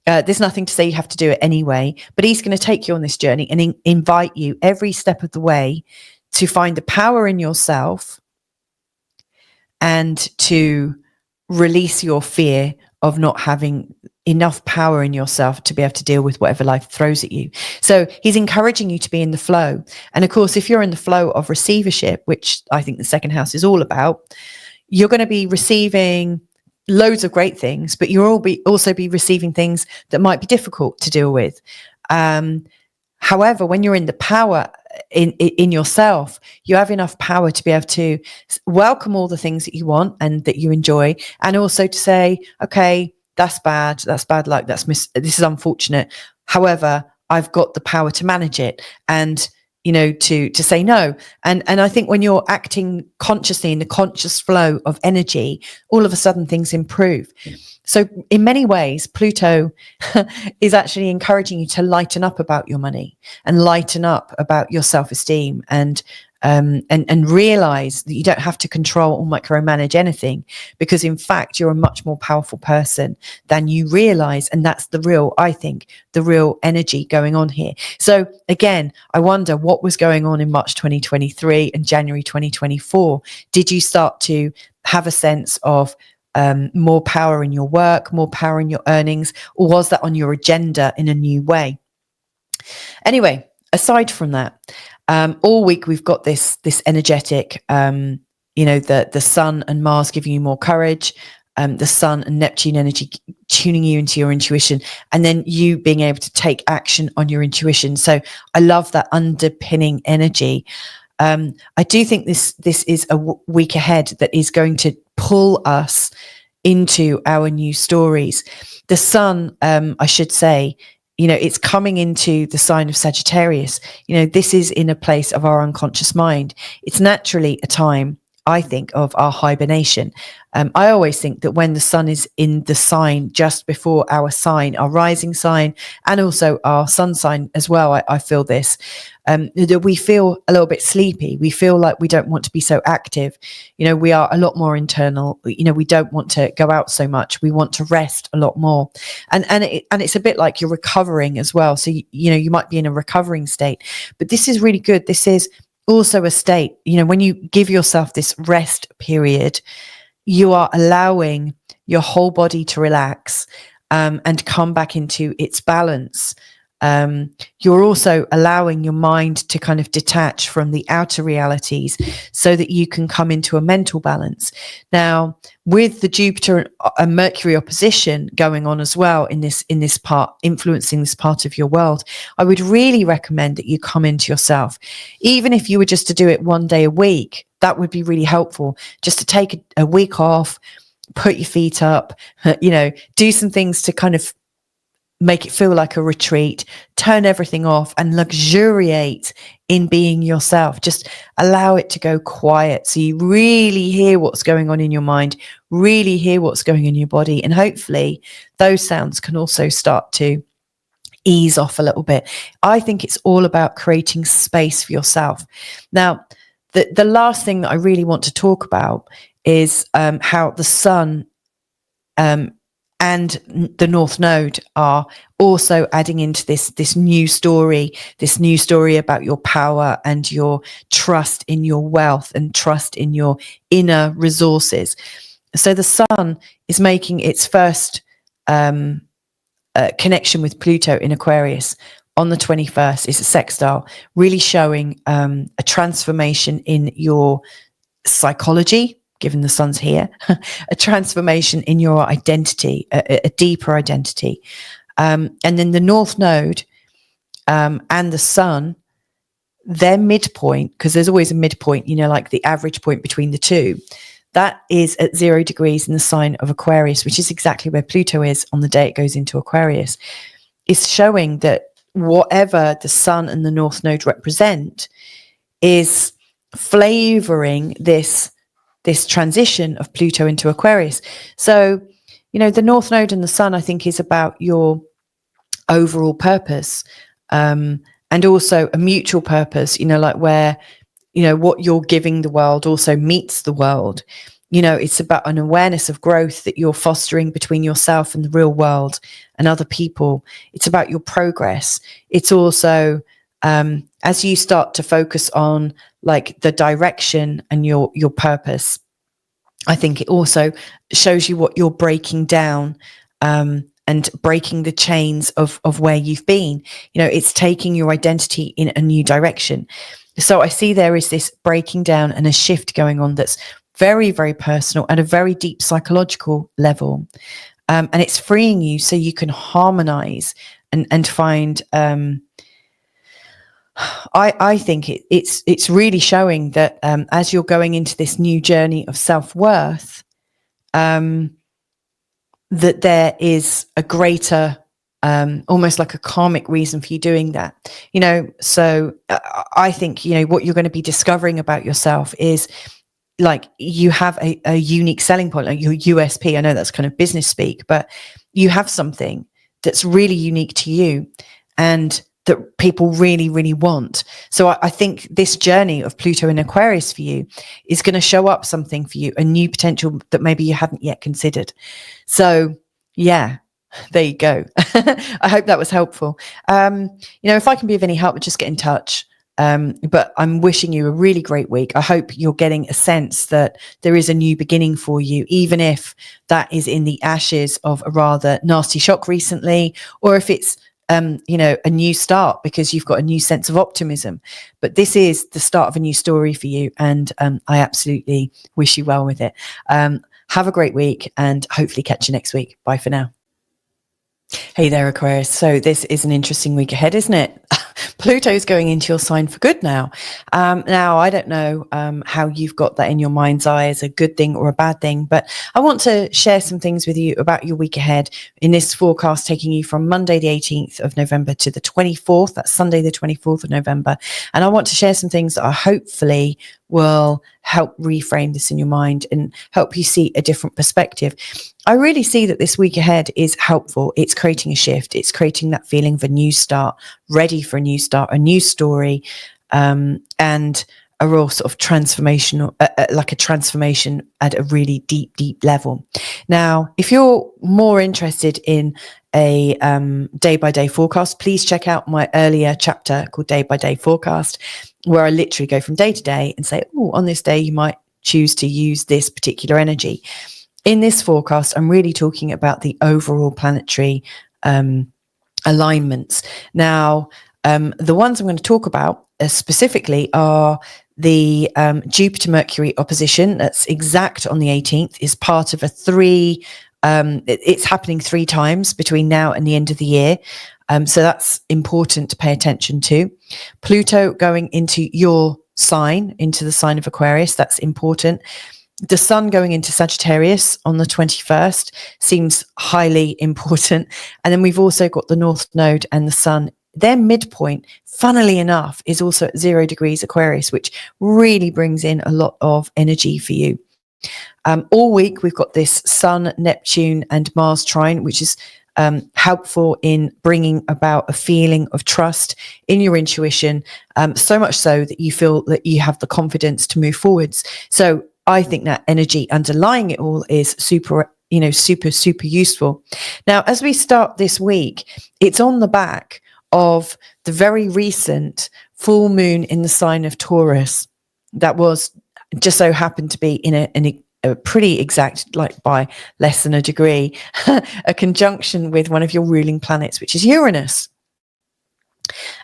There's nothing to say you have to do it anyway, but he's going to take you on this journey and invite you every step of the way to find the power in yourself and to release your fear of not having enough power in yourself to be able to deal with whatever life throws at you. So he's encouraging you to be in the flow. And of course, if you're in the flow of receivership, which I think the second house is all about, you're going to be receiving loads of great things, but you'll also be receiving things that might be difficult to deal with. However, when you're in the power in yourself, you have enough power to be able to welcome all the things that you want and that you enjoy, and also to say, okay, that's bad luck, this is unfortunate. However, I've got the power to manage it, and to say no. And I think when you're acting consciously in the conscious flow of energy, all of a sudden things improve. So in many ways, Pluto is actually encouraging you to lighten up about your money and lighten up about your self-esteem and realize that you don't have to control or micromanage anything, because in fact you're a much more powerful person than you realize. And that's I think the real energy going on here. So again, I wonder what was going on in March 2023 and January 2024. Did you start to have a sense of more power in your work, more power in your earnings, or was that on your agenda in a new way? Anyway, aside from that, all week we've got this energetic, the Sun and Mars giving you more courage, the Sun and Neptune energy tuning you into your intuition, and then you being able to take action on your intuition. So I love that underpinning energy. I do think this is a week ahead that is going to pull us into our new stories. The Sun, I should say, it's coming into the sign of Sagittarius. This is in a place of our unconscious mind. It's naturally a time, I think, of our hibernation. I always think that when the Sun is in the sign just before our sign, our rising sign, and also our sun sign as well, I feel this, that we feel a little bit sleepy. We feel like we don't want to be so active. We are a lot more internal. We don't want to go out so much. We want to rest a lot more. And it's a bit like you're recovering as well. So, you might be in a recovering state, but this is really good. This is also a state, when you give yourself this rest period, you are allowing your whole body to relax and come back into its balance. You're also allowing your mind to kind of detach from the outer realities so that you can come into a mental balance. Now, with the Jupiter and Mercury opposition going on as well in this part, influencing this part of your world, I would really recommend that you come into yourself. Even if you were just to do it one day a week, that would be really helpful. Just to take a week off, put your feet up, do some things to kind of make it feel like a retreat, turn everything off and luxuriate in being yourself. Just allow it to go quiet so you really hear what's going on in your mind, really hear what's going on in your body. And hopefully those sounds can also start to ease off a little bit. I think it's all about creating space for yourself. Now, the last thing that I really want to talk about is how the Sun and the North Node are also adding into this new story about your power and your trust in your wealth and trust in your inner resources. So the Sun is making its first connection with Pluto in Aquarius on the 21st. It's a sextile, really showing a transformation in your psychology, given the Sun's here, a transformation in your identity, a deeper identity. And then the North Node and the Sun, their midpoint, because there's always a midpoint, like the average point between the two, that is at 0 degrees in the sign of Aquarius, which is exactly where Pluto is on the day it goes into Aquarius. It's showing that whatever the Sun and the North Node represent is flavoring this transition of Pluto into Aquarius. So, the North Node and the Sun, I think, is about your overall purpose. and also a mutual purpose, like where, what you're giving the world also meets the world. It's about an awareness of growth that you're fostering between yourself and the real world and other people. It's about your progress. It's also, as you start to focus on like the direction and your purpose, I think it also shows you what you're breaking down, and breaking the chains of where you've been. It's taking your identity in a new direction. So I see there is this breaking down and a shift going on that's very, very personal at a very deep psychological level. And it's freeing you so you can harmonize and find, I think it's really showing that as you're going into this new journey of self-worth, that there is a greater, almost like a karmic reason for you doing that. So I think, what you're going to be discovering about yourself is like you have a unique selling point, like your USP. I know that's kind of business speak, but you have something that's really unique to you and that people really, really want. So I think this journey of Pluto in Aquarius for you is going to show up something for you, a new potential that maybe you haven't yet considered. So yeah, there you go. I hope that was helpful. If I can be of any help, just get in touch. But I'm wishing you a really great week. I hope you're getting a sense that there is a new beginning for you, even if that is in the ashes of a rather nasty shock recently, or if it's a new start because you've got a new sense of optimism. But this is the start of a new story for you, and I absolutely wish you well with it. Have a great week and hopefully catch you next week. Bye for now. Hey there, Aquarius. So this is an interesting week ahead, isn't it? Pluto's going into your sign for good now. Now, I don't know how you've got that in your mind's eye as a good thing or a bad thing, but I want to share some things with you about your week ahead in this forecast taking you from Monday, the 18th of November to the 24th. That's Sunday, the 24th of November. And I want to share some things that are hopefully will help reframe this in your mind and help you see a different perspective. I really see that this week ahead is helpful. It's creating a shift. It's creating that feeling of a new start, ready for a new start, a new story, and a real sort of transformational, like a transformation at a really deep, deep level. Now, if you're more interested in a day-by-day forecast, please check out my earlier chapter called Day-by-Day Forecast, where I literally go from day to day and say, oh, on this day, you might choose to use this particular energy. In this forecast, I'm really talking about the overall planetary alignments. Now, the ones I'm going to talk about specifically are the Jupiter-Mercury opposition. That's exact on the 18th, is part of a three. It's happening 3 times between now and the end of the year. So that's important to pay attention to. Pluto going into your sign, into the sign of Aquarius, that's important. The sun going into Sagittarius on the 21st seems highly important. And then we've also got the North Node and the sun. Their midpoint, funnily enough, is also at 0 degrees Aquarius, which really brings in a lot of energy for you. All week, we've got this Sun, Neptune, and Mars trine, which is helpful in bringing about a feeling of trust in your intuition, so much so that you feel that you have the confidence to move forwards. So I think that energy underlying it all is super useful. Now, as we start this week, it's on the back of the very recent full moon in the sign of Taurus that was just so happened to be in a pretty exact, like by less than a degree, a conjunction with one of your ruling planets, which is Uranus.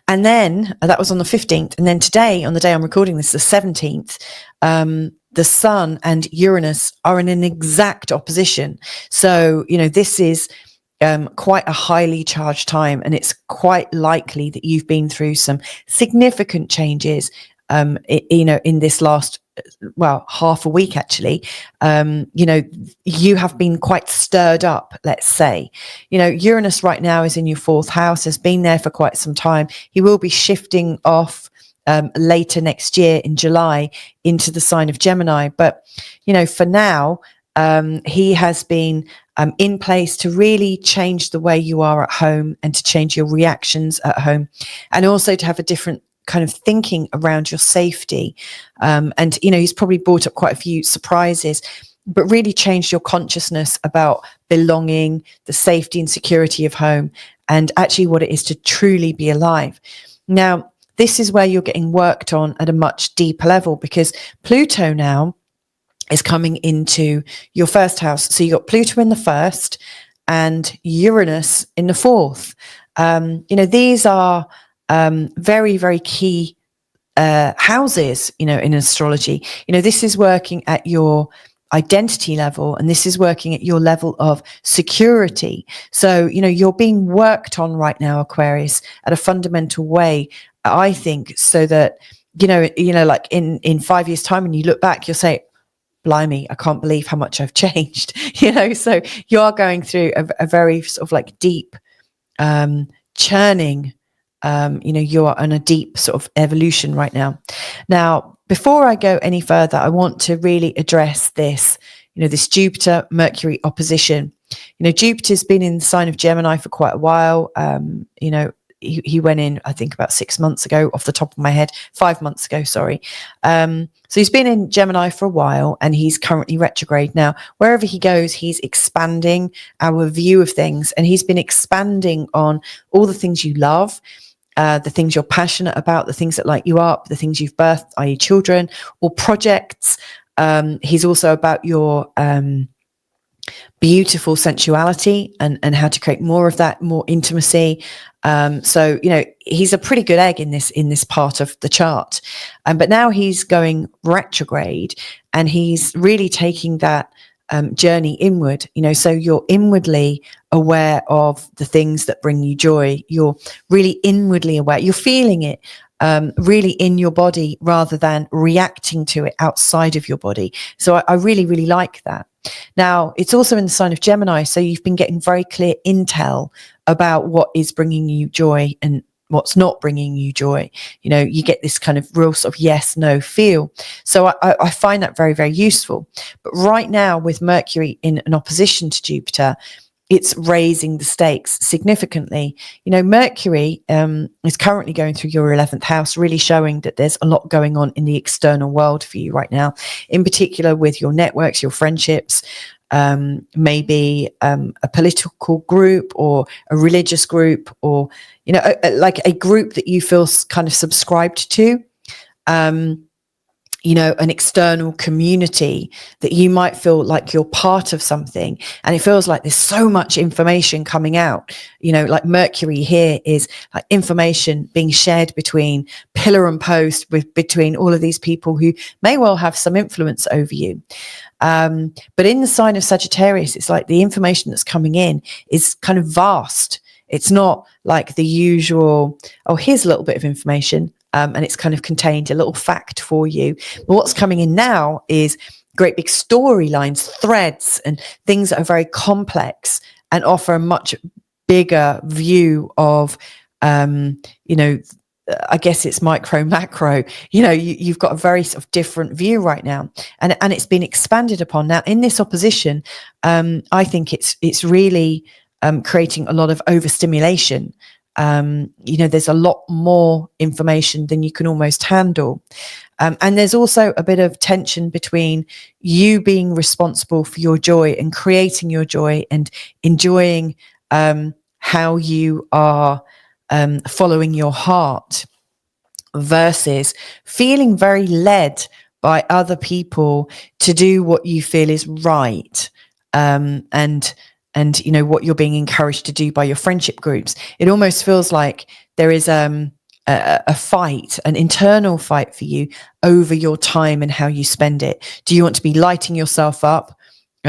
And then that was on the 15th. And then today, on the day I'm recording this, the 17th, the sun and Uranus are in an exact opposition. So, this is quite a highly charged time, and it's quite likely that you've been through some significant changes, in this last, half a week, actually. You have been quite stirred up, let's say. Uranus right now is in your 4th house, has been there for quite some time. He will be shifting off later next year in July into the sign of Gemini. But, for now, he has been in place to really change the way you are at home and to change your reactions at home, and also to have a different kind of thinking around your safety. And, he's probably brought up quite a few surprises, but really changed your consciousness about belonging, the safety and security of home, and actually what it is to truly be alive. Now, this is where you're getting worked on at a much deeper level, because Pluto now is coming into your first house. So you got Pluto in the first and Uranus in the fourth. These are very, very key houses, in astrology. This is working at your identity level, and this is working at your level of security. So, you're being worked on right now, Aquarius, at a fundamental way, I think, so that, like in 5 years' time, when you look back, you'll say, blimey, I can't believe how much I've changed, so you are going through a very sort of like deep churning. You are on a deep sort of evolution right now. Now, before I go any further, I want to really address this, this Jupiter Mercury opposition. Jupiter's been in the sign of Gemini for quite a while. He went in, I think, about 6 months ago, off the top of my head, 5 months ago, sorry. So he's been in Gemini for a while, and he's currently retrograde. Now, wherever he goes, he's expanding our view of things, and he's been expanding on all the things you love, the things you're passionate about, the things that light you up, the things you've birthed, i.e. children or projects. He's also about your beautiful sensuality and how to create more of that, more intimacy. So, he's a pretty good egg in this part of the chart. But now he's going retrograde, and he's really taking that journey inward, so you're inwardly aware of the things that bring you joy. You're really inwardly aware. You're feeling it really in your body rather than reacting to it outside of your body. So I really, really like that. Now, it's also in the sign of Gemini, so you've been getting very clear intel about what is bringing you joy and what's not bringing you joy. You get this kind of real sort of yes, no feel. So I find that very, very useful. But right now, with Mercury in an opposition to Jupiter, it's raising the stakes significantly. Mercury is currently going through your 11th house, really showing that there's a lot going on in the external world for you right now, in particular with your networks, your friendships, maybe a political group or a religious group, or, like a group that you feel kind of subscribed to. An external community that you might feel like you're part of something, and it feels like there's so much information coming out. Like Mercury here is like information being shared between pillar and post between all of these people who may well have some influence over you. But in the sign of Sagittarius, it's like the information that's coming in is kind of vast. It's not like the usual, oh, here's a little bit of information. And it's kind of contained a little fact for you. But what's coming in now is great big storylines, threads, and things that are very complex and offer a much bigger view of, I guess it's micro, macro. You've got a very sort of different view right now, and it's been expanded upon. Now, in this opposition, I think it's really creating a lot of overstimulation. There's a lot more information than you can almost handle. And there's also a bit of tension between you being responsible for your joy and creating your joy and enjoying how you are following your heart, versus feeling very led by other people to do what you feel is right. And what you're being encouraged to do by your friendship groups. It almost feels like there is a fight, an internal fight for you over your time and how you spend it. Do you want to be lighting yourself up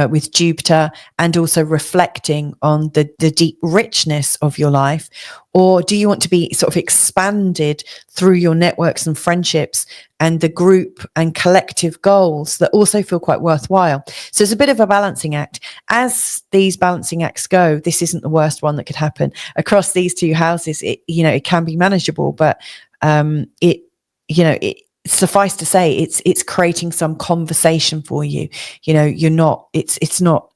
with Jupiter and also reflecting on the deep richness of your life? Or do you want to be sort of expanded through your networks and friendships and the group and collective goals that also feel quite worthwhile? So it's a bit of a balancing act. As these balancing acts go, this isn't the worst one that could happen. Across these two houses, it can be manageable, but suffice to say, it's creating some conversation for you. You're not, it's not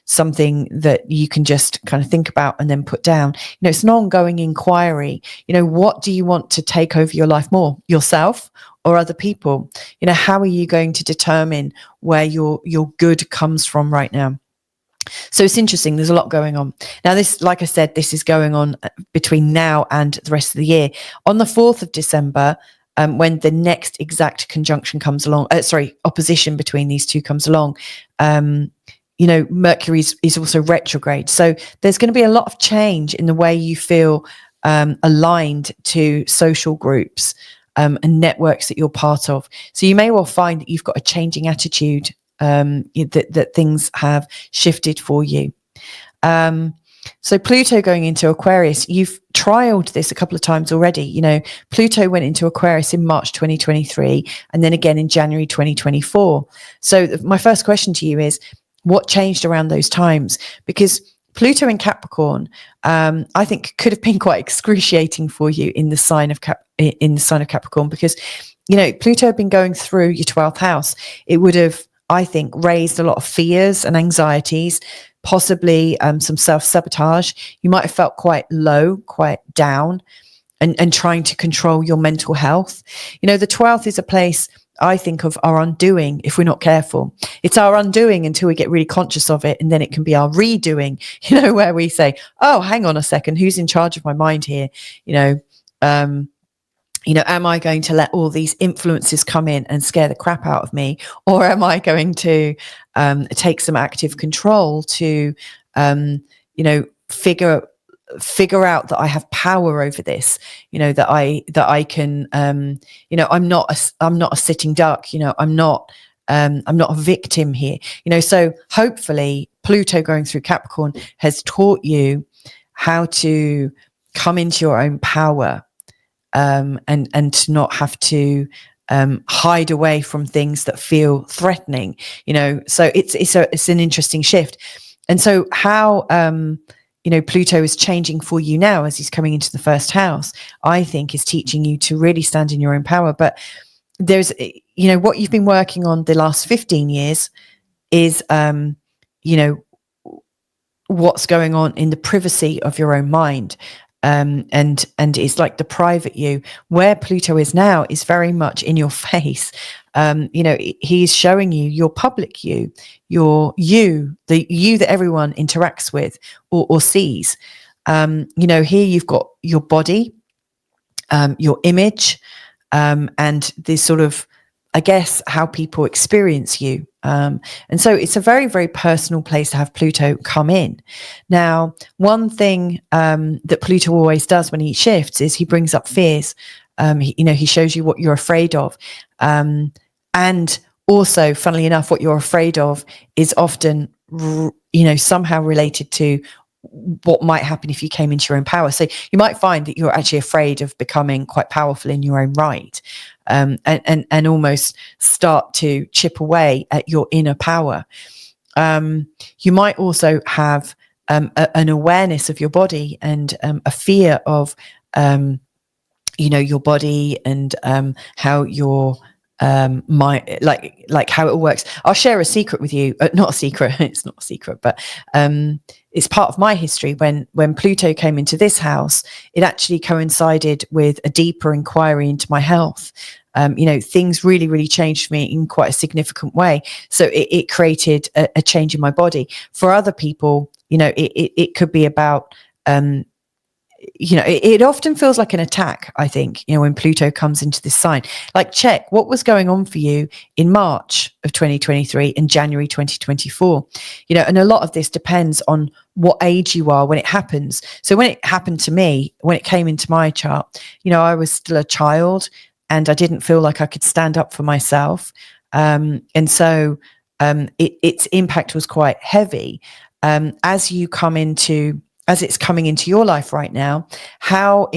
something that you can just kind of think about and then put down. It's an ongoing inquiry. What do you want to take over your life more, yourself or other people? How are you going to determine where your good comes from right now? So it's interesting. There's a lot going on. Now, this, like I said, this is going on between now and the rest of the year. On the 4th of December, when the next exact conjunction comes along, opposition between these two comes along, Mercury is also retrograde. So there's going to be a lot of change in the way you feel aligned to social groups and networks that you're part of. So you may well find that you've got a changing attitude, that things have shifted for you. So Pluto going into Aquarius, you've trialed this a couple of times already. Pluto went into Aquarius in March 2023 and then again in January 2024. So my first question to you is, what changed around those times? Because Pluto in Capricorn, I think, could have been quite excruciating for you in the sign of Capricorn, because Pluto had been going through your 12th house. It would have, I think, raised a lot of fears and anxieties, possibly some self-sabotage. You might have felt quite low, quite down, and trying to control your mental health. The 12th is a place, I think, of our undoing if we're not careful. It's our undoing until we get really conscious of it, and then it can be our redoing, where we say, oh, hang on a second, who's in charge of my mind here? Am I going to let all these influences come in and scare the crap out of me? Or am I going to take some active control to, figure out that I have power over this, that I can, I'm not a sitting duck, I'm not a victim here, so hopefully Pluto going through Capricorn has taught you how to come into your own power, and to not have to hide away from things that feel threatening. So it's an interesting shift. And so how Pluto is changing for you now as he's coming into the first house, I think, is teaching you to really stand in your own power. But there's what you've been working on the last 15 years is what's going on in the privacy of your own mind. And it's like the private you. Where Pluto is now is very much in your face. He's showing you your public you, the you that everyone interacts with or sees. Here you've got your body, your image, and this sort of, I guess, how people experience you. And so it's a very, very personal place to have Pluto come in. Now, one thing that Pluto always does when he shifts is he brings up fears. He shows you what you're afraid of. And also, funnily enough, what you're afraid of is often, somehow related to what might happen if you came into your own power. So you might find that you're actually afraid of becoming quite powerful in your own right, and almost start to chip away at your inner power. You might also have an awareness of your body and a fear of your body and how your like how it all works. I'll share a secret with you. Not a secret. It's not a secret, but it's part of my history. When Pluto came into this house, it actually coincided with a deeper inquiry into my health. Things really, really changed for me in quite a significant way. So it created a change in my body. For other people, it could be about it often feels like an attack, I think, when Pluto comes into this sign. Like, check what was going on for you in March of 2023 and January 2024. And a lot of this depends on what age you are when it happens. So when it happened to me, when it came into my chart, I was still a child and I didn't feel like I could stand up for myself. And so its impact was quite heavy. As it's coming into your life right now, how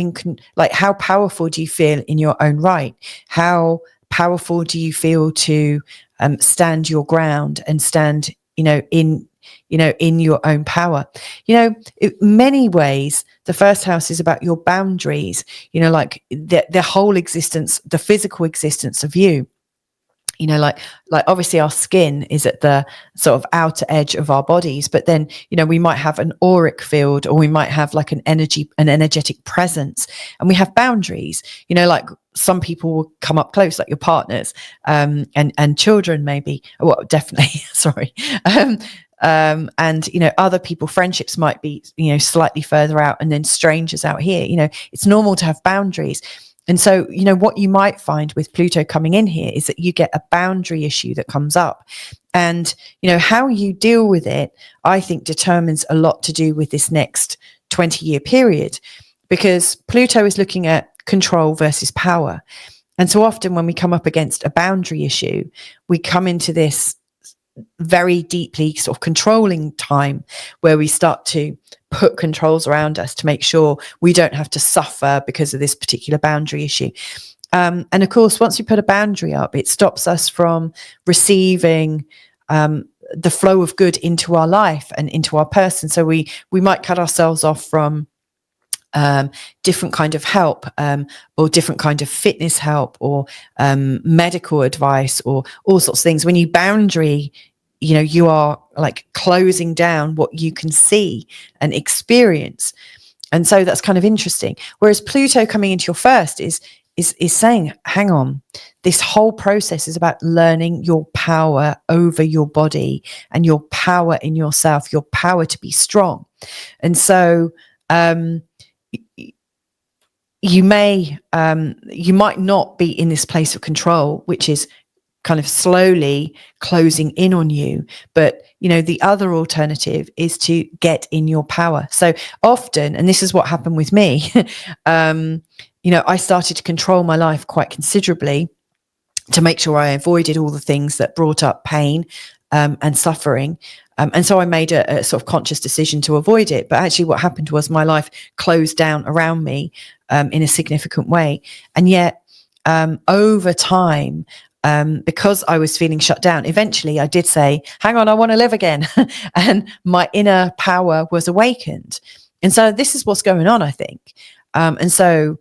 powerful do you feel in your own right? How powerful do you feel to stand your ground and stand, in in your own power. In many ways, the first house is about your boundaries, like the whole existence, the physical existence of you. Like obviously our skin is at the sort of outer edge of our bodies, but then, we might have an auric field, or we might have like an energetic presence, and we have boundaries, like some people will come up close, like your partners, and children, maybe, well, definitely, sorry. And, other people, friendships might be, slightly further out, and then strangers out here. It's normal to have boundaries. And so, what you might find with Pluto coming in here is that you get a boundary issue that comes up. And, how you deal with it, I think, determines a lot to do with this next 20-year period, because Pluto is looking at control versus power. And so often when we come up against a boundary issue, we come into this very deeply sort of controlling time where we start to put controls around us to make sure we don't have to suffer because of this particular boundary issue. And of course, once we put a boundary up, it stops us from receiving the flow of good into our life and into our person. So we might cut ourselves off from different kind of help, or different kind of fitness help, or medical advice, or all sorts of things. When you boundary, you are like closing down what you can see and experience. And so that's kind of interesting. Whereas Pluto coming into your first is saying, hang on, this whole process is about learning your power over your body and your power in yourself, your power to be strong. And so you might not be in this place of control, which is kind of slowly closing in on you. But, the other alternative is to get in your power. So often, and this is what happened with me, I started to control my life quite considerably to make sure I avoided all the things that brought up pain and suffering. And so I made a sort of conscious decision to avoid it. But actually what happened was my life closed down around me in a significant way. And yet over time, because I was feeling shut down, eventually I did say, hang on, I want to live again. And my inner power was awakened. And so this is what's going on, I think. And so,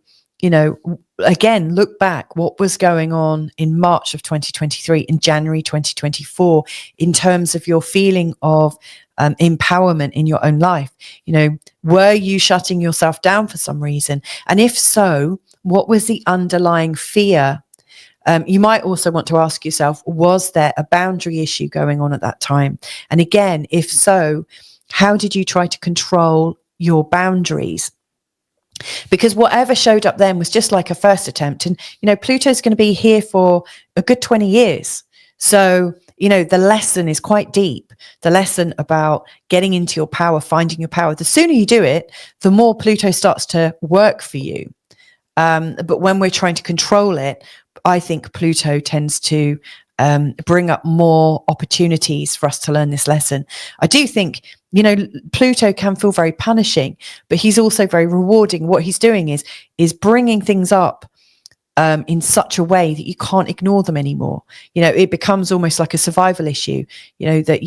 again, look back, what was going on in March of 2023, in January 2024, in terms of your feeling of empowerment in your own life. Were you shutting yourself down for some reason? And if so, what was the underlying fear? You might also want to ask yourself, was there a boundary issue going on at that time? And again, if so, how did you try to control your boundaries? Because whatever showed up then was just like a first attempt. And, Pluto's going to be here for a good 20 years. So, the lesson is quite deep. The lesson about getting into your power, finding your power. The sooner you do it, the more Pluto starts to work for you. But when we're trying to control it, I think Pluto tends to bring up more opportunities for us to learn this lesson. I do think, Pluto can feel very punishing, but he's also very rewarding. What he's doing is bringing things up in such a way that you can't ignore them anymore. It becomes almost like a survival issue, that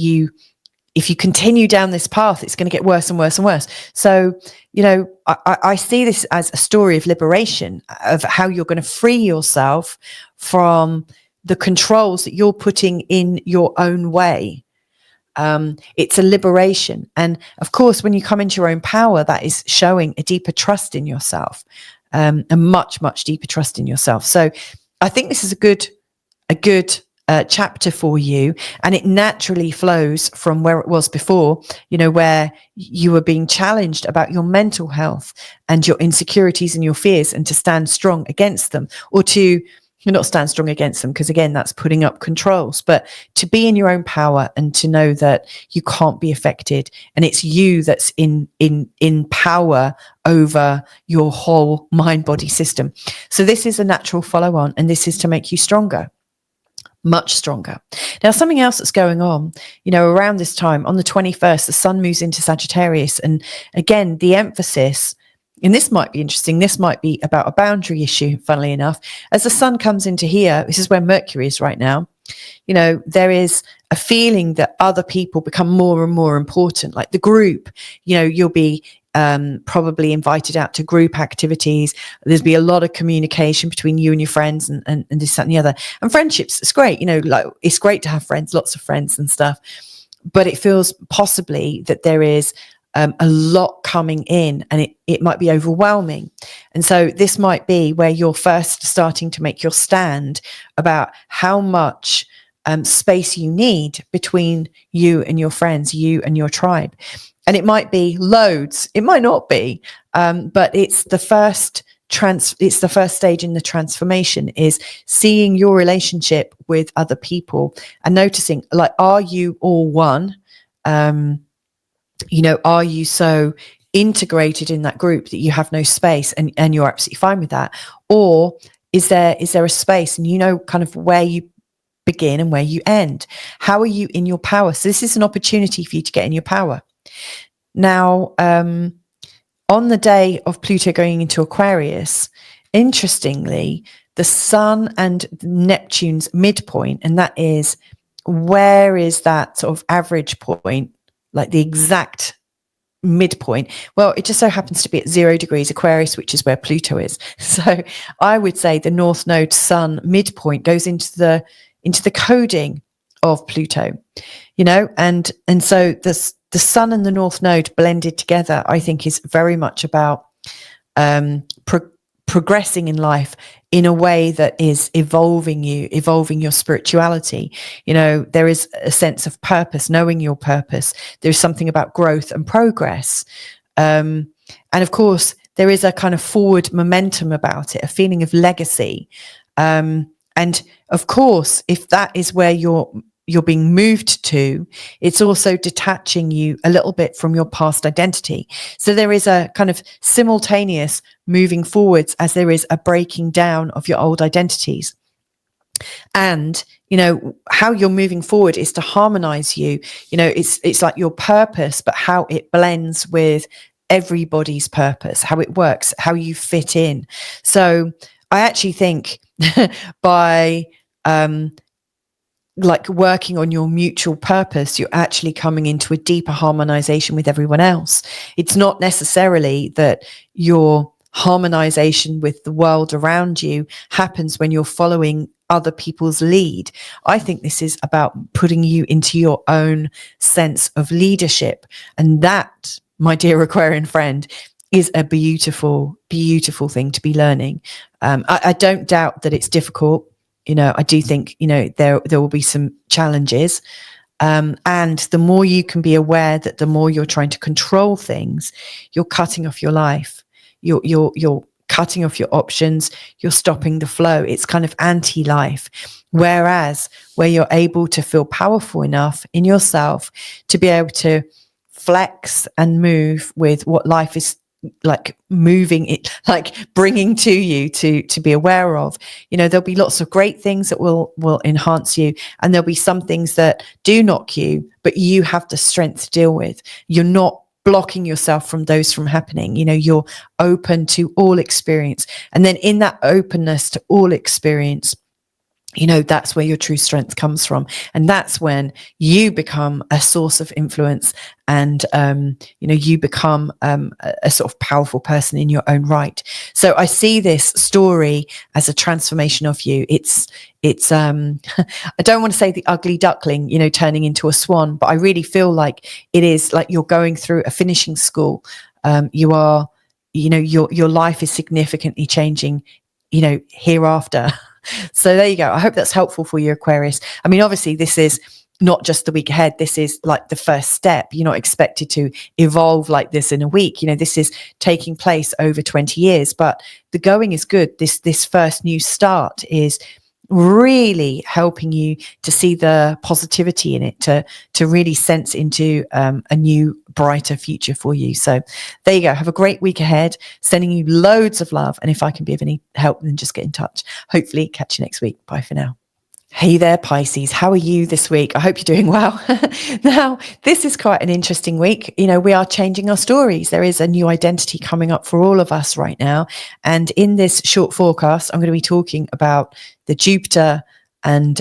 if you continue down this path, it's going to get worse and worse and worse. So, I see this as a story of liberation, of how you're going to free yourself from the controls that you're putting in your own way. It's a liberation. And of course, when you come into your own power, that is showing a deeper trust in yourself, a much, much deeper trust in yourself. So I think this is a good chapter for you, and it naturally flows from where it was before, where you were being challenged about your mental health and your insecurities and your fears, and to stand strong against them, or to not stand strong against them, because again, that's putting up controls, but to be in your own power and to know that you can't be affected, and it's you that's in power over your whole mind body system. So this is a natural follow on, and this is to make you stronger. Much stronger. Now, something else that's going on, around this time, on the 21st, the sun moves into Sagittarius. And again, the emphasis, and this might be interesting, this might be about a boundary issue, funnily enough, as the sun comes into here, this is where Mercury is right now. there is a feeling that other people become more and more important, like the group. You'll be probably invited out to group activities. There's be a lot of communication between you and your friends, and this, that, and the other. And friendships, it's great. Like, it's great to have friends, lots of friends and stuff. But it feels possibly that there is a lot coming in, and it might be overwhelming. And so this might be where you're first starting to make your stand about how much space you need between you and your friends, you and your tribe. And it might be loads, it might not be, but it's the first stage in the transformation, is seeing your relationship with other people and noticing, like, are you all one? Are you so integrated in that group that you have no space, and you're absolutely fine with that? Or is there a space, and kind of where you begin and where you end? How are you in your power? So this is an opportunity for you to get in your power. Now, on the day of Pluto going into Aquarius, interestingly, the Sun and Neptune's midpoint, and that is, where is that sort of average point, like the exact midpoint? Well, it just so happens to be at 0 degrees Aquarius, which is where Pluto is. So I would say the North Node Sun midpoint goes into the coding of Pluto, and so the Sun and the North Node blended together, I think, is very much about progressing in life in a way that is evolving your spirituality. There is a sense of purpose, knowing your purpose. There's something about growth and progress. And of course, there is a kind of forward momentum about it, a feeling of legacy. And of course, if that is where you're being moved to, it's also detaching you a little bit from your past identity. So there is a kind of simultaneous moving forwards as there is a breaking down of your old identities. And, how you're moving forward is to harmonize you. It's like your purpose, but how it blends with everybody's purpose, how it works, how you fit in. So I actually think by like working on your mutual purpose, you're actually coming into a deeper harmonization with everyone else. It's not necessarily that your harmonization with the world around you happens when you're following other people's lead. I think this is about putting you into your own sense of leadership. And that, my dear Aquarian friend, is a beautiful, beautiful thing to be learning. I don't doubt that it's difficult. I do think, there will be some challenges. And the more you can be aware that the more you're trying to control things, you're cutting off your life. You're cutting off your options. You're stopping the flow. It's kind of anti-life. Whereas where you're able to feel powerful enough in yourself to be able to flex and move with what life is like, moving it, like bringing to you to be aware of, there'll be lots of great things that will enhance you, and there'll be some things that do knock you, but you have the strength to deal with. You're not blocking yourself from those from happening. You're open to all experience, and then in that openness to all experience, that's where your true strength comes from. And that's when you become a source of influence, and, you become a sort of powerful person in your own right. So I see this story as a transformation of you. It's I don't want to say the ugly duckling, turning into a swan, but I really feel like it is like you're going through a finishing school. You are, your life is significantly changing, hereafter. So there you go. I hope that's helpful for you, Aquarius. I mean, obviously, this is not just the week ahead. This is like the first step. You're not expected to evolve like this in a week. This is taking place over 20 years, but the going is good. This first new start is really helping you to see the positivity in it, to really sense into a new, brighter future for you. So there you go. Have a great week ahead. Sending you loads of love. And if I can be of any help, then just get in touch. Hopefully catch you next week. Bye for now. Hey there, Pisces. How are you this week? I hope you're doing well. Now, this is quite an interesting week. We are changing our stories. There is a new identity coming up for all of us right now. And in this short forecast, I'm going to be talking about the Jupiter and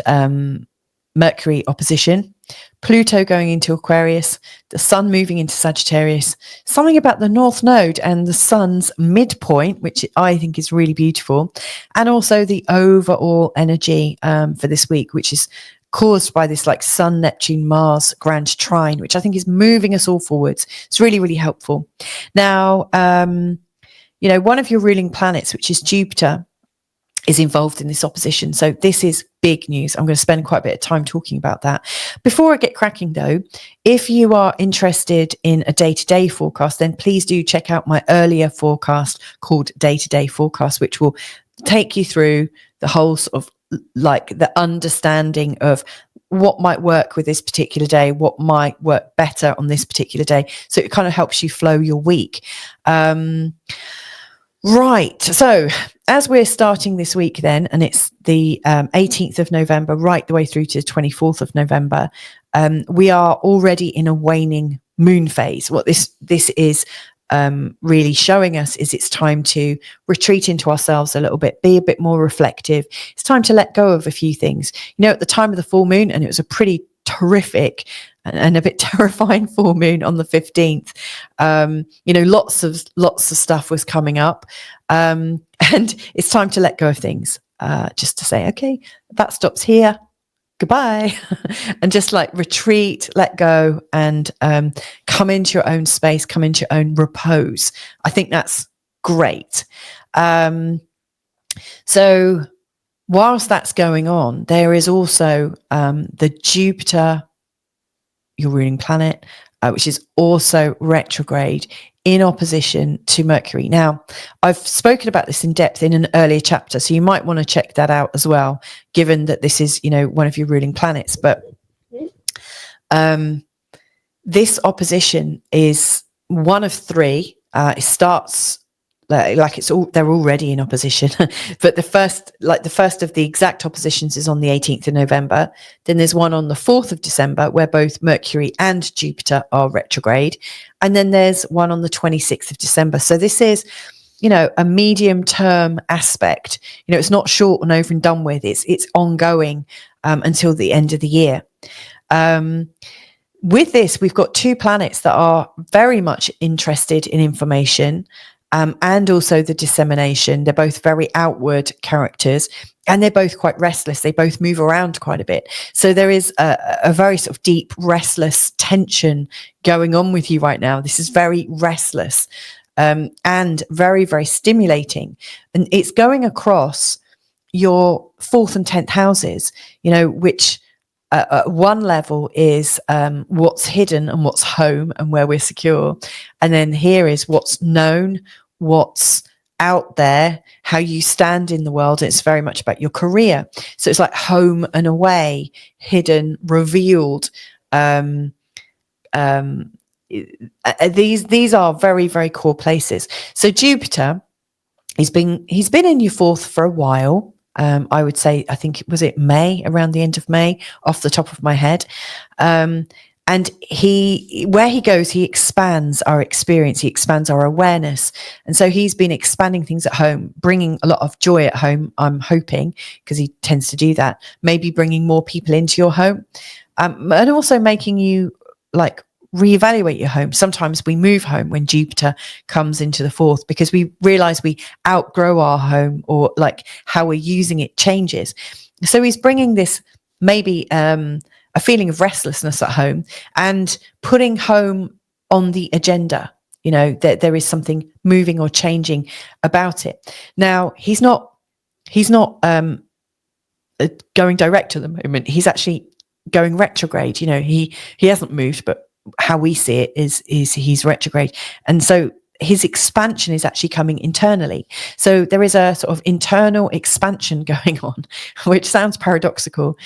Mercury opposition, Pluto going into Aquarius, the sun moving into Sagittarius, something about the North Node and the sun's midpoint, which I think is really beautiful, and also the overall energy for this week, which is caused by this like Sun, Neptune, Mars grand trine, which I think is moving us all forwards. It's really, really helpful. Now, one of your ruling planets, which is Jupiter, is involved in this opposition. So this is big news. I'm going to spend quite a bit of time talking about that. Before I get cracking though, if you are interested in a day-to-day forecast, then please do check out my earlier forecast called Day-to-Day Forecast, which will take you through the whole sort of like the understanding of what might work with this particular day, what might work better on this particular day. So it kind of helps you flow your week. Right. So as we're starting this week then, and it's the 18th of November, right the way through to the 24th of November, we are already in a waning moon phase. What this is really showing us is it's time to retreat into ourselves a little bit, be a bit more reflective. It's time to let go of a few things. At the time of the full moon, and it was a pretty terrific and a bit terrifying full moon on the 15th. Lots of stuff was coming up, and it's time to let go of things. Just to say, okay, that stops here. Goodbye. And just like retreat, let go, and come into your own space, come into your own repose. I think that's great. So whilst that's going on, there is also the Jupiter, your ruling planet, which is also retrograde in opposition to Mercury. Now, I've spoken about this in depth in an earlier chapter, so you might want to check that out as well, given that this is, one of your ruling planets. But this opposition is one of three. It starts they're already in opposition, but the first of the exact oppositions is on the 18th of November. Then there's one on the 4th of December where both Mercury and Jupiter are retrograde, and then there's one on the 26th of December. So this is, a medium term aspect. It's not short and over and done with. It's ongoing until the end of the year. With this, we've got two planets that are very much interested in information. And also the dissemination. They're both very outward characters, and they're both quite restless. They both move around quite a bit. So there is a very sort of deep, restless tension going on with you right now. This is very restless and very, very stimulating. And it's going across your 4th and 10th houses, which at one level is what's hidden and what's home and where we're secure. And then here is what's known, what's out there, how you stand in the world. It's very much about your career. So it's like home and away, hidden, revealed. These are very, very core places. So Jupiter, he's been in your 4th for a while. I would say, I think, was it May, around the end of May, off the top of my head. And where he goes, he expands our experience, he expands our awareness. And so he's been expanding things at home, bringing a lot of joy at home, I'm hoping, because he tends to do that, maybe bringing more people into your home, and also making you reevaluate your home. Sometimes we move home when Jupiter comes into the 4th because we realize we outgrow our home, or how we're using it changes. So he's bringing this maybe a feeling of restlessness at home and putting home on the agenda. That there is something moving or changing about it. Now he's not going direct at the moment. He's actually going retrograde. He hasn't moved, but how we see it is he's retrograde, and so his expansion is actually coming internally. So there is a sort of internal expansion going on, which sounds paradoxical,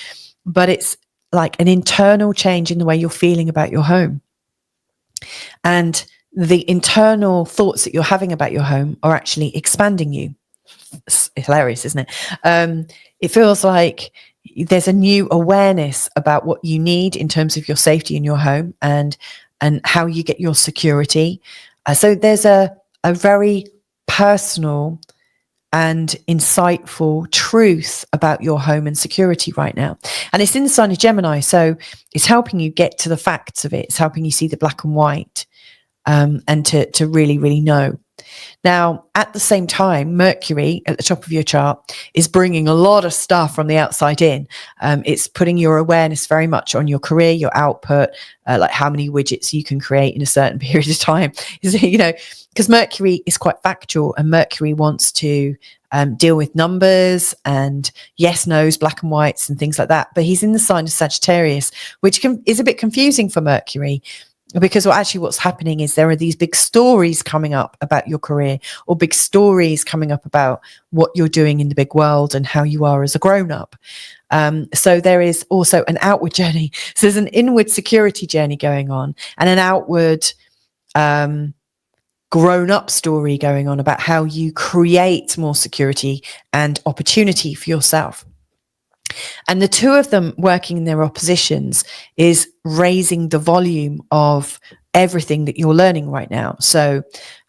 but it's like an internal change in the way you're feeling about your home, and the internal thoughts that you're having about your home are actually expanding you. It's hilarious, isn't it? It feels like there's a new awareness about what you need in terms of your safety in your home and how you get your security. So there's a very personal and insightful truth about your home and security right now. And it's in the sign of Gemini, so it's helping you get to the facts of it. It's helping you see the black and white, and to really, really know. Now, at the same time, Mercury at the top of your chart is bringing a lot of stuff from the outside in. It's putting your awareness very much on your career, your output, like how many widgets you can create in a certain period of time. Because Mercury is quite factual, and Mercury wants to deal with numbers and yes, no's, black and whites and things like that. But he's in the sign of Sagittarius, which is a bit confusing for Mercury. Because what's happening is there are these big stories coming up about your career, or big stories coming up about what you're doing in the big world and how you are as a grown-up. So there is also an outward journey. So there's an inward security journey going on, and an outward grown-up story going on about how you create more security and opportunity for yourself. And the two of them working in their oppositions is raising the volume of everything that you're learning right now. So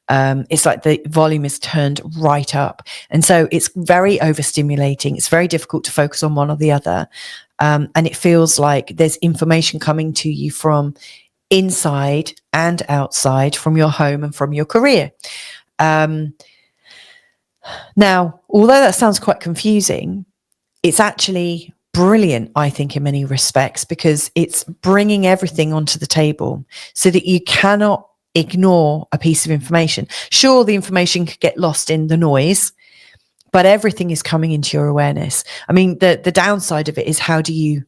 it's like the volume is turned right up. And so it's very overstimulating. It's very difficult to focus on one or the other. And it feels like there's information coming to you from inside and outside, from your home and from your career. Now, although that sounds quite confusing, it's actually brilliant, I think, in many respects, because it's bringing everything onto the table so that you cannot ignore a piece of information. Sure, the information could get lost in the noise, but everything is coming into your awareness. I mean, the downside of it is how do you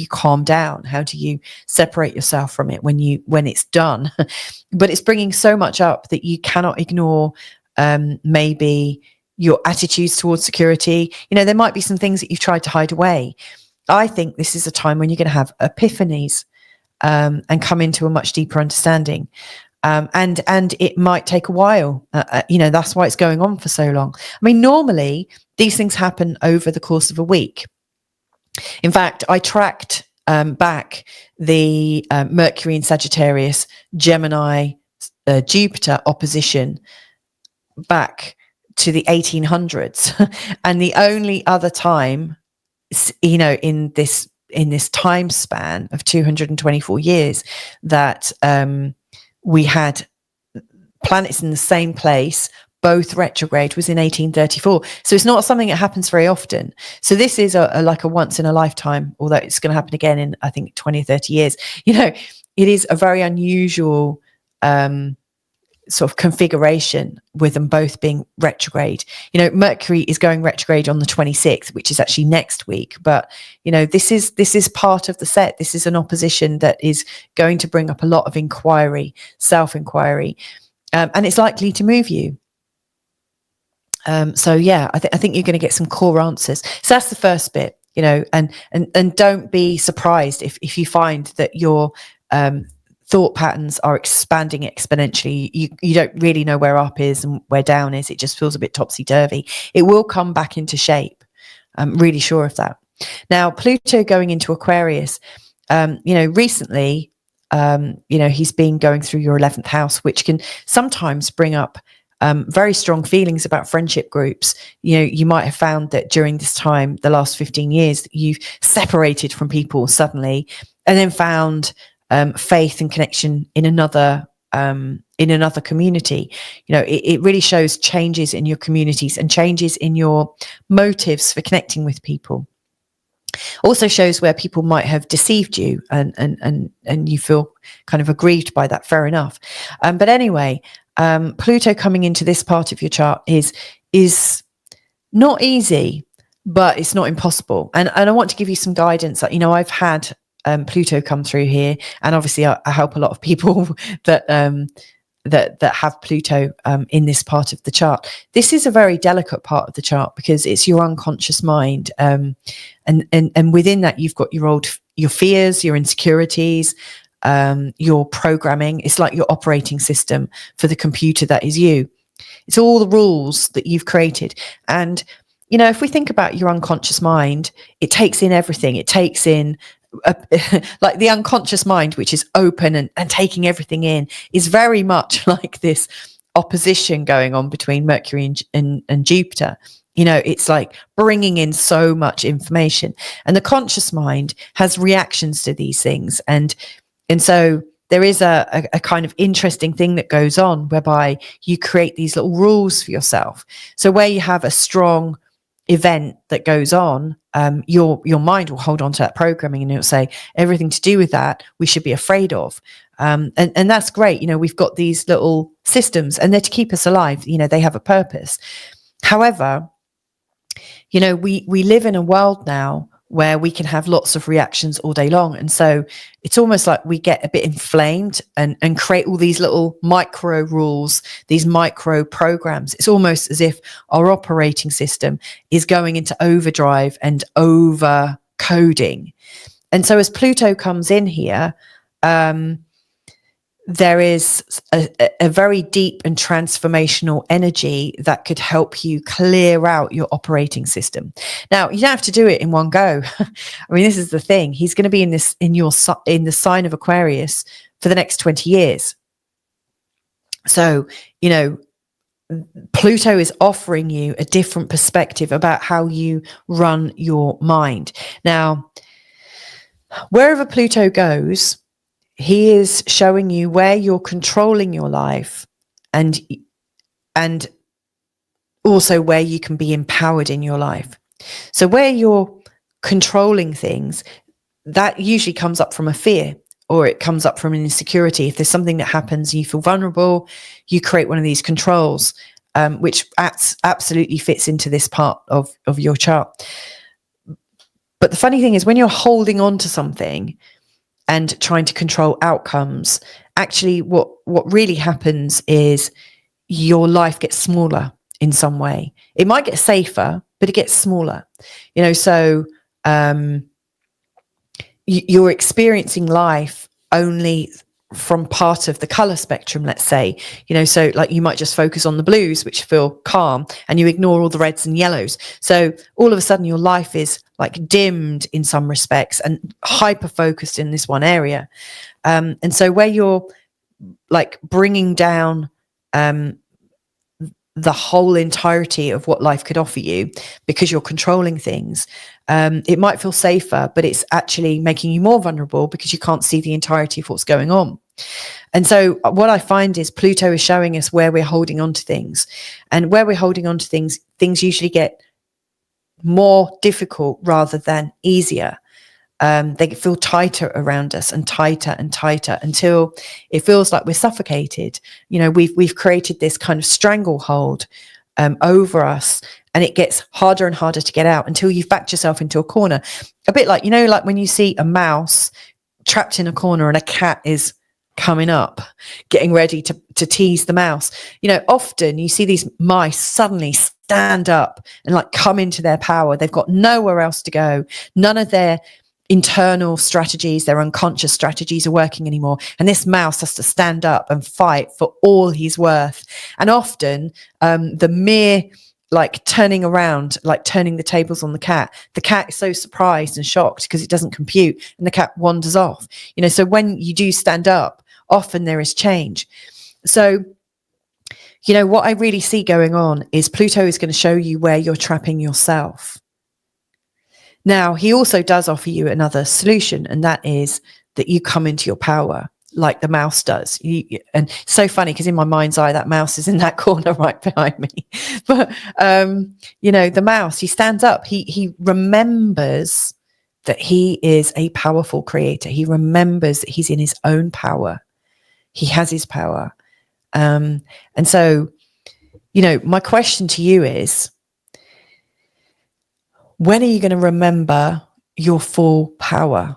calm down? How do you separate yourself from it when it's done? But it's bringing so much up that you cannot ignore maybe your attitudes towards security. There might be some things that you've tried to hide away. I think this is a time when you're going to have epiphanies and come into a much deeper understanding. And it might take a while. That's why it's going on for so long. I mean, normally these things happen over the course of a week. In fact, I tracked back the Mercury and Sagittarius, Gemini, Jupiter opposition back to the 1800s. And the only other time, in this time span of 224 years that we had planets in the same place, both retrograde, was in 1834. So it's not something that happens very often. So this is like a once in a lifetime, although it's going to happen again in, I think, 20 or 30 years. It is a very unusual sort of configuration with them both being retrograde. Mercury is going retrograde on the 26th, which is actually next week. But, this is part of the set. This is an opposition that is going to bring up a lot of inquiry, self-inquiry, and it's likely to move you. So yeah, I think you're going to get some core answers. So that's the first bit, and don't be surprised if you find that your thought patterns are expanding exponentially. You don't really know where up is and where down is. It just feels a bit topsy-turvy. It will come back into shape. I'm really sure of that. Now, Pluto going into Aquarius, recently, he's been going through your 11th house, which can sometimes bring up very strong feelings about friendship groups. You might have found that during this time, the last 15 years, that you've separated from people suddenly and then found faith and connection in another community. It really shows changes in your communities and changes in your motives for connecting with people. Also shows where people might have deceived you and you feel kind of aggrieved by that. Fair enough. But anyway, Pluto coming into this part of your chart is not easy, but it's not impossible. And I want to give you some guidance. I've had Pluto come through here, and obviously I help a lot of people that have Pluto in this part of the chart. This is a very delicate part of the chart because it's your unconscious mind, and within that you've got your fears, your insecurities, your programming. It's like your operating system for the computer that is you. It's all the rules that you've created. And if we think about your unconscious mind, it takes in everything. It takes in like the unconscious mind, which is open and taking everything in, is very much like this opposition going on between Mercury and Jupiter. You know, it's like bringing in so much information, and the conscious mind has reactions to these things. And so there is a kind of interesting thing that goes on whereby you create these little rules for yourself. So where you have a strong event that goes on, your mind will hold on to that programming, and it'll say everything to do with that we should be afraid of. And that's great. You know, we've got these little systems, and they're to keep us alive. You know, they have a purpose. However, you know, we live in a world now where we can have lots of reactions all day long. And so it's almost like we get a bit inflamed and create all these little micro rules, these micro programs. It's almost as if our operating system is going into overdrive and over coding. And so as Pluto comes in here, there is a very deep and transformational energy that could help you clear out your operating system. Now, you don't have to do it in one go. I mean, this is the thing. He's going to be in the sign of Aquarius for the next 20 years. So, you know, Pluto is offering you a different perspective about how you run your mind. Now, wherever Pluto goes, he is showing you where you're controlling your life, and also where you can be empowered in your life. So where you're controlling things, that usually comes up from a fear, or it comes up from an insecurity. If there's something that happens, you feel vulnerable, you create one of these controls, which absolutely fits into this part of your chart. But the funny thing is, when you're holding on to something and trying to control outcomes, actually what really happens is your life gets smaller in some way. It might get safer, but it gets smaller. You know, so you're experiencing life only from part of the color spectrum, let's say. You know, so like you might just focus on the blues, which feel calm, and you ignore all the reds and yellows. So all of a sudden your life is like dimmed in some respects and hyper focused in this one area. And so where you're like bringing down the whole entirety of what life could offer you because you're controlling things, it might feel safer, but it's actually making you more vulnerable because you can't see the entirety of what's going on. And so what I find is Pluto is showing us where we're holding on to things, and where we're holding on to things usually get more difficult rather than easier. They feel tighter around us, and tighter until it feels like we're suffocated. You know, we've created this kind of stranglehold over us, and it gets harder and harder to get out until you've backed yourself into a corner. A bit like, you know, like when you see a mouse trapped in a corner and a cat is coming up, getting ready to tease the mouse. You know, often you see these mice suddenly stand up and like come into their power. They've got nowhere else to go. None of their internal strategies, their unconscious strategies are working anymore. And this mouse has to stand up and fight for all he's worth. And often the mere like turning around, like turning the tables on the cat is so surprised and shocked because it doesn't compute, and the cat wanders off. You know, so when you do stand up, often there is change. So, you know, what I really see going on is Pluto is going to show you where you're trapping yourself. Now, he also does offer you another solution, and that is that you come into your power like the mouse does. And it's so funny because in my mind's eye, that mouse is in that corner right behind me. But, you know, the mouse, he stands up. He remembers that he is a powerful creator. He remembers that he's in his own power. He has his power. And so, you know, my question to you is, when are you going to remember your full power?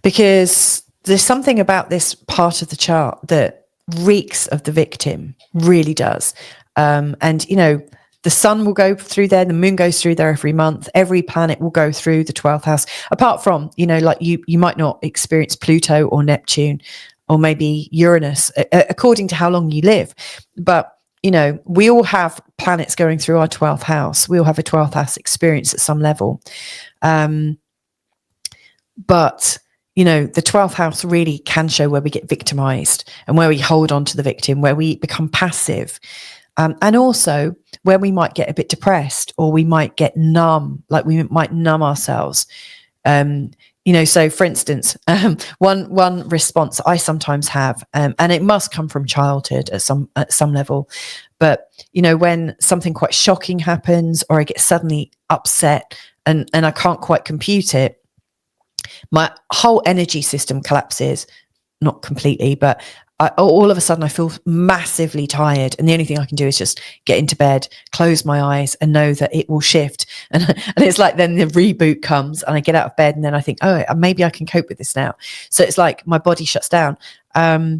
Because there's something about this part of the chart that reeks of the victim, really does. And, you know, the sun will go through there, the moon goes through there every month, every planet will go through the 12th house, apart from, you know, like you might not experience Pluto or Neptune or maybe Uranus, according to how long you live. But, you know, we all have planets going through our 12th house. We all have a 12th house experience at some level. But, the 12th house really can show where we get victimized and where we hold on to the victim, where we become passive, and also where we might get a bit depressed, or we might get numb, like we might numb ourselves. So for instance, one response I sometimes have, and it must come from childhood at some level, but when something quite shocking happens, or I get suddenly upset and I can't quite compute it, my whole energy system collapses. Not completely, but all of a sudden I feel massively tired, and the only thing I can do is just get into bed, close my eyes, and know that it will shift. And it's like then the reboot comes, and I get out of bed, and then I think, oh, maybe I can cope with this now. So it's like my body shuts down.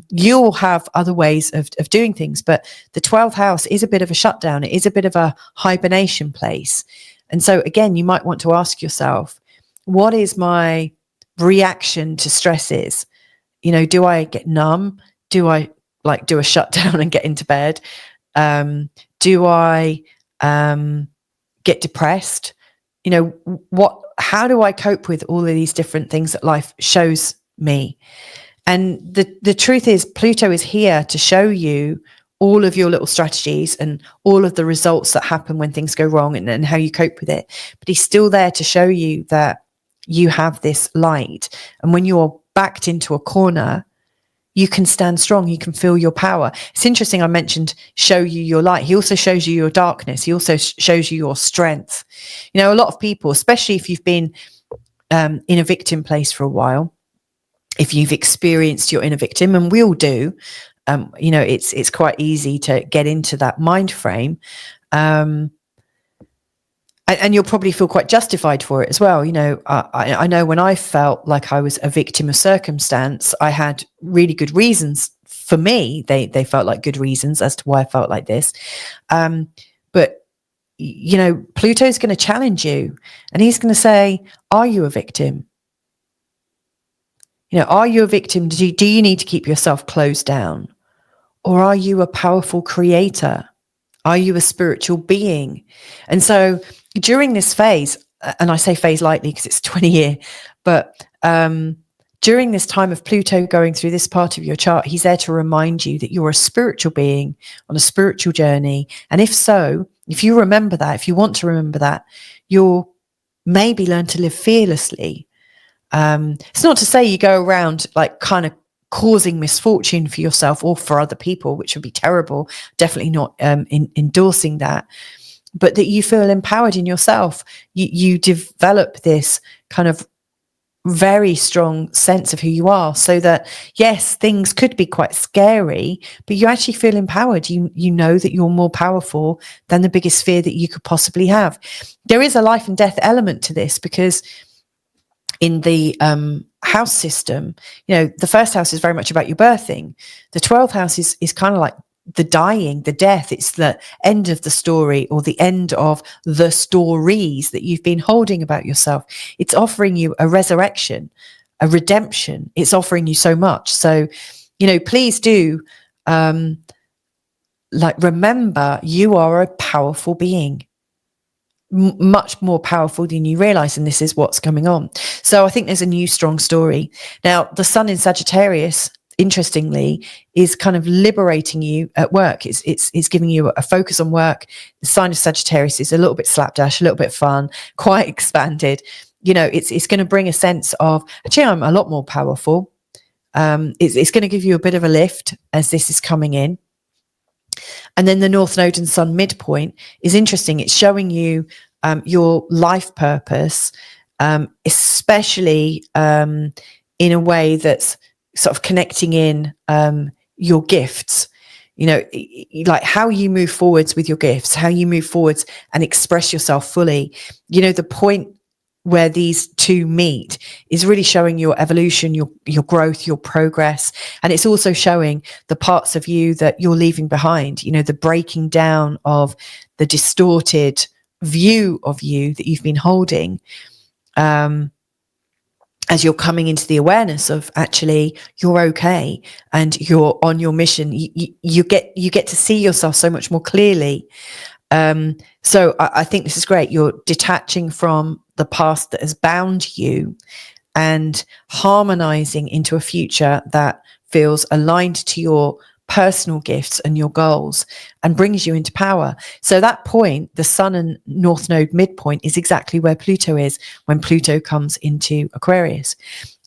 You'll have other ways of doing things, but the 12th house is a bit of a shutdown. It is a bit of a hibernation place. And so again, you might want to ask yourself, what is my reaction to stresses? Do I get numb? Do I do a shutdown and get into bed? Do I get depressed? How do I cope with all of these different things that life shows me? And the truth is, Pluto is here to show you all of your little strategies and all of the results that happen when things go wrong, and how you cope with it. But he's still there to show you that you have this light. And when you're backed into a corner, you can stand strong. You can feel your power. It's interesting. I mentioned show you your light. He also shows you your darkness. He also shows you your strength. A lot of people, especially if you've been in a victim place for a while, if you've experienced your inner victim, and we all do, it's quite easy to get into that mind frame. And you'll probably feel quite justified for it as well. I know when I felt like I was a victim of circumstance, I had really good reasons. For me, they felt like good reasons as to why I felt like this. But Pluto's going to challenge you, and he's going to say, are you a victim? Are you a victim? Do you need to keep yourself closed down? Or are you a powerful creator? Are you a spiritual being? And so during this phase, and I say phase lightly because it's 20-year, but during this time of Pluto going through this part of your chart, he's there to remind you that you're a spiritual being on a spiritual journey. And if you remember that, if you want to remember that, you'll maybe learn to live fearlessly. It's not to say you go around kind of causing misfortune for yourself or for other people, which would be terrible. Definitely not endorsing that, but that you feel empowered in yourself. You develop this kind of very strong sense of who you are, so that yes, things could be quite scary, but you actually feel empowered. You know that you're more powerful than the biggest fear that you could possibly have. There is a life and death element to this, because in the house system, the first house is very much about your birthing. The 12th house is kind of like the dying, the death. It's the end of the story, or the end of the stories that you've been holding about yourself. It's offering you a resurrection, a redemption. It's offering you so much. So, please do remember, you are a powerful being. Much more powerful than you realize, and this is what's coming on. So I think there's a new strong story. Now, the sun in Sagittarius, interestingly, is kind of liberating you at work. It's giving you a focus on work. The sign of Sagittarius is a little bit slapdash, a little bit fun, quite expanded. It's going to bring a sense of, actually, I'm a lot more powerful. It's going to give you a bit of a lift as this is coming in. And then the North Node and Sun midpoint is interesting. It's showing you your life purpose, especially in a way that's sort of connecting in your gifts. Like how you move forwards with your gifts, how you move forwards and express yourself fully. The point where these two meet is really showing your evolution, your growth, your progress. And it's also showing the parts of you that you're leaving behind, the breaking down of the distorted view of you that you've been holding, as you're coming into the awareness of actually you're okay and you're on your mission. You get to see yourself so much more clearly. So I think this is great. You're detaching from the past that has bound you, and harmonizing into a future that feels aligned to your personal gifts and your goals and brings you into power. So that point, the Sun and North Node midpoint, is exactly where Pluto is when Pluto comes into Aquarius.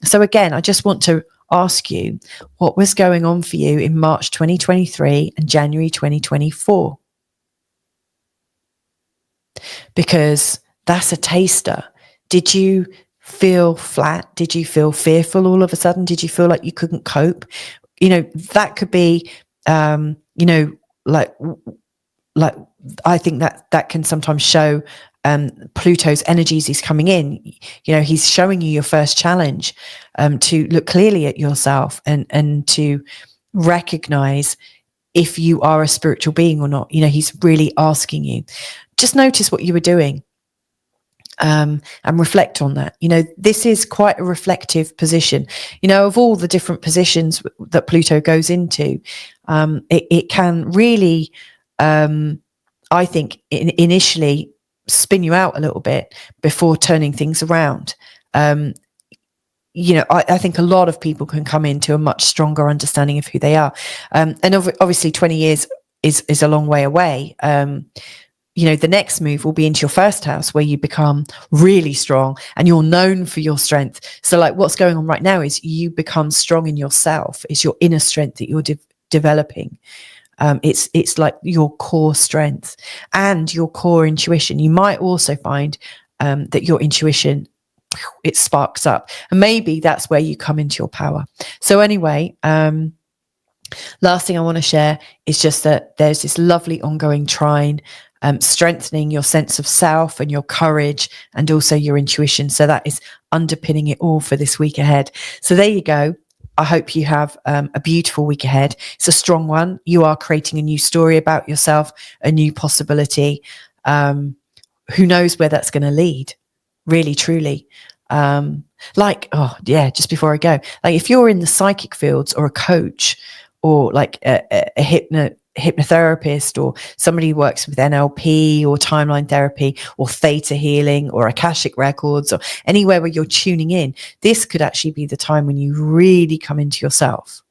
So again, I just want to ask you, what was going on for you in March 2023 and January 2024? Because that's a taster. Did you feel flat? Did you feel fearful all of a sudden? Did you feel like you couldn't cope? That could be, like I think that can sometimes show Pluto's energies. He's coming in, he's showing you your first challenge, to look clearly at yourself and to recognize if you are a spiritual being or not. He's really asking you. Just notice what you were doing, and reflect on that. This is quite a reflective position. Of all the different positions that Pluto goes into, it can really, I think, initially spin you out a little bit before turning things around. I think a lot of people can come into a much stronger understanding of who they are. And obviously 20 years is a long way away. The next move will be into your first house, where you become really strong and you're known for your strength. So like what's going on right now is you become strong in yourself. It's your inner strength that you're developing. It's like your core strength and your core intuition. You might also find that your intuition, it sparks up, and maybe that's where you come into your power. So anyway, last thing I want to share is just that there's this lovely ongoing trine, strengthening your sense of self and your courage and also your intuition. So that is underpinning it all for this week ahead. So there you go. I hope you have a beautiful week ahead. It's a strong one. You are creating a new story about yourself, a new possibility. Who knows where that's going to lead? Really, truly. Just before I go, like if you're in the psychic fields or a coach or like a hypnotherapist or somebody who works with NLP or timeline therapy or theta healing or Akashic records or anywhere where you're tuning in, this could actually be the time when you really come into yourself,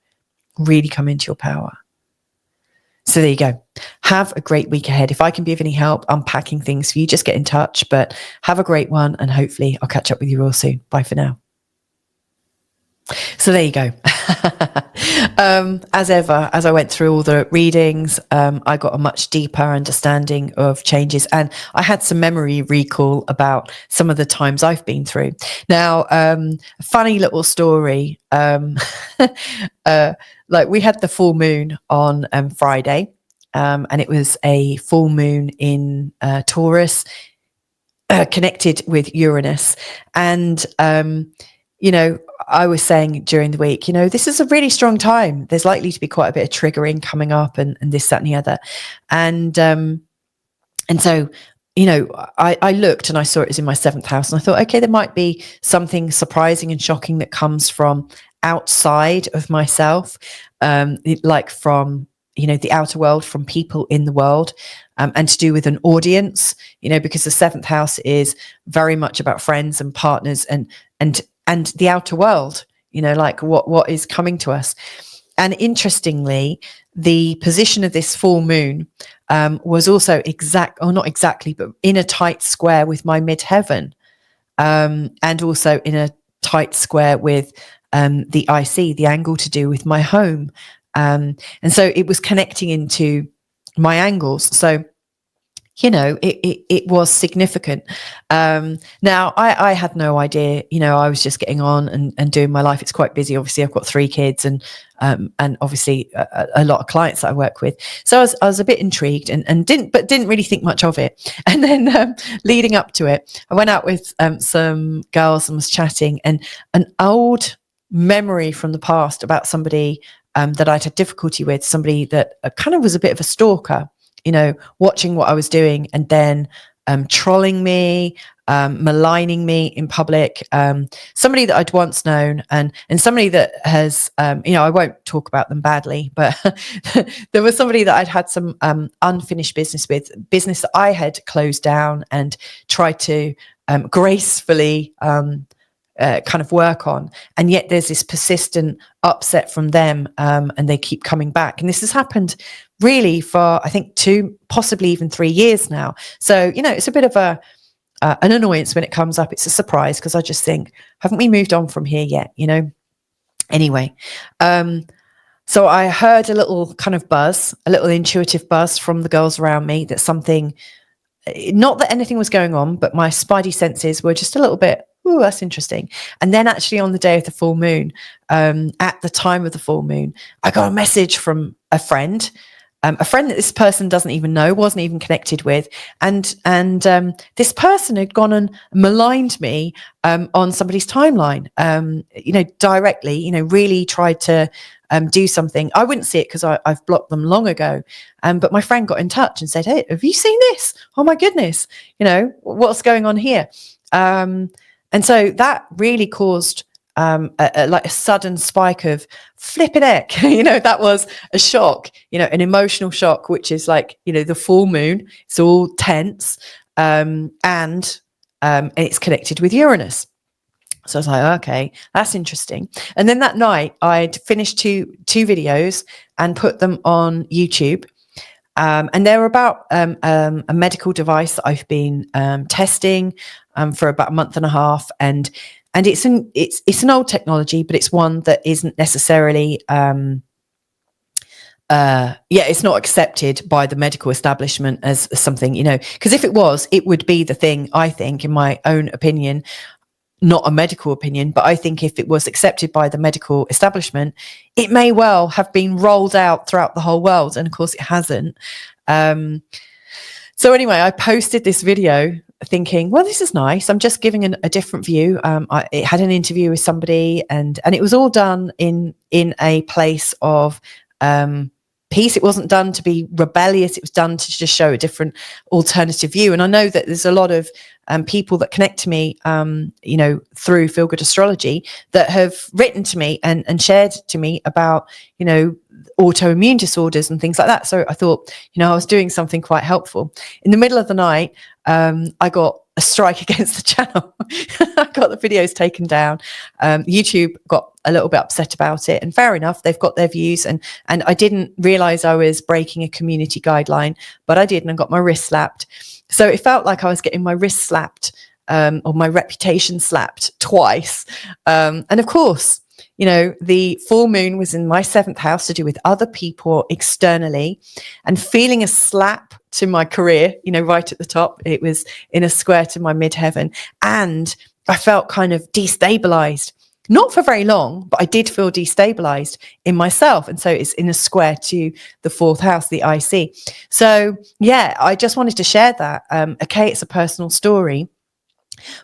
really come into your power. So there you go. Have a great week ahead. If I can be of any help unpacking things for you, just get in touch. But have a great one, and hopefully I'll catch up with you real soon. Bye for now. So there you go. As ever, as I went through all the readings, I got a much deeper understanding of changes, and I had some memory recall about some of the times I've been through. Now, a funny little story. Like we had the full moon on Friday, and it was a full moon in Taurus, connected with Uranus, and I was saying during the week, this is a really strong time. There's likely to be quite a bit of triggering coming up and this, that, and the other. And so, I looked and I saw it was in my 7th house, and I thought, okay, there might be something surprising and shocking that comes from outside of myself, like from, the outer world, from people in the world, and to do with an audience, because the 7th house is very much about friends and partners and the outer world, like what is coming to us. And interestingly, the position of this full moon was also not exactly, but in a tight square with my midheaven, and also in a tight square with the IC, the angle to do with my home. And so it was connecting into my angles. So it was significant. Now I had no idea, I was just getting on and doing my life. It's quite busy. Obviously I've got 3 kids and obviously a lot of clients that I work with. So I was a bit intrigued and didn't really think much of it. And then leading up to it, I went out with some girls and was chatting, and an old memory from the past about somebody that I'd had difficulty with, somebody that kind of was a bit of a stalker, watching what I was doing and then trolling me, maligning me in public, somebody that I'd once known and somebody that has, I won't talk about them badly, but there was somebody that I'd had some unfinished business with, business that I had closed down and tried to gracefully kind of work on, and yet there's this persistent upset from them, and they keep coming back. And this has happened really for, I think, 2, possibly even 3 years now. So, you know, it's a bit of an annoyance when it comes up. It's a surprise, because I just think, haven't we moved on from here yet, you know? Anyway, so I heard a little kind of buzz, a little intuitive buzz from the girls around me, that something, not that anything was going on, but my spidey senses were just a little bit, ooh, that's interesting. And then actually on the day of the full moon, at the time of the full moon, I got a message from a friend that this person doesn't even know, wasn't even connected with. And this person had gone and maligned me on somebody's timeline, you know, directly, you know, really tried to do something. I wouldn't see it because I've blocked them long ago. But my friend got in touch and said, hey, have you seen this? Oh my goodness, you know, what's going on here? And so that really caused like a sudden spike of flipping heck. You know, that was a shock, you know, an emotional shock, which is like, you know, the full moon, it's all tense, and it's connected with Uranus. So I was like, okay, that's interesting. And then that night I'd finished two videos and put them on YouTube. And they're about a medical device that I've been testing for about a month and a half, and it's an old technology, but it's one that isn't necessarily it's not accepted by the medical establishment as something, you know, because if it was, it would be the thing, I think, in my own opinion, not a medical opinion, but I think if it was accepted by the medical establishment, it may well have been rolled out throughout the whole world. And of course it hasn't. So anyway, I posted this video thinking, well, this is nice. I'm just giving a different view. It had an interview with somebody, and it was all done in a place of peace. It wasn't done to be rebellious. It was done to just show a different alternative view. And I know that there's a lot of people that connect to me, you know, through Feel Good Astrology, that have written to me and shared to me about, you know, autoimmune disorders and things like that. So I thought, you know, I was doing something quite helpful. In the middle of the night, I got a strike against the channel. I got the videos taken down. YouTube got a little bit upset about it, and fair enough, they've got their views, and I didn't realize I was breaking a community guideline, but I did, and I got my wrist slapped. So it felt like I was getting my wrist slapped, or my reputation slapped twice. And of course, you know, the full moon was in my 7th house, to do with other people externally, and feeling a slap to my career, you know, right at the top. It was in a square to my midheaven, and I felt kind of destabilized. Not for very long, but I did feel destabilized in myself. And so it's in a square to the 4th house, the IC. So yeah, I just wanted to share that. Okay, it's a personal story,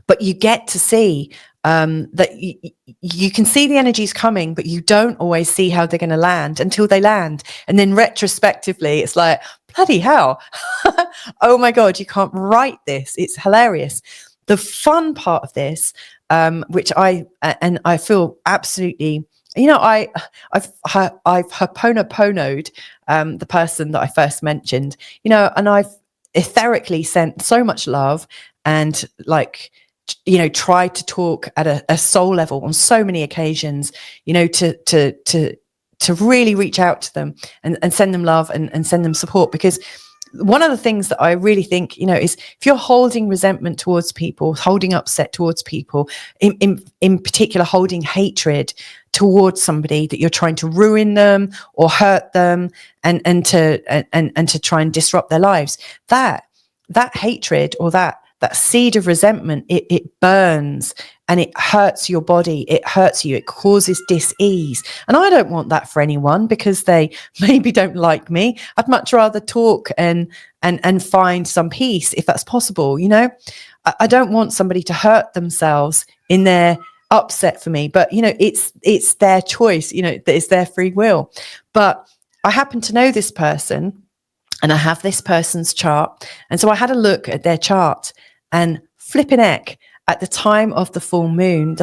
but you get to see that you can see the energies coming, but you don't always see how they're going to land until they land. And then retrospectively, it's like, bloody hell. Oh my God, you can't write this. It's hilarious. The fun part of this, which I feel absolutely, you know, I've Ho'oponopono'd the person that I first mentioned, you know, and I've etherically sent so much love and, like, you know, tried to talk at a soul level on so many occasions, you know, to really reach out to them and send them love and send them support. Because one of the things that I really think, you know, is if you're holding resentment towards people, holding upset towards people, in particular, holding hatred towards somebody, that you're trying to ruin them or hurt them and to try and disrupt their lives, that hatred or that seed of resentment, it burns and it hurts your body. It hurts you. It causes dis-ease. And I don't want that for anyone, because they maybe don't like me. I'd much rather talk and find some peace, if that's possible. You know, I don't want somebody to hurt themselves in their upset for me, but you know, it's their choice, you know, it's their free will. But I happen to know this person, and I have this person's chart. And so I had a look at their chart, and flipping heck, at the time of the full moon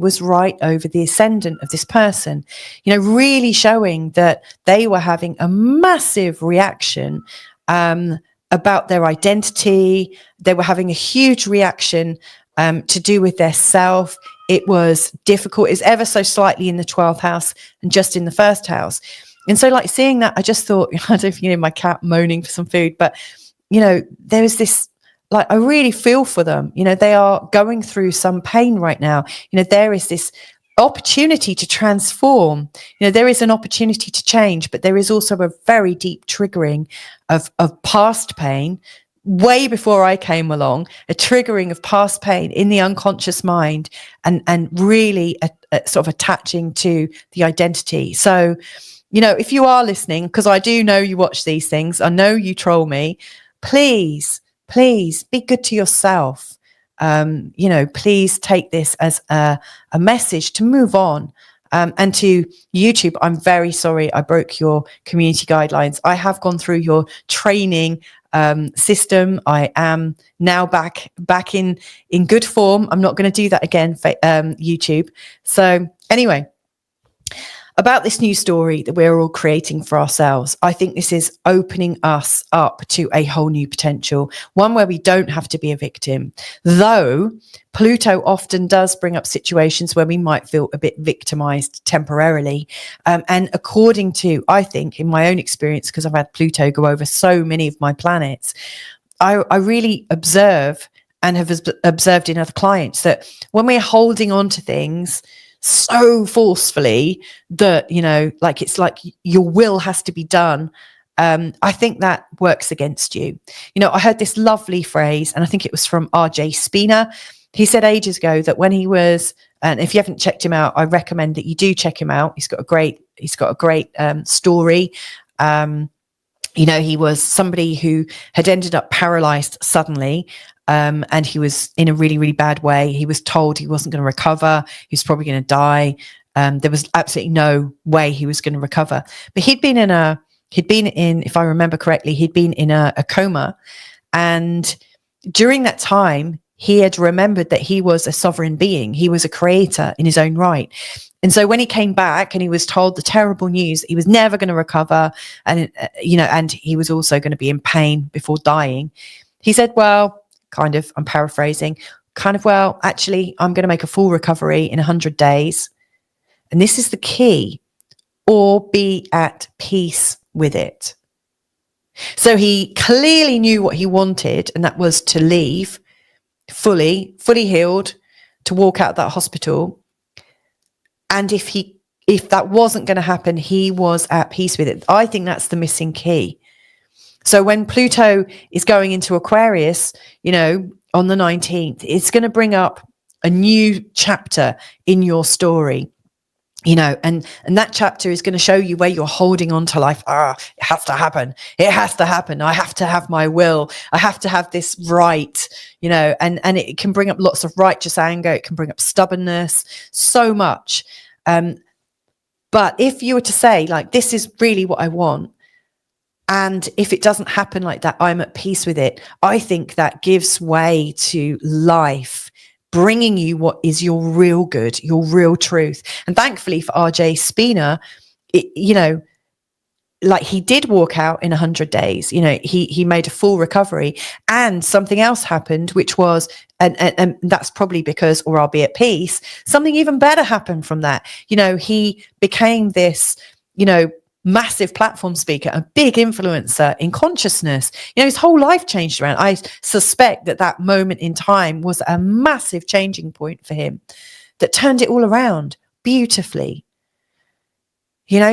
was right over the ascendant of this person, you know, really showing that they were having a massive reaction about their identity. They were having a huge reaction to do with their self It was difficult. It's ever so slightly in the 12th house and just in the first house. And so like seeing that, I just thought, I don't know if you know my cat moaning for some food, but there was this, like, I really feel for them. They are going through some pain right now. There is this opportunity to transform. There is an opportunity to change, but there is also a very deep triggering of past pain way before I came along, a triggering of past pain in the unconscious mind and really sort of attaching to the identity. So, if you are listening, because I do know you watch these things, I know you troll me, please be good to yourself. Please take this as a message to move on. And to YouTube, I'm very sorry I broke your community guidelines. I have gone through your training system. I am now back in good form. I'm not going to do that again for YouTube. So anyway, about this new story that we're all creating for ourselves, I think this is opening us up to a whole new potential, one where we don't have to be a victim. Though Pluto often does bring up situations where we might feel a bit victimized temporarily. And according to, I think, in my own experience, because I've had Pluto go over so many of my planets, I really observe and have observed in other clients that when we're holding on to things so forcefully that, like it's like your will has to be done, I think that works against you. I heard this lovely phrase, and I think it was from RJ Spina. He said ages ago that when he was, and if you haven't checked him out, I recommend that you do check him out. He's got a great story. He was somebody who had ended up paralyzed suddenly. And he was in a really, really bad way. He was told he wasn't going to recover. He was probably going to die. There was absolutely no way he was going to recover. But he'd been in, if I remember correctly, he'd been in a coma. And during that time, he had remembered that he was a sovereign being. He was a creator in his own right. And so when he came back and he was told the terrible news that he was never going to recover, and he was also going to be in pain before dying, he said, well, I'm paraphrasing, well, actually, I'm going to make a full recovery in 100 days. And this is the key, or be at peace with it. So he clearly knew what he wanted, and that was to leave fully healed, to walk out of that hospital. And if that wasn't going to happen, he was at peace with it. I think that's the missing key. So when Pluto is going into Aquarius, on the 19th, it's going to bring up a new chapter in your story, and that chapter is going to show you where you're holding on to life. It has to happen. It has to happen. I have to have my will. I have to have this right, and it can bring up lots of righteous anger. It can bring up stubbornness, so much. But if you were to say, like, this is really what I want, and if it doesn't happen like that, I'm at peace with it, I think that gives way to life bringing you what is your real good, your real truth. And thankfully for RJ Spina, like he did walk out in 100 days, he made a full recovery, and something else happened, which was, and that's probably because, or I'll be at peace, something even better happened from that. He became this, massive platform speaker, a big influencer in consciousness. His whole life changed around. I suspect that moment in time was a massive changing point for him that turned it all around beautifully.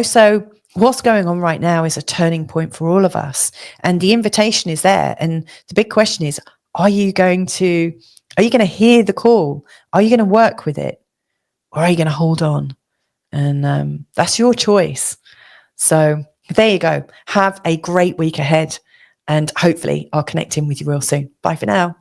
So what's going on right now is a turning point for all of us, and the invitation is there. And the big question is, are you going to hear the call? Are you going to work with it, or are you going to hold on? And that's your choice. So there you go. Have a great week ahead, and hopefully I'll connect in with you real soon. Bye for now.